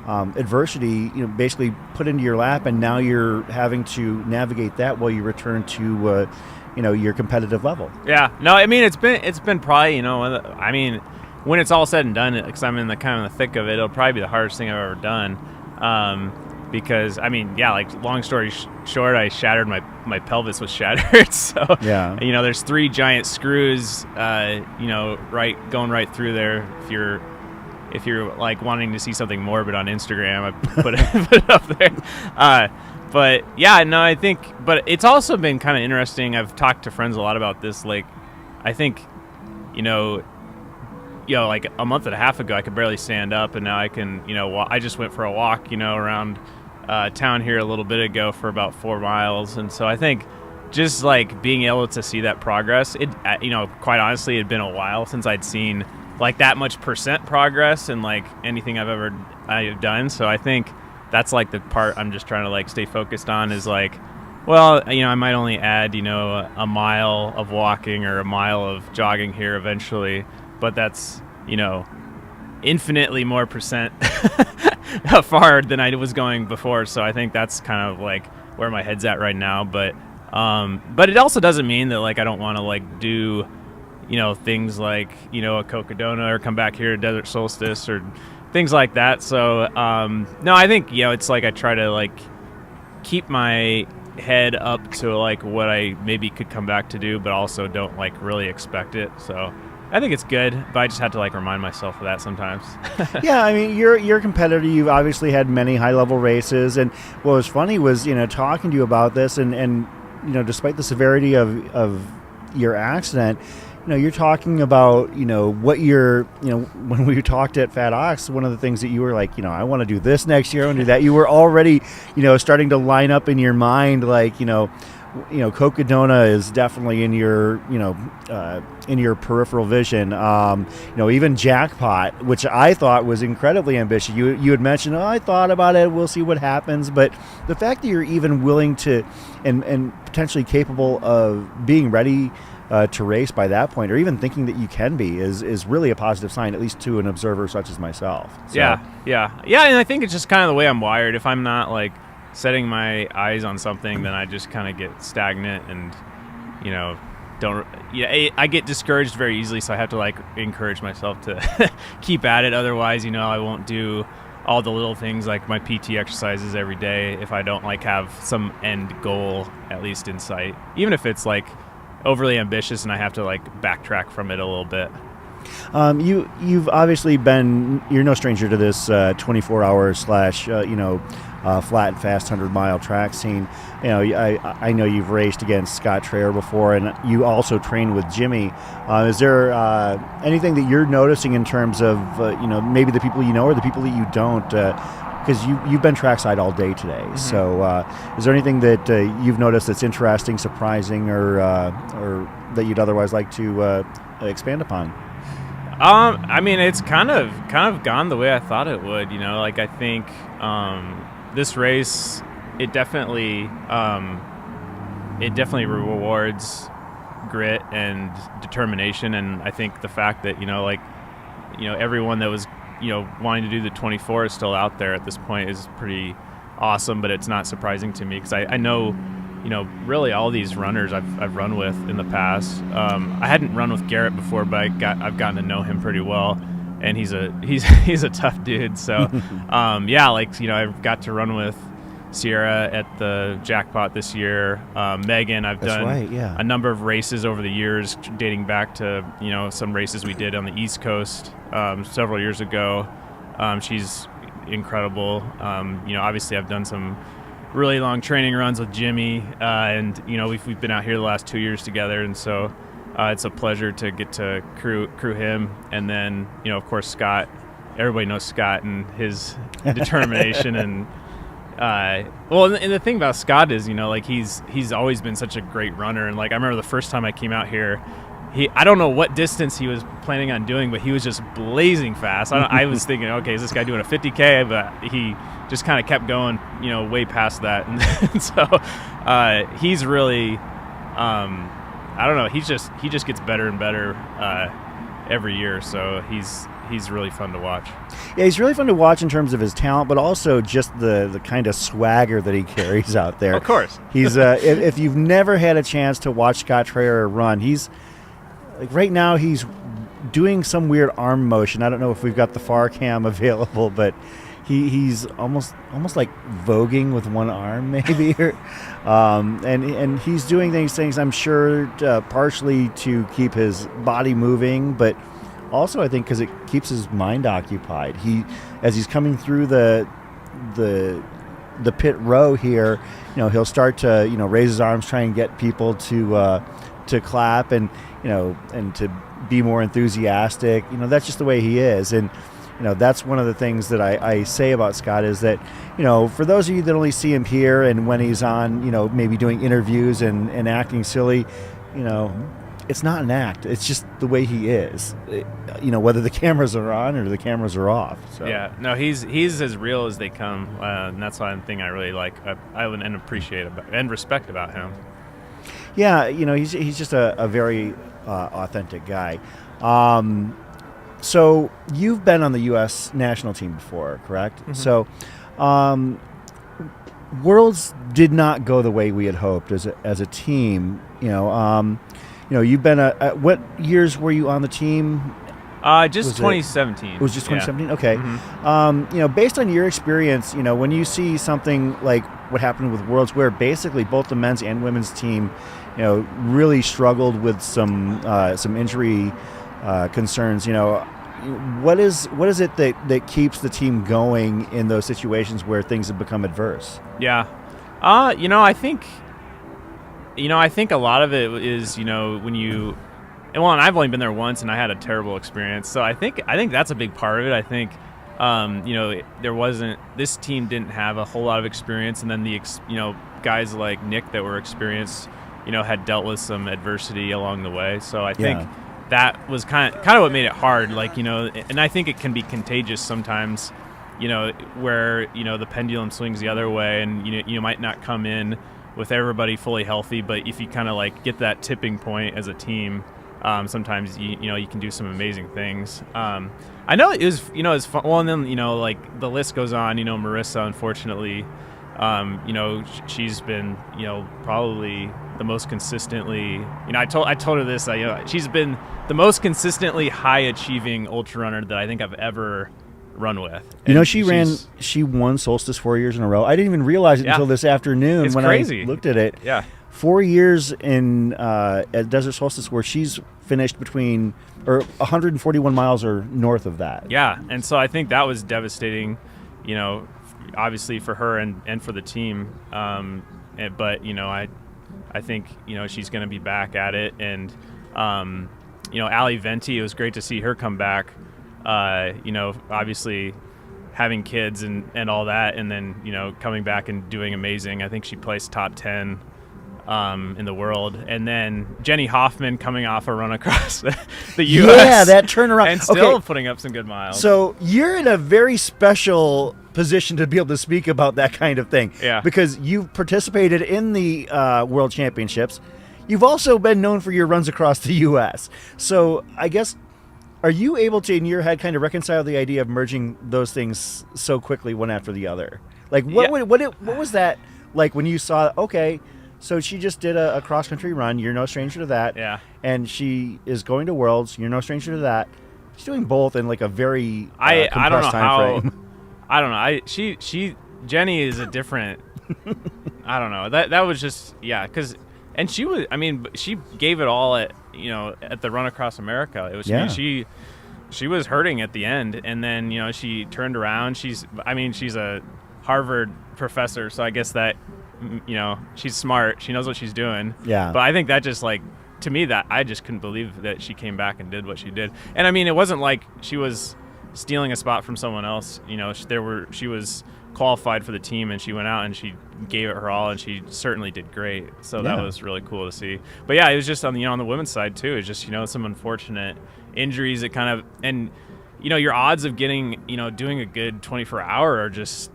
adversity, basically put into your lap, and now you're having to navigate that while you return to, your competitive level. Yeah, no, I mean it's been probably, when it's all said and done, because I'm in the kind of the thick of it, it'll probably be the hardest thing I've ever done. Because long story short, I shattered my pelvis was shattered. So yeah, there's 3 giant screws, going right through there. If you're like wanting to see something morbid on Instagram, I put it up there. But yeah, no, I think, but it's also been kind of interesting. I've talked to friends a lot about this. Like, I think, like a month and a half ago, I could barely stand up, and now I can, I just went for a walk, around town here a little bit ago for about 4 miles. And so I think just like being able to see that progress, it, quite honestly, it had been a while since I'd seen like that much % progress in like anything I've done. So I think that's like the part I'm just trying to like stay focused on is like, well, I might only add, a mile of walking or a mile of jogging here eventually, but that's, infinitely more % far than I was going before. So I think that's kind of like where my head's at right now. But it also doesn't mean that like I don't want to like do, things like, a Cocodona or come back here to Desert Solstice or things like that. So no, I think, it's like I try to like keep my head up to like what I maybe could come back to do, but also don't like really expect it. So I think it's good, but I just had to like remind myself of that sometimes. Yeah, I mean, you're a competitor. You've obviously had many high-level races, and what was funny was, talking to you about this, and despite the severity of your accident, you're talking about, what you're, when we talked at Fat Ox, one of the things that you were like, I want to do this next year, I want to do that. You were already, starting to line up in your mind, like, Cocodona is definitely in your, in your peripheral vision. Even Jackpot, which I thought was incredibly ambitious. You had mentioned, I thought about it, we'll see what happens. But the fact that you're even willing to and potentially capable of being ready to race by that point, or even thinking that you can be, is really a positive sign, at least to an observer such as myself. So. Yeah. And I think it's just kind of the way I'm wired. If I'm not like setting my eyes on something, then I just kind of get stagnant and, I get discouraged very easily. So I have to like encourage myself to keep at it. Otherwise, I won't do all the little things like my PT exercises every day if I don't like have some end goal at least in sight, even if it's like overly ambitious and I have to like backtrack from it a little bit. You've obviously you're no stranger to this 24-hour / flat and fast 100-mile track scene. I know you've raced against Scott Traer before, and you also train with Jimmy. Is there anything that you're noticing in terms of maybe the people or the people that you don't? Because you've been trackside all day today. Mm-hmm. So is there anything that you've noticed that's interesting, surprising, or that you'd otherwise like to expand upon? I mean, it's kind of gone the way I thought it would. I think this race, it definitely rewards grit and determination, and I think the fact that everyone that was wanting to do the 24 is still out there at this point is pretty awesome. But it's not surprising to me because I know really all these runners I've run with in the past. I hadn't run with Garrett before, but I've gotten to know him pretty well, and he's a tough dude. So I've got to run with Sierra at the Jackpot this year. Megan, I've done a number of races over the years, dating back to some races we did on the East Coast several years ago. She's incredible. Obviously I've done some really long training runs with Jimmy, and we've been out here the last 2 years together, and so it's a pleasure to get to crew him. And then of course Scott. Everybody knows Scott and his determination and. And the thing about Scott is, he's always been such a great runner. And I remember the first time I came out here, I don't know what distance he was planning on doing, but he was just blazing fast. I was thinking, okay, is this guy doing a 50K? But he just kind of kept going, way past that. And so he's really, I don't know, he just gets better and better every year. So he's really fun to watch. Yeah, he's really fun to watch in terms of his talent, but also just the kind of swagger that he carries out there. Of course. He's if you've never had a chance to watch Scott Traer run, he's right now he's doing some weird arm motion. I don't know if we've got the far cam available, but he's almost like voguing with one arm maybe. And he's doing things I'm sure partially to keep his body moving, but also I think because it keeps his mind occupied. As he's coming through the pit row here, he'll start to raise his arms, try and get people to clap and to be more enthusiastic. That's just the way he is. And that's one of the things that I say about Scott is that for those of you that only see him here and when he's on maybe doing interviews and acting silly, it's not an act. It's just the way he is, whether the cameras are on or the cameras are off. So. Yeah, no, he's as real as they come, and that's one thing I really like and appreciate and respect about him. Yeah, he's just a very authentic guy. So you've been on the U.S. national team before, correct? Mm-hmm. So Worlds did not go the way we had hoped as a team. You've been what years were you on the team? Just 2017. It was just 2017? Yeah. Okay. Mm-hmm. Based on your experience, when you see something like what happened with Worlds where basically both the men's and women's team, really struggled with some injury concerns, what is it that keeps the team going in those situations where things have become adverse? Yeah. I think a lot of it is, when you, and I've only been there once and I had a terrible experience. So I think that's a big part of it. I think, this team didn't have a whole lot of experience. And then guys like Nick that were experienced, had dealt with some adversity along the way. So I think that was kind of what made it hard. And I think it can be contagious sometimes, where, the pendulum swings the other way and, you might not come in with everybody fully healthy, but if you kind of get that tipping point as a team, sometimes you can do some amazing things. I know it was it's fun. Well, and then the list goes on. Marissa, unfortunately, she's been probably the most consistently. I told her this. She's been the most consistently high achieving ultra runner that I think I've ever run with. And she won Solstice 4 years in a row. I didn't even realize it until this afternoon it's when crazy. I looked at it. Yeah. 4 years at Desert Solstice where she's finished between 141 miles or north of that. Yeah, and so I think that was devastating, obviously for her and for the team. But I think she's going to be back at it, and Ali Venti, it was great to see her come back. Obviously having kids and all that, and then coming back and doing amazing. I think she placed top 10 in the world, and then Jenny Hoffman coming off a run across the U.S. Yeah, that turnaround and still putting up some good miles. So you're in a very special position to be able to speak about that kind of thing. Yeah. Because you've participated in the World Championships. You've also been known for your runs across the U.S. So I guess, are you able to, in your head, kind of reconcile the idea of merging those things so quickly one after the other? Like, what was that like when you saw, okay, so she just did a cross-country run. You're no stranger to that. Yeah. And she is going to Worlds. You're no stranger to that. She's doing both in like a very I don't know compressed time frame. I don't know. Jenny is a different. I don't know. That was just because and she was. I mean, she gave it all at the Run Across America. It was she was hurting at the end, and then she turned around. She's a Harvard professor, so I guess that she's smart. She knows what she's doing. Yeah. But I think that just to me, that I just couldn't believe that she came back and did what she did. And I mean, it wasn't like she was stealing a spot from someone else. She was qualified for the team, and she went out and she gave it her all, and she certainly did great. So that was really cool to see. But yeah, it was just on the women's side too. It's just some unfortunate injuries that kind of, and your odds of getting doing a good 24-hour are just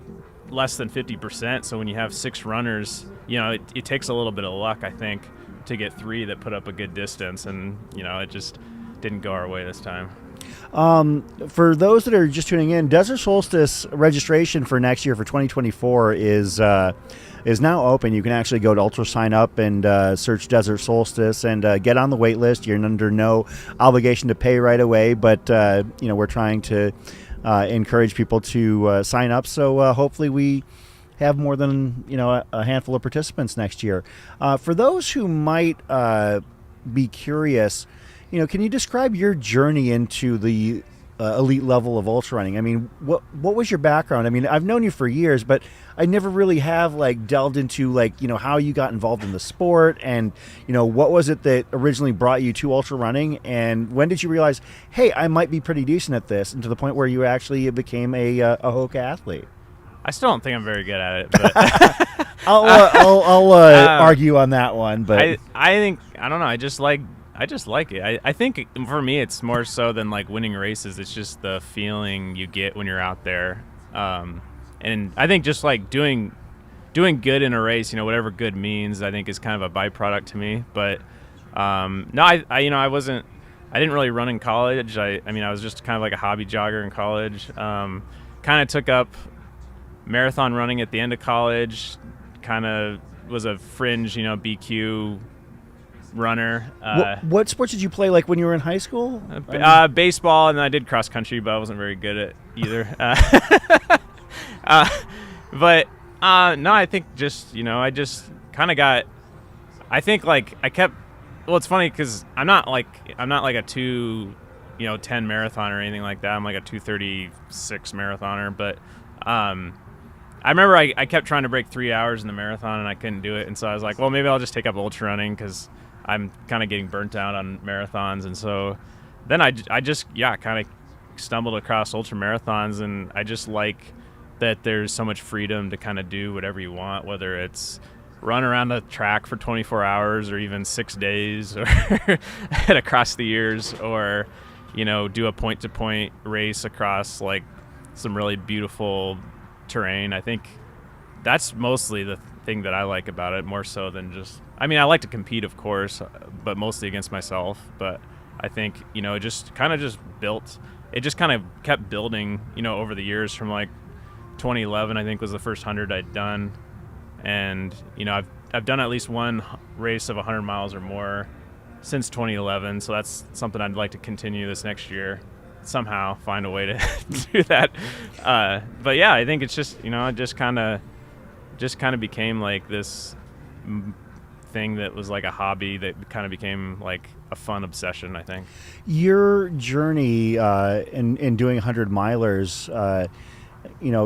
less than 50%. So when you have 6 runners, it takes a little bit of luck, I think, to get 3 that put up a good distance, and it just didn't go our way this time. For those that are just tuning in, Desert Solstice registration for next year for 2024 is now open. You can actually go to Ultra Sign Up and search Desert Solstice and get on the wait list. You're under no obligation to pay right away, but we're trying to encourage people to sign up. So hopefully we have more than a handful of participants next year. For those who might be curious, can you describe your journey into the elite level of ultra running? I mean, what was your background? I mean, I've known you for years, but I never really have delved into how you got involved in the sport, and what was it that originally brought you to ultra running, and when did you realize, hey, I might be pretty decent at this, and to the point where you actually became a Hoka athlete? I still don't think I'm very good at it, but I'll argue on that one. But I think I don't know. I just like it. I think for me, it's more so than winning races. It's just the feeling you get when you're out there, and I think just doing good in a race, whatever good means, I think is kind of a byproduct to me. But no, I didn't really run in college. I was just kind of like a hobby jogger in college. Kind of took up marathon running at the end of college. Kind of was a fringe, BQ runner. What sports did you play when you were in high school? Baseball, and then I did cross country, but I wasn't very good at either. But no, I think just I just kind of got. I think I kept. Well, it's funny because I'm not like a 2:10 marathon or anything like that. I'm like a 2:36 marathoner, but I remember I kept trying to break 3 hours in the marathon, and I couldn't do it. And so I was like, well, maybe I'll just take up ultra running because I'm kind of getting burnt out on marathons. And so then I just kind of stumbled across ultra marathons, and I just like that there's so much freedom to kind of do whatever you want, whether it's run around a track for 24 hours or even 6 days or across the years, or do a point-to-point race across some really beautiful terrain. I think that's mostly the thing that I like about it, more so than just I like to compete, of course, but mostly against myself. But I think it just kind of built, it just kind of kept building over the years. From 2011, I think, was the first 100 I'd done, and I've done at least one race of 100 miles or more since 2011, so that's something I'd like to continue this next year, somehow find a way to do that. But yeah, I think it's just it just kind of became this thing that was a hobby that kind of became a fun obsession, I think. Your journey in doing 100 milers,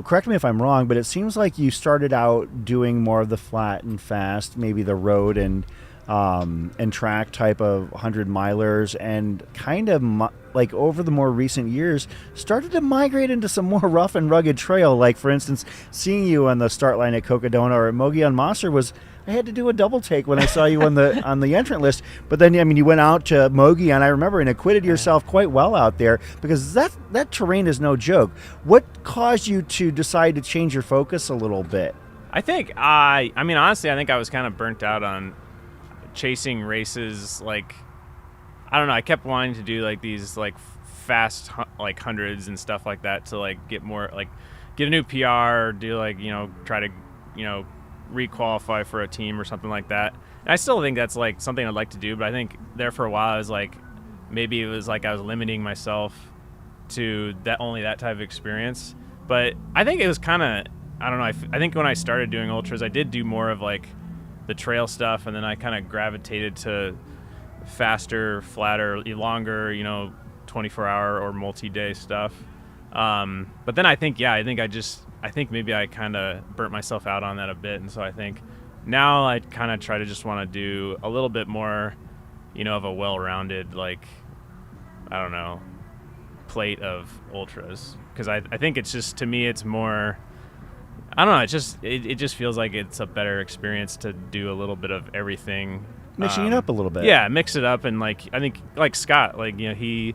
correct me if I'm wrong, but it seems like you started out doing more of the flat and fast, maybe the road and and track type of 100-milers, and kind of like over the more recent years started to migrate into some more rough and rugged trail. Like, for instance, seeing you on the start line at Cocodona or at Mogollon Monster I had to do a double take when I saw you on the entrant list. But then, I mean, you went out to Mogollon, I remember, and acquitted yourself quite well out there, because that terrain is no joke. What caused you to decide to change your focus a little bit? I think I mean, honestly, I think I was kind of burnt out on chasing races. Like, I don't know, I kept wanting to do like these like fast like hundreds and stuff like that to like get more, like get a new PR, or do like, you know, try to, you know, re-qualify for a team or something like that. And I still think that's like something I'd like to do, but I think there for a while I was like, maybe it was like I was limiting myself to only that type of experience. But I think it was kind of, I don't know, I think when I started doing ultras, I did do more of like the trail stuff, and then I kind of gravitated to faster, flatter, longer, you know, 24-hour or multi-day stuff. But then I think maybe I kind of burnt myself out on that a bit, and so I think now I kind of try to just want to do a little bit more, you know, of a well-rounded, like, I don't know, plate of ultras, because I think it's just, to me, it's more, I don't know, it just feels like it's a better experience to do a little bit of everything, Mixing it up a little bit. Yeah, mix it up. And like, I think like Scott, like, you know, he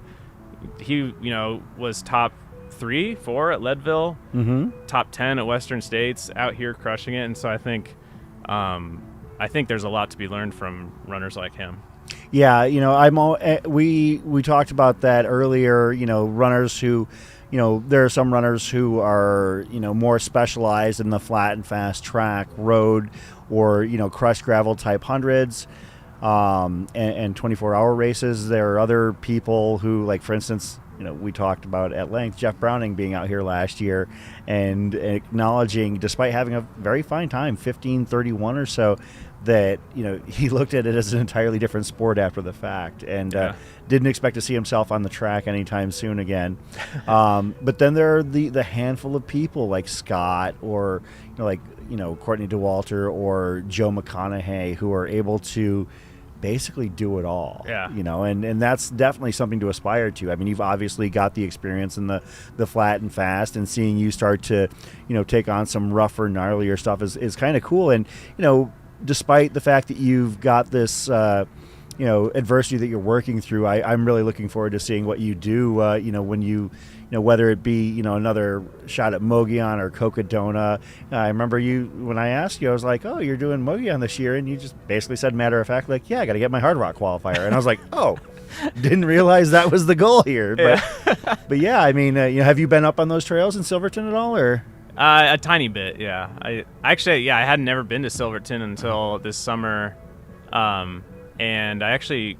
you know, was top 3, 4 at Leadville, top 10 at Western States, out here crushing it. And so I think there's a lot to be learned from runners like him. Yeah, you know, we talked about that earlier. You know, runners who, you know, there are some runners who are, you know, more specialized in the flat and fast track, road, or, you know, crushed gravel type hundreds, and 24-hour races. There are other people who, like, for instance, you know, we talked about at length Jeff Browning being out here last year and acknowledging, despite having a very fine time, 15:31 or so, that, you know, he looked at it as an entirely different sport after the fact, and didn't expect to see himself on the track anytime soon again. But then there are the handful of people like Scott, or, you know, like, you know, Courtney DeWalter or Joe McConaughey, who are able to basically do it all. Yeah. You know, and that's definitely something to aspire to. I mean, you've obviously got the experience in the flat and fast, and seeing you start to, you know, take on some rougher, gnarlier stuff is kind of cool. And, you know, despite the fact that you've got this, you know, adversity that you're working through, I'm really looking forward to seeing what you do, you know, when you know, whether it be, you know, another shot at Mogollon or Cocodona. I remember when I asked you, I was like, oh, you're doing Mogollon this year, and you just basically said matter of fact, like, yeah, I got to get my Hard Rock qualifier. And I was like, oh, didn't realize that was the goal here. But yeah, I mean, you know, have you been up on those trails in Silverton at all, or? A tiny bit, yeah. I had never been to Silverton until this summer, and I actually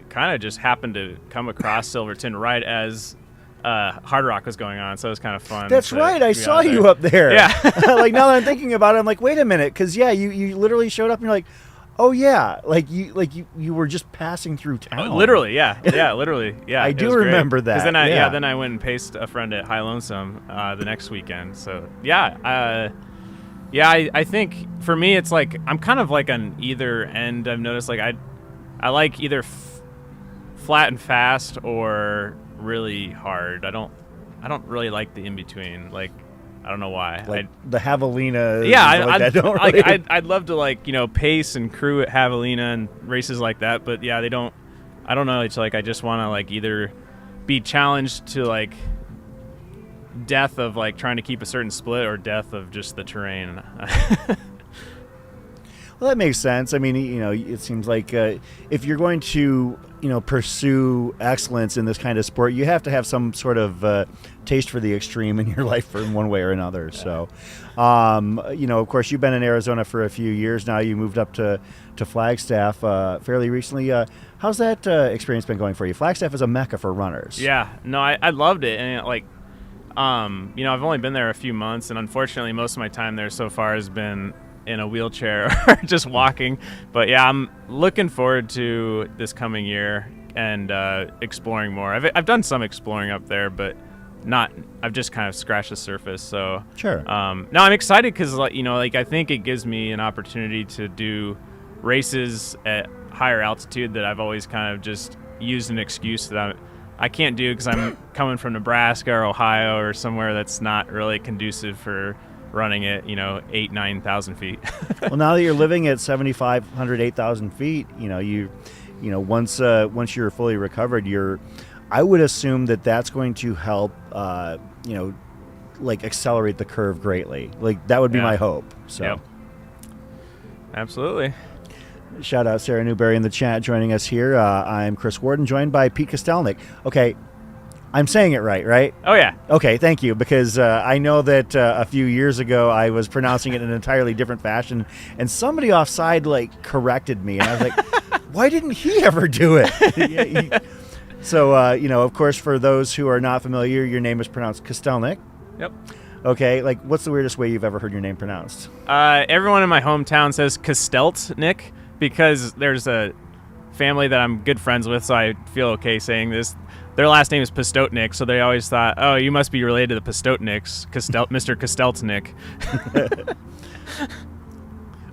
kind of just happened to come across Silverton right as Hard Rock was going on, so it was kind of fun. That's right, I saw you up there. Yeah. Like, now that I'm thinking about it, I'm like, wait a minute, because yeah, you literally showed up and you're like, oh yeah, like you were just passing through town. Literally, yeah, literally, yeah. I do remember that. Because then then I went and paced a friend at High Lonesome the next weekend. So yeah, I think for me it's like I'm kind of like on either end. I've noticed, like I like either flat and fast or really hard. I don't really like the in between. Like, I don't know why. Like the Javelina. Yeah, I'd love to, like, you know, pace and crew at Javelina and races like that. But yeah, I don't know. It's like I just want to, like, either be challenged to, like, death of, like, trying to keep a certain split, or death of just the terrain. Well, that makes sense. I mean, you know, it seems like if you're going to, you know, pursue excellence in this kind of sport, you have to have some sort of taste for the extreme in your life in one way or another. So, you know, of course, you've been in Arizona for a few years now. You moved up to Flagstaff fairly recently. How's that experience been going for you? Flagstaff is a mecca for runners. Yeah, no, I loved it. And, like, you know, I've only been there a few months, and unfortunately, most of my time there so far has been in a wheelchair or just walking. But yeah, I'm looking forward to this coming year and exploring more. I've done some exploring up there, but I've just kind of scratched the surface. So sure. No, I'm excited because, like, you know, like, I think it gives me an opportunity to do races at higher altitude that I've always kind of just used an excuse that I can't do because I'm coming from Nebraska or Ohio or somewhere that's not really conducive for running at 8,000-9,000 feet. Well, now that you're living at 7,500, 8,000 feet, once you're fully recovered, I would assume that's going to help, like accelerate the curve greatly. Like that would be my hope. So, yep. Absolutely. Shout out Sarah Newberry in the chat joining us here. I'm Chris Warden, joined by Pete Kostelnick. Okay, I'm saying it right? Oh, yeah. Okay, thank you, because I know that a few years ago I was pronouncing it in an entirely different fashion, and somebody offside corrected me, and I was like, why didn't he ever do it? So, of course, for those who are not familiar, your name is pronounced Kostelnick. Yep. Okay, what's the weirdest way you've ever heard your name pronounced? Everyone in my hometown says Kostelnick because there's a family that I'm good friends with, so I feel okay saying this. Their last name is Pistotnik, so they always thought, oh, you must be related to the Pistotniks, Mr. Kostelnick.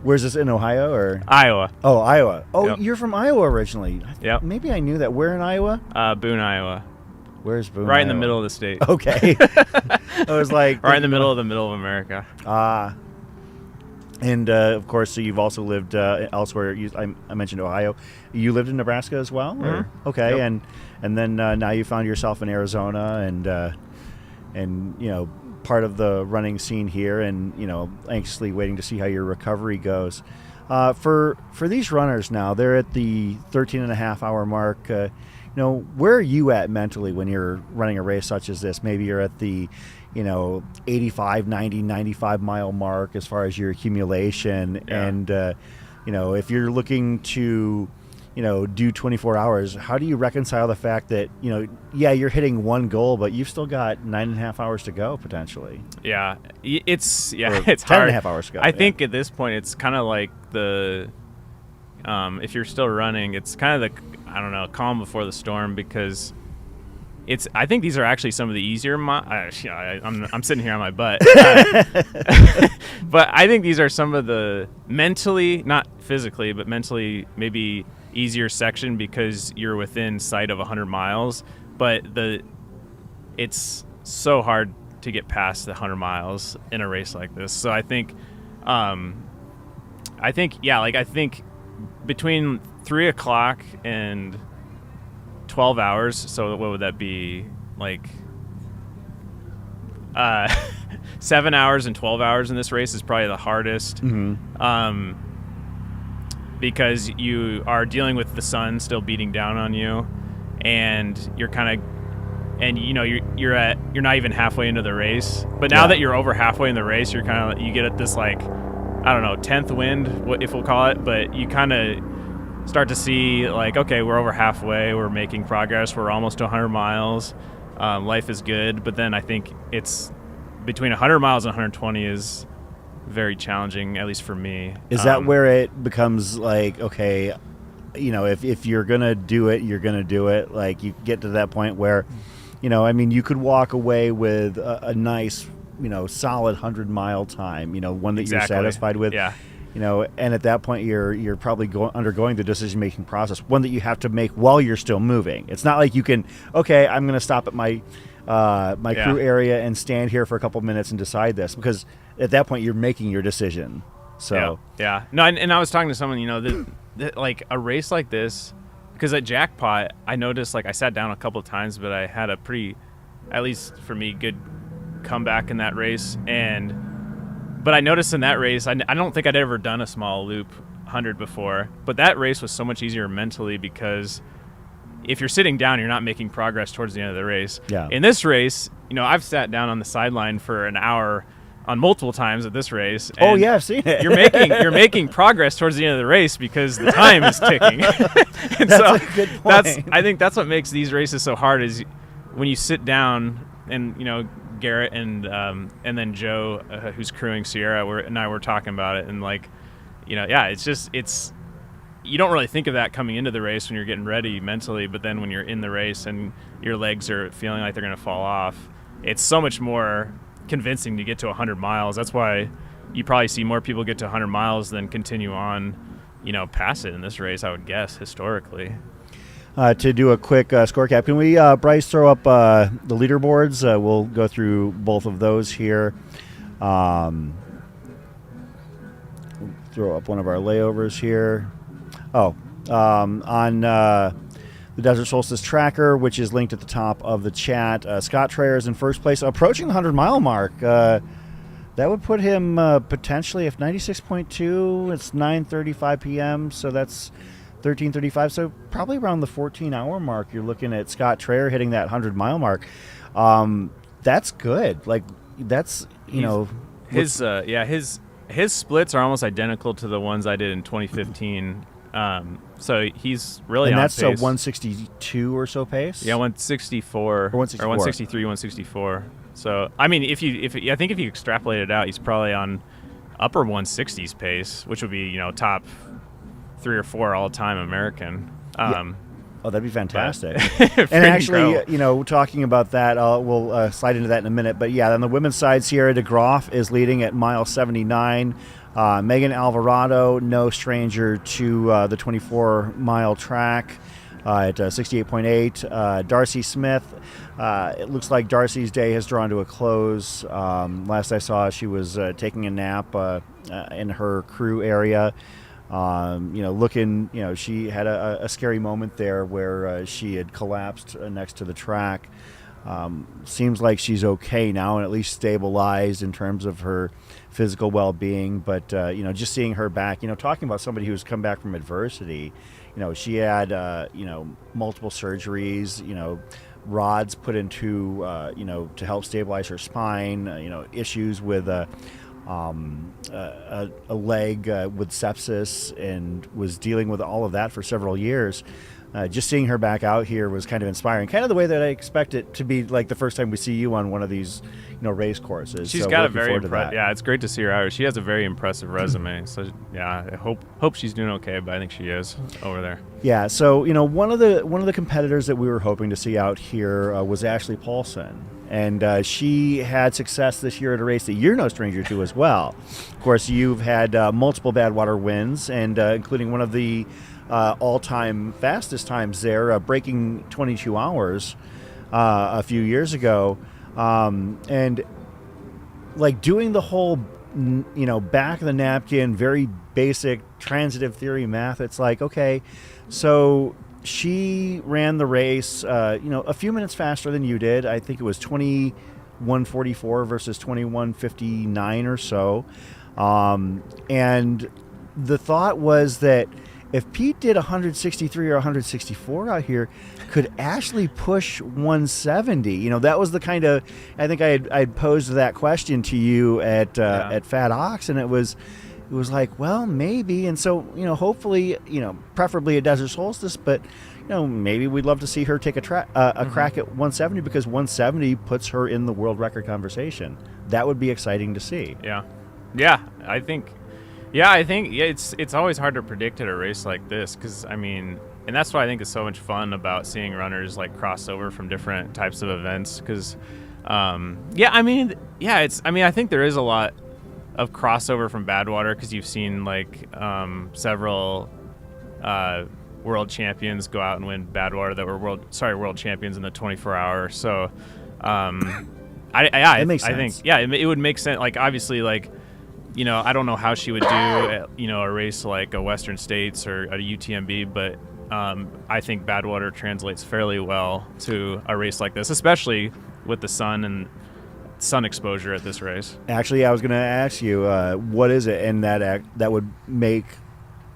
Where's this, in Ohio or? Iowa. Oh, Iowa. Oh, Yep. You're from Iowa originally. Yep. Maybe I knew that. Where in Iowa? Boone, Iowa. Where's Boone, Right in the Iowa? middle of the state. Okay. I was like... Right in the middle of America. And, of course, so you've also lived elsewhere. I mentioned Ohio. You lived in Nebraska as well? Or? Mm-hmm. Okay, Yep. and then now you found yourself in Arizona and part of the running scene here and, anxiously waiting to see how your recovery goes. For these runners now, they're at the 13.5-hour mark. Where are you at mentally when you're running a race such as this? Maybe you're at the 85, 90, 95 mile mark as far as your accumulation. Yeah. And, if you're looking to, do 24 hours, how do you reconcile the fact that, you're hitting one goal, but you've still got 9.5 hours to go potentially? Yeah. It's Or it's 10 hard. and a half hours to go. I think at this point it's kind of like if you're still running, it's kind of calm before the storm, because I think these are actually some of the easier. I'm sitting here on my butt, but I think these are some of the mentally, not physically, but mentally maybe easier section because you're within sight of 100 miles. But it's so hard to get past the 100 miles in a race like this. So I think between 3 o'clock and 12 hours, so what would that be, 7 hours and 12 hours in this race is probably the hardest. Mm-hmm. Because you are dealing with the sun still beating down on you, and you're you're not even halfway into the race. But now that you're over halfway in the race, you get at this 10th wind, if we'll call it, but you kind of start to see okay, we're over halfway, we're making progress, we're almost to 100 miles, life is good. But then I think it's between 100 miles and 120 is very challenging, at least for me. Is that where it becomes okay, if you're gonna do it, you're gonna do it? You get to that point where, you could walk away with a nice, solid 100-mile time, one that you're satisfied with. Yeah. And at that point you're probably undergoing the decision-making process, one that you have to make while you're still moving. It's not like you can, okay, I'm going to stop at my crew area and stand here for a couple minutes and decide this, because at that point you're making your decision. So yeah. No, and I was talking to someone, that a race like this, because at Jackpot I noticed I sat down a couple of times, but I had a pretty, at least for me, good comeback in that race. But I noticed in that race, I don't think I'd ever done a small loop 100 before, but that race was so much easier mentally, because if you're sitting down, you're not making progress towards the end of the race. Yeah. In this race, I've sat down on the sideline for an hour on multiple times at this race. Oh yeah, I've seen it. You're making progress towards the end of the race because the time is ticking. And that's a good point. I think that's what makes these races so hard, is when you sit down and Garrett and then Joe, who's crewing Sierra, and I were talking about it, and it's you don't really think of that coming into the race when you're getting ready mentally, but then when you're in the race and your legs are feeling like they're going to fall off, it's so much more convincing to get to 100 miles. That's why you probably see more people get to 100 miles than continue on pass it in this race, I would guess, historically. To do a quick score cap, can we, Bryce, throw up the leaderboards? We'll go through both of those here. Throw up one of our layovers here. On the Desert Solstice Tracker, which is linked at the top of the chat, Scott Trayer is in first place, approaching the 100-mile mark. That would put him potentially, if 96.2, it's 9:35 p.m., so that's 13:35, so probably around the 14-hour mark. You're looking at Scott Trayer hitting that 100-mile mark. That's good. Like, that's, his splits are almost identical to the ones I did in 2015. So he's really and on that's pace. a 162 or so pace. Yeah, 164 or 163, 164. So I mean, if you extrapolate it out, he's probably on upper 160s pace, which would be top 3 or 4 all-time American. Oh, that'd be fantastic. And actually, talking about that, we'll slide into that in a minute. But yeah, on the women's side, Sierra DeGroff is leading at mile 79. Megan Alvarado, no stranger to the 24-mile track at 68.8. Darcy Smith, it looks like Darcy's day has drawn to a close. Last I saw, she was taking a nap in her crew area. She had a scary moment there where she had collapsed next to the track. Seems like she's okay now and at least stabilized in terms of her physical well-being. But, just seeing her back, talking about somebody who's come back from adversity, she had, multiple surgeries, rods put into, to help stabilize her spine, issues with a leg with sepsis, and was dealing with all of that for several years. Just seeing her back out here was kind of inspiring, kind of the way that I expect it to be, like the first time we see you on one of these, race courses. She's got a very impressive. Yeah, it's great to see her out. She has a very impressive resume. So yeah, I hope she's doing okay, but I think she is over there. Yeah. So one of the competitors that we were hoping to see out here was Ashley Paulson. And she had success this year at a race that you're no stranger to as well. Of course, you've had multiple Badwater wins, and including one of the all-time fastest times there, breaking 22 hours a few years ago. And like doing the whole, back of the napkin, very basic transitive theory math, it's like, okay, so she ran the race, a few minutes faster than you did. I think it was 21:44 versus 21:59 or so. And the thought was that if Pete did 163 or 164 out here, could Ashley push 170? That was the kind of, I think I'd posed that question to you at Fat Ox, and it was like, well, maybe. And so, hopefully, preferably a Desert Solstice, but, maybe we'd love to see her take a crack at 170, because 170 puts her in the world record conversation. That would be exciting to see. Yeah, I think it's always hard to predict at a race like this, because and that's what I think is so much fun about seeing runners like cross over from different types of events, because I think there is a lot of crossover from Badwater, because you've seen like several world champions go out and win Badwater that were world champions in the 24-hour. So it makes sense. I think it would make sense. Like, obviously, like, I don't know how she would do at, a race like a Western States or a UTMB, but I think Badwater translates fairly well to a race like this, especially with the sun and sun exposure at this race. Actually, I was going to ask you, what is it? And that would make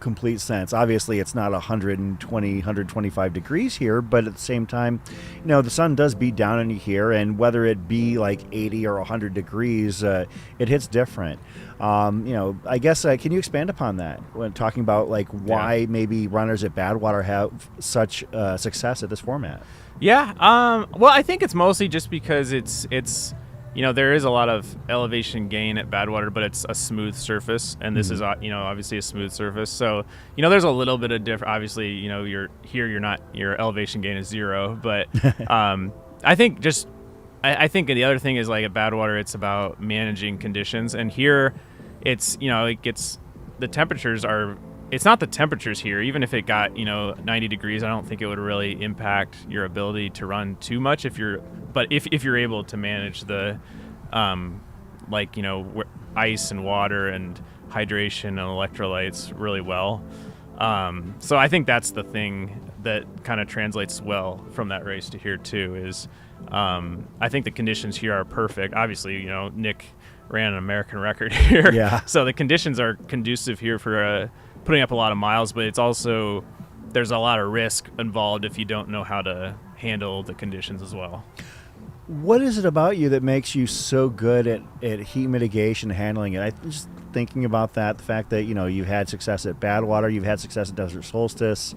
complete sense. Obviously, it's not 120, 125 degrees here, but at the same time, the sun does beat down on you here, and whether it be like 80 or 100 degrees, it hits different. I guess, can you expand upon that when talking about like why maybe runners at Badwater have such success at this format? Yeah. Well, I think it's mostly just because it's there is a lot of elevation gain at Badwater, but it's a smooth surface, and this is, obviously a smooth surface. So, there's a little bit of different. Obviously, your elevation gain is 0, but I think I think the other thing is, like, at Badwater, it's about managing conditions, and here, it's the temperatures are it's not the temperatures here. Even if it got 90 degrees, I don't think it would really impact your ability to run too much if you're able to manage the ice and water and hydration and electrolytes really well. So I think that's the thing that kind of translates well from that race to here too, is I think the conditions here are perfect. Obviously, Nick ran an American record here. Yeah. So the conditions are conducive here for putting up a lot of miles, but it's also, there's a lot of risk involved if you don't know how to handle the conditions as well. What is it about you that makes you so good at heat mitigation, handling it? I'm just thinking about that, the fact that, you've had success at Badwater, you've had success at Desert Solstice,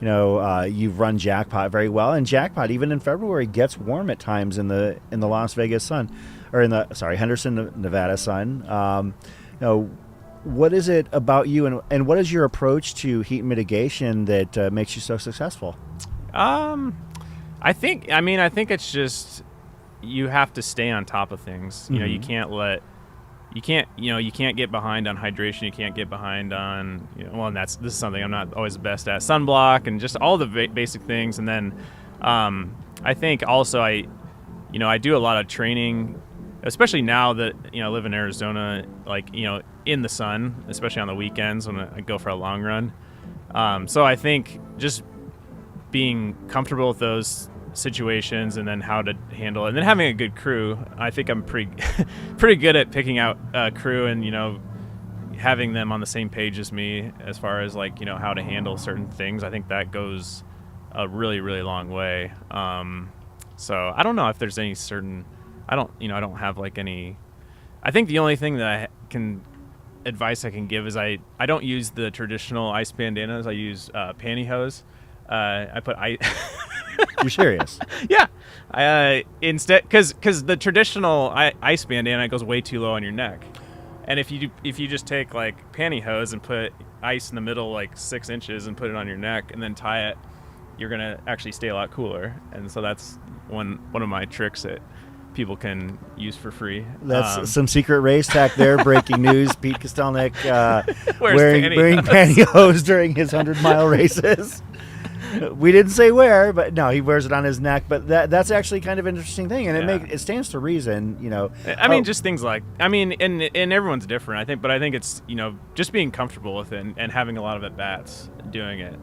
you've run Jackpot very well, and Jackpot, even in February, gets warm at times in the Las Vegas sun, or Henderson, Nevada sun. What is it about you, and what is your approach to heat mitigation that makes you so successful? I think it's just, you have to stay on top of things. You can't get behind on hydration. You can't get behind on, and this is something I'm not always the best at, sunblock and just all the basic things. And then I think also I do a lot of training, especially now that, I live in Arizona, in the sun, especially on the weekends when I go for a long run. So I think just being comfortable with those situations and then how to handle it, and then having a good crew. I think I'm pretty good at picking out a crew and having them on the same page as me as far as how to handle certain things. I think that goes a really, really long way. So I don't know if there's any certain, I don't have any. I think the only thing that advice I can give is I don't use the traditional ice bandanas. I use pantyhose. I put ice. You're serious? Yeah. Instead, because the traditional ice bandana goes way too low on your neck, and if you just take pantyhose and put ice in the middle 6 inches and put it on your neck and then tie it, you're gonna actually stay a lot cooler. And so that's one of my tricks that people can use for free. That's some secret race hack there. Breaking news: Pete Kostelnick wearing pantyhose. pantyhose during his 100-mile races. We didn't say where, but no, he wears it on his neck. But that's actually kind of an interesting thing, and it stands to reason, I mean, just things and everyone's different, I think, but I think it's just being comfortable with it and having a lot of at bats doing it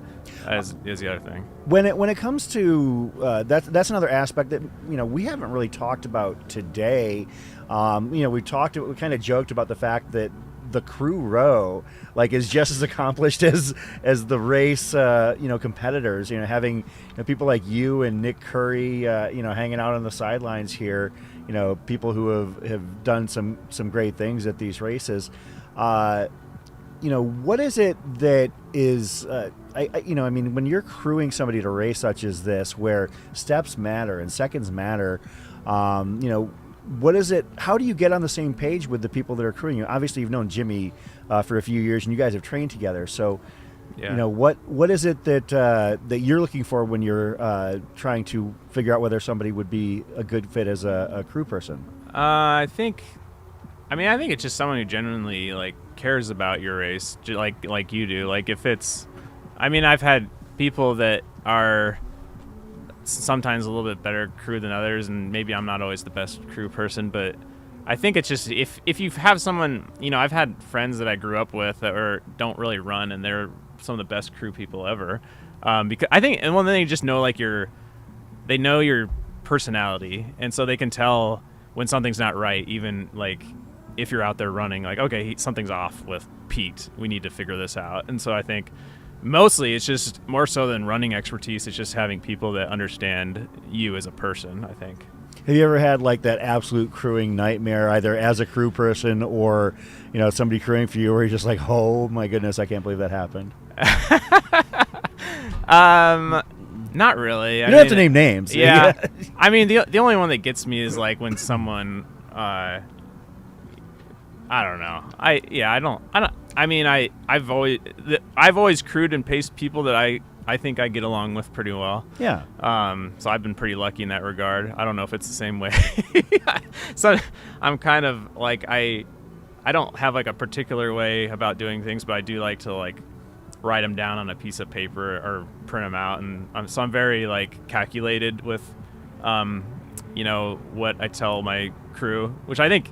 is the other thing. When it comes to that's another aspect that we haven't really talked about today. We kind of joked about the fact that the crew row is just as accomplished as the race competitors, having people like you and Nick Curry hanging out on the sidelines here, people who have done some great things at these races. What is it that is when you're crewing somebody to a race such as this, where steps matter and seconds matter, what is it? How do you get on the same page with the people that are crewing you? Obviously, you've known Jimmy for a few years, and you guys have trained together. So, what is it that you're looking for when you're trying to figure out whether somebody would be a good fit as a crew person? I think it's just someone who genuinely cares about your race, like you do. If it's, I've had people that are sometimes a little bit better crew than others, and maybe I'm not always the best crew person, but I think it's just if you have someone, I've had friends that I grew up with that don't really run, and they're some of the best crew people ever, because I think, and one thing, they just know they know your personality, and so they can tell when something's not right, even if you're out there running, okay, something's off with Pete, we need to figure this out. And so I think mostly it's just more so than running expertise, it's just having people that understand you as a person, I think. Have you ever had that absolute crewing nightmare, either as a crew person or somebody crewing for you, where you're just oh my goodness, I can't believe that happened? Not really. You don't have to name names. Yeah. The only one that gets me is when someone I don't know. I've always crewed and paced people that I think I get along with pretty well. Yeah. So I've been pretty lucky in that regard. I don't know if it's the same way. So I'm kind of I don't have a particular way about doing things, but I do like to write them down on a piece of paper or print them out, and so I'm very like calculated with, what I tell my crew, which I think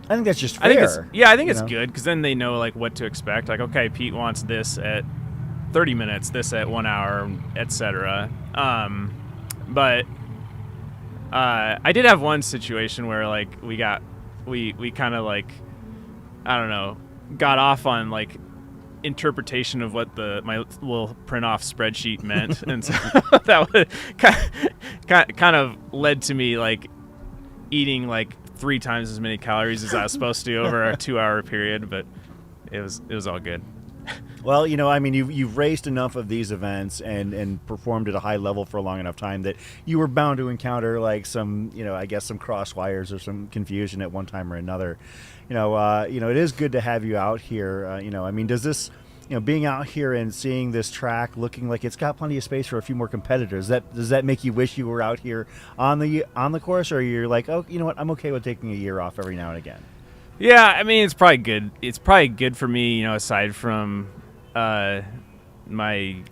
that's just fair. I think it's know? good because then they know like what to expect. Like, okay, Pete wants this at 30 minutes, this at 1 hour, etc. But I did have one situation where like we kind of like, I don't know, got off on like interpretation of what my little print off spreadsheet meant, and so that would kind of led to me like eating like 3 times as many calories as I was supposed to over a 2-hour period, but it was all good. Well, I mean, you've raced enough of these events and performed at a high level for a long enough time that you were bound to encounter like some, I guess some cross wires or some confusion at one time or another. It is good to have you out here. I mean, does this, being out here and seeing this track looking like it's got plenty of space for a few more competitors, does that make you wish you were out here on the course, or you're like, oh, you know what, I'm okay with taking a year off every now and again? Yeah, I mean, it's probably good. It's probably good for me, aside from my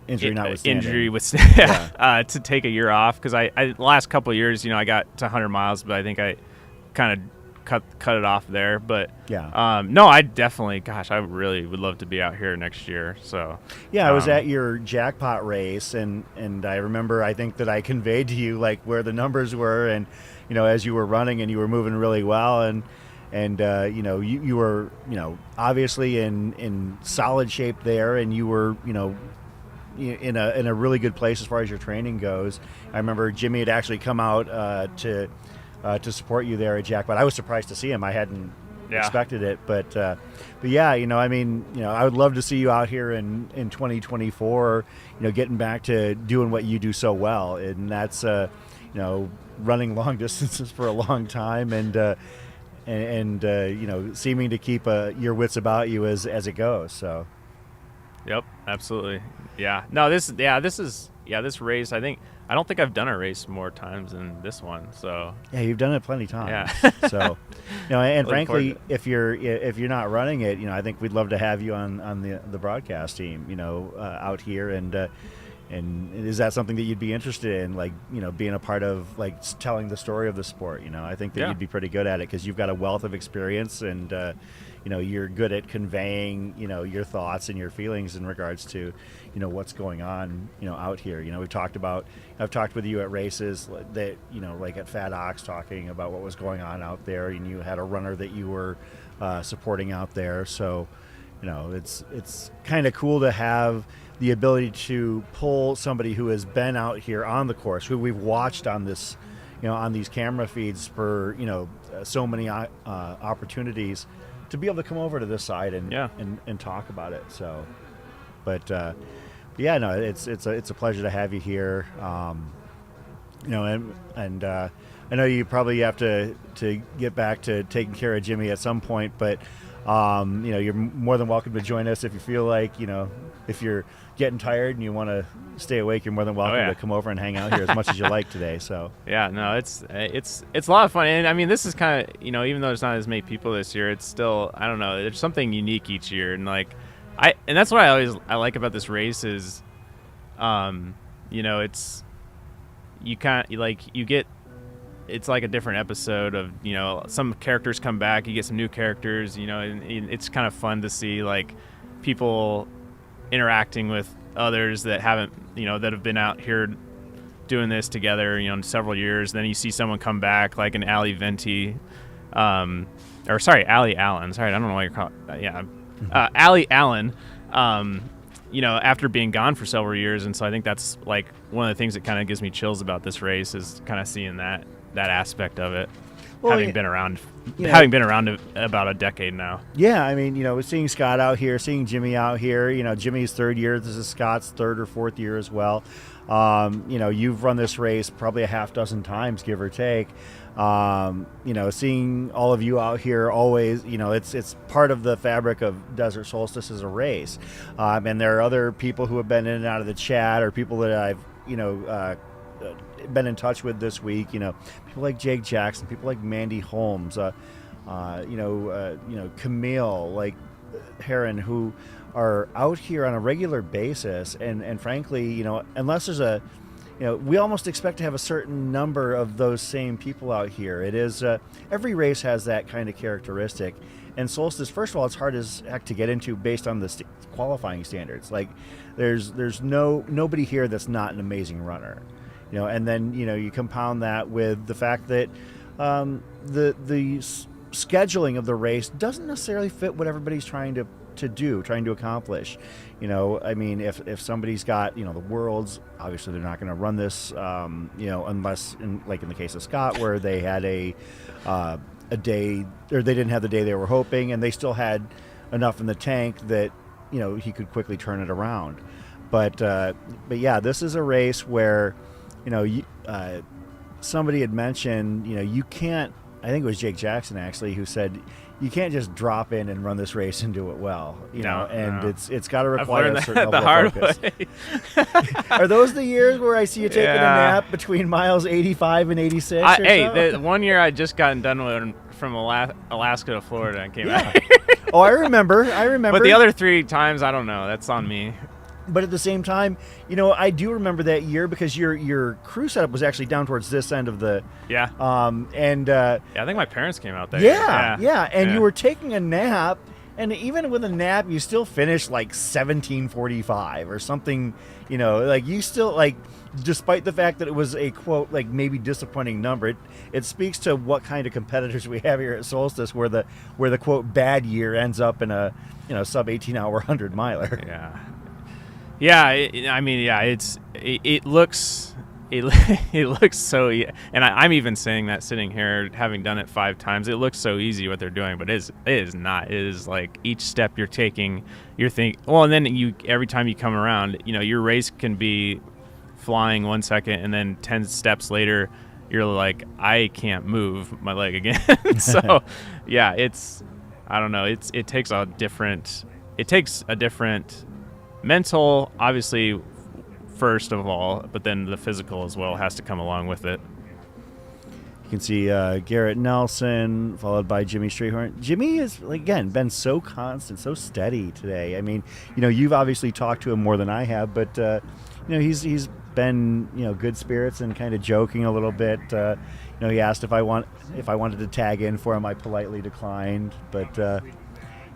injury with to take a year off, because I the last couple of years, I got to 100 miles, but I think I kind of cut it off there. But no, I definitely, gosh, I really would love to be out here next year. So I was at your jackpot race, and I remember, I think that I conveyed to you like where the numbers were, and as you were running and you were moving really well, and you were obviously in solid shape there, and you were in a really good place as far as your training goes. I remember Jimmy had actually come out to support you there at Jackpot. I was surprised to see him. I hadn't expected it, but yeah, I mean, I would love to see you out here in 2024, getting back to doing what you do so well, and that's running long distances for a long time, and seeming to keep your wits about you as it goes. So yep, absolutely. No, this race, I don't think I've done a race more times than this one. So yeah, you've done it plenty of times. Yeah. So and frankly, if you're not running it, I think we'd love to have you on the broadcast team, out here, and is that something that you'd be interested in, like, being a part of, like, telling the story of the sport? I think that you'd be pretty good at it, because you've got a wealth of experience, and you're good at conveying, your thoughts and your feelings in regards to, what's going on, out here. I've talked with you at races that, like at Fat Ox, talking about what was going on out there, and you had a runner that you were supporting out there. So, it's kind of cool to have the ability to pull somebody who has been out here on the course, who we've watched on this, on these camera feeds for, so many opportunities, to be able to come over to this side and talk about it. So, but yeah, no, it's a pleasure to have you here. And I know you probably have to get back to taking care of Jimmy at some point, but you're more than welcome to join us if you feel like, if you're getting tired and you want to stay awake, you're more than welcome to come over and hang out here as much as you like today. So yeah, no, it's a lot of fun, and I mean, this is kind of, even though there's not as many people this year, it's still, I don't know, there's something unique each year, and like and that's what I like about this race is, it's it's like a different episode of, some characters come back, you get some new characters, and it's kind of fun to see like people interacting with others that haven't, that have been out here doing this together, in several years. Then you see someone come back, like an Ali Venti, Ali Allen. Sorry, I don't know why you're calling. Ali Allen. After being gone for several years, and so I think that's like one of the things that kind of gives me chills about this race, is kind of seeing that aspect of it. Well, having been around about a decade now. Yeah, I mean, seeing Scott out here, seeing Jimmy out here, Jimmy's third year. This is Scott's third or fourth year as well. You've run this race probably a half dozen times, give or take. Seeing all of you out here always, it's part of the fabric of Desert Solstice as a race. And there are other people who have been in and out of the chat, or people that I've, been in touch with this week, people like Jake Jackson, people like Mandy Holmes, Camille, like Heron, who are out here on a regular basis, and frankly, you know, unless there's a, you know, we almost expect to have a certain number of those same people out here. It is every race has that kind of characteristic, and Solstice, first of all, it's hard as heck to get into based on the qualifying standards. Like, there's nobody here that's not an amazing runner, you know, and then, you know, you compound that with the fact that the scheduling of the race doesn't necessarily fit what everybody's trying to accomplish. You know, I mean, if somebody's got, you know, the Worlds, obviously they're not going to run this, you know, unless, like in the case of Scott, where they had a day, or they didn't have the day they were hoping, and they still had enough in the tank that, you know, he could quickly turn it around. But yeah, this is a race where, you know, somebody had mentioned, you know, you can't, I think it was Jake Jackson actually, who said you can't just drop in and run this race and do it well, you know, and it's got to require a certain level of focus. Are those the years where I see you taking a nap between miles 85 and 86? Hey, the one year I just gotten done with from Alaska to Florida and came out. Oh, I remember. But the other 3 times, I don't know. That's on me. But at the same time, you know, I do remember that year because your crew setup was actually down towards this end of the yeah. I think my parents came out there. Yeah. And you were taking a nap, and even with a nap, you still finished like 17:45 or something. You know, like you still, like, despite the fact that it was a quote, like, maybe disappointing number, it speaks to what kind of competitors we have here at Solstice, where the quote bad year ends up in a, you know, sub 18-hour 100 miler. Yeah. Yeah, I mean, yeah, it looks so, and I'm even saying that sitting here, having done it 5 times, it looks so easy what they're doing, but it is not. It is like each step you're taking, you're thinking, well, and then every time you come around, you know, your race can be flying 1 second, and then 10 steps later, you're like, I can't move my leg again. So, yeah, I don't know, it takes a different mental, obviously, first of all, but then the physical as well has to come along with it. You can see Garrett Nelson, followed by Jimmy Strayhorn. Jimmy has, again, been so constant, so steady today. I mean, you know, you've obviously talked to him more than I have, but, you know, he's been, you know, good spirits and kind of joking a little bit. You know, he asked if I wanted to tag in for him. I politely declined, but...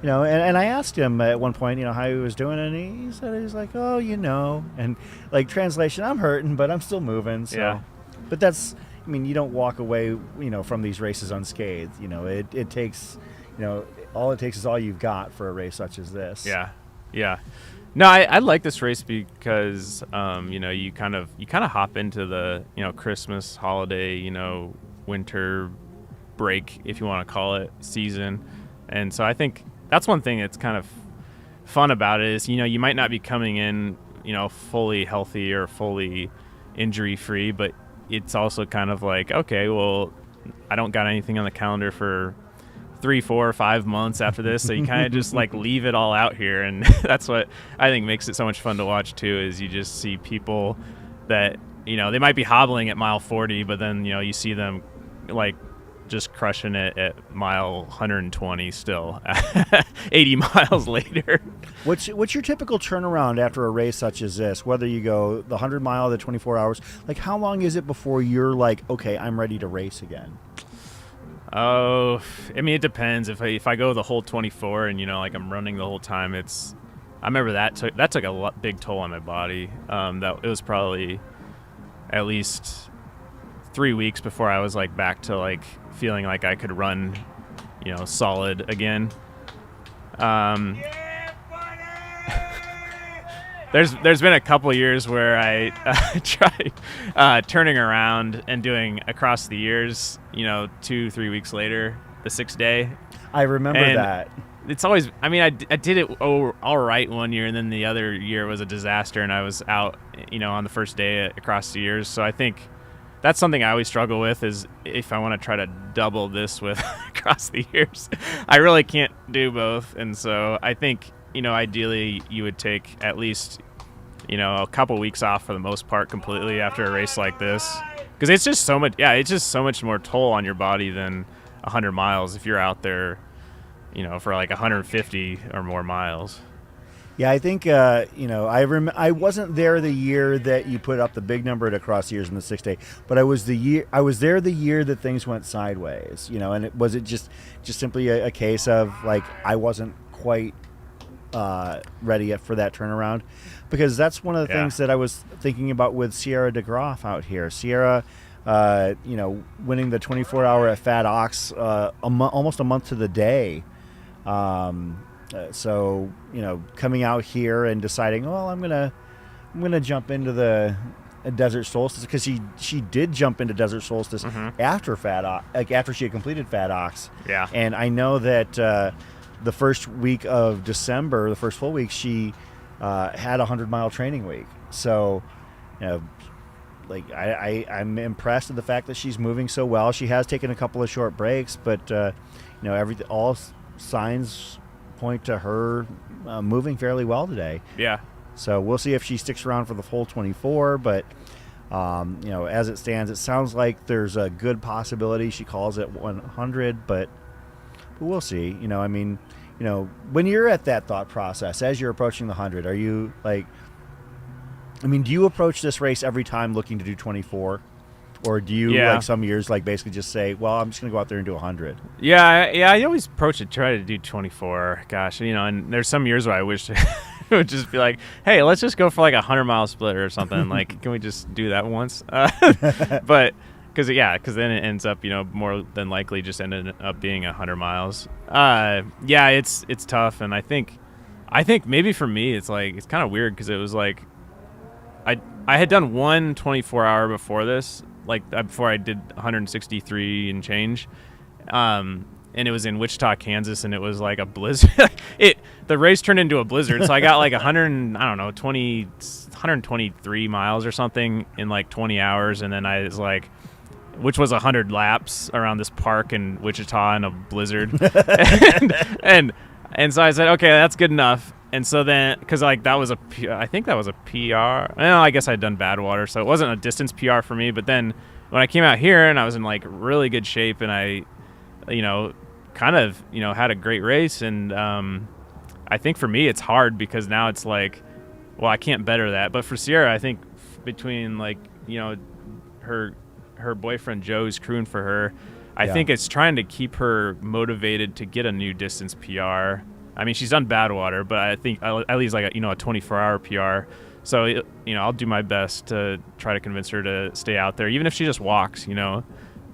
you know, and I asked him at one point, you know, how he was doing, and he said, he was like, oh, you know, and like translation, I'm hurting, but I'm still moving. So, yeah. But that's, I mean, you don't walk away, you know, from these races unscathed. You know, it takes, you know, all it takes is all you've got for a race such as this. Yeah, yeah. No, I like this race because, you know, you kind of hop into the, you know, Christmas holiday, you know, winter break, if you want to call it, season, and so I think that's one thing that's kind of fun about it is, you know, you might not be coming in, you know, fully healthy or fully injury free, but it's also kind of like, okay, well, I don't got anything on the calendar for 3, 4, 5 months after this, so you kind of just like leave it all out here, and that's what I think makes it so much fun to watch too. Is you just see people that, you know, they might be hobbling at mile 40, but then, you know, you see them like just crushing it at mile 120 still 80 miles later. What's your typical turnaround after a race such as this, whether you go the 100 mile, the 24 hours? Like, how long is it before you're like, okay, I'm ready to race again? Oh, I mean, it depends. If I go the whole 24 and, you know, like I'm running the whole time, I remember that took a big toll on my body. That it was probably at least 3 weeks before I was like back to like feeling like I could run, you know, solid again. There's been a couple years where I tried turning around and doing across the years, you know, 2-3 weeks later, the 6th day. I remember that. It's always, I mean, I did it all right one year, and then the other year was a disaster, and I was out, you know, on the first day across the years. So I think that's something I always struggle with, is if I want to try to double this with across the years, I really can't do both. And so I think, you know, ideally you would take at least, you know, a couple weeks off for the most part completely after a race like this, because it's just so much more toll on your body than 100 miles if you're out there, you know, for like 150 or more miles. Yeah, I think I wasn't there the year that you put up the big number at Across the Years in the 6-day, but I was there the year that things went sideways. And was it just simply a case of like I wasn't quite ready yet for that turnaround, because that's one of the things that I was thinking about with Sierra DeGroff out here. Sierra, winning the 24-hour at Fat Ox almost a month to the day. So coming out here and deciding, well, I'm gonna jump into the Desert Solstice, because she did jump into Desert Solstice after after she had completed Fat Ox. Yeah. And I know that the first week of December, the first full week, she had a 100-mile training week. So, I'm impressed with the fact that she's moving so well. She has taken a couple of short breaks, but all signs point to her moving fairly well today. Yeah. So we'll see if she sticks around for the full 24. But as it stands, it sounds like there's a good possibility she calls it 100. But we'll see. When you're at that thought process as you're approaching the 100, are you like? Do you approach this race every time looking to do 24? Or do you, like some years, like basically just say, well, I'm just going to go out there and do 100? Yeah, I always try to do 24. Gosh, and there's some years where I wish it would just be like, hey, let's just go for like a 100-mile split or something. Like, can we just do that once? But because then it ends up, more than likely just ended up being 100 miles. It's tough, and I think maybe for me it's kind of weird, because it was like I had done one 24-hour before this. Before I did 163 and change, and it was in Wichita, Kansas, and it was like a blizzard. The race turned into a blizzard, so I got like 123 miles or something in like 20 hours, and then I was like, which was 100 laps around this park in Wichita in a blizzard, and so I said, okay, that's good enough. And so then, because I think that was a PR. Well, I guess I'd done Badwater, so it wasn't a distance PR for me. But then when I came out here and I was in like really good shape, and I, kind of, had a great race. And I think for me it's hard, because now it's like, well, I can't better that. But for Sierra, I think between her boyfriend Joe's crewing for her, I think it's trying to keep her motivated to get a new distance PR. She's done Badwater, but I think at least like a 24-hour PR. So, I'll do my best to try to convince her to stay out there, even if she just walks.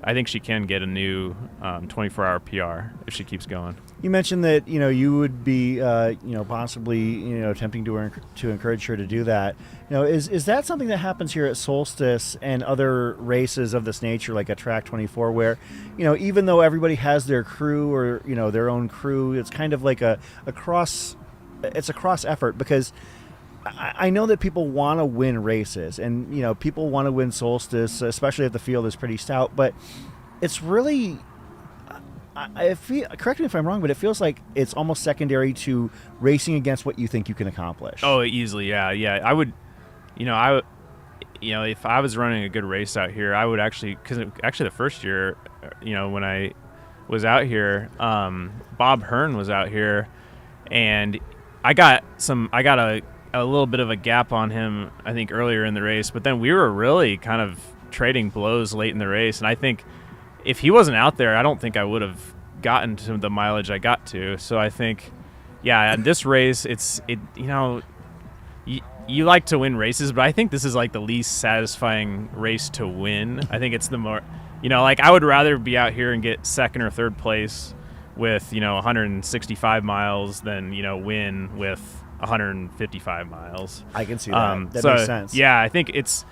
I think she can get a new 24-hour PR if she keeps going. You mentioned that you would be possibly attempting to encourage her to do that. Is that something that happens here at Solstice and other races of this nature, like a Track 24, where even though everybody has their crew or their own crew, it's kind of like a cross effort, because I know that people want to win races, and people want to win Solstice, especially if the field is pretty stout. But it's really, correct me if I'm wrong, but it feels like it's almost secondary to racing against what you think you can accomplish. Oh, easily, yeah. I would, if I was running a good race out here, I would because the first year, when I was out here, Bob Hearn was out here, and I got a little bit of a gap on him, I think, earlier in the race, but then we were really kind of trading blows late in the race, and I think if he wasn't out there, I don't think I would have gotten to the mileage I got to. So I think, in this race, you like to win races, but I think this is like the least satisfying race to win. I think it's the more, I would rather be out here and get second or third place with, 165 miles than, win with 155 miles. I can see that. That makes sense. Yeah, I think it's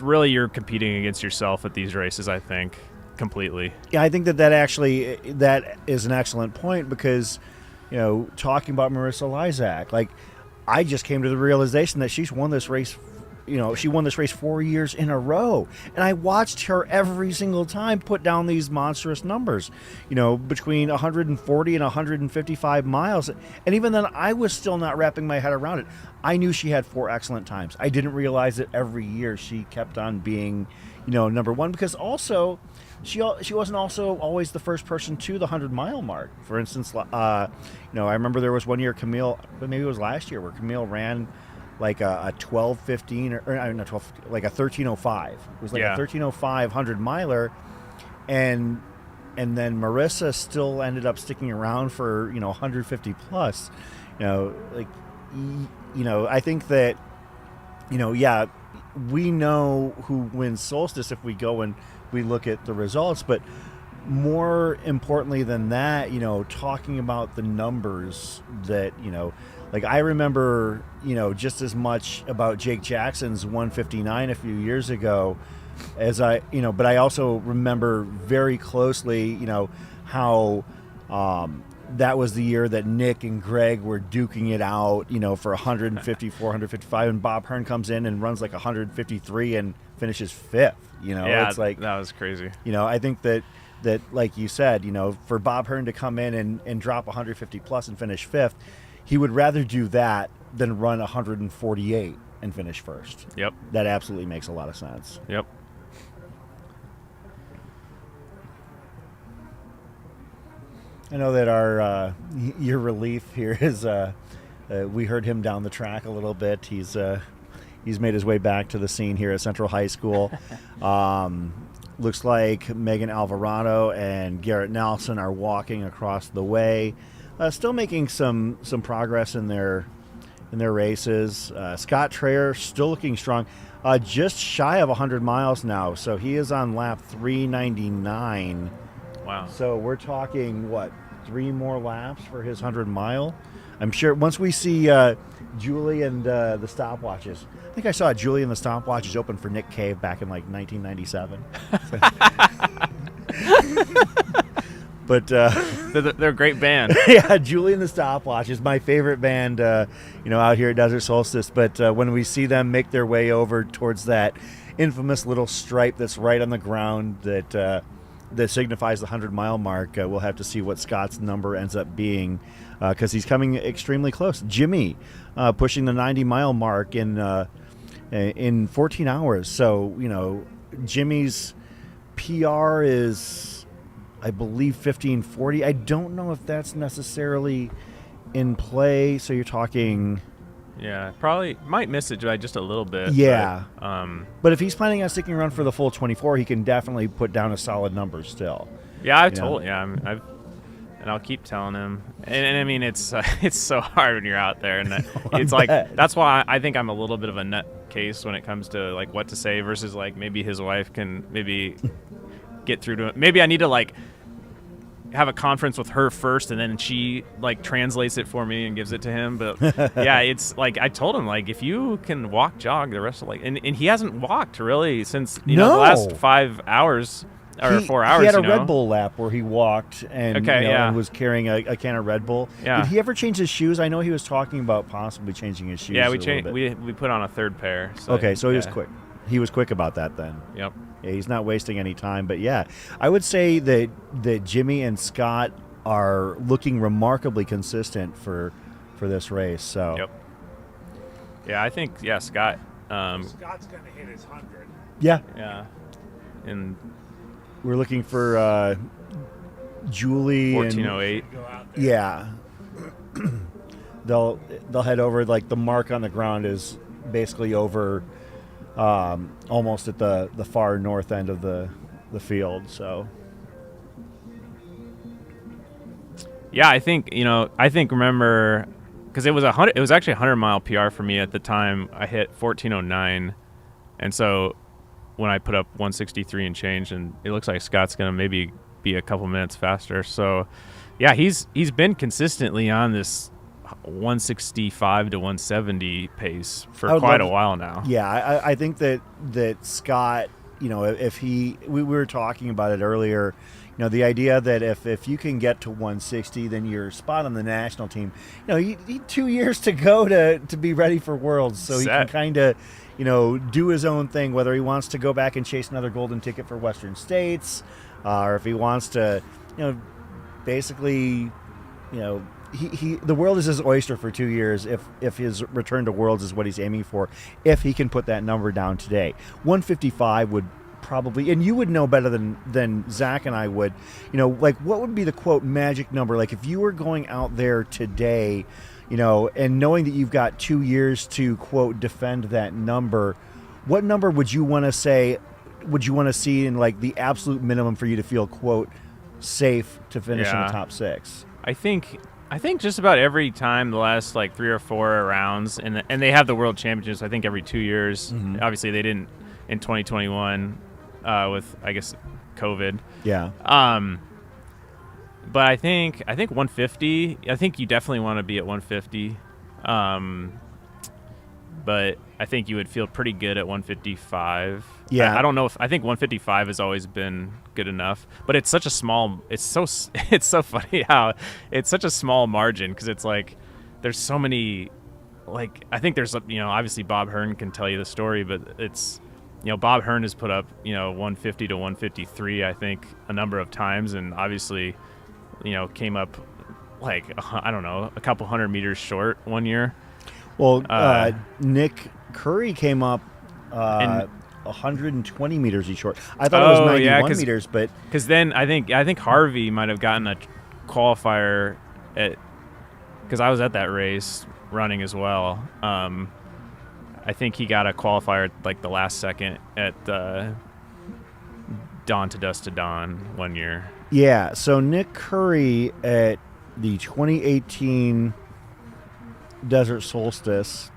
really you're competing against yourself at these races, I think, completely. Yeah, I think that is an excellent point, because, talking about Marissa Lysak, like, I just came to the realization that she's won this race she won this race 4 years in a row, and I watched her every single time put down these monstrous numbers, between 140 and 155 miles, and even then I was still not wrapping my head around it. I knew she had 4 excellent times. I didn't realize that every year she kept on being, number one, because also she wasn't also always the first person to the 100-mile mark. For instance, I remember there was one year Camille, but maybe it was last year, where Camille ran like a 12:15 or not 12, like a 13:05. It was like a 13:05 100-miler, and then Marissa still ended up sticking around for 150 plus. I think that we know who wins Solstice if we go and we look at the results, but more importantly than that, talking about the numbers that like I remember, just as much about Jake Jackson's 159 a few years ago as but I also remember very closely, how that was the year that Nick and Greg were duking it out, for 154, 155, and Bob Hearn comes in and runs like 153 and finishes 5th. It's like that was crazy. I think that like you said, for Bob Hearn to come in and drop 150 plus and finish 5th, he would rather do that than run 148 and finish first. Yep. That absolutely makes a lot of sense. Yep. I know that your relief here is we heard him down the track a little bit. He's made his way back to the scene here at Central High School. Looks like Megan Alvarado and Garrett Nelson are walking across the way, still making some progress in their races. Scott Traer still looking strong, just shy of 100 miles now, so he is on lap 399. Wow. So we're talking, 3 more laps for his 100-mile? I'm sure once we see Julie and the stopwatches. I think I saw Julie and the stopwatches open for Nick Cave back in like 1997. But they're a great band. Yeah, Julie and the Stopwatches, my favorite band, out here at Desert Solstice. But when we see them make their way over towards that infamous little stripe that's right on the ground that signifies the 100-mile mark, we'll have to see what Scott's number ends up being, because he's coming extremely close. Jimmy pushing the 90-mile mark in 14 hours. So, Jimmy's PR is, I believe, 15:40. I don't know if that's necessarily in play. So you're talking... Yeah, probably might miss it by just a little bit. Yeah. But if he's planning on sticking around for the full 24, he can definitely put down a solid number still. Yeah, I'll keep telling him. And I mean, it's so hard when you're out there, and it's like that's why I think I'm a little bit of a nut case when it comes to like what to say versus like maybe his wife can maybe get through to it. Maybe I need to like have a conference with her first, and then she like translates it for me and gives it to him. But yeah, it's like I told him, like, if you can jog the rest of and he hasn't walked really since the last 5 hours or 4 hours. He had a Red Bull lap where he walked and, and was carrying a can of Red Bull. Yeah. Did he ever change his shoes? I know he was talking about possibly changing his shoes. Yeah, we put on a third pair. So, okay, so he was quick. He was quick about that then. Yep. Yeah, he's not wasting any time. But yeah, I would say that Jimmy and Scott are looking remarkably consistent for this race. So. Yep. Yeah, I think Scott. Scott's gonna hit his 100. Yeah. Yeah. And we're looking for Julie. 14:08. Yeah. They'll head over, like the mark on the ground is basically over. Almost at the far north end of the field. So yeah, I think remember, because it was actually a 100-mile PR for me at the time. I hit 14:09, and so when I put up 163 and change, and it looks like Scott's gonna maybe be a couple minutes faster. So yeah, he's been consistently on this 165 to 170 pace for quite a while now. Yeah, I think that Scott, if we were talking about it earlier, the idea that if you can get to 160, then you're spot on the national team. You need 2 years to go to be ready for Worlds, so he can kind of, do his own thing, whether he wants to go back and chase another golden ticket for Western States, or if he wants to, basically, the world is his oyster for 2 years if his return to Worlds is what he's aiming for, if he can put that number down today. 155 would probably, and you would know better than Zach and I would, like what would be the quote magic number? Like if you were going out there today, and knowing that you've got 2 years to quote defend that number, what number would you want to say, would you want to see in like the absolute minimum for you to feel quote safe to finish in the top 6? I think just about every time the last like 3 or 4 rounds, and they have the World Championships, I think every 2 years. Mm-hmm. Obviously they didn't in 2021 with, I guess, COVID. Yeah. But I think 150, I think you definitely want to be at 150. But I think you would feel pretty good at 155. Yeah. I don't know I think 155 has always been good enough, but it's such a small, it's so funny how it's such a small margin, because it's like there's so many, like I think there's, obviously Bob Hearn can tell you the story, but it's, Bob Hearn has put up, 150 to 153, I think, a number of times, and obviously, came up like, I don't know, a couple 100 meters short one year. Well, Nick Curry came up 120 meters short. I thought it was 91 meters, but because then I think Harvey might have gotten a qualifier because I was at that race running as well. I think he got a qualifier like the last second at Dawn to Dusk to Dawn one year. Yeah, so Nick Curry at the 2018 Desert Solstice,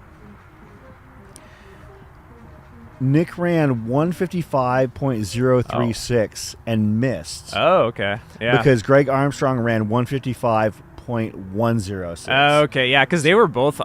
Nick ran 155.036 and missed. Oh, okay. Yeah. Because Greg Armstrong ran 155.106. Oh, okay. Yeah, because they were both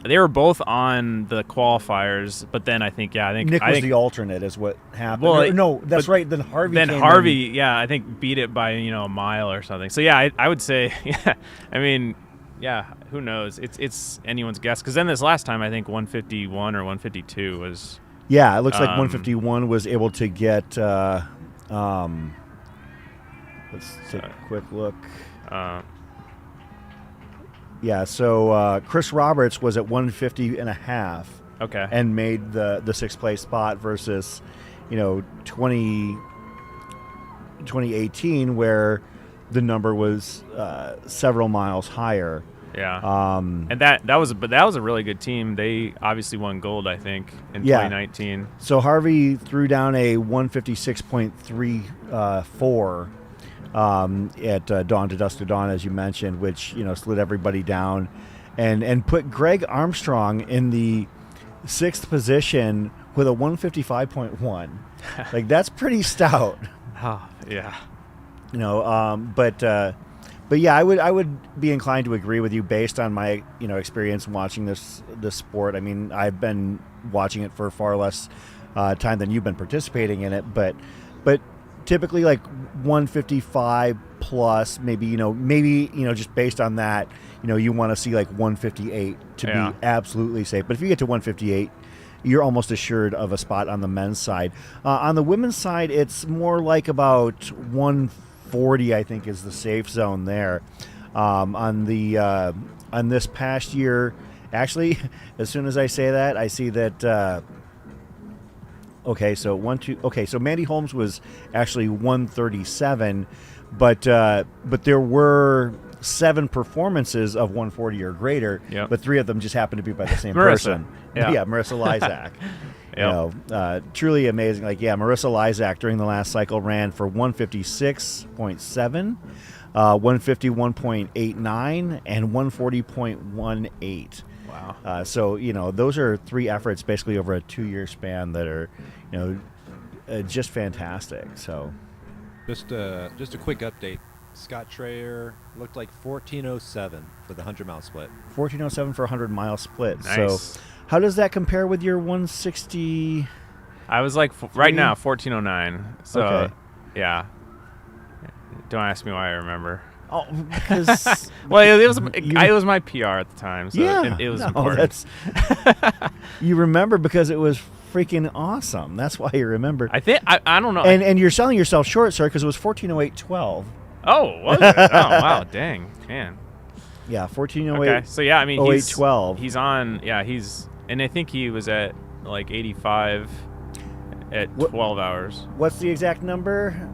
on the qualifiers, but then I think Nick was the alternate is what happened. Well, no, that's right. Then Harvey. I think beat it by a mile or something. So yeah, I would say yeah. I mean, yeah, who knows? It's anyone's guess. Because then this last time, I think 151 or 152 was. Yeah, it looks like 151 was able to get. Let's take a quick look. Yeah, so Chris Roberts was at 150 and a half. Okay. And made the 6th place spot versus, 2018 where the number was several miles higher. Yeah. And that was a really good team. They obviously won gold, I think, in 2019. So Harvey threw down a 156.34 at Dawn to Dusk to Dawn, as you mentioned, which slid everybody down, and put Greg Armstrong in the 6th position with a 155.1. Like that's pretty stout. Oh, yeah. But yeah, I would be inclined to agree with you based on my experience watching this sport. I mean, I've been watching it for far less time than you've been participating in it, but typically like 155 plus, maybe just based on that, you want to see like 158 to be absolutely safe. But if you get to 158, you're almost assured of a spot on the men's side. On the women's side, it's more like about 140, I think, is the safe zone there. On this past year, actually, as soon as I say that, I see that. So Mandy Holmes was actually 137, but there were 7 performances of 140 or greater, but 3 of them just happened to be by the same person. Yeah, Marissa Lysak. Truly amazing. Marissa Lysak during the last cycle ran for 156.7, 151.89, and 140.18. Wow. So those are 3 efforts basically over a 2-year span that are just fantastic. So just a quick update. Scott Trayer looked like 14:07 for the 100-mile split. 14:07 for a 100-mile split. Nice. So how does that compare with your 160? I was like right now 14:09. So okay. yeah. Don't ask me why I remember. Oh, because Well, it was my PR at the time, so yeah, it was no, important. You remember because it was freaking awesome. That's why you remember. I think I don't know. And you're selling yourself short, sir, because it was 14:08:12. Oh, was it? Oh, wow, dang, man. Yeah, 14:08. Okay, so yeah, I mean, 08:12. he's on. Yeah, and I think he was at like 85 at 12 hours. What's the exact number?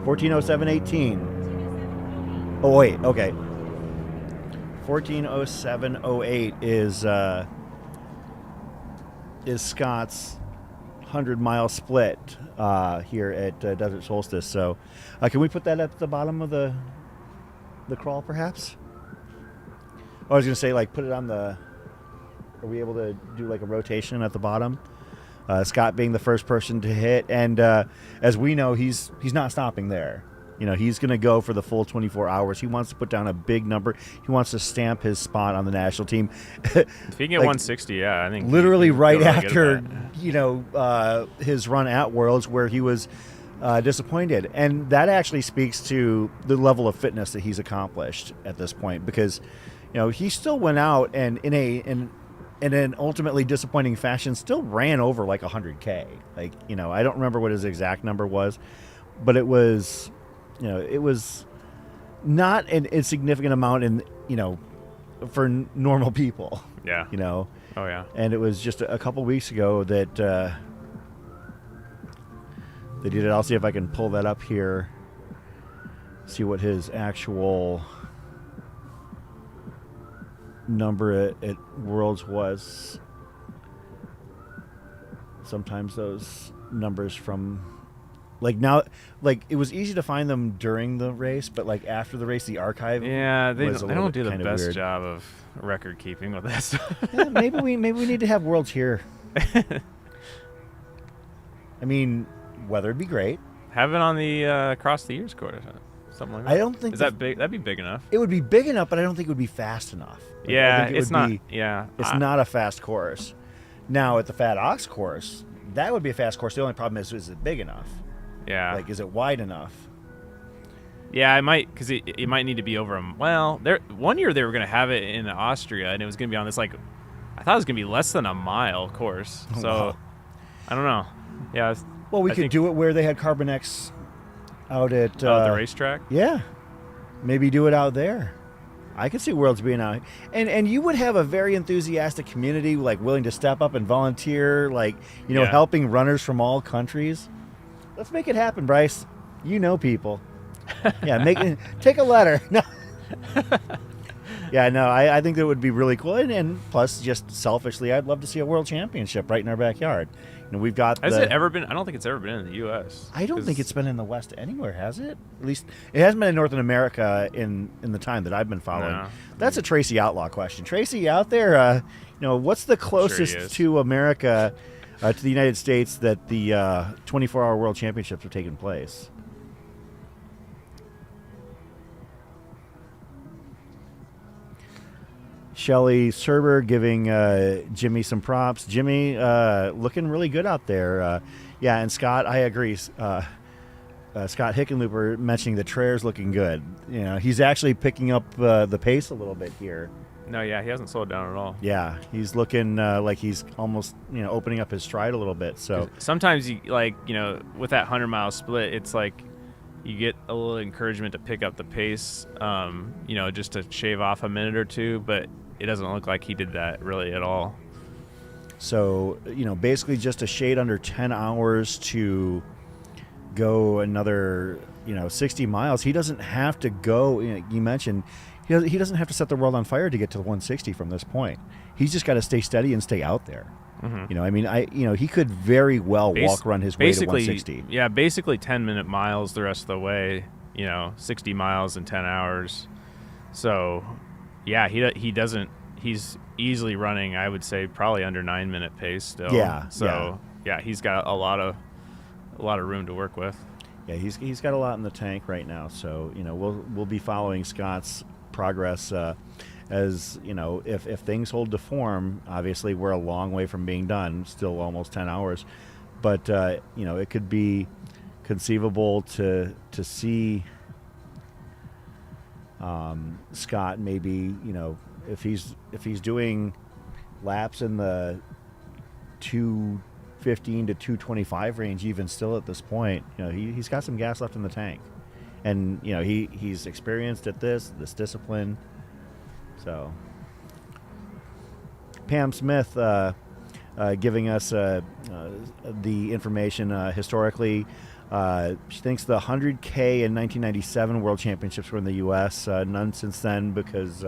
14:07:18. Oh wait, okay. 14:07:08 is Scott's 100-mile split here at Desert Solstice. So, can we put that at the bottom of the crawl, perhaps? I was gonna say, like, put it on the. Are we able to do like a rotation at the bottom? Scott being the first person to hit, and as we know, he's not stopping there. You know, he's going to go for the full 24 hours. He wants to put down a big number. He wants to stamp his spot on the national team. If he can get 160, yeah, I think literally right really after his run at Worlds, where he was disappointed, and that actually speaks to the level of fitness that he's accomplished at this point, because he still went out and in an ultimately disappointing fashion still ran over like 100K. Like, I don't remember what his exact number was, but it was, it was not an insignificant amount for normal people. Yeah. Oh yeah. And it was just a couple weeks ago that they did it. I'll see if I can pull that up here. See what his actual number at Worlds was. Sometimes those numbers from it was easy to find them during the race, but like after the race, the archive. Yeah, they don't do the best weird. job of record keeping with this. Yeah, maybe we need to have Worlds here. I mean, weather would be great. Have it on the across the years course, something like that. I don't think is that big. That'd be big enough. It would be big enough, but I don't think it would be fast enough. Yeah, it's not. It's not a fast course. Now at the Fat Ox course, that would be a fast course. The only problem is it big enough? Yeah. Like, is it wide enough? Yeah, I might, because it might need to be over them. Well, one year they were going to have it in Austria, and it was going to be on this, I thought it was going to be less than a mile course. So, wow. I don't know. Yeah. Well, we could do it where they had Carbon X out at the racetrack. Yeah, maybe do it out there. I could see Worlds being out, and you would have a very enthusiastic community, like willing to step up and volunteer, helping runners from all countries. Let's make it happen, Bryce. You know people. Yeah, take a letter. No. Yeah, no, I think that would be really cool, and plus, just selfishly, I'd love to see a world championship right in our backyard. We've got. Has it ever been? I don't think it's ever been in the U.S. I don't think it's been in the West anywhere, has it? At least it hasn't been in North America in the time that I've been following. No. That's a Tracy Outlaw question. Tracy, out there, what's the closest to America, to the United States, that the 24-hour World Championships are taking place? Shelly Serber giving Jimmy some props. Jimmy looking really good out there. Yeah, and Scott, I agree. Scott Hickenlooper mentioning the Trayer's looking good. He's actually picking up the pace a little bit here. No, yeah, he hasn't slowed down at all. Yeah, he's looking like he's almost opening up his stride a little bit. So sometimes you with that 100-mile split, it's like you get a little encouragement to pick up the pace, just to shave off a minute or two, but it doesn't look like he did that really at all. So, basically just a shade under 10 hours to go another, 60 miles. He doesn't have to go, you mentioned, he doesn't have to set the world on fire to get to the 160 from this point. He's just got to stay steady and stay out there. Mm-hmm. He could very well run his way to 160. Yeah, basically 10-minute miles the rest of the way, 60 miles in 10 hours. So, yeah, he doesn't. He's easily running, I would say, probably under 9-minute pace still. Yeah. So yeah, he's got a lot of room to work with. Yeah, he's got a lot in the tank right now. So we'll be following Scott's progress as if things hold to form. Obviously, we're a long way from being done. Still almost 10 hours. but it could be conceivable to see Scott maybe, if he's doing laps in the 215 to 225 range even still at this point, he's got some gas left in the tank, and he's experienced at this discipline. So Pam Smith giving us the information historically. She thinks the 100K in 1997 World Championships were in the U.S. None since then because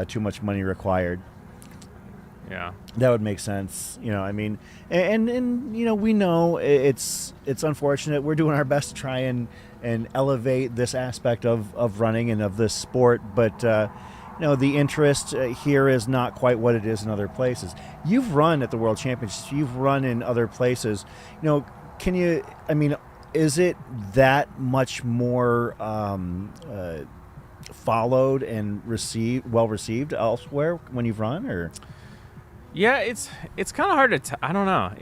too much money required. Yeah, that would make sense. And we know it's unfortunate. We're doing our best to try and elevate this aspect of running and of this sport, but the interest here is not quite what it is in other places. You've run at the World Championships. You've run in other places. Can you? Is it that much more followed and well received elsewhere when you've run, or? Yeah, it's kind of hard to I don't know.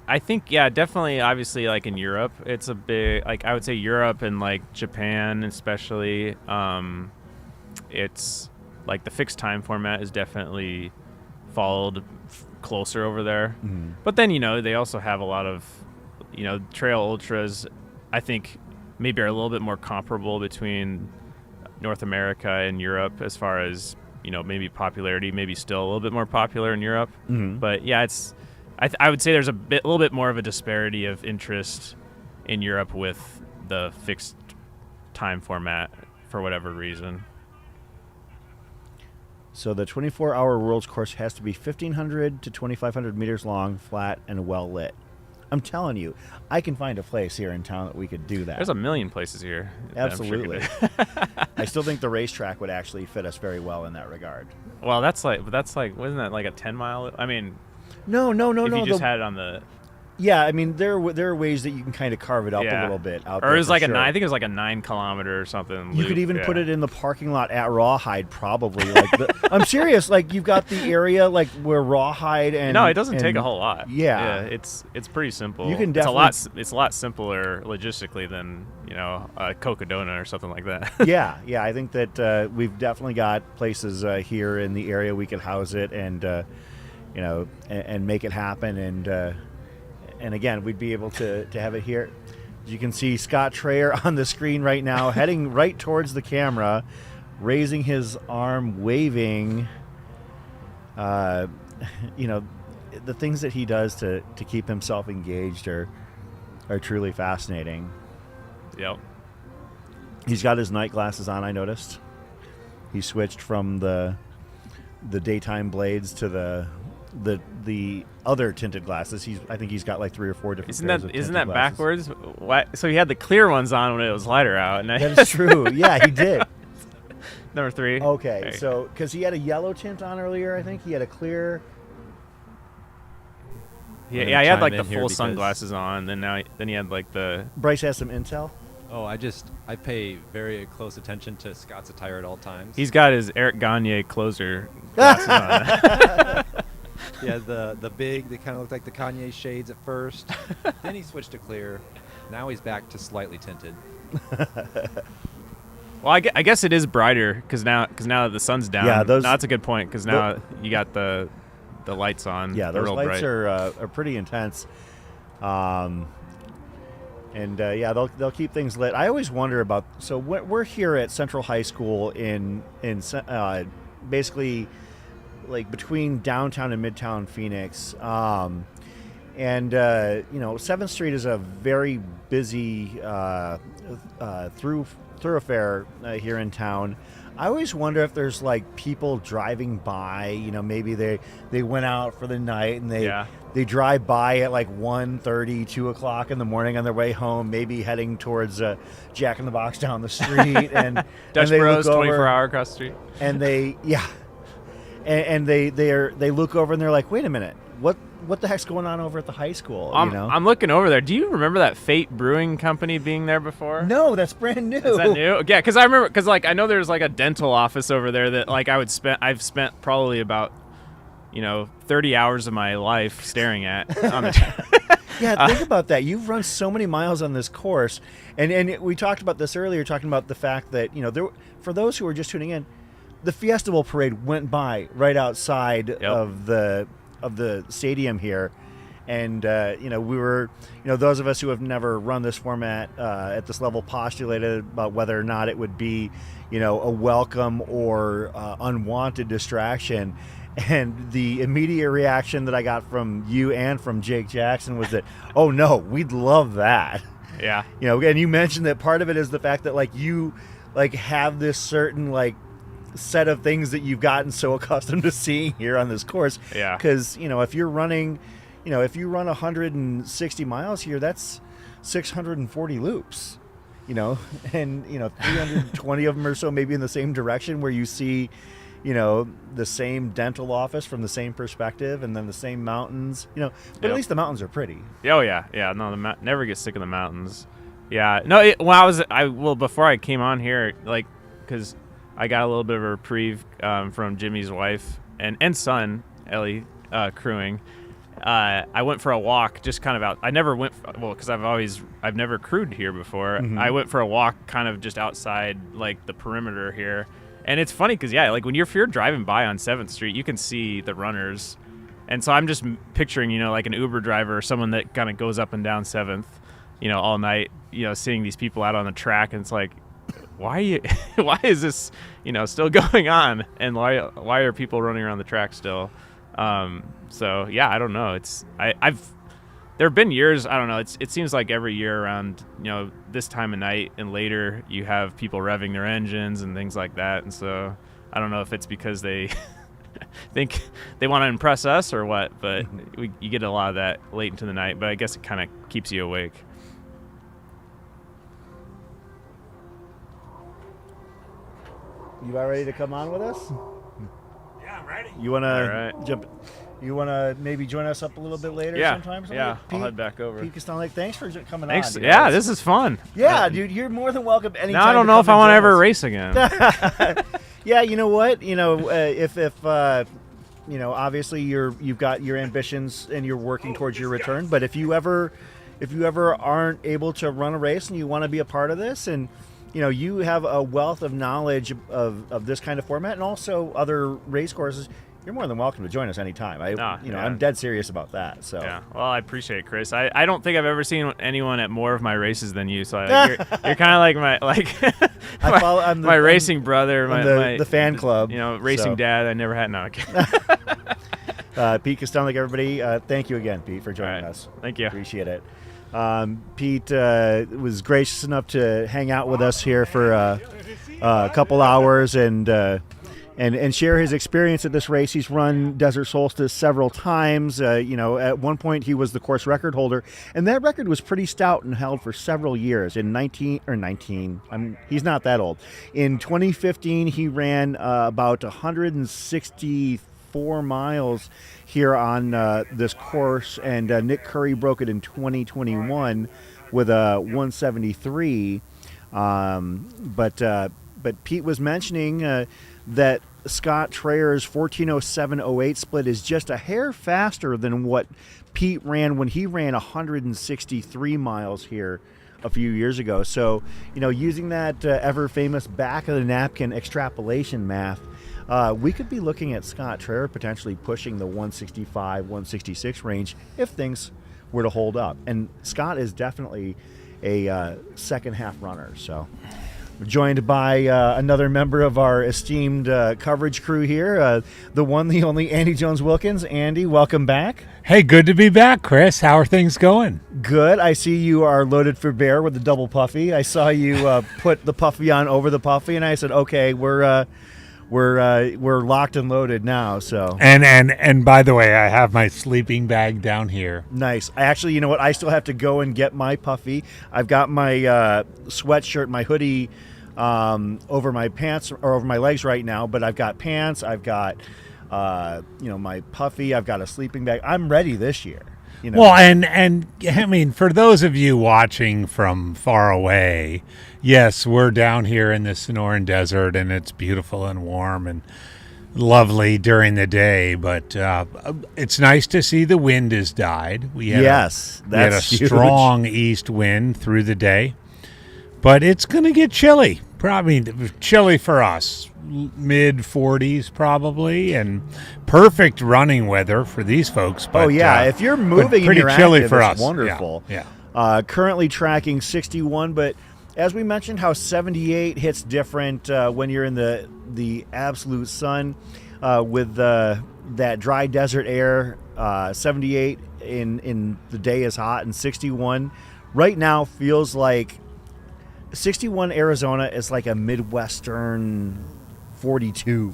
I think definitely, obviously, like in Europe, it's a big, like I would say Europe and like Japan especially. It's like the fixed time format is definitely followed closer over there. Mm-hmm. But then they also have a lot of trail ultras. I think maybe are a little bit more comparable between North America and Europe as far as maybe popularity, maybe still a little bit more popular in Europe. Mm-hmm. But yeah, I would say there's a little bit more of a disparity of interest in Europe with the fixed time format for whatever reason. So the 24-hour Worlds course has to be 1,500 to 2,500 meters long, flat, and well lit. I'm telling you, I can find a place here in town that we could do that. There's a million places here. Absolutely. I still think the racetrack would actually fit us very well in that regard. Well, that's like, wasn't that like a 10-mile? I mean, no. If you just had it on the. Yeah, there are ways that you can kind of carve it up a little bit out there. Or it was like sure. I think it was like a 9-kilometer or something. You could even put it in the parking lot at Rawhide, probably. I'm serious. Like you've got the area like where Rawhide and no, it doesn't take a whole lot. Yeah, it's pretty simple. You can definitely. It's a lot simpler logistically than a Cocodona or something like that. yeah. I think that we've definitely got places here in the area we could house it and and make it happen and again, we'd be able to have it here. You can see Scott Traer on the screen right now, heading right towards the camera, raising his arm, waving. The things that he does to keep himself engaged are truly fascinating. Yep. He's got his night glasses on, I noticed. He switched from the daytime blades to the other tinted glasses. I think he's got like 3 or 4 different pairs of tinted Isn't that glasses. backwards? Why? So he had the clear ones on when it was lighter out. And That is true. Yeah, he did. Number 3. Okay, so because he had a yellow tint on earlier, I think he had a clear. Yeah, he had like the full sunglasses on. Then he had like the. Bryce has some intel. Oh, I pay very close attention to Scott's attire at all times. He's got his Eric Gagne closer glasses on. Yeah, the big, they kind of looked like the Kanye shades at first. Then he switched to clear. Now he's back to slightly tinted. Well, I guess it is brighter because now that the sun's down. Yeah, that's a good point because now you got the lights on. Yeah, they're those real lights bright. are pretty intense. They'll keep things lit. I always wonder about. So we're here at Central High School in basically like between downtown and midtown Phoenix. 7th Street is a very busy thoroughfare here in town. I always wonder if there's like people driving by, maybe they went out for the night and they drive by at like 1:30, 2 o'clock in the morning on their way home, maybe heading towards Jack in the Box down the street and Dutch they Bros, look over, 24-hour across the street. And they look over and they're like, wait a minute, what the heck's going on over at the high school? I'm looking over there. Do you remember that Fate Brewing Company being there before? No, that's brand new. Is that new? Yeah, because I remember, I know there's like a dental office over there that like I've spent probably about 30 hours of my life staring at on the Yeah, think about that. You've run so many miles on this course, and we talked about this earlier, talking about the fact that for those who are just tuning in, the Fiestival Parade went by right outside of the stadium here, and we were those of us who have never run this format at this level postulated about whether or not it would be a welcome or unwanted distraction. And the immediate reaction that I got from you and from Jake Jackson was that, oh no, we'd love that. Yeah. And you mentioned that part of it is the fact that you have this certain set of things that you've gotten so accustomed to seeing here on this course. Yeah. Because if you're running, if you run 160 miles here, that's 640 loops. And 320 of them or so maybe in the same direction, where you see the same dental office from the same perspective, and then the same mountains, but at least the mountains are pretty. Oh yeah. No, never get sick of the mountains. Yeah. No, before I came on here, because I got a little bit of a reprieve from Jimmy's wife and son, Ellie, crewing. I went for a walk, just kind of out. I never went, because I've never crewed here before. Mm-hmm. I went for a walk kind of just outside, the perimeter here. And it's funny because, when if you're driving by on 7th Street, you can see the runners. And so I'm just picturing, an Uber driver or someone that kind of goes up and down 7th, all night, seeing these people out on the track. And it's like, why is this, still going on? And why are people running around the track still? So, yeah, I don't know. There have been years, I don't know, it seems like every year around, this time of night and later, you have people revving their engines and things like that. And so I don't know if it's because they think they want to impress us or what, but you get a lot of that late into the night, but I guess it kind of keeps you awake. You about ready to come on with us? Yeah, I'm ready. You want to right. jump? You want to maybe join us up a little bit later sometime? Yeah, Pete, I'll head back over. Pete Kostelnick, thanks for coming Thanks. on. Yeah, this is fun. Yeah, dude, you're more than welcome anytime. Now I don't know if I want to ever race again. Yeah, you know what? If obviously you've got your ambitions and you're working towards your return, but if you ever aren't able to run a race and you want to be a part of this, and you have a wealth of knowledge of this kind of format and also other race courses, you're more than welcome to join us anytime. I'm dead serious about that. So yeah, well, I appreciate it, Chris. I don't think I've ever seen anyone at more of my races than you. So you're kind of like my racing brother, the fan club, racing dad. I never had Pete Kostelnick, everybody. Thank you again, Pete, for joining us. Thank you. Appreciate it. Pete was gracious enough to hang out with us here for a couple hours and share his experience at this race. He's run Desert Solstice several times. At one point he was the course record holder, and that record was pretty stout and held for several years. He's not that old. In 2015, he ran about 164 miles here on this course, and Nick Curry broke it in 2021 with a 173. But Pete was mentioning that Scott Trayer's 14:07:08 split is just a hair faster than what Pete ran when he ran 163 miles here a few years ago. So, using that ever famous back of the napkin extrapolation math, we could be looking at Scott Trayer potentially pushing the 165, 166 range if things were to hold up. And Scott is definitely a second half runner. So we're joined by another member of our esteemed coverage crew here, the one, the only Andy Jones-Wilkins. Andy, welcome back. Hey, good to be back, Chris. How are things going? Good. I see you are loaded for bear with the double puffy. I saw you put the puffy on over the puffy, and I said, okay, we're locked and loaded now. So and by the way, I have my sleeping bag down here. Nice. I actually, you know what? I still have to go and get my puffy. I've got my sweatshirt, my hoodie over my pants or over my legs right now, but I've got pants. I've got my puffy. I've got a sleeping bag. I'm ready this year. Well, and I mean, for those of you watching from far away, yes, we're down here in the Sonoran Desert, and it's beautiful and warm, and lovely during the day, but it's nice to see the wind has died. We had Yes, we had a that's huge. strong east wind through the day, but it's going to get chilly. Probably chilly for us, mid 40s probably, and perfect running weather for these folks. But, Oh yeah, if you're moving and pretty you're chilly active, for it's us. Yeah, wonderful. yeah. Currently tracking 61, but as we mentioned, how 78 hits different when you're in the absolute sun with that dry desert air. 78 in the day is hot, and 61 right now feels like 61 Arizona is like a Midwestern 42.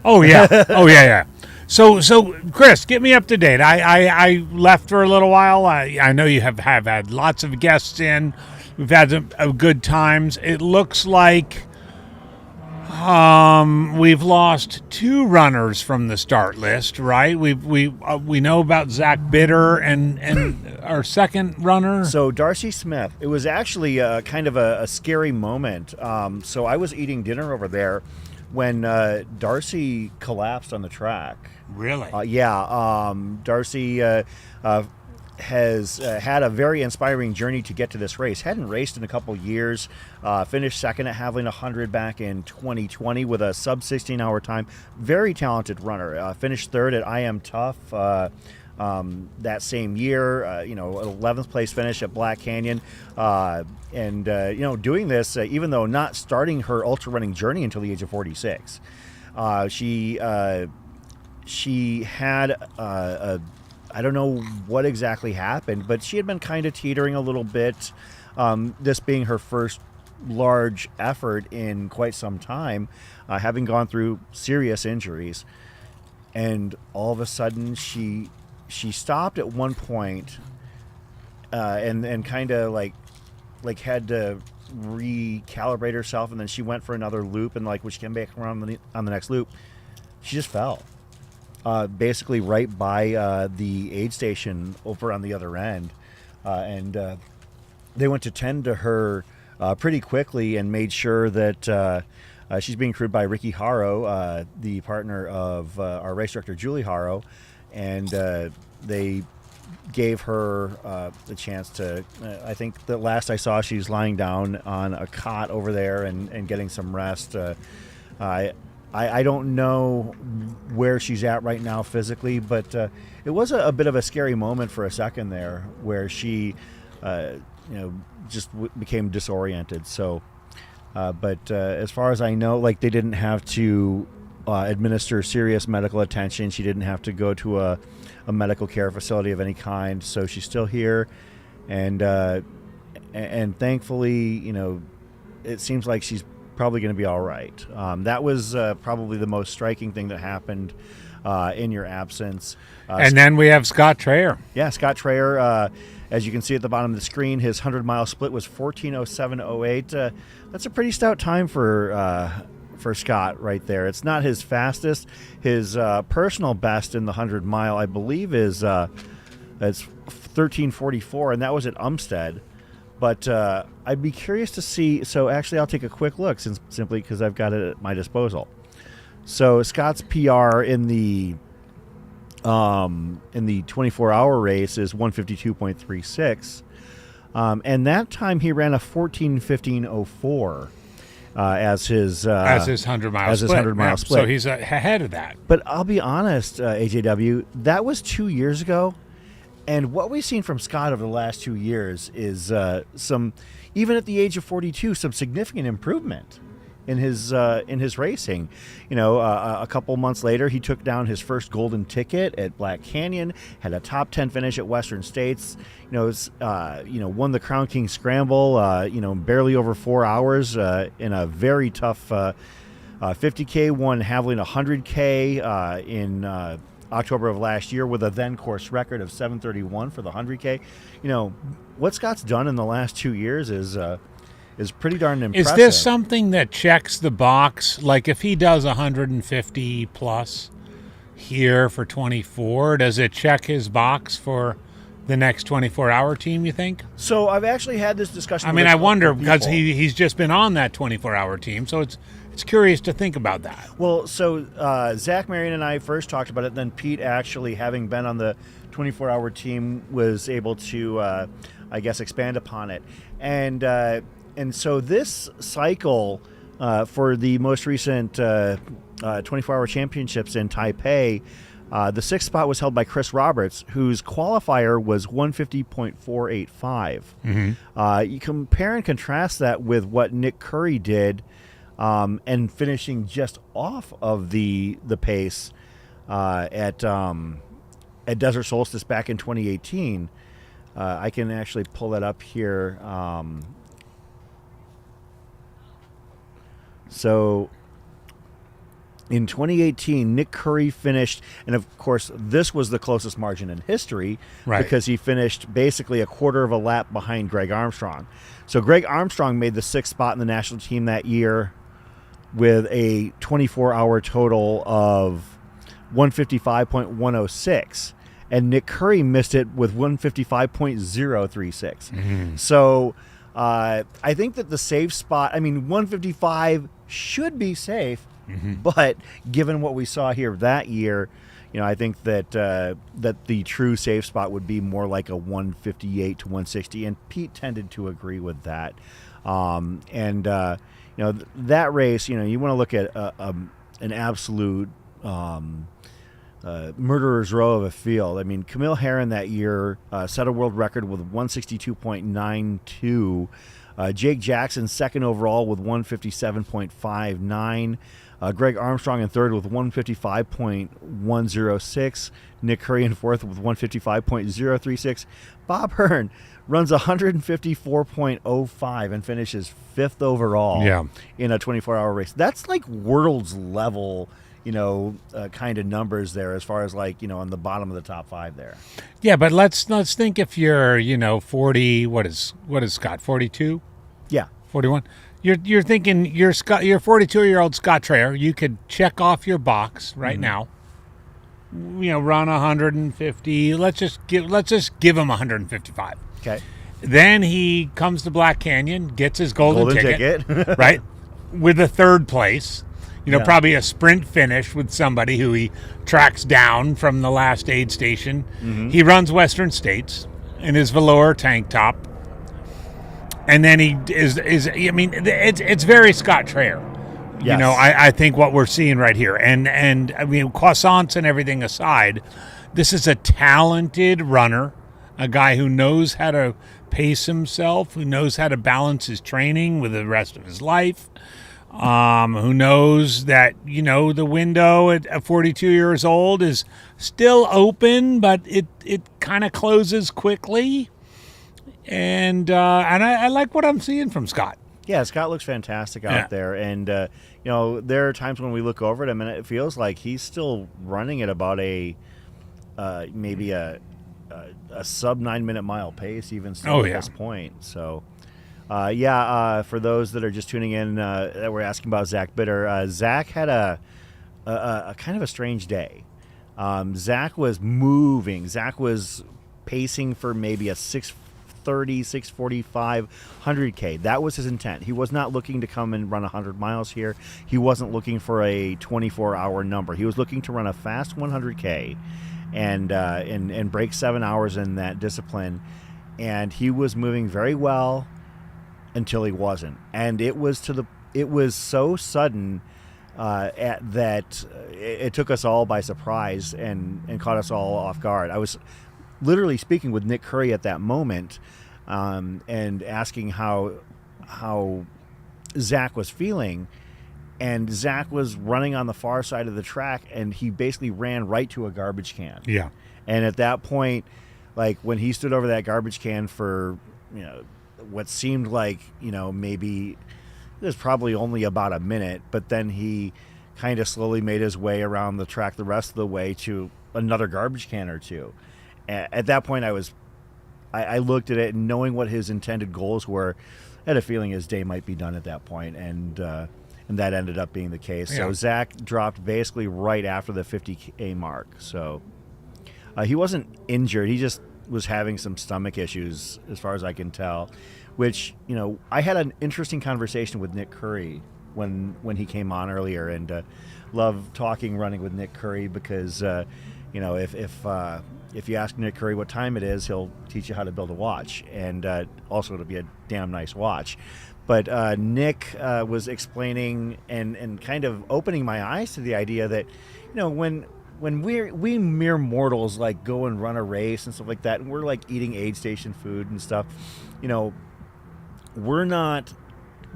Oh yeah. Oh yeah. So Chris, get me up to date. I left for a little while. I know you have had lots of guests in. We've had some good times. It looks like we've lost 2 runners from the start list, right? We know about Zach Bitter and our second runner. So Darcy Smith, it was actually kind of a scary moment. So I was eating dinner over there when Darcy collapsed on the track. Really? Darcy has had a very inspiring journey to get to this race. Hadn't raced in a couple years. Finished second at Haviland 100 back in 2020 with a sub 16-hour time. Very talented runner. Finished third at I Am Tough that same year. 11th place finish at Black Canyon. Doing this even though not starting her ultra running journey until the age of 46. She had I don't know what exactly happened, but she had been kind of teetering a little bit, this being her first large effort in quite some time, having gone through serious injuries. And all of a sudden she stopped at one point, and kind of like had to recalibrate herself, and then she went for another loop, and when she came back around on the next loop, she just fell. Basically right by the aid station over on the other end. And they went to tend to her pretty quickly and made sure that she's being crewed by Ricky Haro, the partner of our race director, Julie Haro. And they gave her the chance to, I think the last I saw, she's lying down on a cot over there and getting some rest. I don't know where she's at right now physically, but it was a bit of a scary moment for a second there where she, just became disoriented. So, but as far as I know, they didn't have to administer serious medical attention. She didn't have to go to a medical care facility of any kind. So she's still here, and thankfully, it seems like she's probably going to be all right. That was probably the most striking thing that happened in your absence. And then we have Scott Traer. Yeah, Scott Traer. As you can see at the bottom of the screen, his 100-mile split was 14:07:08. That's a pretty stout time for Scott right there. It's not his fastest. His personal best in the 100-mile, I believe, is it's 13:44, and that was at Umstead. But I'd be curious to see. So actually, I'll take a quick look simply because I've got it at my disposal. So Scott's PR in the 24-hour race is 1:52.36, and that time he ran a 14:15:04 as his 100-mile split. So he's ahead of that. But I'll be honest, AJW, that was 2 years ago. And what we've seen from Scott over the last 2 years is some, even at the age of 42, some significant improvement in his racing. A couple months later, he took down his first golden ticket at Black Canyon, had a top 10 finish at Western States. Won the Crown King Scramble. Barely over 4 hours in a very tough 50K. Won Haviland 100K in October of last year with a then course record of 7:31 for the 100K. What Scott's done in the last 2 years is pretty darn impressive. Is this something that checks the box? Like if he does 150 plus here for 24, does it check his box for the next 24-hour team, you think? So I've actually had this discussion. I with mean, a I couple wonder of because people. he's just been on that 24-hour team, so it's curious to think about that. Well, so Zach Marion and I first talked about it. Then Pete, actually having been on the 24-hour team, was able to, I guess, expand upon it. And so this cycle for the most recent 24-hour championships in Taipei, the sixth spot was held by Chris Roberts, whose qualifier was 150.485. You compare and contrast that with what Nick Curry did, and finishing just off of the pace at Desert Solstice back in 2018. I can actually pull that up here. So in 2018, Nick Curry finished, and of course, this was the closest margin in history, Right. because he finished basically a quarter of a lap behind Greg Armstrong. So Greg Armstrong made the sixth spot in the national team that year with a 24-hour total of 155.106, and Nick Curry missed it with 155.036. So I think that the safe spot, I mean, 155 should be safe, but given what we saw here that year, I think that that the true safe spot would be more like a 158 to 160, and Pete tended to agree with that. That race, you want to look at an absolute murderer's row of a field. I mean, Camille Herron that year set a world record with 162.92. Jake Jackson second overall with 157.59. Greg Armstrong in third with 155.106. Nick Curry in fourth with 155.036. Bob Hearn runs 154.05 and finishes fifth overall in a 24-hour race. That's like world's level, kind of numbers there, as far as on the bottom of the top five there. Yeah, but let's think if you're 40. What is Scott, 42? Yeah, 41. You're thinking you're 42-year-old Scott Traer. You could check off your box right now. Run 150. Let's just give him 155. Okay. Then he comes to Black Canyon, gets his golden ticket. Right, with the third place. Probably a sprint finish with somebody who he tracks down from the last aid station. He runs Western States in his velour tank top. And then he it's very Scott Traer. Yes. I think what we're seeing right here. And I mean, croissants and everything aside, this is a talented runner, a guy who knows how to pace himself, who knows how to balance his training with the rest of his life, who knows that, the window at 42 years old is still open, but it kind of closes quickly. And I like what I'm seeing from Scott. Yeah, Scott looks fantastic out there. And, there are times when we look over at him and it feels like he's still running at about maybe a sub 9-minute mile pace even still at this point. So, for those that are just tuning in, that we're asking about Zach Bitter, Zach had a kind of a strange day. Zach was moving. Zach was pacing for maybe a 6:30, 6:45, 100K. That was his intent. He was not looking to come and run 100 miles here. He wasn't looking for a 24-hour number. He was looking to run a fast 100K and break 7 hours in that discipline. And he was moving very well until he wasn't. And it was so sudden that it took us all by surprise and caught us all off guard. I was literally speaking with Nick Curry at that moment, and asking how Zach was feeling, and Zach was running on the far side of the track, and he basically ran right to a garbage can. Yeah. And at that point, like when he stood over that garbage can for what seemed like maybe it was probably only about a minute, but then he kind of slowly made his way around the track the rest of the way to another garbage can or two. At that point, I looked at it, and knowing what his intended goals were, I had a feeling his day might be done at that point, and that ended up being the case. Yeah. So Zach dropped basically right after the 50K mark. So he wasn't injured; he just was having some stomach issues, as far as I can tell. Which, I had an interesting conversation with Nick Curry when he came on earlier, and love talking running with Nick Curry because if you ask Nick Curry what time it is, he'll teach you how to build a watch, and also it'll be a damn nice watch. But Nick was explaining and kind of opening my eyes to the idea that, when we mere mortals like go and run a race and stuff like that, and we're like eating aid station food and stuff, we're not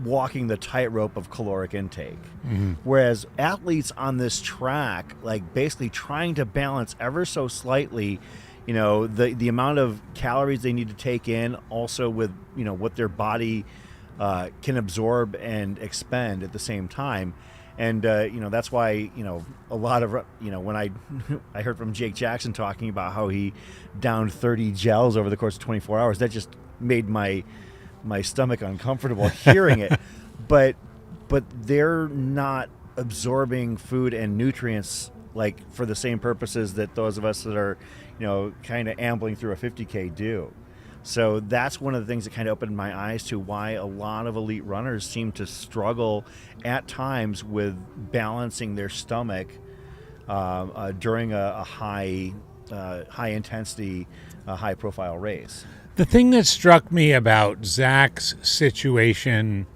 walking the tightrope of caloric intake. Mm-hmm. Whereas athletes on this track, like basically trying to balance ever so slightly, the amount of calories they need to take in, also with, what their body can absorb and expend at the same time. And, that's why, a lot of, when I heard from Jake Jackson talking about how he downed 30 gels over the course of 24 hours, that just made my stomach uncomfortable hearing it. But they're not absorbing food and nutrients like for the same purposes that those of us that are, kind of ambling through a 50K do. So that's one of the things that kind of opened my eyes to why a lot of elite runners seem to struggle at times with balancing their stomach during a high intensity, high profile race. The thing that struck me about Zach's situation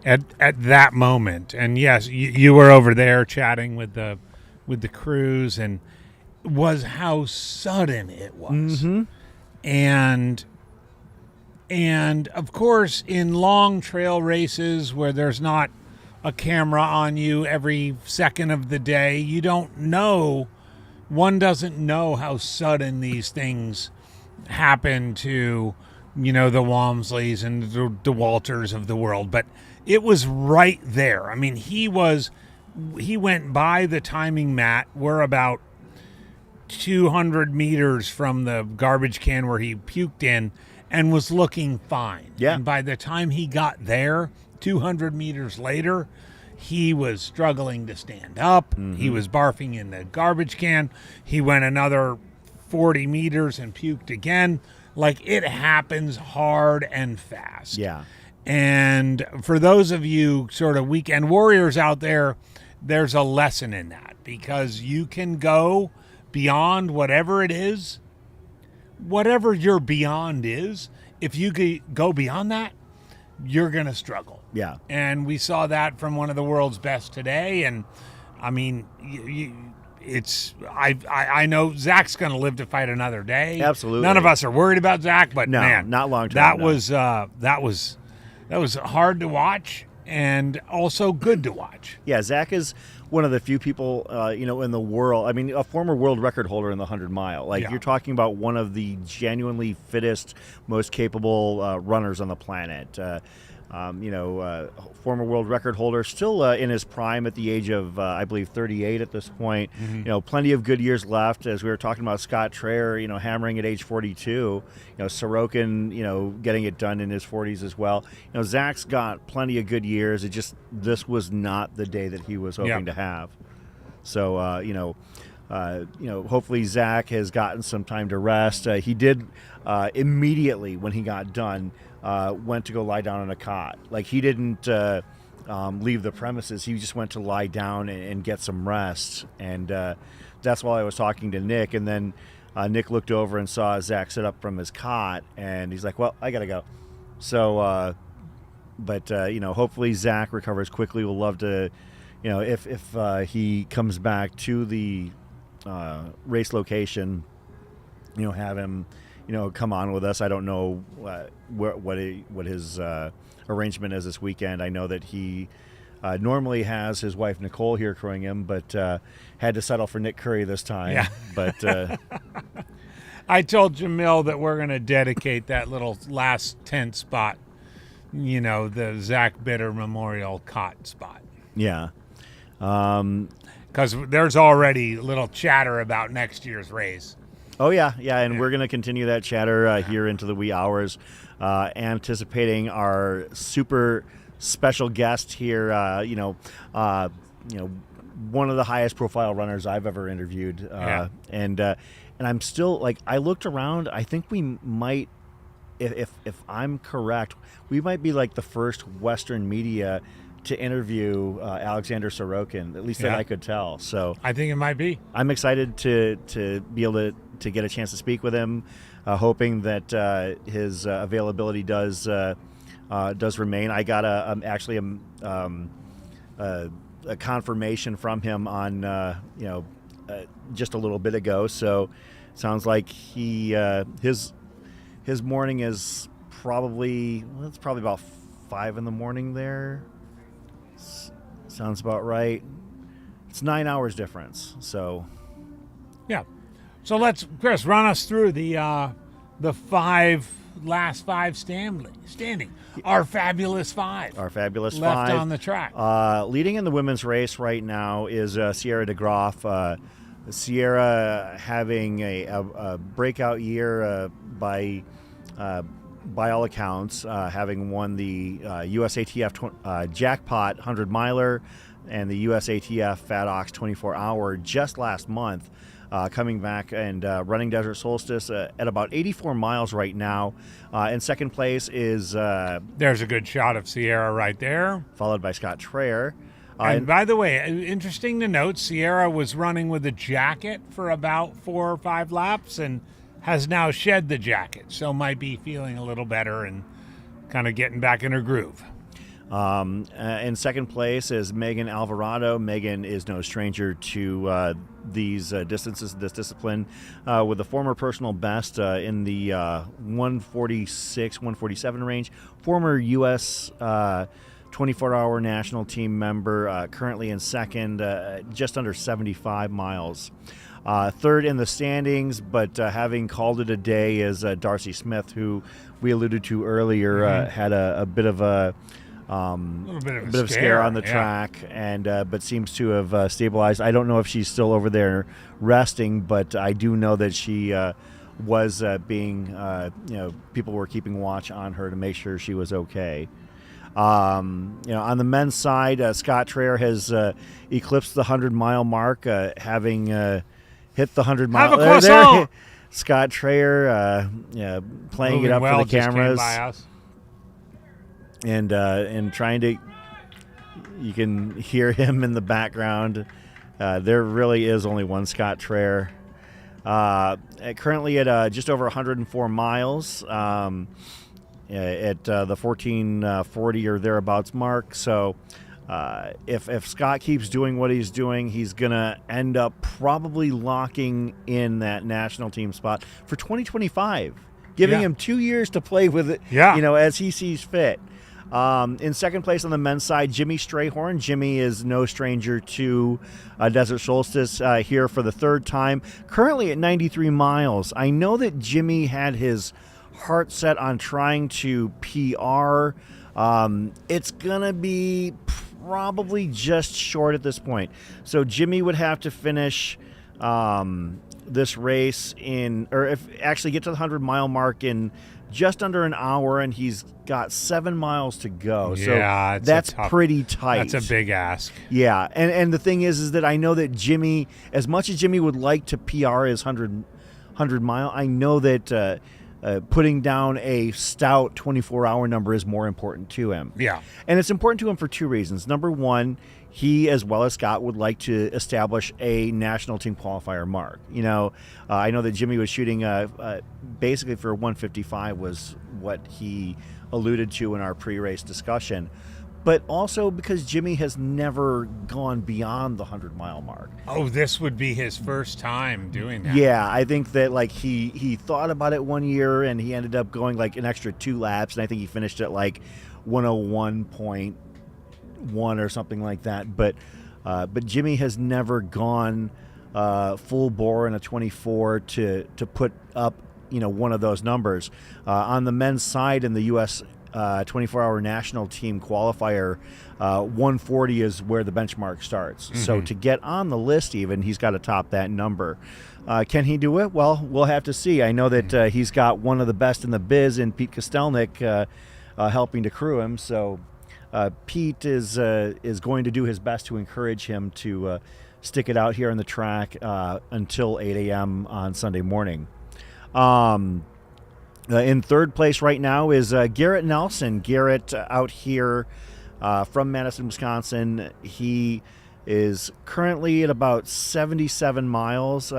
at that moment, and yes, you were over there chatting with the crews, and was how sudden it was. Mm-hmm. And of course, in long trail races where there's not a camera on you every second of the day, you don't know. One doesn't know how sudden these things happen to, the Walmsleys and the Walters of the world. But it was right there. I mean, he went by the timing mat. We're about 200 meters from the garbage can where he puked in, and was looking fine. Yeah. And by the time he got there, 200 meters later, he was struggling to stand up. Mm-hmm. He was barfing in the garbage can. He went another 40 meters and puked again. Like, it happens hard and fast. Yeah. And for those of you sort of weekend warriors out there, there's a lesson in that, because you can go beyond whatever it is. Whatever your beyond is, if you go beyond that, you're going to struggle. Yeah. And we saw that from one of the world's best today. And I mean, I know Zach's going to live to fight another day. Absolutely. None of us are worried about Zach, but No, man, not long term. that was hard to watch, and also good to watch. Yeah, Zach is one of the few people, in the world. I mean, a former world record holder in the 100-mile. Like, Yeah. You're talking about one of the genuinely fittest, most capable runners on the planet. Former world record holder, still in his prime at the age of, I believe, 38 at this point. Mm-hmm. Plenty of good years left. As we were talking about Scott Traer, hammering at age 42. Sorokin, getting it done in his 40s as well. Zach's got plenty of good years. This was not the day that he was hoping to have. So, hopefully Zach has gotten some time to rest. He did immediately when he got done. Went to go lie down on a cot. Like, he didn't leave the premises. He just went to lie down and get some rest. And that's while I was talking to Nick. And then Nick looked over and saw Zach sit up from his cot. And he's like, well, I got to go. So, hopefully Zach recovers quickly. We'll love to, if he comes back to the race location, have him come on with us. I don't know what his arrangement is this weekend. I know that he normally has his wife Nicole here crewing him, but had to settle for Nick Curry this time. Yeah. But I told Jamil that we're going to dedicate that little last tent spot, the Zach Bitter Memorial cot spot. Yeah. Because there's already a little chatter about next year's race. Oh, yeah, and we're going to continue that chatter here into the wee hours, anticipating our super special guest here, one of the highest profile runners I've ever interviewed, and I'm still like, I looked around. I think we might, if I'm correct, we might be like the first Western media to interview Alexander Sorokin, at least that I could tell. So I think it might be. I'm excited to be able to get a chance to speak with him, hoping that his availability does remain. I got a confirmation from him on just a little bit ago. So sounds like his morning is probably about 5 a.m. there. Sounds about right. It's 9 hours difference. So Yeah. So let's, Chris, run us through the last five standing. Our fabulous five. Our fabulous left five on the track. Leading in the women's race right now is Sierra DeGroff. Sierra having a breakout year by all accounts, having won the USATF Jackpot 100 miler and the USATF Fat Ox 24 hour just last month. Coming back and running Desert Solstice at about 84 miles right now. In second place is... There's a good shot of Sierra right there. Followed by Scott Traer. And by the way, interesting to note, Sierra was running with a jacket for about 4 or 5 laps and has now shed the jacket, so might be feeling a little better and kind of getting back in her groove. In second place is Megan Alvarado. Megan is no stranger to these distances, this discipline, with a former personal best in the 146, 147 range. Former U.S. 24-hour national team member, currently in second, just under 75 miles. Third in the standings, but having called it a day, is Darcy Smith, who we alluded to earlier, had a bit of a bit of scare on the track, and but seems to have stabilized. I don't know if she's still over there resting, but I do know that she was being, people were keeping watch on her to make sure she was okay. On the men's side, Scott Traer has eclipsed the 100-mile mark, having hit the 100-mile. Have a croissant! Scott Traer, playing Moving it up well, for the just came cameras. by us. And trying to, you can hear him in the background. There really is only one Scott Traer. Currently at just over 104 miles, at the 1440 or thereabouts mark. So if Scott keeps doing what he's doing, he's going to end up probably locking in that national team spot for 2025, giving him 2 years to play with it, as he sees fit. In second place on the men's side, Jimmy Strayhorn. Jimmy is no stranger to Desert Solstice, here for the third time, currently at 93 miles. I know that Jimmy had his heart set on trying to PR. It's going to be probably just short at this point. So Jimmy would have to finish this race actually get to the 100-mile mark in just under an hour, and he's got 7 miles to go. Yeah, so that's pretty tight. That's a big ask. Yeah, and the thing is that I know that Jimmy, as much as Jimmy would like to PR his 100 mile, I know that putting down a stout 24-hour number is more important to him. Yeah. And it's important to him for 2 reasons. Number one, he, as well as Scott, would like to establish a national team qualifier mark. I know that Jimmy was shooting basically for 155 was what he alluded to in our pre-race discussion. But also because Jimmy has never gone beyond the 100-mile mark. Oh, this would be his first time doing that. Yeah, I think that he thought about it one year and he ended up going like an extra 2 laps, and I think he finished at like 101.1 or something like that. But Jimmy has never gone full bore in a 24 to put up one of those numbers. On the men's side in the U.S. 24-hour national team qualifier, 140 is where the benchmark starts. Mm-hmm. So to get on the list, even, he's got to top that number. Can he do it? Well, we'll have to see. I know that he's got one of the best in the biz in Pete Kostelnick helping to crew him. So Pete is going to do his best to encourage him to stick it out here on the track until 8 a.m. on Sunday morning. In third place right now is Garrett Nelson. Garrett out here from Madison, Wisconsin. He is currently at about 77 miles.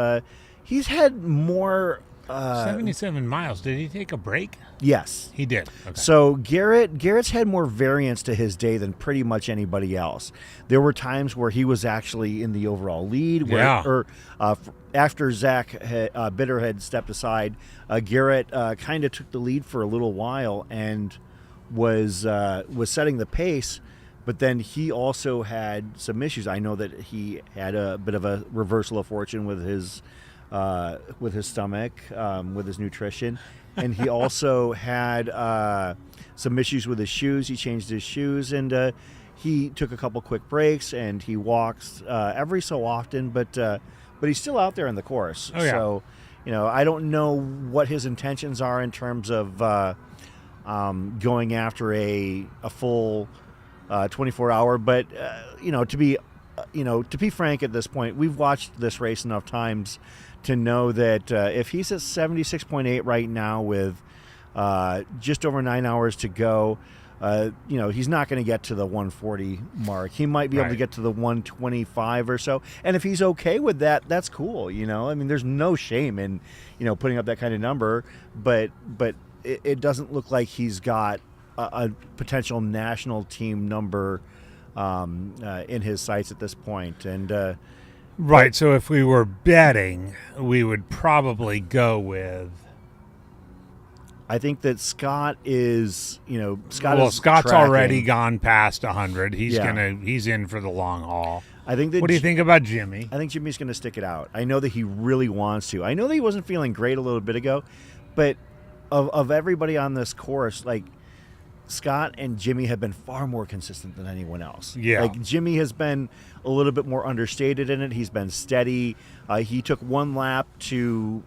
He's had more... 77 miles. Did he take a break? Yes. He did. Okay. So Garrett's had more variance to his day than pretty much anybody else. There were times where he was actually in the overall lead. After Zach Bitter had stepped aside, Garrett kind of took the lead for a little while and was setting the pace. But then he also had some issues. I know that he had a bit of a reversal of fortune with his stomach, with his nutrition. And he also had some issues with his shoes. He changed his shoes, and he took a couple quick breaks, and he walks every so often, but he's still out there in the course. Oh, yeah. So, I don't know what his intentions are in terms of going after a full 24-hour. But to be frank, at this point, we've watched this race enough times to know that if he's at 76.8 right now with just over 9 hours to go, he's not going to get to the 140 mark. He might be able to get to the 125 or so. And if he's okay with that, that's cool. I mean, there's no shame in, putting up that kind of number, but it doesn't look like he's got a potential national team number in his sights at this point. And, right. So if we were betting, we would probably go with. I think that Scott is, Scott's tracking. already gone past 100. He's in for the long haul. I think that. What do you think about Jimmy? I think Jimmy's going to stick it out. I know that he really wants to. I know that he wasn't feeling great a little bit ago, but of everybody on this course, like, Scott and Jimmy have been far more consistent than anyone else. Yeah. Like, Jimmy has been a little bit more understated in it. He's been steady. He took one lap to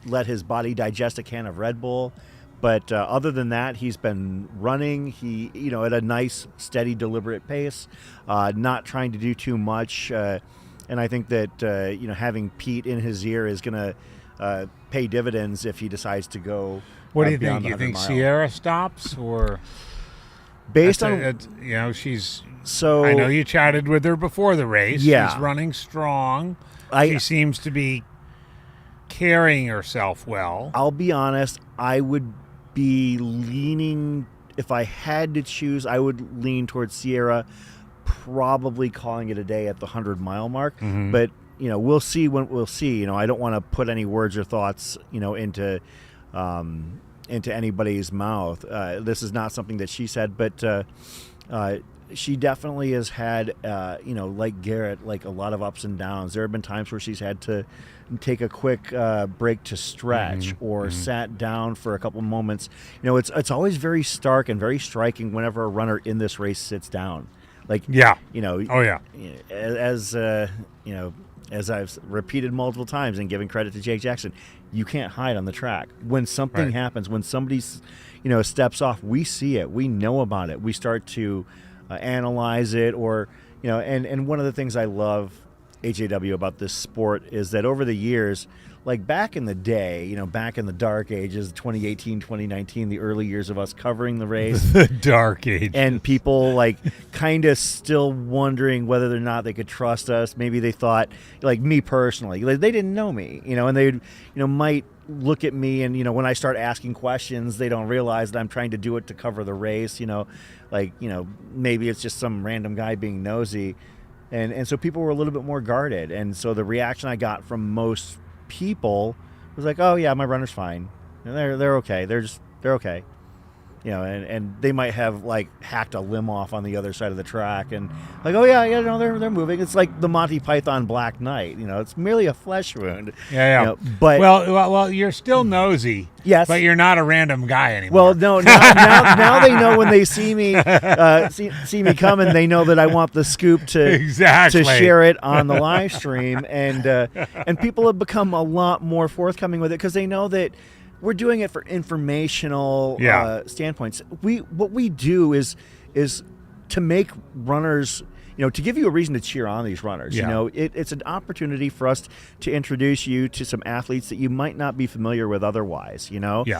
let his body digest a can of Red Bull. But other than that, he's been running. He, at a nice, steady, deliberate pace, not trying to do too much. And I think that, having Pete in his ear is going to pay dividends if he decides to go. What do you think? You think Sierra stops, or based on she's so? I know you chatted with her before the race. Yeah, she's running strong. She seems to be carrying herself well. I'll be honest. I would be leaning, if I had to choose, I would lean towards Sierra, probably calling it a day at the 100-mile mark. Mm-hmm. But we'll see when we'll see. I don't want to put any words or thoughts into anybody's mouth. This is not something that she said, but she definitely has had, like Garrett, like a lot of ups and downs. There have been times where she's had to take a quick break to stretch or sat down for a couple moments. It's always very stark and very striking whenever a runner in this race sits down. Like, as I've repeated multiple times and giving credit to Jake Jackson, you can't hide on the track. When something happens, when somebody, steps off, we see it. We know about it. We start to analyze it, or, and one of the things I love, HAW, about this sport is that over the years, like back in the day, back in the dark ages, 2018, 2019, the early years of us covering the race. The dark ages. And people like kind of still wondering whether or not they could trust us. Maybe they thought, like me personally, like they didn't know me, and they might look at me and, when I start asking questions, they don't realize that I'm trying to do it to cover the race, maybe it's just some random guy being nosy. And so people were a little bit more guarded. And so the reaction I got from most people was like, oh yeah, my runner's fine. And they're okay. They're okay. And they might have like hacked a limb off on the other side of the track and like, oh yeah, they're moving. It's like the Monty Python Black Knight, it's merely a flesh wound. Yeah. But well, you're still nosy. Yes. But you're not a random guy anymore. Well, no, now they know when they see me see me coming, they know that I want the scoop to share it on the live stream, and people have become a lot more forthcoming with it because they know that we're doing it for informational standpoints. What we do is to make runners to give you a reason to cheer on these runners. Yeah. It's an opportunity for us to introduce you to some athletes that you might not be familiar with otherwise. Yeah.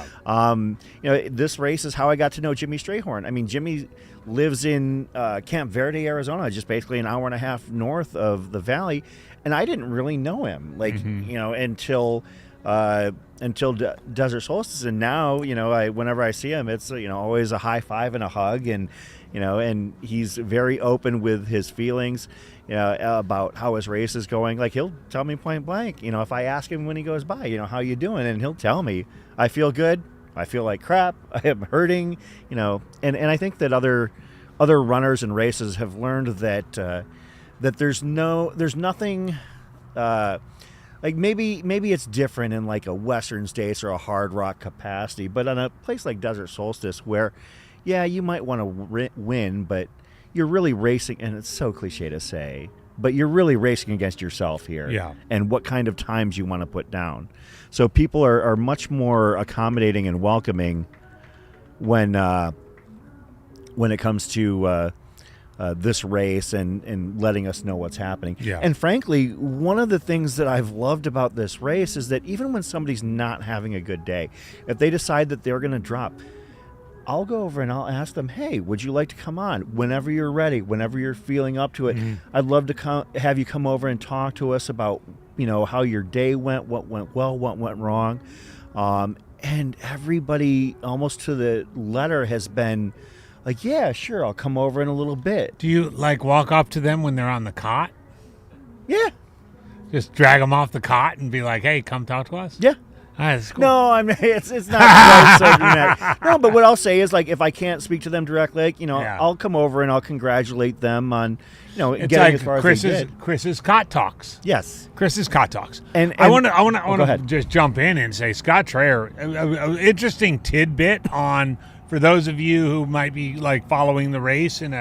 This race is how I got to know Jimmy Strayhorn. I mean, Jimmy lives in Camp Verde, Arizona, just basically an hour and a half north of the valley, and I didn't really know him, until Desert Solstice. And now, whenever I see him, it's always a high five and a hug, and and he's very open with his feelings about how his race is going. Like, he'll tell me point blank, if I ask him when he goes by, how you doing, and he'll tell me, I feel good, I feel like crap, I am hurting, and I think that other runners and races have learned that there's nothing. Like maybe it's different in like a Western States or a Hard Rock capacity, but on a place like Desert Solstice, where, yeah, you might want to win, but you're really racing, and it's so cliche to say, but you're really racing against yourself here. Yeah. And what kind of times you want to put down. So people are much more accommodating and welcoming when it comes to this race and letting us know what's happening. Yeah. And frankly, one of the things that I've loved about this race is that even when somebody's not having a good day, if they decide that they're going to drop, I'll go over and I'll ask them, hey, would you like to come on? Whenever you're ready, whenever you're feeling up to it, I'd love to have you come over and talk to us about, how your day went, what went well, what went wrong. And everybody, almost to the letter, has been like, yeah, sure, I'll come over in a little bit. Do you walk up to them when they're on the cot? Yeah. Just drag them off the cot and be like, hey, come talk to us? Yeah. That's cool. No, I mean, it's not quite so dramatic. No, but what I'll say is, like, if I can't speak to them directly, I'll come over and I'll congratulate them on, it's getting like as far as they did. Chris's cot talks. Yes. Chris's cot talks. And I want go to ahead. just jump in and say, Scott Traer, an interesting tidbit for those of you who might be like following the race in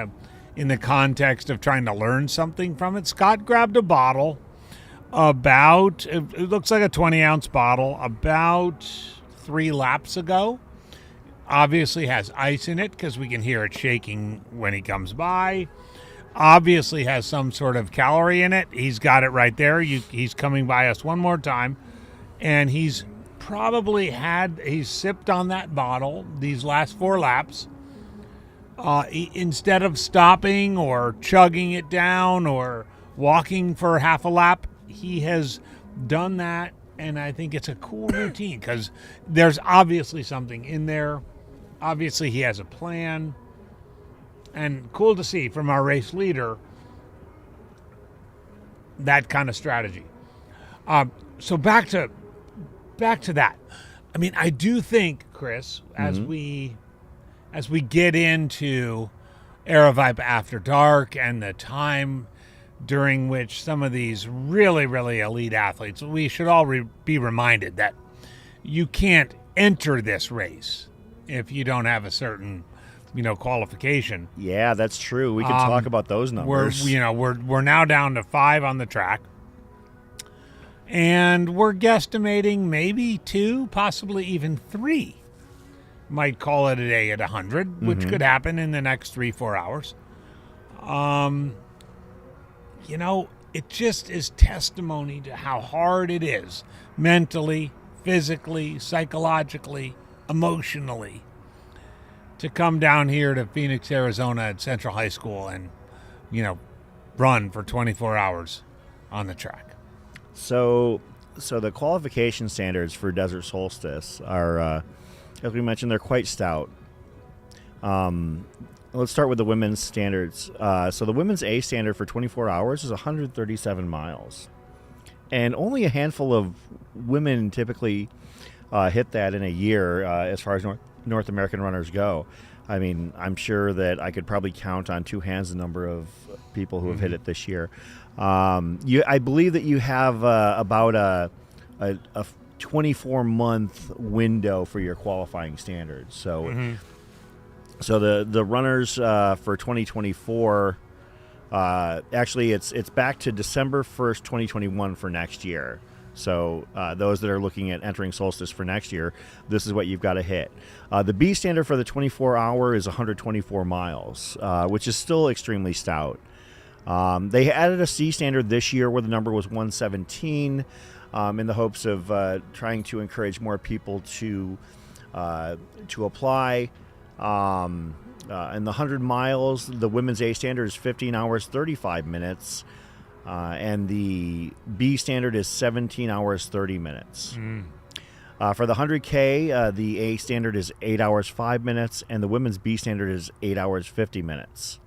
the context of trying to learn something from it. Scott grabbed a bottle it looks like a 20-ounce bottle about 3 laps ago. Obviously has ice in it because we can hear it shaking when he comes by. Obviously has some sort of calorie in it. He's got it right there. He's coming by us one more time, and he's sipped on that bottle these last 4 laps. Instead of stopping or chugging it down or walking for half a lap, he has done that, and I think it's a cool routine because there's obviously something in there. Obviously, he has a plan, and cool to see from our race leader that kind of strategy. So back to that. I mean, I do think, Chris, as we get into Aravaipa After Dark and the time during which some of these really, really elite athletes, we should all be reminded that you can't enter this race if you don't have a certain, qualification. Yeah, that's true. We can talk about those numbers. We're now down to 5 on the track, and we're guesstimating maybe 2, possibly even 3. Might call it a day at 100, which could happen in the next 3-4 hours. It just is testimony to how hard it is mentally, physically, psychologically, emotionally to come down here to Phoenix, Arizona at Central High School and, run for 24 hours on the track. So the qualification standards for Desert Solstice are, as we mentioned, they're quite stout. Let's start with the women's standards. So the women's A standard for 24 hours is 137 miles. And only a handful of women typically hit that in a year as far as North American runners go. I mean, I'm sure that I could probably count on 2 hands the number of people who have hit it this year. I believe that you have about a 24-month window for your qualifying standards. So So the runners for 2024, actually it's back to December 1st, 2021 for next year. So those that are looking at entering Solstice for next year, this is what you've got to hit. The B standard for the 24-hour is 124 miles, which is still extremely stout. They added a C standard this year where the number was 117 in the hopes of trying to encourage more people to apply. In the 100 miles, the women's A standard is 15 hours, 35 minutes. And the B standard is 17 hours, 30 minutes. For the 100K, the A standard is 8 hours, 5 minutes, and the women's B standard is 8 hours, 50 minutes.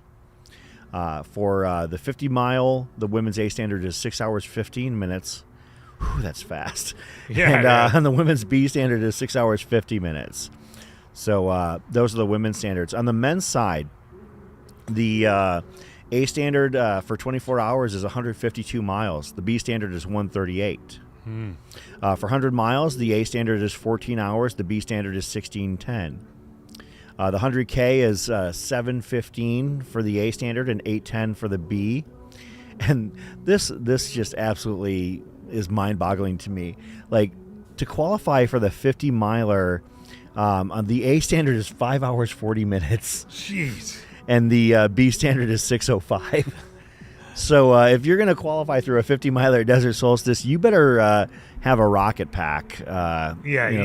For the 50 mile, the women's A standard is 6 hours, 15 minutes. Whew, that's fast. Yeah, And the women's B standard is 6 hours, 50 minutes. So those are the women's standards. On the men's side, the A standard for 24 hours is 152 miles. The B standard is 138. For 100 miles, the A standard is 14 hours. The B standard is 16:10. The 100K is 7:15 for the A standard and 8:10 for the B. And this just absolutely is mind-boggling to me. Like, to qualify for the 50 miler, the A standard is 5 hours 40 minutes. Jeez. And the B standard is 6:05. So if you're going to qualify through a 50 miler at Desert Solstice, you better have a rocket pack. You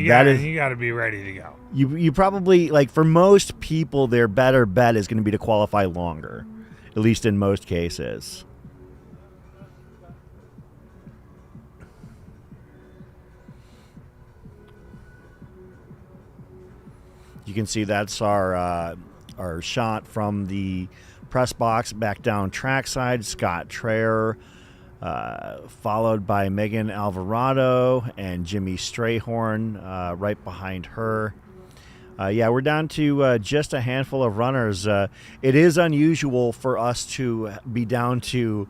got to be ready to go. You probably, like, for most people, their better bet is going to be to qualify longer, at least in most cases. You can see that's our shot from the press box back down trackside. Scott Traer, followed by Megan Alvarado and Jimmy Strayhorn right behind her. We're down to just a handful of runners. It is unusual for us to be down to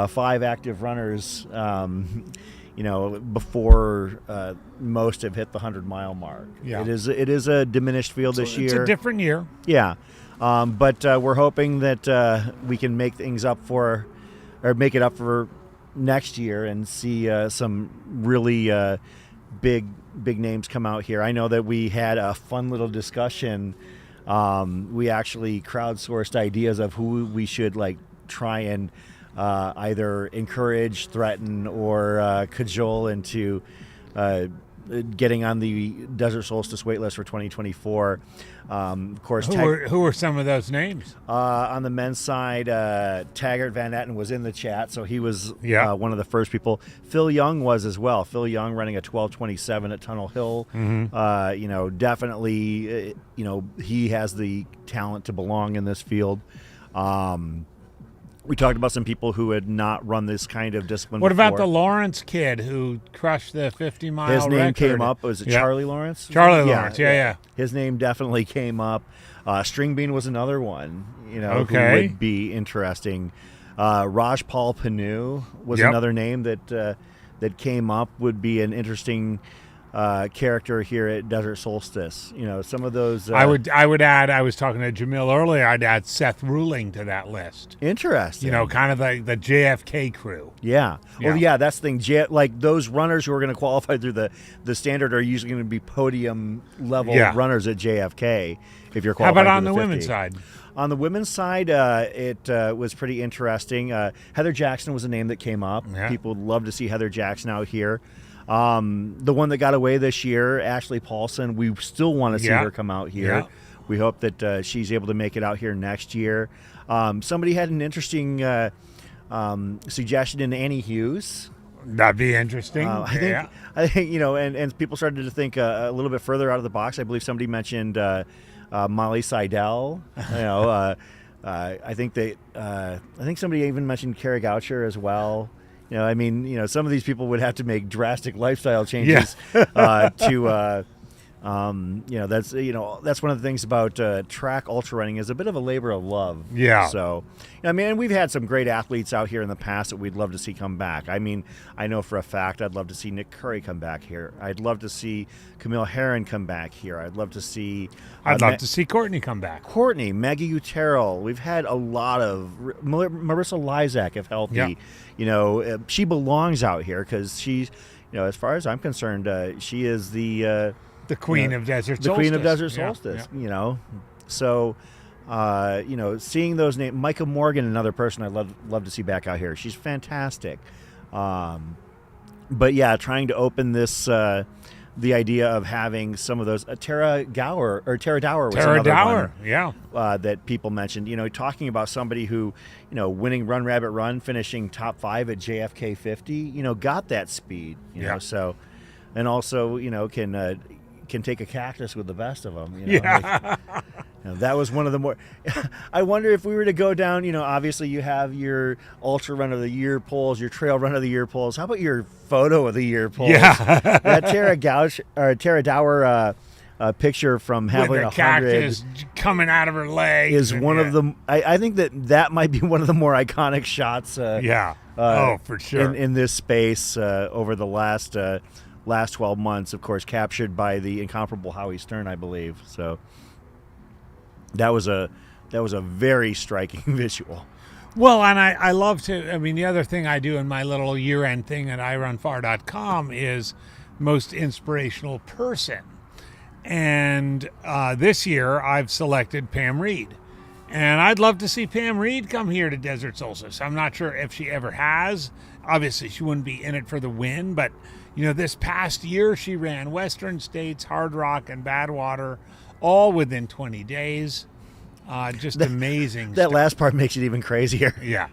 5 active runners, before most have hit the 100-mile mark. Yeah. It is a diminished field this year. It's a different year. Yeah. But we're hoping that we can make it up for next year and see some really big names come out here. I know that we had a fun little discussion. We actually crowdsourced ideas of who we should try and either encourage, threaten, or cajole into getting on the Desert Solstice waitlist for 2024. Of course, who were some of those names? On the men's side, Taggart Van Etten was in the chat, so he was one of the first people. Phil Young was as well. Phil Young running a 12:27 at Tunnel Hill. Definitely, he has the talent to belong in this field. We talked about some people who had not run this kind of discipline What before. about the Lawrence kid who crushed the 50-mile record? His name came up. Was it Charlie Lawrence? Charlie Lawrence, yeah. His name definitely came up. String Bean was another one, who would be interesting. Raj Paul Panu was another name that came up, would be an interesting character here at Desert Solstice. Some of those. I would add. I was talking to Jamil earlier. I'd add Seth Ruling to that list. Interesting. Kind of like the JFK crew. Yeah. Well, yeah. That's the thing. Like those runners who are going to qualify through the standard are usually going to be podium level runners at JFK. If you're qualifying. How about on the 50. women's side? On the women's side, it was pretty interesting. Heather Jackson was a name that came up. Yeah. People would love to see Heather Jackson out here. The one that got away this year, Ashley Paulson, we still want to see her come out here. Yeah. We hope that she's able to make it out here next year. Somebody had an interesting suggestion in Annie Hughes. That'd be interesting. I think and people started to think a little bit further out of the box. I believe somebody mentioned Molly Seidel. I think somebody even mentioned Kara Goucher as well. Some of these people would have to make drastic lifestyle changes to that's one of the things about track ultra running is a bit of a labor of love. Yeah. So, we've had some great athletes out here in the past that we'd love to see come back. I know for a fact I'd love to see Nick Curry come back here. I'd love to see Camille Herron come back here. I'd love to see Courtney come back. Courtney, Maggie Utero. We've had a lot of Marissa Lysak, if healthy. Yeah. She belongs out here because she's, as far as I'm concerned, she is the queen of Desert Solstice. The queen of Desert Solstice. Yeah. So Seeing those names, Micah Morgan, another person I'd love to see back out here. She's fantastic. But yeah, trying to open this, the idea of having some of those, Tara Dower was another one, yeah, that people mentioned. Talking about somebody who, winning Run Rabbit Run, finishing top 5 at JFK 50. Got that speed. Yeah. So, and also, can take a cactus with the best of them. Yeah. That was one of the more. I wonder if we were to go down. Obviously you have your ultra run of the year polls, your trail run of the year polls. How about your photo of the year polls? Yeah. That Tara Dower picture from With having a 100 cactus coming out of her leg is one of the. I think that might be one of the more iconic shots. For sure. In this space over the last 12 months, of course, captured by the incomparable Howie Stern, I believe. So. That was a very striking visual. Well, and I love to. I mean, the other thing I do in my little year-end thing at irunfar.com is most inspirational person, and this year I've selected Pam Reed, and I'd love to see Pam Reed come here to Desert Solstice. I'm not sure if she ever has. Obviously, she wouldn't be in it for the win, but this past year she ran Western States, Hard Rock, and Badwater, all within 20 days. Just amazing That stuff. last part makes it even crazier. Yeah.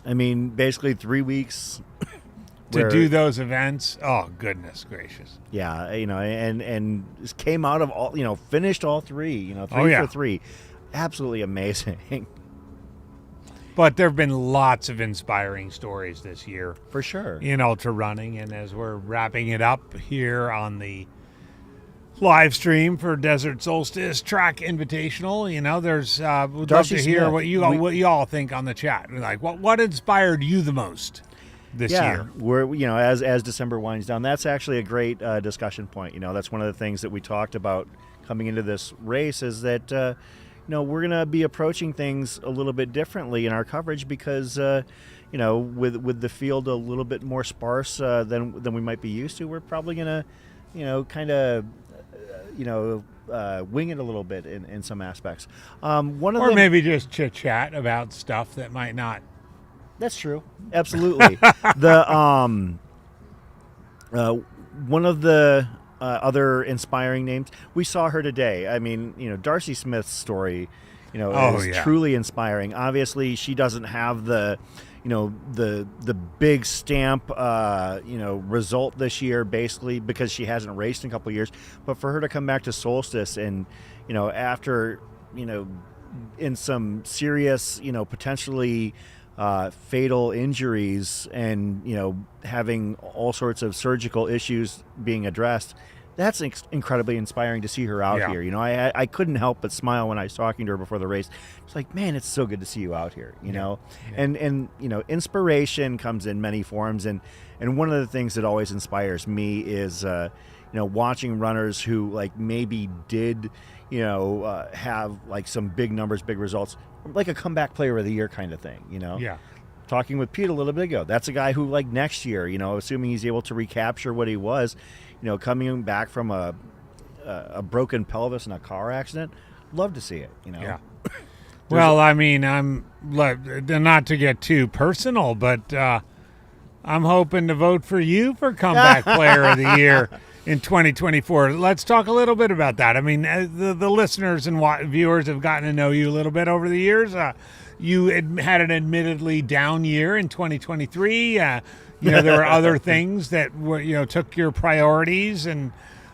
I mean, basically 3 weeks to do those events. Oh, goodness gracious. Yeah, and came out of all, finished all 3, 3 for 3. Absolutely amazing. But there have been lots of inspiring stories this year. For sure. In ultra running. And as we're wrapping it up here on the live stream for Desert Solstice Track Invitational, there's would love to hear what you all think on the chat. Like, what inspired you the most this year? We're as December winds down, that's actually a great discussion point. That's one of the things that we talked about coming into this race is that we're going to be approaching things a little bit differently in our coverage because with the field a little bit more sparse than we might be used to, we're probably going to kind of wing it a little bit in some aspects. Maybe just chit chat about stuff that might not. That's true. Absolutely. One of the other inspiring names, we saw her today. I mean, Darcy Smith's story, is truly inspiring. Obviously, she doesn't have the big stamp, result this year, basically because she hasn't raced in a couple of years. But for her to come back to Solstice and, after, in some serious, potentially fatal injuries and, having all sorts of surgical issues being addressed, that's incredibly inspiring to see her out here. I couldn't help but smile when I was talking to her before the race. It's like, man, it's so good to see you out here, And inspiration comes in many forms. And one of the things that always inspires me is, watching runners who like maybe did, have like some big numbers, big results, like a comeback player of the year kind of thing, Yeah. Talking with Pete a little bit ago, that's a guy who like next year, assuming he's able to recapture what he was, coming back from a broken pelvis in a car accident, love to see it, Yeah. Well, I mean, I'm not to get too personal, but I'm hoping to vote for you for comeback player of the year in 2024. Let's talk a little bit about that. I mean, the listeners and viewers have gotten to know you a little bit over the years. You had an admittedly down year in 2023. There were other things that were, took your priorities. And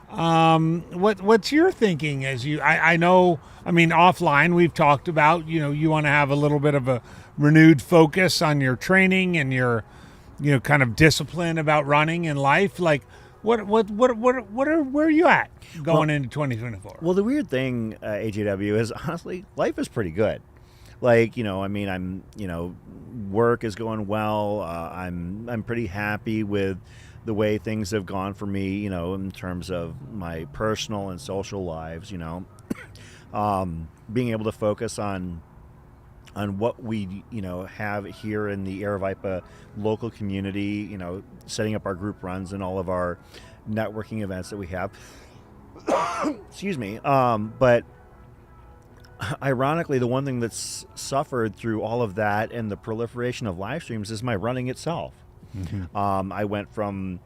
what's your thinking as you? I know. I mean, offline we've talked about. You want to have a little bit of a renewed focus on your training and your, kind of discipline about running and life. Like, where are you at going into 2024? Well, the weird thing, AJW, is honestly life is pretty good. Like, I'm, work is going well. I'm pretty happy with the way things have gone for me, in terms of my personal and social lives, being able to focus on what we, have here in the Aravaipa local community, setting up our group runs and all of our networking events that we have. Excuse me. But ironically, the one thing that's suffered through all of that and the proliferation of live streams is my running itself. I went from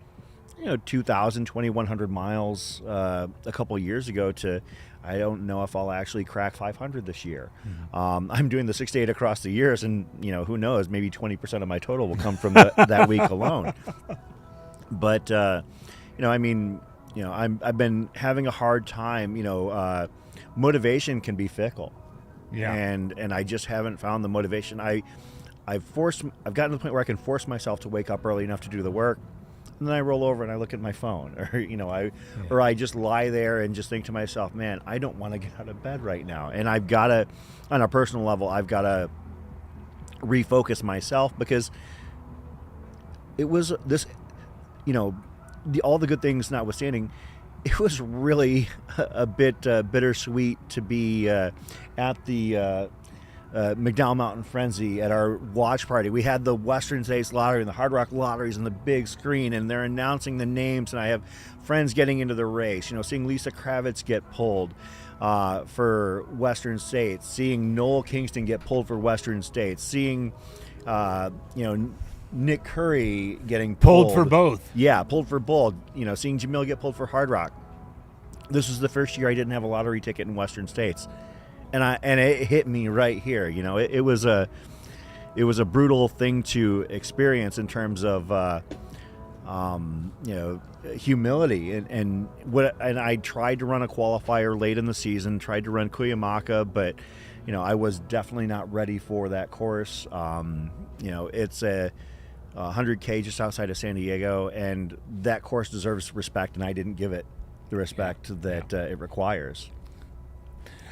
2,000, 2,100 miles a couple years ago to I don't know if I'll actually crack 500 this year. I'm doing the 6 to 8 across the years, and who knows, maybe 20% of my total will come from that week alone. But I've been having a hard time. Motivation can be fickle, and I just haven't found the motivation. I've gotten to the point where I can force myself to wake up early enough to do the work, and then I roll over and I look at my phone, or I just lie there and just think to myself, man, I don't want to get out of bed right now. And I've got to, on a personal level, I've got to refocus myself, because it was this, all the good things notwithstanding, it was really a bit bittersweet to be at the McDowell Mountain Frenzy at our watch party. We had the Western States Lottery and the Hard Rock Lotteries on the big screen, and they're announcing the names, and I have friends getting into the race, seeing Lisa Kravitz get pulled for Western States, seeing Noel Kingston get pulled for Western States, seeing Nick Curry getting pulled for both. Yeah, pulled for both. Seeing Jamil get pulled for Hard Rock. This was the first year I didn't have a lottery ticket in Western States. And it hit me right here. It was a brutal thing to experience in terms of humility and I tried to run a qualifier late in the season, tried to run Cuyamaca, but I was definitely not ready for that course. It's a 100K just outside of San Diego, and that course deserves respect, and I didn't give it the respect that it requires.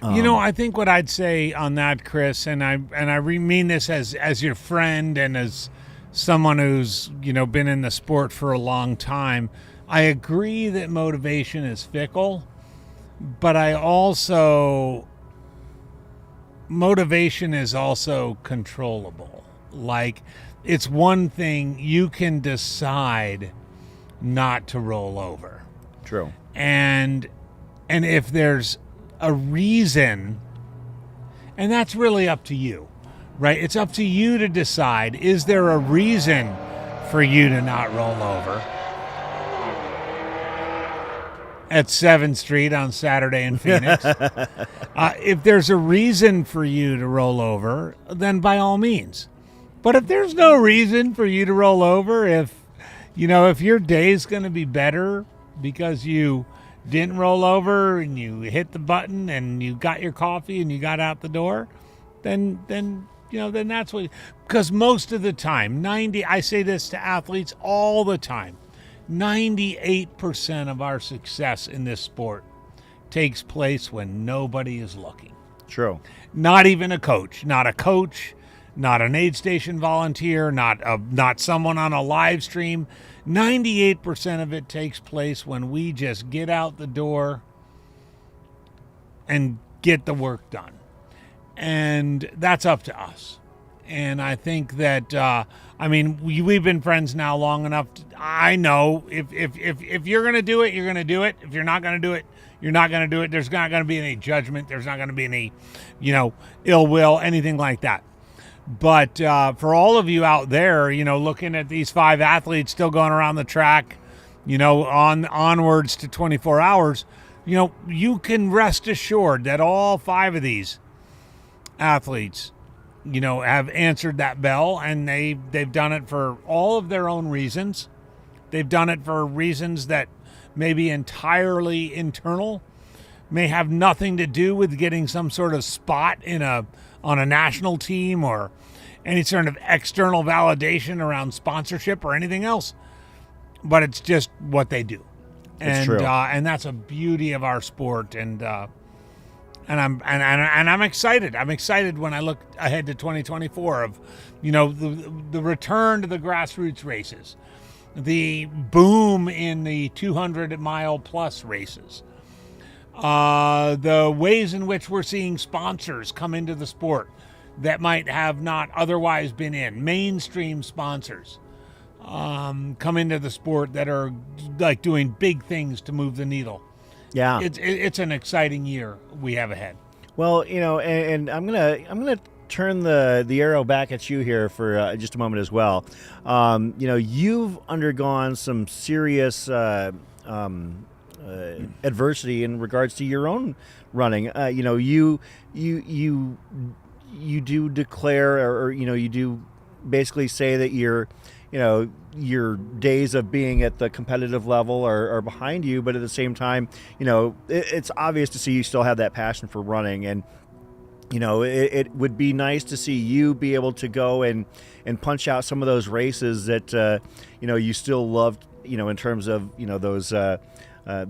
I think what I'd say on that, Chris, and I mean this as your friend and as someone who's been in the sport for a long time, I agree that motivation is fickle, but motivation is also controllable. Like, it's one thing you can decide not to roll over. True. And if there's a reason, and that's really up to you, right? It's up to you to decide, is there a reason for you to not roll over at 7th Street on Saturday in Phoenix? If there's a reason for you to roll over, then by all means. But if there's no reason for you to roll over, if your day's going to be better because you didn't roll over and you hit the button and you got your coffee and you got out the door, then that's what, because most of the time, I say this to athletes all the time, 98% of our success in this sport takes place when nobody is looking. True. Not even a coach, not an aid station volunteer, not someone on a live stream. 98% of it takes place when we just get out the door and get the work done. And that's up to us. And I think that, we've been friends now long enough. I know if you're going to do it, you're going to do it. If you're not going to do it, you're not going to do it. There's not going to be any judgment. There's not going to be any, ill will, anything like that. But for all of you out there, looking at these 5 athletes still going around the track, onwards to 24 hours, you can rest assured that all 5 of these athletes, have answered that bell, and they've done it for all of their own reasons. They've done it for reasons that may be entirely internal, may have nothing to do with getting some sort of spot on a national team or any sort of external validation around sponsorship or anything else, but it's just what they do. It's true. And that's a beauty of our sport. And I'm excited. I'm excited when I look ahead to 2024 of, the return to the grassroots races, the boom in the 200-mile plus races, the ways in which we're seeing sponsors come into the sport that might have not otherwise been in, mainstream sponsors come into the sport that are like doing big things to move the needle. Yeah. It's an exciting year we have ahead. Well, and I'm gonna turn the arrow back at you here for just a moment as well. You've undergone some serious adversity in regards to your own running. You do declare, or you do basically say that your days of being at the competitive level are behind you, but at the same time, it's obvious to see you still have that passion for running. And it would be nice to see you be able to go and punch out some of those races that you still loved, in terms of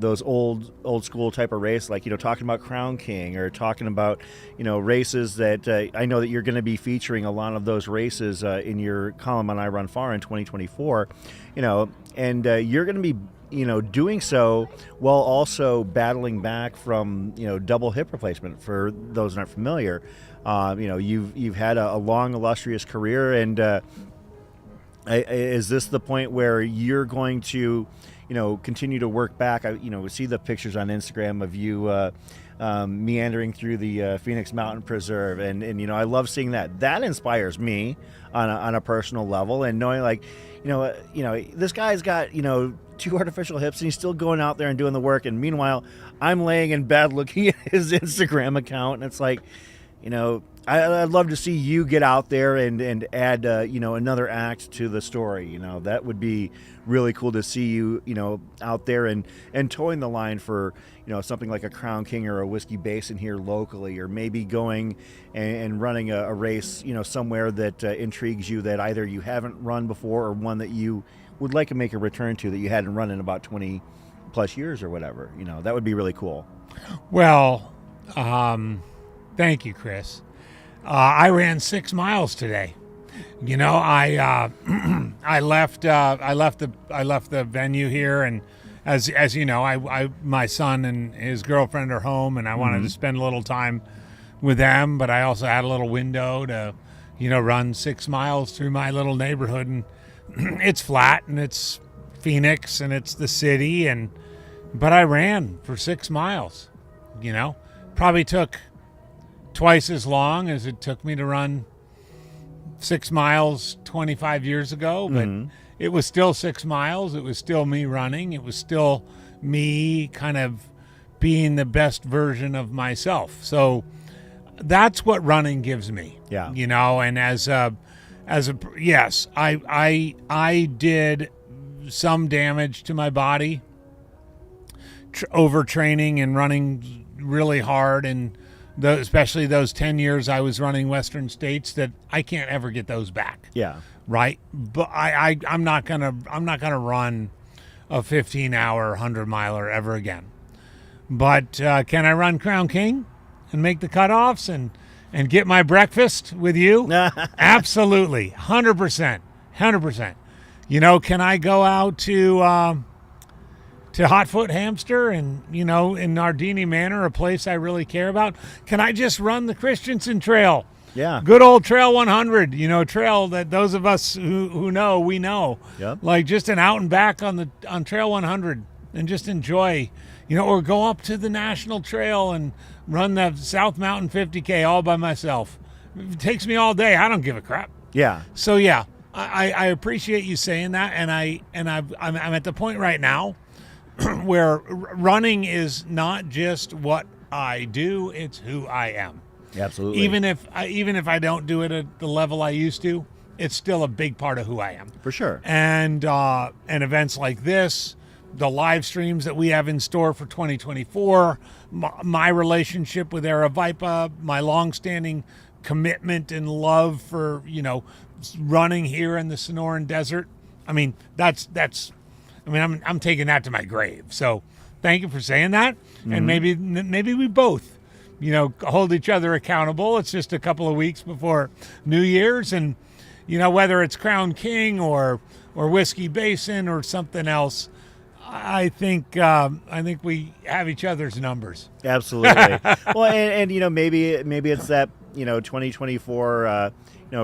those old school type of race, like talking about Crown King, or talking about races that I know that you're going to be featuring a lot of those races in your column on I Run Far in 2024, and you're going to be doing so while also battling back from double hip replacement. For those not familiar, you've had a long illustrious career, and is this the point where you're going to continue to work back? We see the pictures on Instagram of you meandering through the Phoenix Mountain Preserve, and I love seeing that. That inspires me on a personal level, and knowing this guy's got two artificial hips and he's still going out there and doing the work, and meanwhile I'm laying in bed looking at his Instagram account, and it's like, I'd love to see you get out there and add another act to the story. That would be really cool to see you out there and towing the line for something like a Crown King or a Whiskey Basin here locally, or maybe going and running a race somewhere that intrigues you, that either you haven't run before, or one that you would like to make a return to that you hadn't run in about 20 plus years or whatever. That would be really cool. Well, thank you, Chris. I ran 6 miles today. I I left the venue here, and as you know, I my son and his girlfriend are home, and I wanted to spend a little time with them, but I also had a little window to run 6 miles through my little neighborhood, and it's flat, and it's Phoenix, and it's the city, but I ran for 6 miles. Probably took twice as long as it took me to run 6 miles 25 years ago, but it was still 6 miles. It was still me running. It was still me kind of being the best version of myself. So that's what running gives me. Yeah. And yes, I did some damage to my body, overtraining and running really hard, and especially those 10 years I was running Western States, that I can't ever get those back. Yeah. Right. But I'm not gonna run a 15-hour 100-miler ever again. But can I run Crown King and make the cutoffs and get my breakfast with you? Absolutely. 100%. 100%. Can I go out to Hotfoot Hamster and, in Nardini Manor, a place I really care about? Can I just run the Christensen Trail? Yeah. Good old Trail 100, trail that those of us who know, we know. Yep. Like just an out and back on Trail 100 and just enjoy, or go up to the National Trail and run the South Mountain 50K all by myself. It takes me all day. I don't give a crap. Yeah. So yeah, I appreciate you saying that, and I'm at the point right now where running is not just what I do, it's who I am. Absolutely. Even if I don't do it at the level I used to, it's still a big part of who I am. For sure. And events like this, the live streams that we have in store for 2024, my relationship with Aravaipa, my longstanding commitment and love for, running here in the Sonoran Desert. I mean, I'm taking that to my grave. So thank you for saying that. And maybe we both, hold each other accountable. It's just a couple of weeks before New Year's, and, whether it's Crown King or Whiskey Basin or something else, I think we have each other's numbers. Absolutely. Well, and maybe it's that 2024.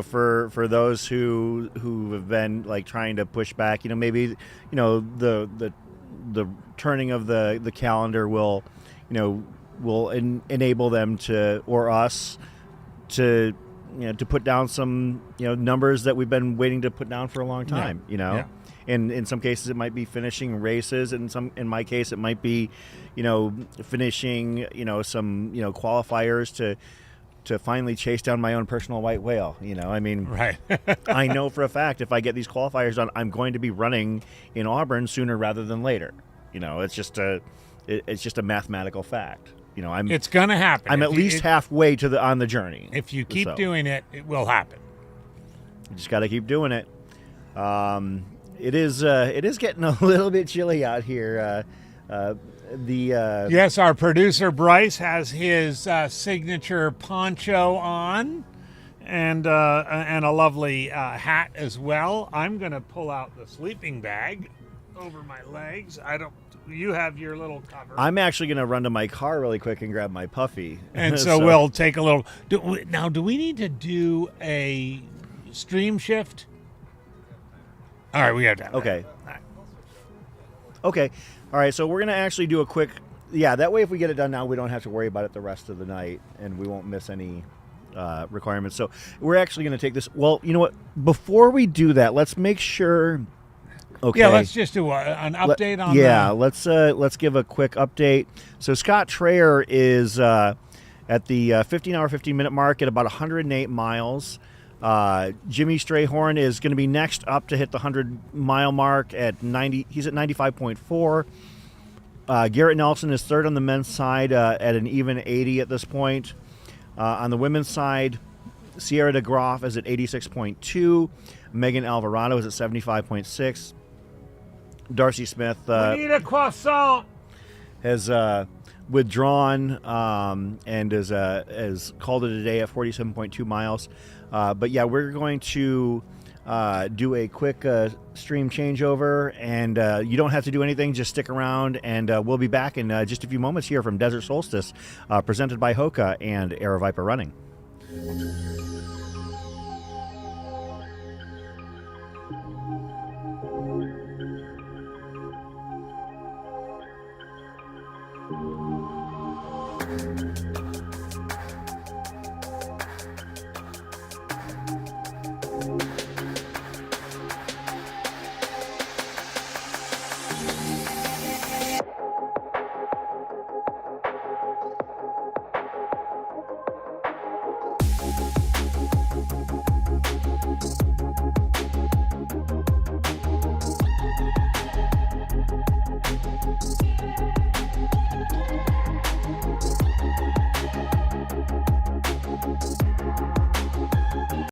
For those who have been like trying to push back, maybe the turning of the calendar will will enable them to, or us to, to put down some, numbers that we've been waiting to put down for a long time. Yeah. And in some cases it might be finishing races, and in my case it might be, finishing, some, qualifiers to finally chase down my own personal white whale. Right. I know for a fact if I get these qualifiers done, I'm going to be running in Auburn sooner rather than later. It's just a mathematical fact. It's going to happen. I'm If at you- least halfway on the journey. If you keep So, doing it, it will happen. you just got to keep doing it. It is getting a little bit chilly out here. Yes, our producer Bryce has his signature poncho on, and a lovely hat as well. I'm going to pull out the sleeping bag over my legs. You have your little cover. I'm actually going to run to my car really quick and grab my puffy. And so we'll take a little. Do we need to do a stream shift? All right, we have that. Okay. Okay. All right. So we're going to actually do a quick. Yeah. That way, if we get it done now, we don't have to worry about it the rest of the night, and we won't miss any requirements. So we're actually going to take this. Well, you know what? Before we do that, let's make sure. Okay. Yeah, let's just do an update on. Yeah. Let's give a quick update. So Scott Trayer is at the 15-hour, 15-minute mark at about 108 miles. Jimmy Strayhorn is going to be next up to hit the 100-mile mark at 90. He's at 95.4. Garrett Nelson is third on the men's side at an even 80 at this point. On the women's side, Sierra DeGroff is at 86.2. Megan Alvarado is at 75.6. Darcy Smith we need a croissant. has withdrawn and has called it a day at 47.2 miles. But yeah, we're going to do a quick stream changeover, and you don't have to do anything. Just stick around, and we'll be back in just a few moments here from Desert Solstice, presented by Hoka and AeroViper Running.